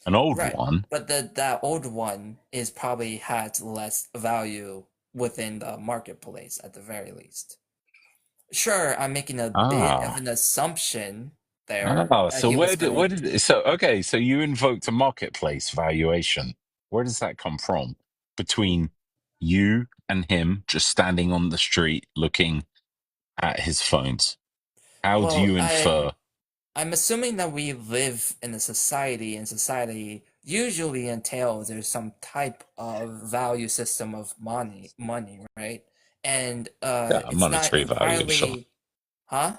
an old right, one. but that old one is probably has less value within the marketplace at the very least. Sure, I'm making a bit of an assumption there Oh, that so he was gonna. okay, so you invoked a marketplace valuation. Where does that come from? Between you and him just standing on the street looking at his phones. How do Well, you infer? I'm assuming that we live in a society, and society usually entails there's some type of value system of money, right? And Yeah, it's not monetary value, sure. entirely, huh?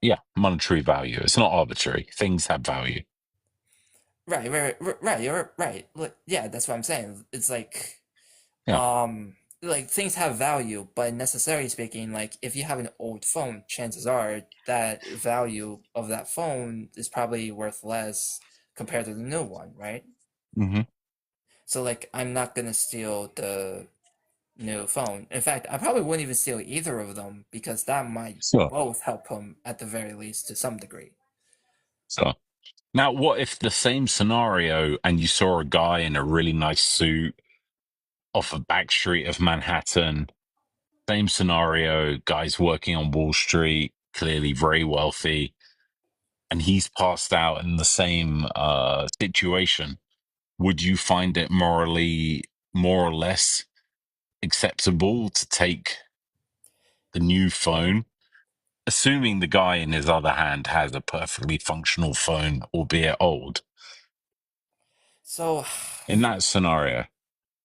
Yeah, monetary value. It's not arbitrary. Things have value. Right. You're right. Look, yeah, that's what I'm saying. It's Yeah. like things have value, but necessarily speaking, like if you have an old phone, chances are that value of that phone is probably worth less compared to the new one, right? Mm-hmm. So like I'm not gonna steal the new phone. In fact, I probably wouldn't even steal either of them because that might Sure. both help him at the very least to some degree. So now, what if the same scenario and you saw a guy in a really nice suit off a back street of Manhattan? Same scenario, guy's working on Wall Street, clearly very wealthy, and he's passed out in the same situation. Would you find it morally more or less acceptable to take the new phone, assuming the guy in his other hand has a perfectly functional phone, albeit old, So in that scenario?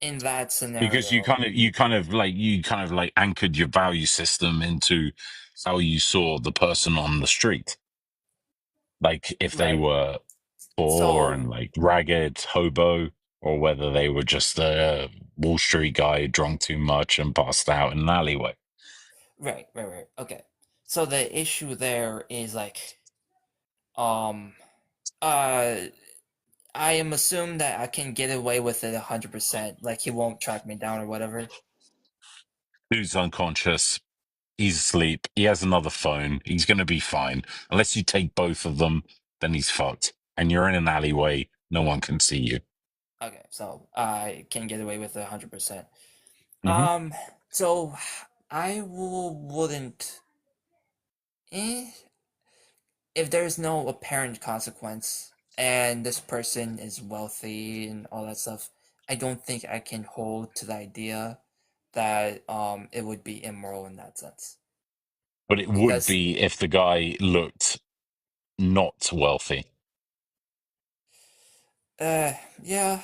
in that Because you scenario, kind of like anchored your value system into how you saw the person on the street. Like if they right. were poor So and like ragged hobo, or whether they were just a Wall Street guy drunk too much and passed out in an alleyway. right. Okay. So the issue there is like, um, uh, I am assumed that I can get away with it 100%. Like he won't track me down or whatever. Dude's unconscious. He's asleep. He has another phone. He's going to be fine. Unless you take both of them, then he's fucked. And you're in an alleyway. No one can see you. Okay, so I can get away with it 100%. Mm-hmm. So I wouldn't. If there's no apparent consequence and this person is wealthy and all that stuff, I don't think I can hold to the idea that it would be immoral in that sense. But it would Because be if the guy looked not wealthy. yeah.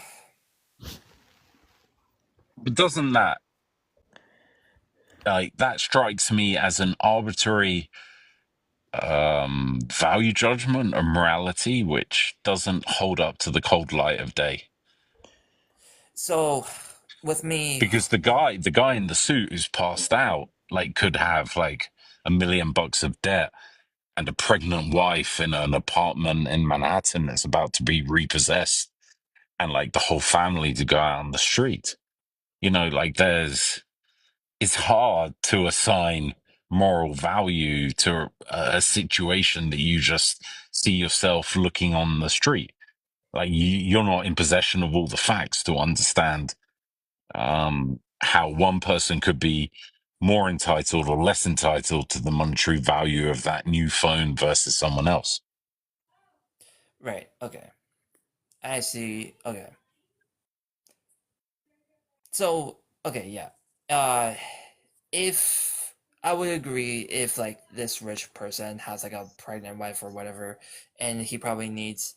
But doesn't that that strikes me as an arbitrary value judgment or morality which doesn't hold up to the cold light of day? So with me, Because the guy in the suit who's passed out like could have like $1 million of debt and a pregnant wife in an apartment in Manhattan that's about to be repossessed, and like the whole family to go out on the street. You know, like it's hard to assign moral value to a situation that you just see yourself looking on the street. Like you're not in possession of all the facts to understand how one person could be more entitled or less entitled to the monetary value of that new phone versus someone else. right, okay. I see. Okay. So, okay, yeah. If I would agree if like this rich person has like a pregnant wife or whatever, and he probably needs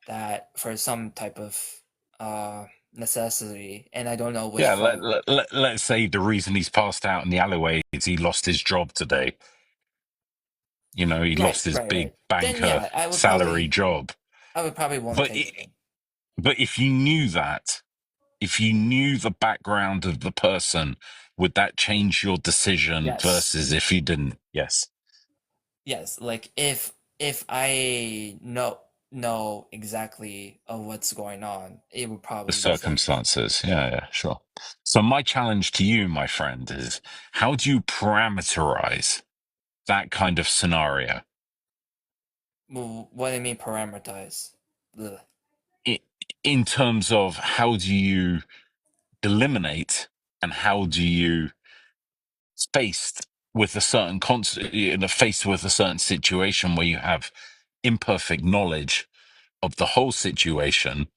that for some type of necessity, and I don't know which Yeah, phone. let's say the reason he's passed out in the alleyway is he lost his job today. You know, he lost his big Then banker yeah, salary job. I would probably won't But take it then. but if you knew that, if you knew the background of the person, would that change your decision Yes. versus if you didn't? Yes. Yes, like if I know exactly of what's going on, it would The probably be something. circumstances. Yeah, sure. So my challenge to you, my friend, is how do you parameterize that kind of scenario? Well, what do you mean parameterize? Ugh. In terms of how do you eliminate and how do you faced with a certain faced with a certain situation where you have imperfect knowledge of the whole situation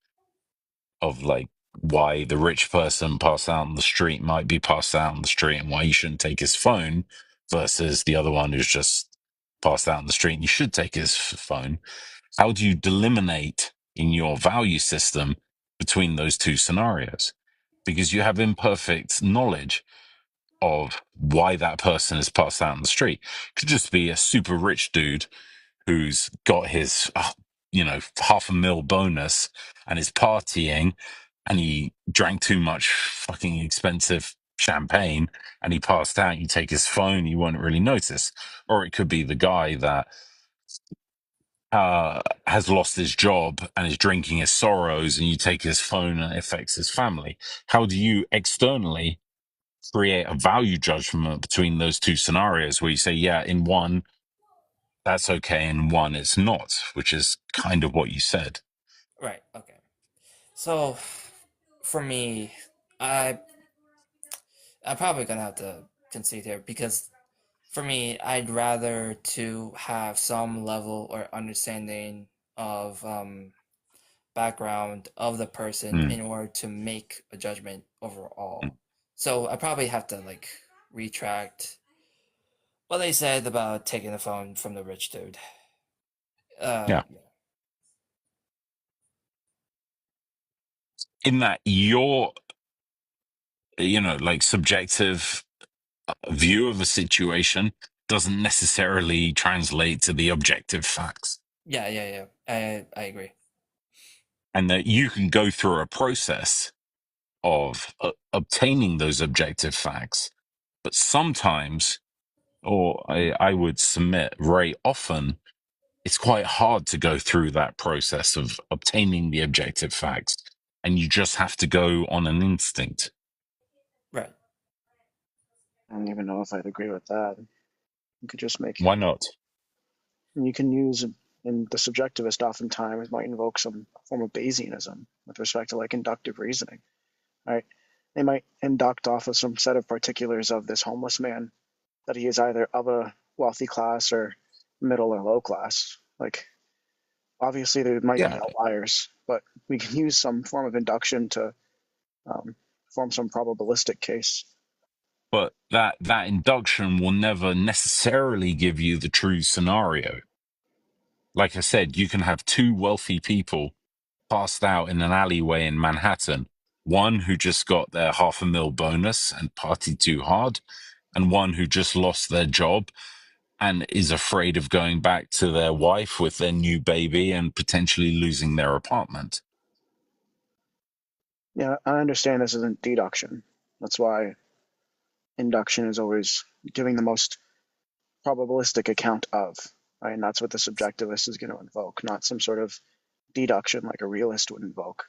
of like why the rich person passed out on the street might be passed out on the street and why you shouldn't take his phone versus the other one who's just passed out in the street and you should take his phone, how do you delineate in your value system between those two scenarios? Because you have imperfect knowledge of why that person is passed out in the street. Could just be a super rich dude who's got his, $500,000 bonus and is partying, and he drank too much fucking expensive champagne and he passed out. You take his phone, you won't really notice. Or it could be the guy that has lost his job and is drinking his sorrows, and you take his phone and it affects his family. How do you externally create a value judgment between those two scenarios where you say, yeah, in one, that's okay, and one, it's not, which is kind of what you said. Right. Okay. So, for me, I'm probably gonna have to concede here because for me, I'd rather to have some level or understanding of background of the person in order to make a judgment overall. So I probably have to like retract what they said about taking the phone from the rich dude. Yeah. In that your, like subjective view of a situation doesn't necessarily translate to the objective facts. Yeah. I agree. And that you can go through a process of obtaining those objective facts, but sometimes, or I would submit very often, it's quite hard to go through that process of obtaining the objective facts, and you just have to go on an instinct. Right. I don't even know if I'd agree with that. You could just make. Why not? You can use, in the subjectivist oftentimes might invoke some form of Bayesianism with respect to like inductive reasoning, right? They might induct off of some set of particulars of this homeless man that he is either of a wealthy class or middle or low class. Like, obviously there might be outliers, but we can use some form of induction to form some probabilistic case. But that induction will never necessarily give you the true scenario. Like I said, you can have two wealthy people passed out in an alleyway in Manhattan. One who just got their $500,000 bonus and partied too hard, and one who just lost their job and is afraid of going back to their wife with their new baby and potentially losing their apartment. Yeah, I understand this isn't deduction. That's why induction is always giving the most probabilistic account of, right? And that's what the subjectivist is going to invoke, not some sort of deduction like a realist would invoke.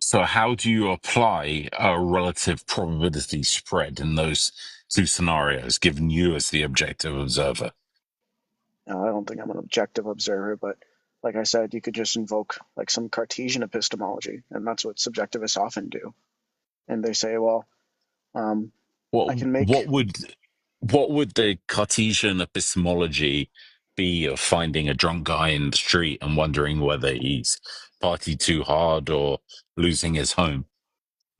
So how do you apply a relative probability spread in those two scenarios, given you as the objective observer? I don't think I'm an objective observer, but like I said, you could just invoke like some Cartesian epistemology, and that's what subjectivists often do. And they say, well, I can make... What would the Cartesian epistemology be of finding a drunk guy in the street and wondering whether he's partied too hard or losing his home?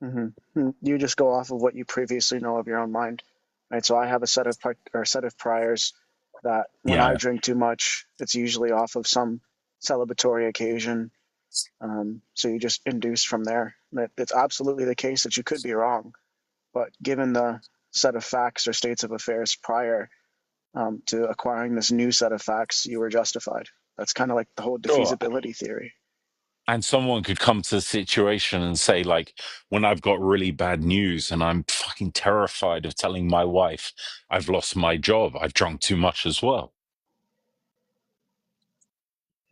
Mm-hmm. You just go off of what you previously know of your own mind, right? So I have a set of priors that when I drink too much, it's usually off of some celebratory occasion. So you just induce from there. It's absolutely the case that you could be wrong, but given the set of facts or states of affairs prior to acquiring this new set of facts, you were justified. That's kind of like the whole defeasibility theory. And someone could come to the situation and say, like, when I've got really bad news and I'm fucking terrified of telling my wife I've lost my job, I've drunk too much as well.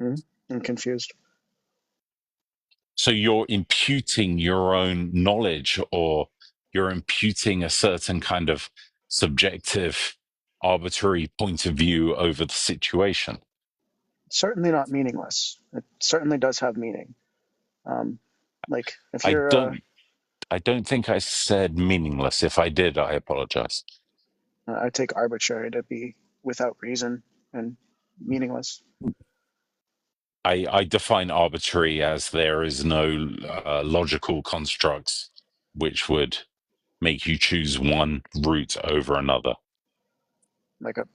I'm confused. So you're imputing your own knowledge, or you're imputing a certain kind of subjective, arbitrary point of view over the situation. Certainly not meaningless. It certainly does have meaning. Like if I you're, don't think I said meaningless. If I did, I apologize. I take arbitrary to be without reason and meaningless. I define arbitrary as there is no logical constructs which would make you choose one route over another. Like a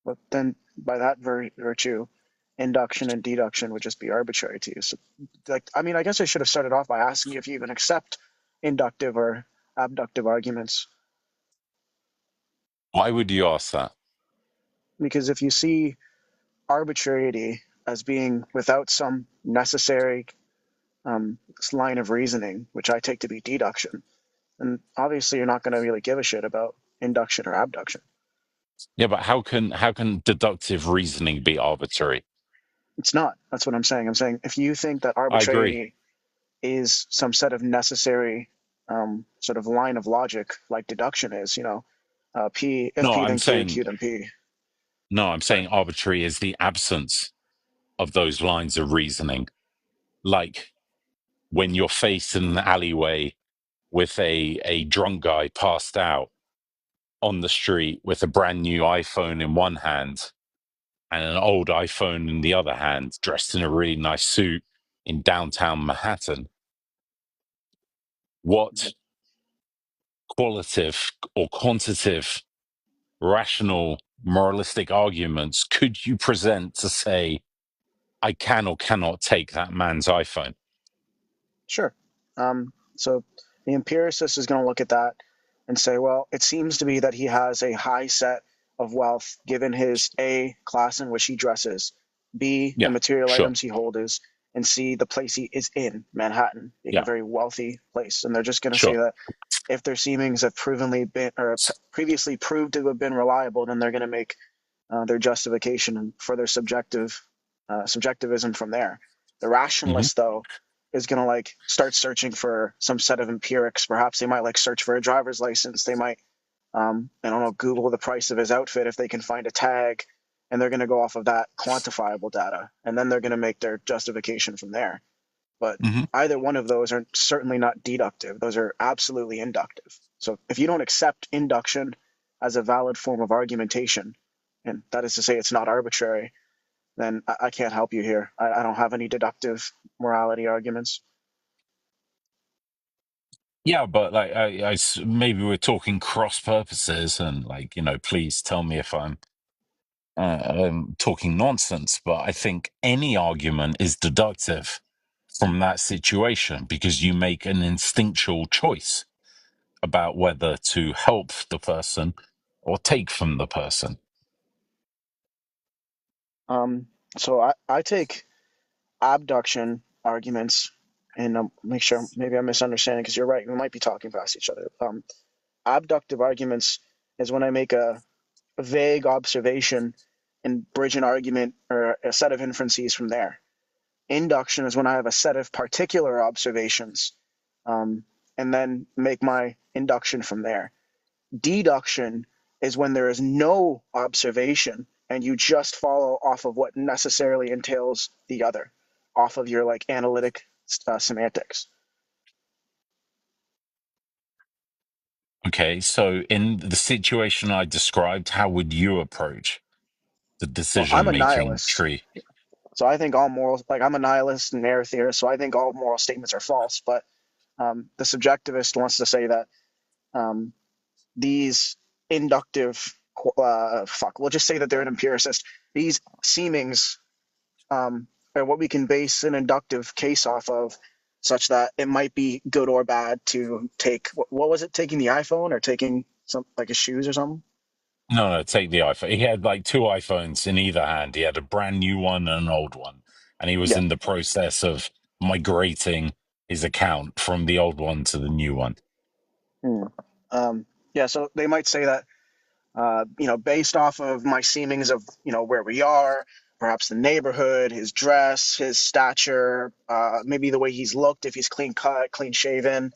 But then by that virtue, induction and deduction would just be arbitrary to you. So, like, I mean, I guess I should have started off by asking you if you even accept inductive or abductive arguments. Why would you ask that? Because if you see arbitrarity as being without some necessary line of reasoning, which I take to be deduction, then obviously you're not going to really give a shit about induction or abduction. Yeah, but how can deductive reasoning be arbitrary? It's not. That's what I'm saying. I'm saying if you think that I agree. arbitrarity is some set of necessary sort of line of logic, like deduction is, P, if No, P I'm then Q, saying Q then P. no, I'm saying arbitrary is the absence of those lines of reasoning. Like when you're faced in an alleyway with a drunk guy passed out on the street with a brand new iPhone in one hand and an old iPhone in the other hand, dressed in a really nice suit in downtown Manhattan. What qualitative or quantitative, rational, moralistic arguments could you present to say, I can or cannot take that man's iPhone? Sure. So the empiricist is going to look at that and say, well, it seems to be that he has a high set of wealth given his A, class in which he dresses, B, the Yeah, material sure. items he holds, and C, the place he is in, Manhattan, being a Yeah, very wealthy place. And they're just going to say sure. that if their seemings have previously proved to have been reliable, then they're going to make their justification for their subjectivism from there. The rationalist, though, is going to like start searching for some set of empirics. Perhaps they might like search for a driver's license. They might, I don't know, Google the price of his outfit if they can find a tag, and they're going to go off of that quantifiable data, and then they're going to make their justification from there. But either one of those are certainly not deductive. Those are absolutely inductive. So if you don't accept induction as a valid form of argumentation, and that is to say it's not arbitrary, then I can't help you here. I don't have any deductive morality arguments. Yeah, but like maybe we're talking cross purposes, and like please tell me if I'm talking nonsense. But I think any argument is deductive from that situation because you make an instinctual choice about whether to help the person or take from the person. So I take abduction arguments, and make sure maybe I'm misunderstanding because you're right. We might be talking past each other. Abductive arguments is when I make a vague observation and bridge an argument or a set of inferences from there. Induction is when I have a set of particular observations and then make my induction from there. Deduction is when there is no observation and you just follow off of what necessarily entails the other, off of your like analytic semantics. Okay, so in the situation I described, how would you approach the Well, I'm a decision-making nihilist. tree? So I think all morals, like I'm a nihilist and error theorist, so I think all moral statements are false. But the subjectivist wants to say that these inductive, we'll just say that they're an empiricist. These seemings are what we can base an inductive case off of, such that it might be good or bad to take, what was it, taking the iPhone or taking some like his shoes or something? No, take the iPhone. He had like two iPhones in either hand. He had a brand new one and an old one. And he was Yeah. in the process of migrating his account from the old one to the new one. Yeah, so they might say that, based off of my seemings of, where we are, perhaps the neighborhood, his dress, his stature, maybe the way he's looked, if he's clean cut, clean shaven,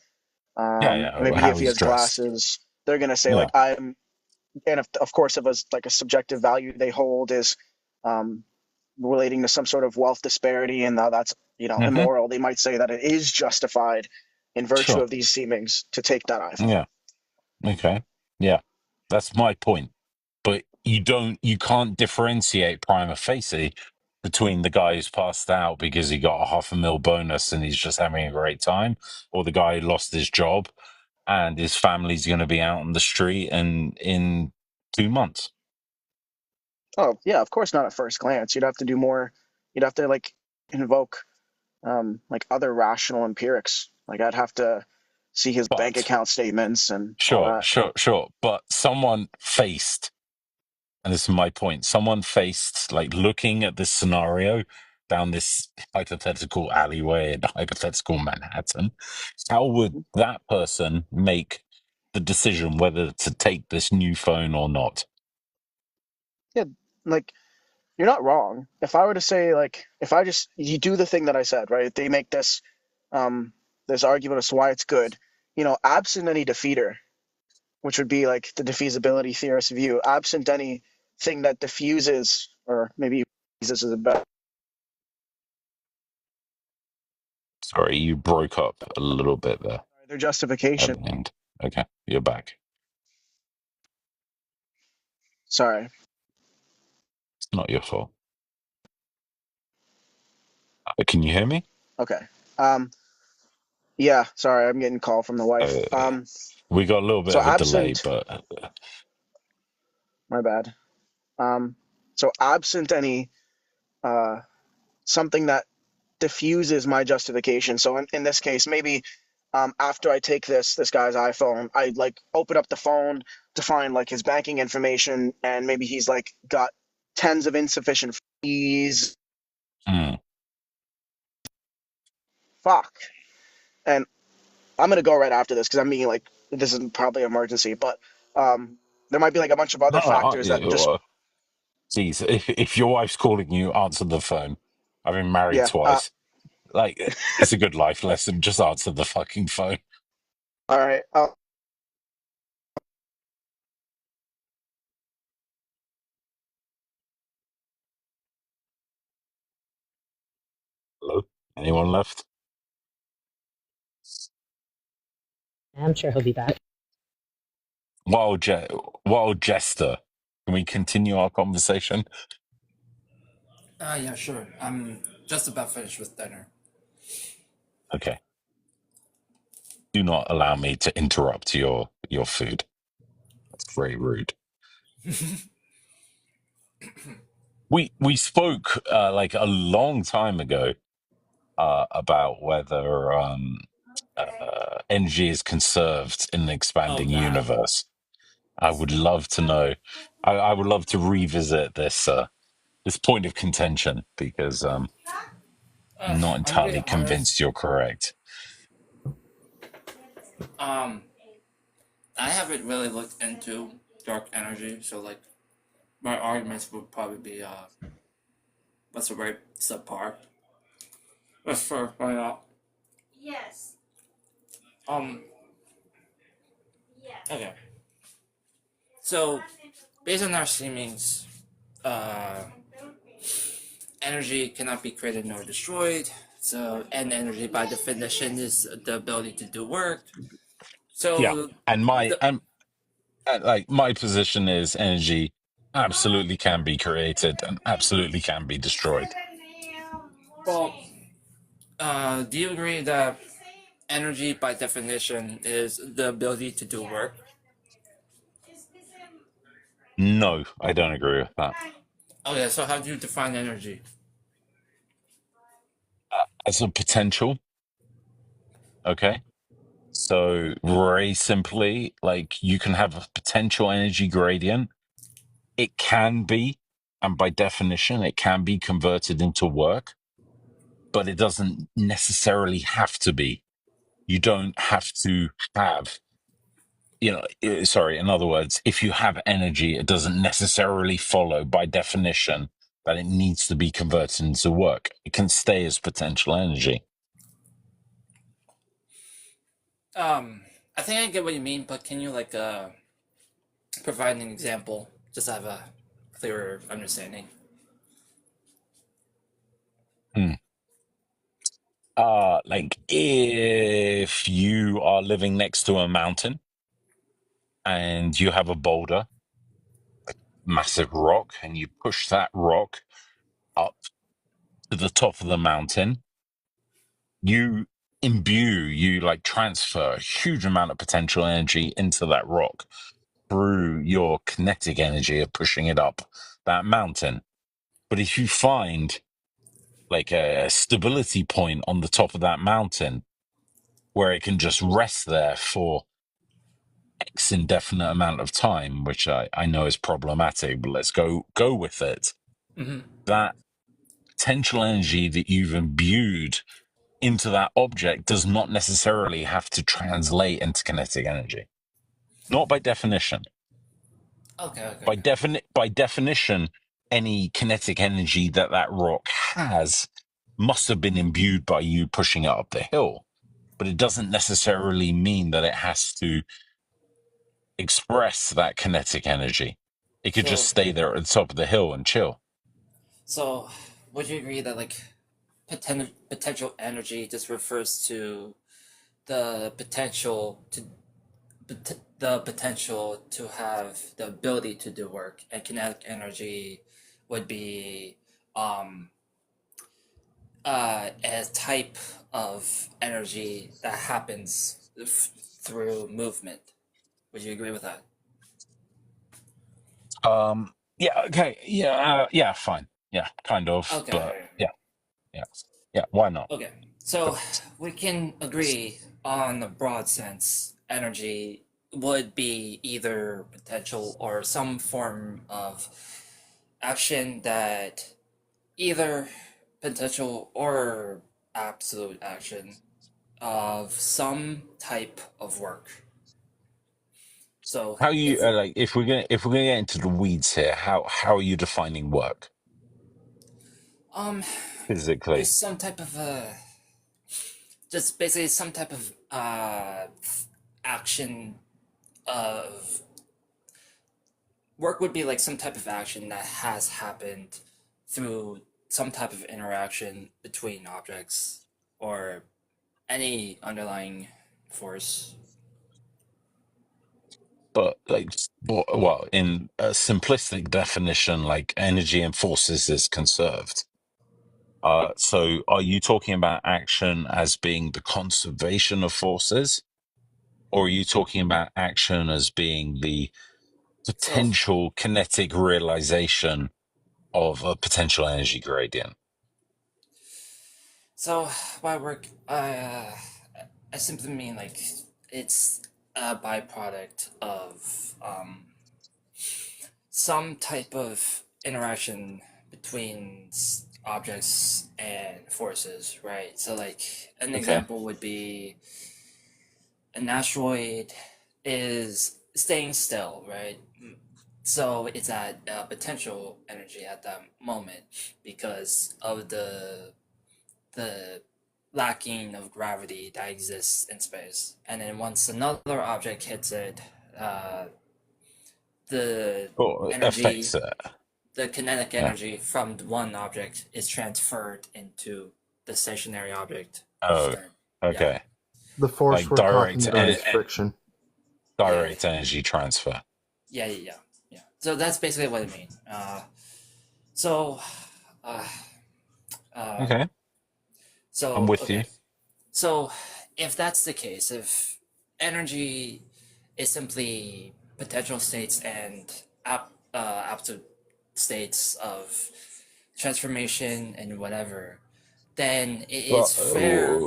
Yeah, maybe how if he he's has dressed. glasses, they're going to say Yeah. like, and if, of course, if a subjective value they hold is relating to some sort of wealth disparity and now that's, immoral, they might say that it is justified in virtue Sure. of these seemings to take that iPhone. Yeah. Okay. Yeah. That's my point. But you can't differentiate prima facie between the guy who's passed out because he got a $500,000 bonus and he's just having a great time, or the guy who lost his job and his family's going to be out on the street and in 2 months. Oh yeah, of course not at first glance. You'd have to do more. You'd have to like invoke like other rational empirics. Like I'd have to see his bank But account statements and all that. sure. But someone faced, and this is my point, someone faced, like, looking at this scenario down this hypothetical alleyway in hypothetical Manhattan, how would that person make the decision whether to take this new phone or not? Yeah, like you're not wrong. If I were to say like if I just you do the thing that I said, right? They make um this argument as to why it's good. Absent any defeater, which would be like the defeasibility theorist view, absent anything that diffuses, or maybe this is a better. Sorry, you broke up a little bit there Their at justification. the end. Okay, you're back. Sorry. It's not your fault. Can you hear me? Okay. Yeah. Sorry, I'm getting a call from the wife. We got a little bit So of a delay, absent. but My bad. So absent any something that diffuses my justification. So in this case, maybe after I take this guy's iPhone, I like open up the phone to find like his banking information, and maybe he's like got tens of insufficient fees. Fuck. And I'm gonna go right after this because I'm being like this is probably an emergency, but there might be like a bunch of other factors that just. Geez, if your wife's calling you, answer the phone. I've been married Yeah. twice. Like, it's a good life lesson. Just answer the fucking phone. All right. Hello? Anyone left? I'm sure he'll be back. Wildjester. Can we continue our conversation? Yeah, sure. I'm just about finished with dinner. Okay. Do not allow me to interrupt your food. That's very rude. We spoke like a long time ago about whether energy is conserved in the expanding universe. I would love to know. I would love to revisit this point of contention because I'm not I'm being entirely honest. convinced you're correct. I haven't really looked into dark energy, so like my arguments would probably be what's the right subpar. That's for why not? Yes. Okay. So, based on our seemings, energy cannot be created nor destroyed. So, and energy by definition is the ability to do work. So, Yeah, and my position is energy absolutely can be created and absolutely can be destroyed. well, do you agree that energy by definition is the ability to do work? No, I don't agree with that. Okay, so how do you define energy? As a potential, okay? So very simply, like, you can have a potential energy gradient. It can be, and by definition, it can be converted into work, but it doesn't necessarily have to be. You don't have to have, in other words, if you have energy, it doesn't necessarily follow by definition that it needs to be converted into work. It can stay as potential energy. I think I get what you mean, but can you like provide an example just to have a clearer understanding? Like, if you are living next to a mountain and you have a boulder, a massive rock, and you push that rock up to the top of the mountain, you you like transfer a huge amount of potential energy into that rock. through your kinetic energy of pushing it up that mountain. But if you find like a stability point on the top of that mountain where it can just rest there for X indefinite amount of time, which I know is problematic, but let's go with it. Mm-hmm. That potential energy that you've imbued into that object does not necessarily have to translate into kinetic energy. Not by definition. Okay. By definition, any kinetic energy that rock has must have been imbued by you pushing it up the hill. But it doesn't necessarily mean that it has to express that kinetic energy. It could just stay there at the top of the hill and chill. So, would you agree that like potential energy just refers to the potential to have the ability to do work, and kinetic energy would be a type of energy that happens through movement. Would you agree with that? Yeah, okay. Yeah, fine. Yeah, kind of. Okay. But yeah, why not? Okay. So we can agree on the broad sense energy would be either potential or some form of action that either potential or absolute action of some type of work. So How you like if we're gonna get into the weeds here? How are you defining work physically? just some type of just basically some type of action of work would be like some type of action that has happened through some type of interaction between objects or any underlying force. But like, well, in a simplistic definition, like energy and forces is conserved. So are you talking about action as being the conservation of forces, or are you talking about action as being the potential kinetic realization of a potential energy gradient? So by work, I simply mean like it's a byproduct of some type of interaction between objects and forces, right? So like an example would be an asteroid is staying still, right? So it's at potential energy at that moment because of the lacking of gravity that exists in space. And then once another object hits it, the energy affects it. The kinetic energy from one object is transferred into the stationary object. Oh, okay. Yeah. The force like we're talking about is friction. Direct energy transfer. Yeah. So that's basically what I mean. Okay. So I'm with you. So if that's the case, if energy is simply potential states and absolute states of transformation and whatever, then it's fair.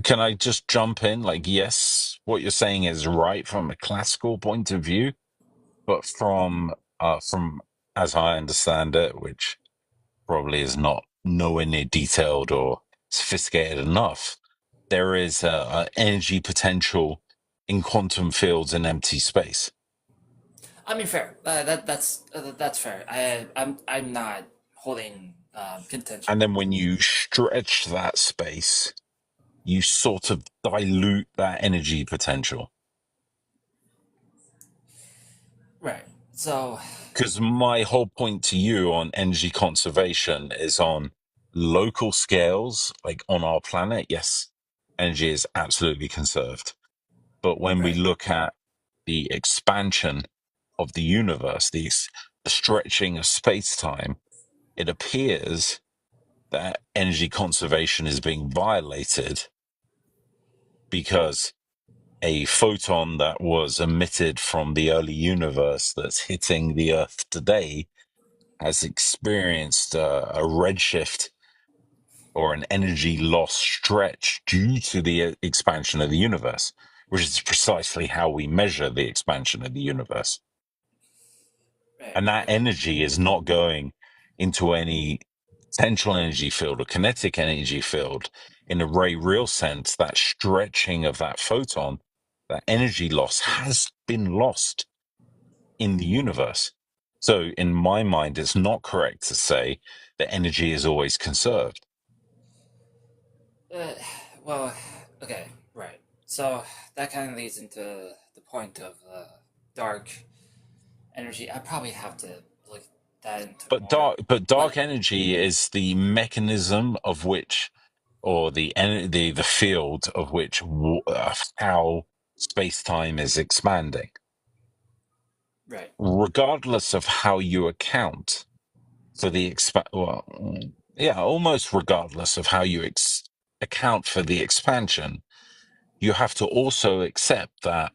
Can I just jump in? Like, yes, what you're saying is right from a classical point of view, but from as I understand it, which probably is not nowhere near detailed or sophisticated enough, there is a energy potential in quantum fields in empty space. I mean, fair. That's fair. I'm not holding contention. And then when you stretch that space, you sort of dilute that energy potential. Right. So, because my whole point to you on energy conservation is on local scales, like on our planet. Yes, energy is absolutely conserved. But when we look at the expansion of the universe, the stretching of space-time, it appears that energy conservation is being violated because a photon that was emitted from the early universe that's hitting the Earth today has experienced a redshift or an energy loss stretch due to the expansion of the universe, which is precisely how we measure the expansion of the universe. And that energy is not going into any potential energy field or kinetic energy field. In a very real sense, that stretching of that photon, that energy loss has been lost in the universe. So in my mind, it's not correct to say that energy is always conserved. Well, okay, right. So that kind of leads into the point of dark energy. I probably have to look that into more. Dark energy is the mechanism of which, or the field of which, how space time is expanding. Right. Regardless of how you account for the almost regardless of how you account for the expansion, you have to also accept that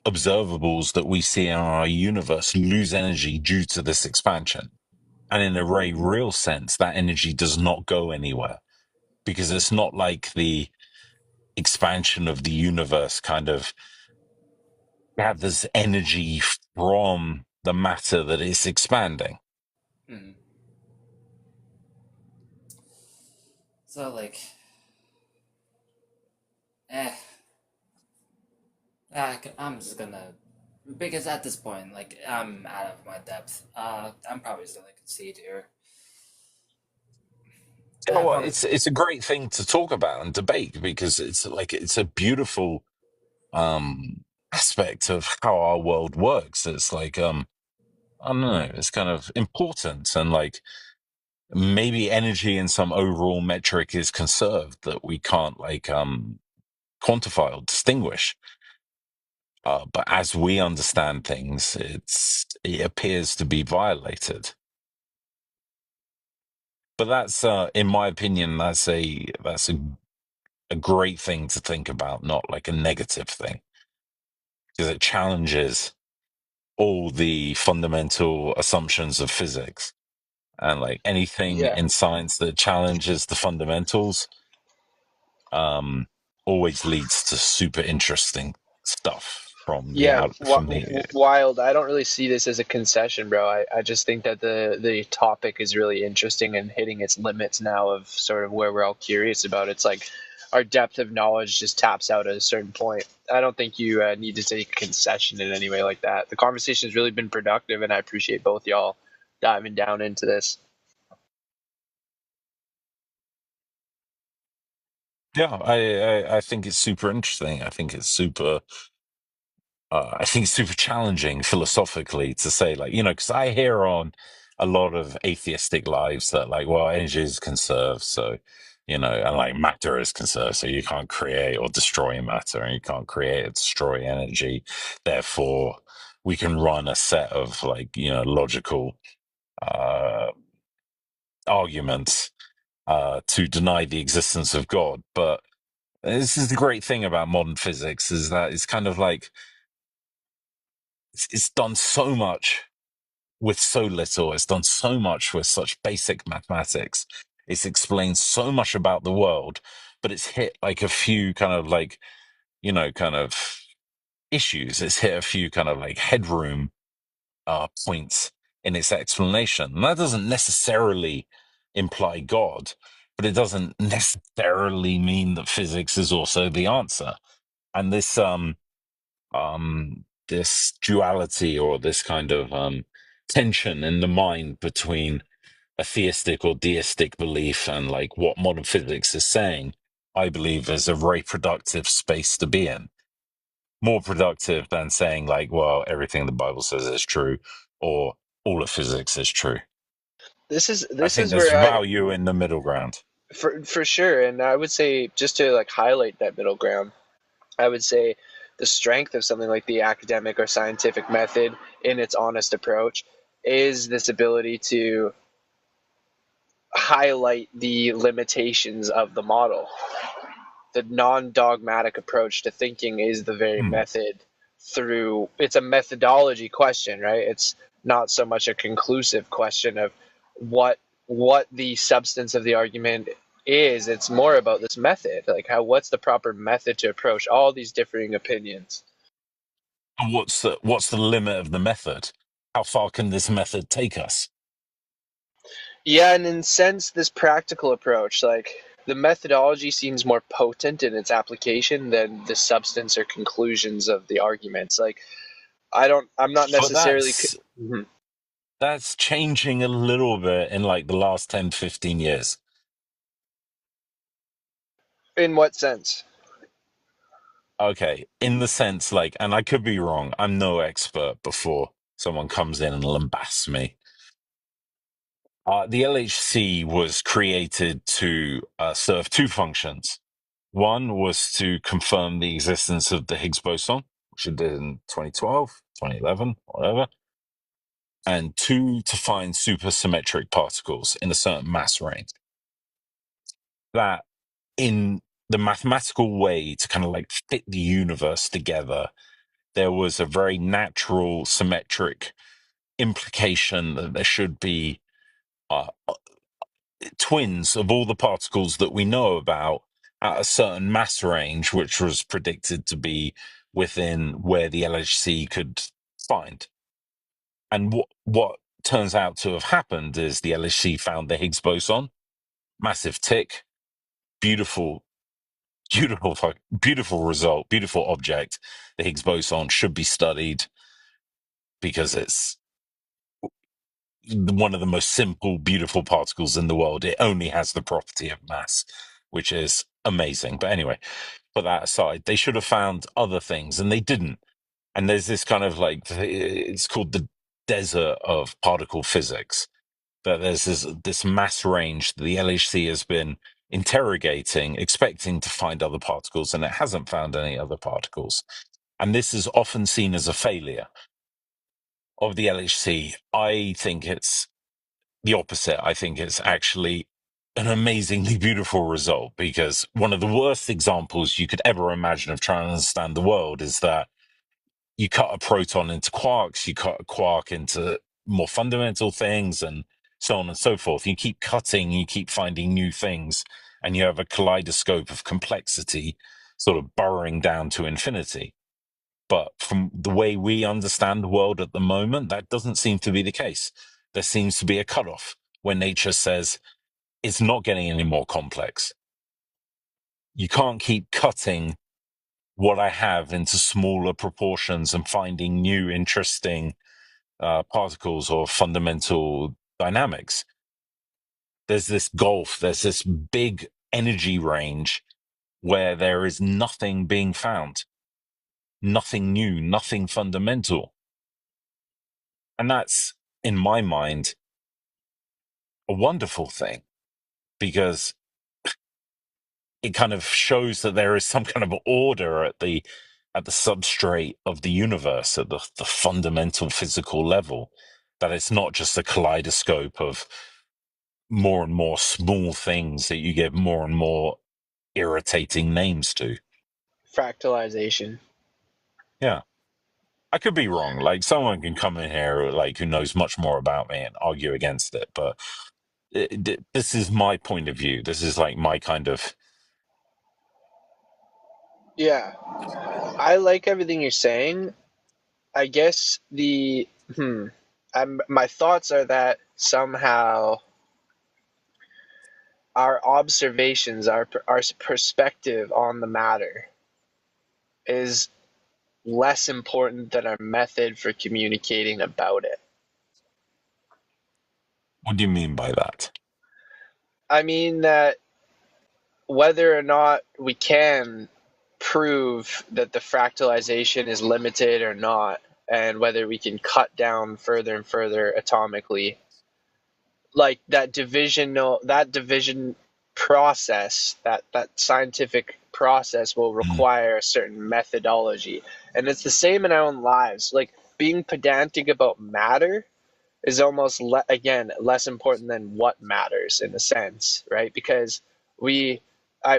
observables that we see in our universe lose energy due to this expansion. And in a very real sense, that energy does not go anywhere, because it's not like the expansion of the universe kind of gathers energy from the matter that it's expanding. Mm-hmm. So, like, I'm just gonna, because at this point, like, I'm out of my depth. I'm probably just gonna concede here. You know what? It's a great thing to talk about and debate, because it's a beautiful aspect of how our world works. It's like I don't know, it's kind of important, and like maybe energy in some overall metric is conserved that we can't like quantify or distinguish. But as we understand things, it appears to be violated. But that's in my opinion, that's a great thing to think about, not like a negative thing, because it challenges all the fundamental assumptions of physics. And like anything in science that challenges the fundamentals always leads to super interesting stuff from Wild. I don't really see this as a concession, bro. I just think that the topic is really interesting and hitting its limits now of sort of where we're all curious about. It's like our depth of knowledge just taps out at a certain point. I don't think you need to take a concession in any way like that. The conversation has really been productive, and I appreciate both y'all diving down into this. Yeah, I think it's super interesting. I think it's super challenging philosophically to say, like, you know, because I hear on a lot of atheistic lives that like, well, energy is conserved, so you know, and like matter is conserved, so you can't create or destroy matter, and you can't create or destroy energy. Therefore, we can run a set of like, you know, logical arguments to deny the existence of God. But this is the great thing about modern physics, is that it's kind of like it's done so much with so little. It's done so much with such basic mathematics. It's explained so much about the world, but it's hit like a few kind of like, you know, kind of issues. It's hit a few kind of like headroom points in its explanation. And that doesn't necessarily imply God, but it doesn't necessarily mean that physics is also the answer. And this duality, or this kind of tension in the mind between a theistic or deistic belief and like what modern physics is saying, I believe is a very productive space to be in. More productive than saying like, well, everything the Bible says is true, or all of physics is true. This I think is there's where value in the middle ground. For sure, and I would say, just to like highlight that middle ground, I would say the strength of something like the academic or scientific method in its honest approach is this ability to highlight the limitations of the model. the non-dogmatic approach to thinking is the very method through. It's a methodology question, right? It's not so much a conclusive question of what the substance of the argument is. It's more about this method, like what's the proper method to approach all these differing opinions. And what's the limit of the method? How far can this method take us? Yeah, and in a sense, this practical approach, like the methodology seems more potent in its application than the substance or conclusions of the arguments. Like I'm not But necessarily. that's changing a little bit in like the last 10, 15 years. In what sense? Okay, in the sense like, and I could be wrong, I'm no expert before someone comes in and lambasts me. The LHC was created to serve two functions. One was to confirm the existence of the Higgs boson, which it did in 2012, 2011, whatever. And two, to find supersymmetric particles in a certain mass range. That in the mathematical way to kind of like fit the universe together, there was a very natural symmetric implication that there should be twins of all the particles that we know about at a certain mass range, which was predicted to be within where the LHC could find. And what turns out to have happened is the LHC found the Higgs boson, massive tick, beautiful result, beautiful object. The Higgs boson should be studied because it's one of the most simple, beautiful particles in the world. It only has the property of mass, which is amazing. But anyway, put that aside. They should have found other things, and they didn't. And there's this kind of like, it's called the desert of particle physics. That there's this mass range that the LHC has been interrogating, expecting to find other particles, and it hasn't found any other particles. And this is often seen as a failure of the LHC. I think it's the opposite. I think it's actually an amazingly beautiful result, because one of the worst examples you could ever imagine of trying to understand the world is that you cut a proton into quarks, you cut a quark into more fundamental things, and so on and so forth. You keep cutting, you keep finding new things, and you have a kaleidoscope of complexity sort of burrowing down to infinity. But from the way we understand the world at the moment, that doesn't seem to be the case. There seems to be a cutoff where nature says it's not getting any more complex. You can't keep cutting what I have into smaller proportions and finding new, interesting particles or fundamental dynamics. There's this gulf, there's this big energy range where there is nothing being found, nothing new, nothing fundamental. And that's, in my mind, a wonderful thing, because it kind of shows that there is some kind of order at the substrate of the universe, at the fundamental physical level, that it's not just a kaleidoscope of more and more small things that you give more and more irritating names to. Fractalization. Yeah. I could be wrong. Like, someone can come in here like who knows much more about me and argue against it, but this is my point of view. This is like my kind of... Yeah, I like everything you're saying. I guess my thoughts are that somehow our observations, our perspective on the matter is less important than our method for communicating about it. What do you mean by that? I mean that whether or not we can prove that the fractalization is limited or not, and whether we can cut down further and further atomically, like that division process, that scientific process will require a certain methodology. And it's the same in our own lives. Like, being pedantic about matter is almost again less important than what matters, in a sense, right? Because we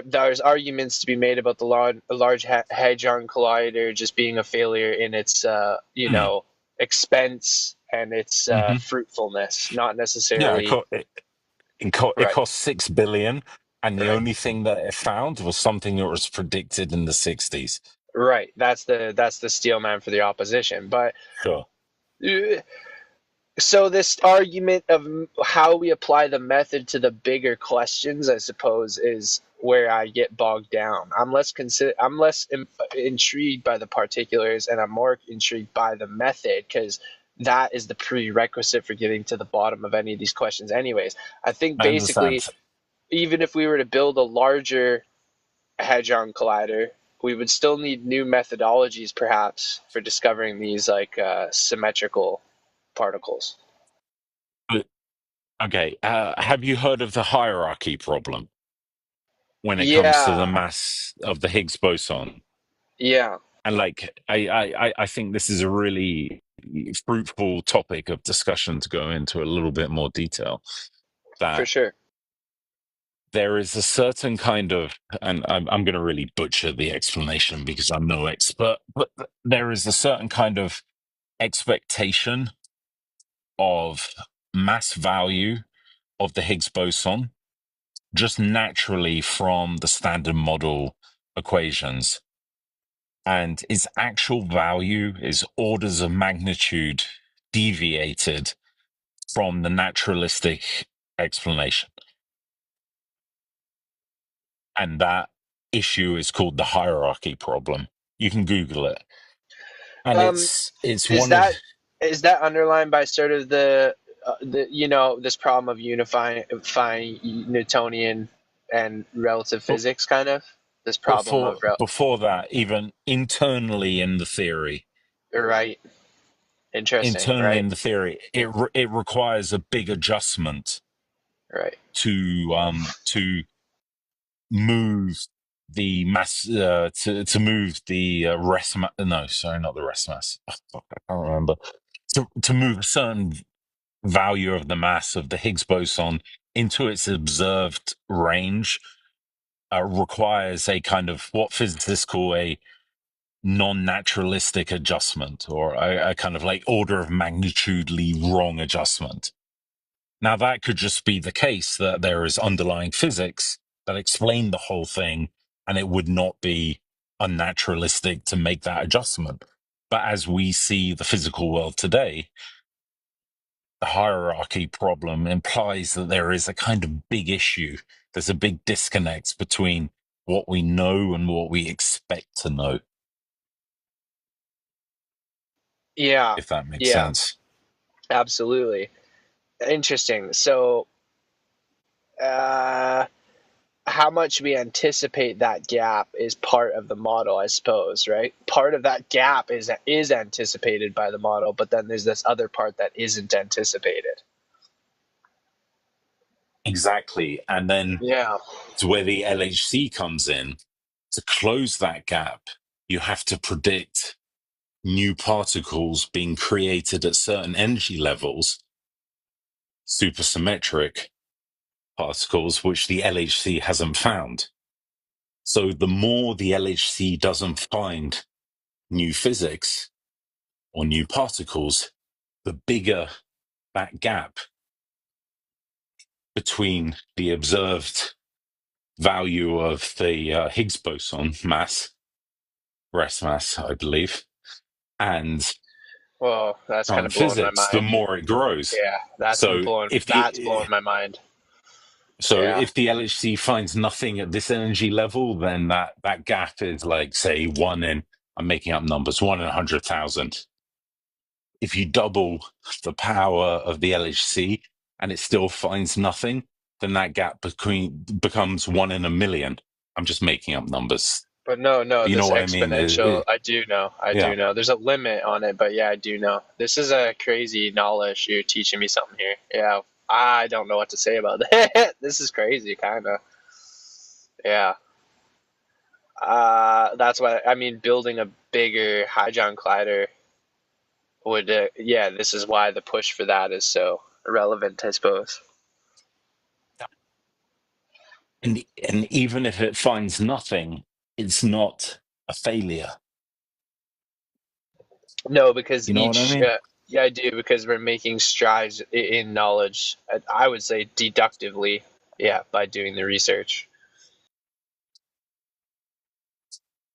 there's arguments to be made about the large hadron collider just being a failure in its expense and its fruitfulness, not Yeah, necessarily it right. cost $6 billion, and the Right. only thing that it found was something that was predicted in the '60s. Right. That's the steel man for the opposition. But Sure. so this argument of how we apply the method to the bigger questions, I suppose, is where I get bogged down. I'm less intrigued by the particulars, and I'm more intrigued by the method, because that is the prerequisite for getting to the bottom of any of these questions. Anyways, I think I understand. basically, even if we were to build a larger hadron collider, we would still need new methodologies, perhaps, for discovering these symmetrical particles. Okay, have you heard of the hierarchy problem when it comes to the Yeah, mass of the Higgs boson? yeah, And I think this is a really fruitful topic of discussion to go into a little bit more detail. for That sure. there is a certain kind of, and I'm going to really butcher the explanation because I'm no expert, but there is a certain kind of expectation of mass value of the Higgs boson just naturally from the standard model equations. And its actual value is orders of magnitude deviated from the naturalistic explanation. And that issue is called the hierarchy problem. You can Google it. And it's Is one of that underlined by sort of the this problem of unifying Newtonian and relative physics, kind of this problem of before that, even internally in the theory. right. Interesting, Internally right? in the theory, it requires a big adjustment Right. to move the mass to move the rest mass. No, sorry, not the rest mass. Oh, fuck, I can't remember. To move a certain value of the mass of the Higgs boson into its observed range requires a kind of what physicists call a non-naturalistic adjustment, or a kind of like order of magnitudely wrong adjustment. Now, that could just be the case that there is underlying physics that explain the whole thing, and it would not be unnaturalistic to make that adjustment. But as we see the physical world today, the hierarchy problem implies that there is a kind of big issue. There's a big disconnect between what we know and what we expect to know. Yeah. If that makes Yeah. sense. Absolutely. Interesting. So, how much we anticipate that gap is part of the model, I suppose, right? Part of that gap is anticipated by the model, but then there's this other part that isn't anticipated. Exactly. And then Yeah. it's where the LHC comes in. To close that gap, you have to predict new particles being created at certain energy levels, supersymmetric particles, which the LHC hasn't found. So the more the LHC doesn't find new physics or new particles, the bigger that gap between the observed value of the Higgs boson mass, rest mass, I believe, and Well, that's kind of blowing my physics, the mind. more it grows. Yeah, that's blowing my mind. So Yeah. if the LHC finds nothing at this energy level, then that gap is like, say, I'm making up numbers, 1 in 100,000. If you double the power of the LHC and it still finds nothing, then that gap becomes 1 in a million. I'm just making up numbers. But no, You know this what I mean? exponential, I do know. I Yeah. do know. There's a limit on it, but yeah, I do know. This is a crazy knowledge. You're teaching me something here. Yeah, I don't know what to say about that. This is crazy, kind of. Yeah. That's why, I mean, building a bigger hadron collider would, this is why the push for that is so relevant, I suppose. And even if it finds nothing, it's not a failure. No, because You know what I each, mean? yeah, I do, because we're making strides in knowledge. I would say deductively, yeah, by doing the research.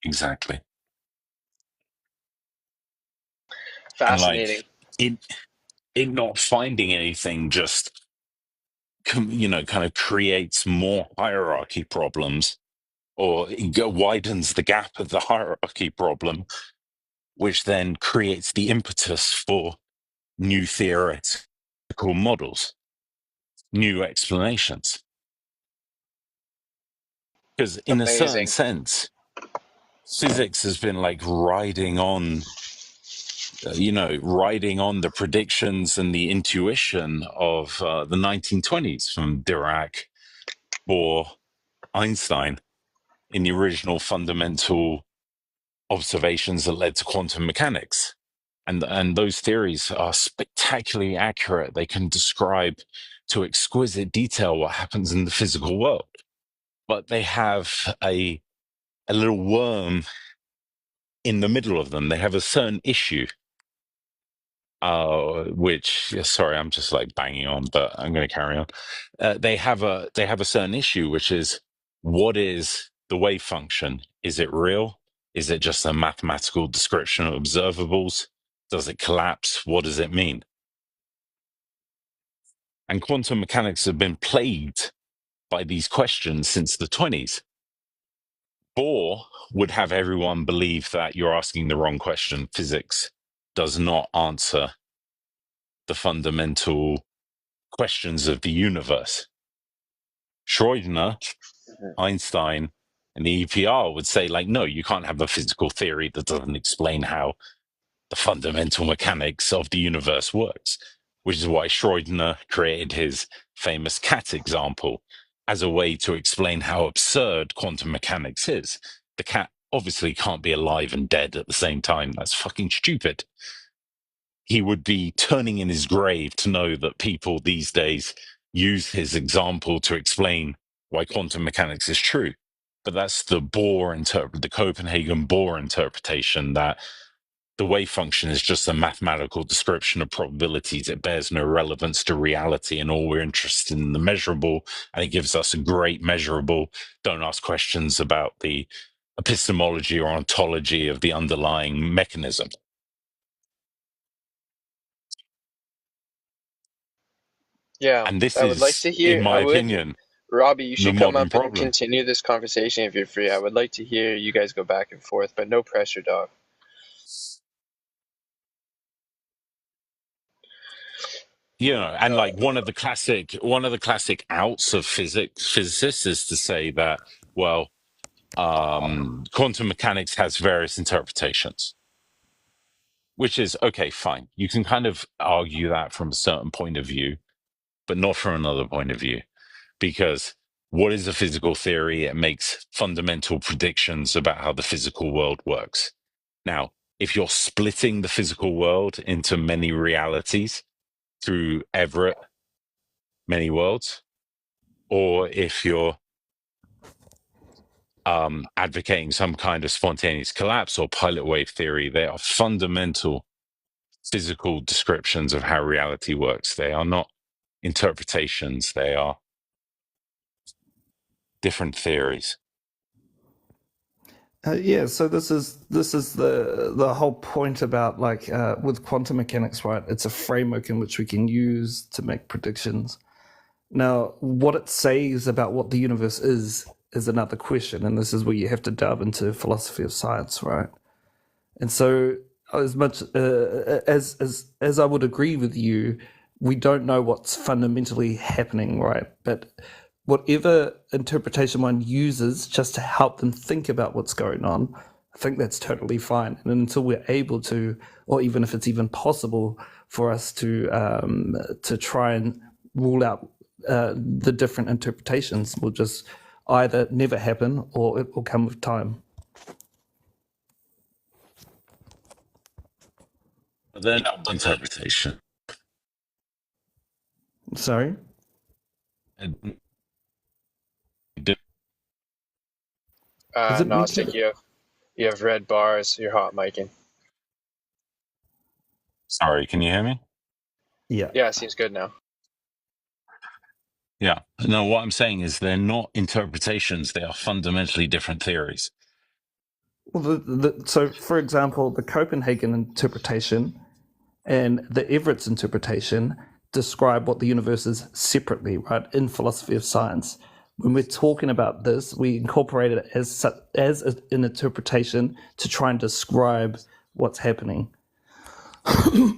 Exactly. And Fascinating. like it not finding anything just kind of creates more hierarchy problems, or it widens the gap of the hierarchy problem, which then creates the impetus for new theoretical models, new explanations. Because in a certain Amazing. sense, physics has been like riding on the predictions and the intuition of the 1920s from Dirac, Bohr, Einstein in the original fundamental observations that led to quantum mechanics. And those theories are spectacularly accurate. They can describe to exquisite detail what happens in the physical world. But they have a little worm in the middle of them. They have a certain issue, sorry, I'm just like banging on, but I'm going to carry on. They have a certain issue, which is, what is the wave function? Is it real? Is it just a mathematical description of observables? Does it collapse? What does it mean? And quantum mechanics have been plagued by these questions since the 20s. Bohr would have everyone believe that you're asking the wrong question. Physics does not answer the fundamental questions of the universe. Schrödinger, Einstein, and the EPR would say, like, no, you can't have a physical theory that doesn't explain how the fundamental mechanics of the universe works, which is why Schrödinger created his famous cat example as a way to explain how absurd quantum mechanics is. The cat obviously can't be alive and dead at the same time. That's fucking stupid. He would be turning in his grave to know that people these days use his example to explain why quantum mechanics is true. But that's the the Copenhagen Bohr interpretation, that the wave function is just a mathematical description of probabilities. It bears no relevance to reality, and all we're interested in the measurable, and it gives us a great measurable. Don't ask questions about the epistemology or ontology of the underlying mechanism. Yeah, And this I would like is, to in hear. my opinion, Robbie, you the should come modern up and problem. continue this conversation if you're free. I would like to hear you guys go back and forth, but no pressure, dog. And like one of the classic outs of physicists is to say that, well, quantum mechanics has various interpretations, which is okay, fine. You can kind of argue that from a certain point of view, but not from another point of view, because what is a physical theory? It makes fundamental predictions about how the physical world works. Now, if you're splitting the physical world into many realities through Everett, many worlds, or if you're advocating some kind of spontaneous collapse or pilot wave theory, they are fundamental physical descriptions of how reality works. They are not interpretations, they are different theories. Yeah, so this is the whole point about with quantum mechanics, right? It's a framework in which we can use to make predictions. Now, what it says about what the universe is another question, and this is where you have to delve into philosophy of science, right? And so, as much as I would agree with you, we don't know what's fundamentally happening, right? But whatever interpretation one uses just to help them think about what's going on, I think that's totally fine. And until we're able to, or even if it's even possible for us to try and rule out the different interpretations, will just either never happen or it will come with time. Then interpretation. Sorry? Gnostic, you have red bars. You're hot micing. Sorry, can you hear me? Yeah. Yeah, it seems good now. Yeah. No, what I'm saying is they're not interpretations. They are fundamentally different theories. Well, so for example, the Copenhagen interpretation and the Everett's interpretation describe what the universe is separately, right? In philosophy of science, when we're talking about this, we incorporate it as an interpretation to try and describe what's happening. No,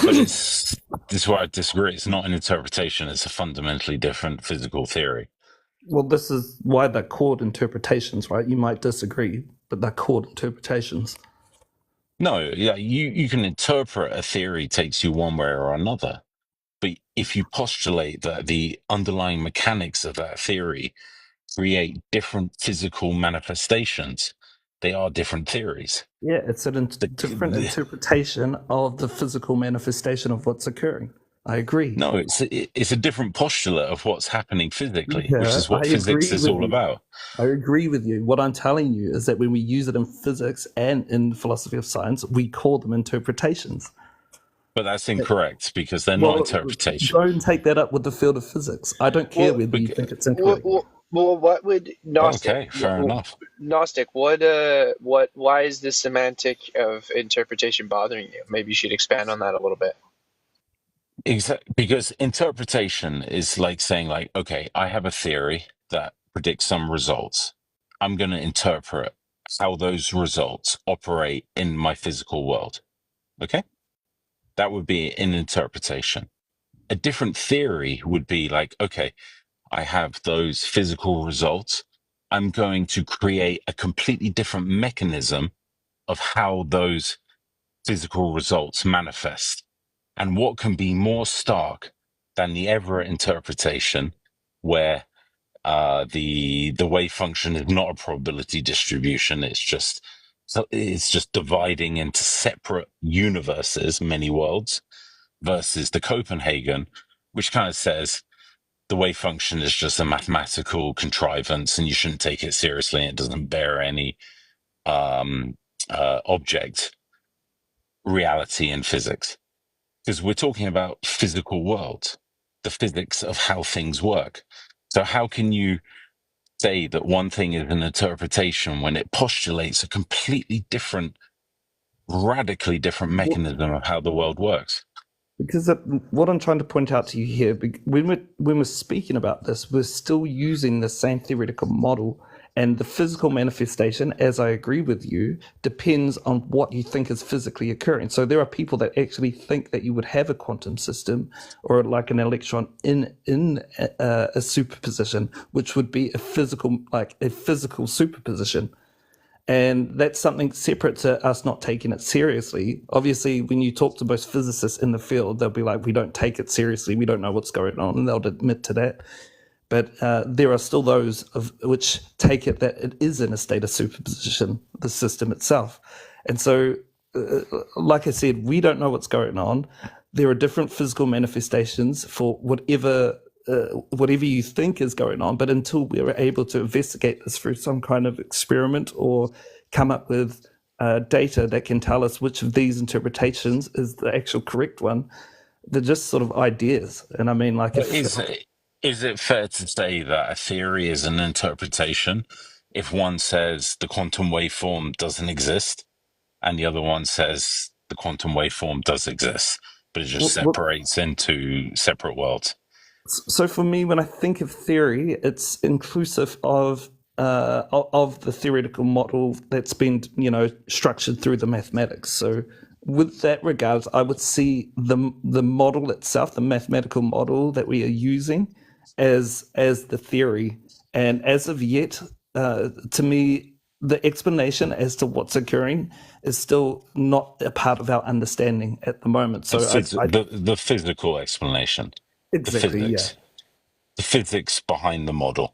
but this is where I disagree. It's not an interpretation. It's a fundamentally different physical theory. Well, this is why they're called interpretations, right? You might disagree, but they're called interpretations. No, yeah, you can interpret a theory takes you one way or another. But if you postulate that the underlying mechanics of that theory create different physical manifestations, they are different theories. Yeah, it's a different interpretation of the physical manifestation of what's occurring. I agree. No, it's a different postulate of what's happening physically, which is what physics is all about. I agree with you. What I'm telling you is that when we use it in physics and in philosophy of science, we call them interpretations. But that's incorrect because they're not interpretations. Don't take that up with the field of physics. I don't care whether you think it's incorrect. Well, what would Gnostic? Okay, fair enough. Gnostic, why is the semantic of interpretation bothering you? Maybe you should expand on that a little bit. Exactly, because interpretation is like saying, like, okay, I have a theory that predicts some results. I'm going to interpret how those results operate in my physical world. Okay? That would be an interpretation. A different theory would be like, okay, I have those physical results. I'm going to create a completely different mechanism of how those physical results manifest. And what can be more stark than the Everett interpretation, where the wave function is not a probability distribution? It's just dividing into separate universes, many worlds, versus the Copenhagen, which kind of says the wave function is just a mathematical contrivance and you shouldn't take it seriously. It doesn't bear any object reality in physics. Because we're talking about physical worlds, the physics of how things work. So how can you say that one thing is an interpretation when it postulates a completely different, radically different mechanism of how the world works? Because what I'm trying to point out to you here, when we're speaking about this, we're still using the same theoretical model, and the physical manifestation, as I agree with you, depends on what you think is physically occurring. So there are people that actually think that you would have a quantum system or like an electron in a superposition, which would be a physical superposition. And that's something separate to us not taking it seriously. Obviously, when you talk to most physicists in the field, they'll be like, we don't take it seriously. We don't know what's going on. And they'll admit to that. But there are still those which take it that it is in a state of superposition, the system itself. And so, like I said, we don't know what's going on. There are different physical manifestations for whatever you think is going on, but until we are able to investigate this through some kind of experiment or come up with data that can tell us which of these interpretations is the actual correct one, they're just sort of ideas. And I mean, like, is it fair to say that a theory is an interpretation if one says the quantum waveform doesn't exist and the other one says the quantum waveform does exist, but it just separates into separate worlds? So for me, when I think of theory, it's inclusive of the theoretical model that's been, structured through the mathematics. So with that regards, I would see the model itself, the mathematical model that we are using, as the theory. And as of yet, to me, the explanation as to what's occurring is still not a part of our understanding at the moment. So the physical explanation. Exactly, the physics behind the model.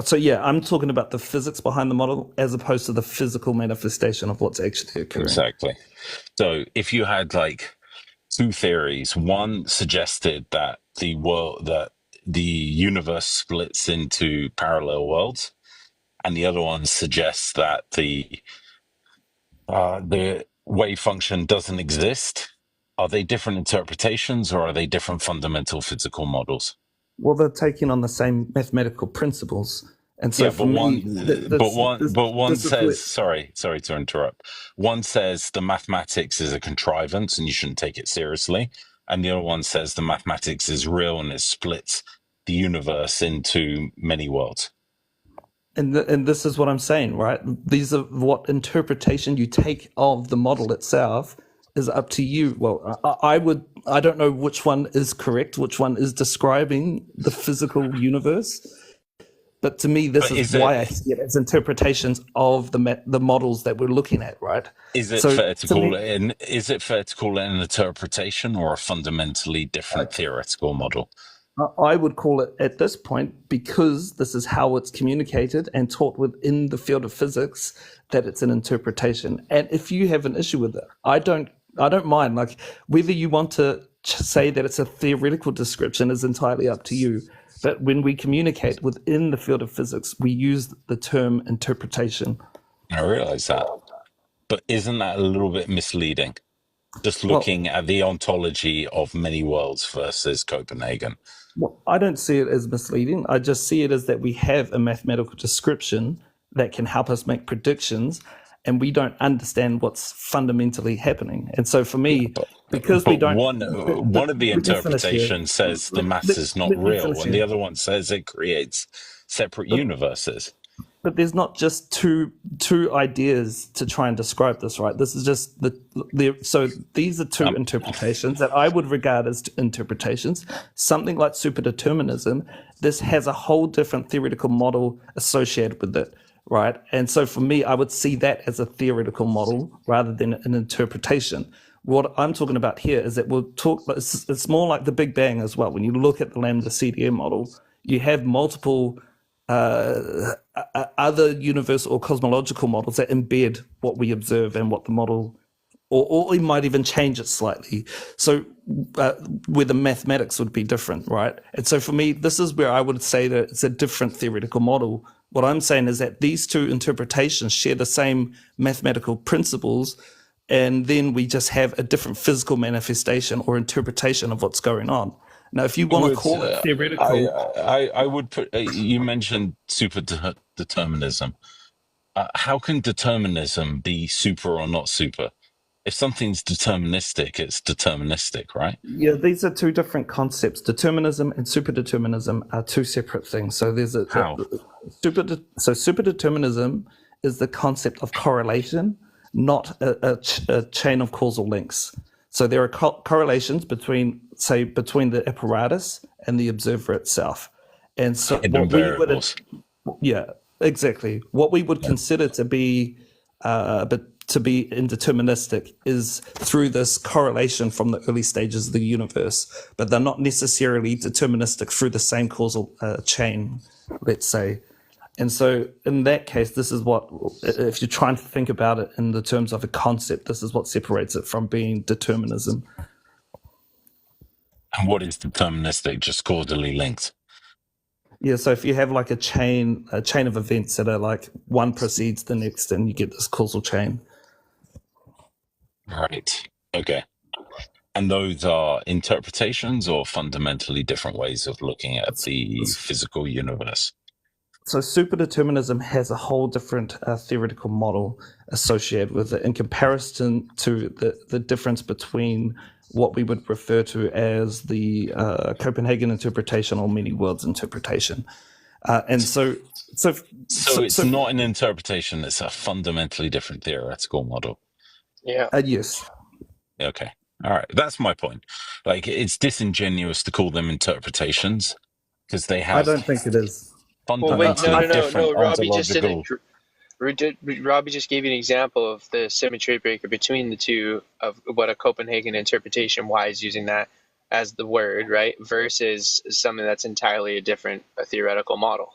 So I'm talking about the physics behind the model as opposed to the physical manifestation of what's actually occurring. Exactly. So if you had like two theories, one suggested that the world, that the universe splits into parallel worlds, and the other one suggests that the wave function doesn't exist. Are they different interpretations, or are they different fundamental physical models? Well, they're taking on the same mathematical principles, and so for me, one says, sorry to interrupt. One says the mathematics is a contrivance and you shouldn't take it seriously, and the other one says the mathematics is real and it splits the universe into many worlds. And this is what I'm saying, right? These are what interpretation you take of the model itself is up to you. Well, I don't know which one is correct, which one is describing the physical universe. But to me, this is why I see it as interpretations of the models that we're looking at, right? Is it fair to call it an interpretation or a fundamentally different theoretical model? I would call it at this point, because this is how it's communicated and taught within the field of physics, that it's an interpretation. And if you have an issue with it, I don't mind. Like, whether you want to say that it's a theoretical description is entirely up to you. But when we communicate within the field of physics, we use the term interpretation. I realize that. But isn't that a little bit misleading? Just looking at the ontology of many worlds versus Copenhagen. Well, I don't see it as misleading. I just see it as that we have a mathematical description that can help us make predictions, and we don't understand what's fundamentally happening. And so for me, because we don't... One of the interpretations says the maths is not real, and the other one says it creates separate universes. But there's not just two ideas to try and describe this, right? This is just so these are two interpretations that I would regard as interpretations. Something like superdeterminism, this has a whole different theoretical model associated with it, right? And so for me, I would see that as a theoretical model rather than an interpretation. What I'm talking about here is that it's more like the Big Bang as well. When you look at the lambda CDM model, you have multiple other universal or cosmological models that embed what we observe and what the model, or we might even change it slightly. So where the mathematics would be different, right? And so for me, this is where I would say that it's a different theoretical model. What I'm saying is that these two interpretations share the same mathematical principles, and then we just have a different physical manifestation or interpretation of what's going on. Now, if you want to call it theoretical... I would put... you mentioned superdeterminism. How can determinism be super or not super? If something's deterministic, it's deterministic, right? Yeah, these are two different concepts. Determinism and superdeterminism are two separate things. So there's superdeterminism is the concept of correlation, not a chain of causal links. So there are correlations between the apparatus and the observer itself. And so exactly. What we would consider to be indeterministic is through this correlation from the early stages of the universe, but they're not necessarily deterministic through the same causal chain, let's say. And so in that case, this is what, if you're trying to think about it in the terms of a concept, this is what separates it from being determinism. And what is deterministic? Just causally linked? Yeah, so if you have like a chain of events that are like one precedes the next, and you get this causal chain. Right. Okay. And those are interpretations or fundamentally different ways of looking at the physical universe? So superdeterminism has a whole different theoretical model associated with it in comparison to the difference between what we would refer to as the Copenhagen interpretation or many worlds interpretation. So it's not an interpretation, it's a fundamentally different theoretical model. Yeah. Yes. Okay. All right. That's my point. Like, it's disingenuous to call them interpretations because they have... I don't think it is. Well, wait, no. Robbie just gave you an example of the symmetry breaker between the two of what a Copenhagen interpretation, why is using that as the word, right? Versus something that's entirely a different theoretical model.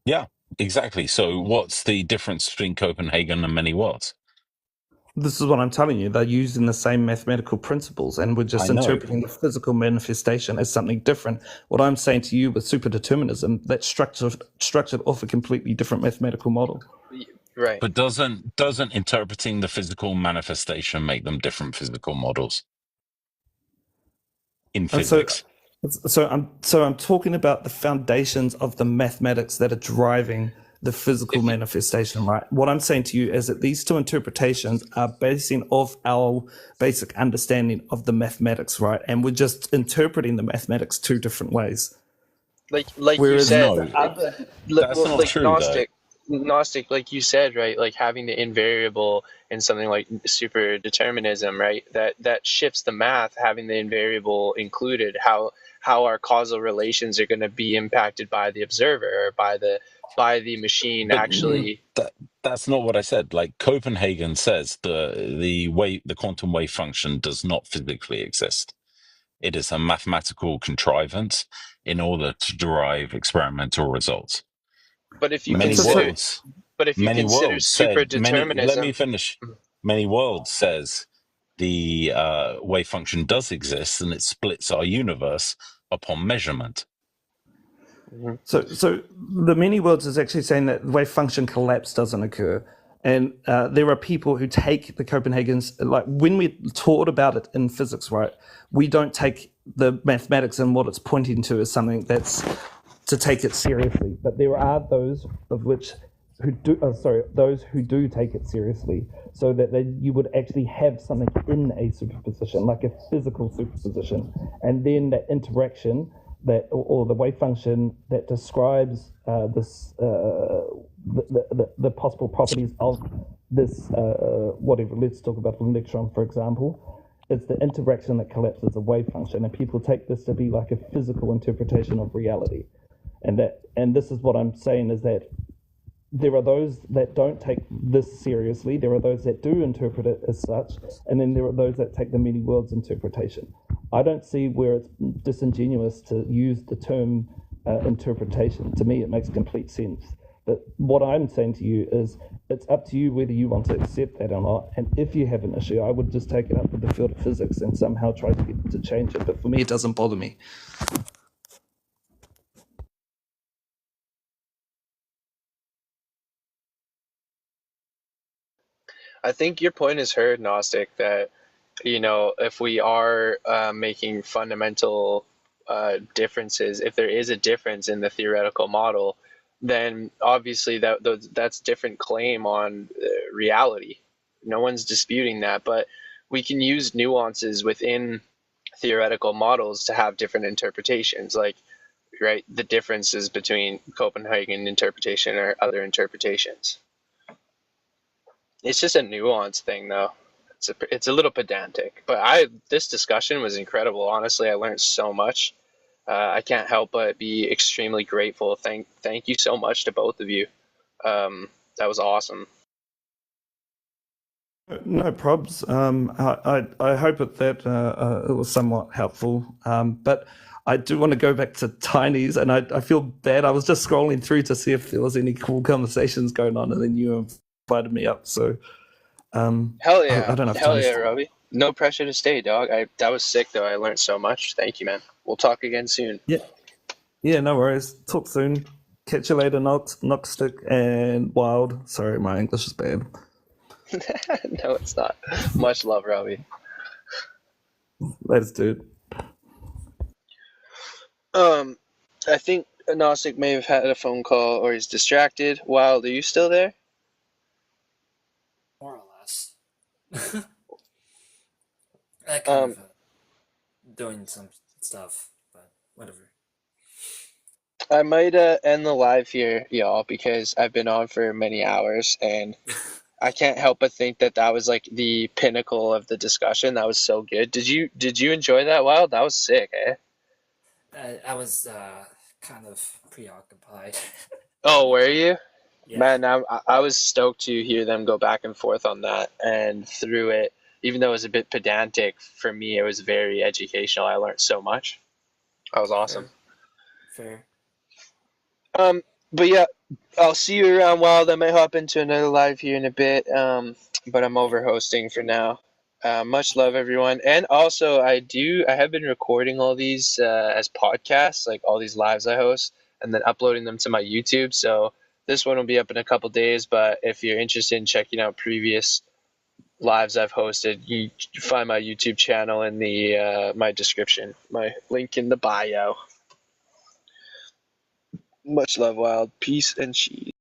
Yeah, exactly. So what's the difference between Copenhagen and many worlds? This is what I'm telling you. They're using the same mathematical principles, and we're just interpreting the physical manifestation as something different. What I'm saying to you with superdeterminism, that's structured off a completely different mathematical model. Right. But doesn't interpreting the physical manifestation make them different physical models in physics? So I'm talking about the foundations of the mathematics that are driving the physical manifestation, right? What I'm saying to you is that these two interpretations are basing off our basic understanding of the mathematics, right? And we're just interpreting the mathematics two different ways. Like Whereas you said, that's not like true, Gnostic, like you said, right? Like having the invariable in something like super determinism, right? That shifts the math, having the invariable included, how our causal relations are going to be impacted by the observer or by the machine But actually. that's not what I said. Like Copenhagen says, the quantum wave function does not physically exist. It is a mathematical contrivance in order to derive experimental results. But if you Many consider said let me superdeterminism, finish. Many worlds says the wave function does exist, and it splits our universe upon measurement. So the many worlds is actually saying that the wave function collapse doesn't occur. And there are people who take the Copenhagen's, like when we taught about it in physics, right, we don't take the mathematics and what it's pointing to as something that's to take it seriously. But there are those who do take it seriously, so that you would actually have something in a superposition, like a physical superposition, and then that interaction that or the wave function that describes the possible properties of this whatever. Let's talk about an electron, for example. It's the interaction that collapses a wave function, and people take this to be like a physical interpretation of reality. And this is what I'm saying is that there are those that don't take this seriously. There are those that do interpret it as such, and then there are those that take the many worlds interpretation. I don't see where it's disingenuous to use the term interpretation. To me, it makes complete sense. But what I'm saying to you is it's up to you whether you want to accept that or not. And if you have an issue, I would just take it up with the field of physics and somehow try to get them to change it. But for me, it doesn't bother me. I think your point is heard, Gnostic, that if we are making fundamental differences, if there is a difference in the theoretical model, then obviously that's a different claim on reality. No one's disputing that, but we can use nuances within theoretical models to have different interpretations, like the differences between Copenhagen interpretation or other interpretations. It's just a nuance thing, though. It's a little pedantic, but this discussion was incredible. Honestly, I learned so much. I can't help but be extremely grateful. Thank you so much to both of you. That was awesome. No probs. I hope that it was somewhat helpful. But I do want to go back to Tiny's, and I feel bad. I was just scrolling through to see if there was any cool conversations going on, and then you invited me up. So hell yeah, I don't have hell time. Yeah, Robbie. No pressure to stay, dog. That was sick, though. I learned so much. Thank you, man. We'll talk again soon. Yeah, no worries. Talk soon. Catch you later, Knockstick and Wild. Sorry, my English is bad. No, it's not. Much love, Robbie. Later, dude. I think Gnostic may have had a phone call or he's distracted. Wild, are you still there? More or less. I kind of doing some stuff, but whatever. I might end the live here, y'all, because I've been on for many hours, and I can't help but think that was like the pinnacle of the discussion. That was so good. Did you enjoy that, Wild? That was sick, eh? I was kind of preoccupied. Oh, were you? Yeah. Man, I was stoked to hear them go back and forth on that, and through it, even though it was a bit pedantic, for me it was very educational. I learned so much. That was awesome. Fair. But yeah, I'll see you around, Wild. I may hop into another live here in a bit. but I'm over hosting for now. Much love, everyone. And also, I have been recording all these as podcasts, like all these lives I host, and then uploading them to my YouTube. So this one will be up in a couple days, but if you're interested in checking out previous lives I've hosted, you find my YouTube channel in the my description, my link in the bio. Much love, Wild. Peace and cheese.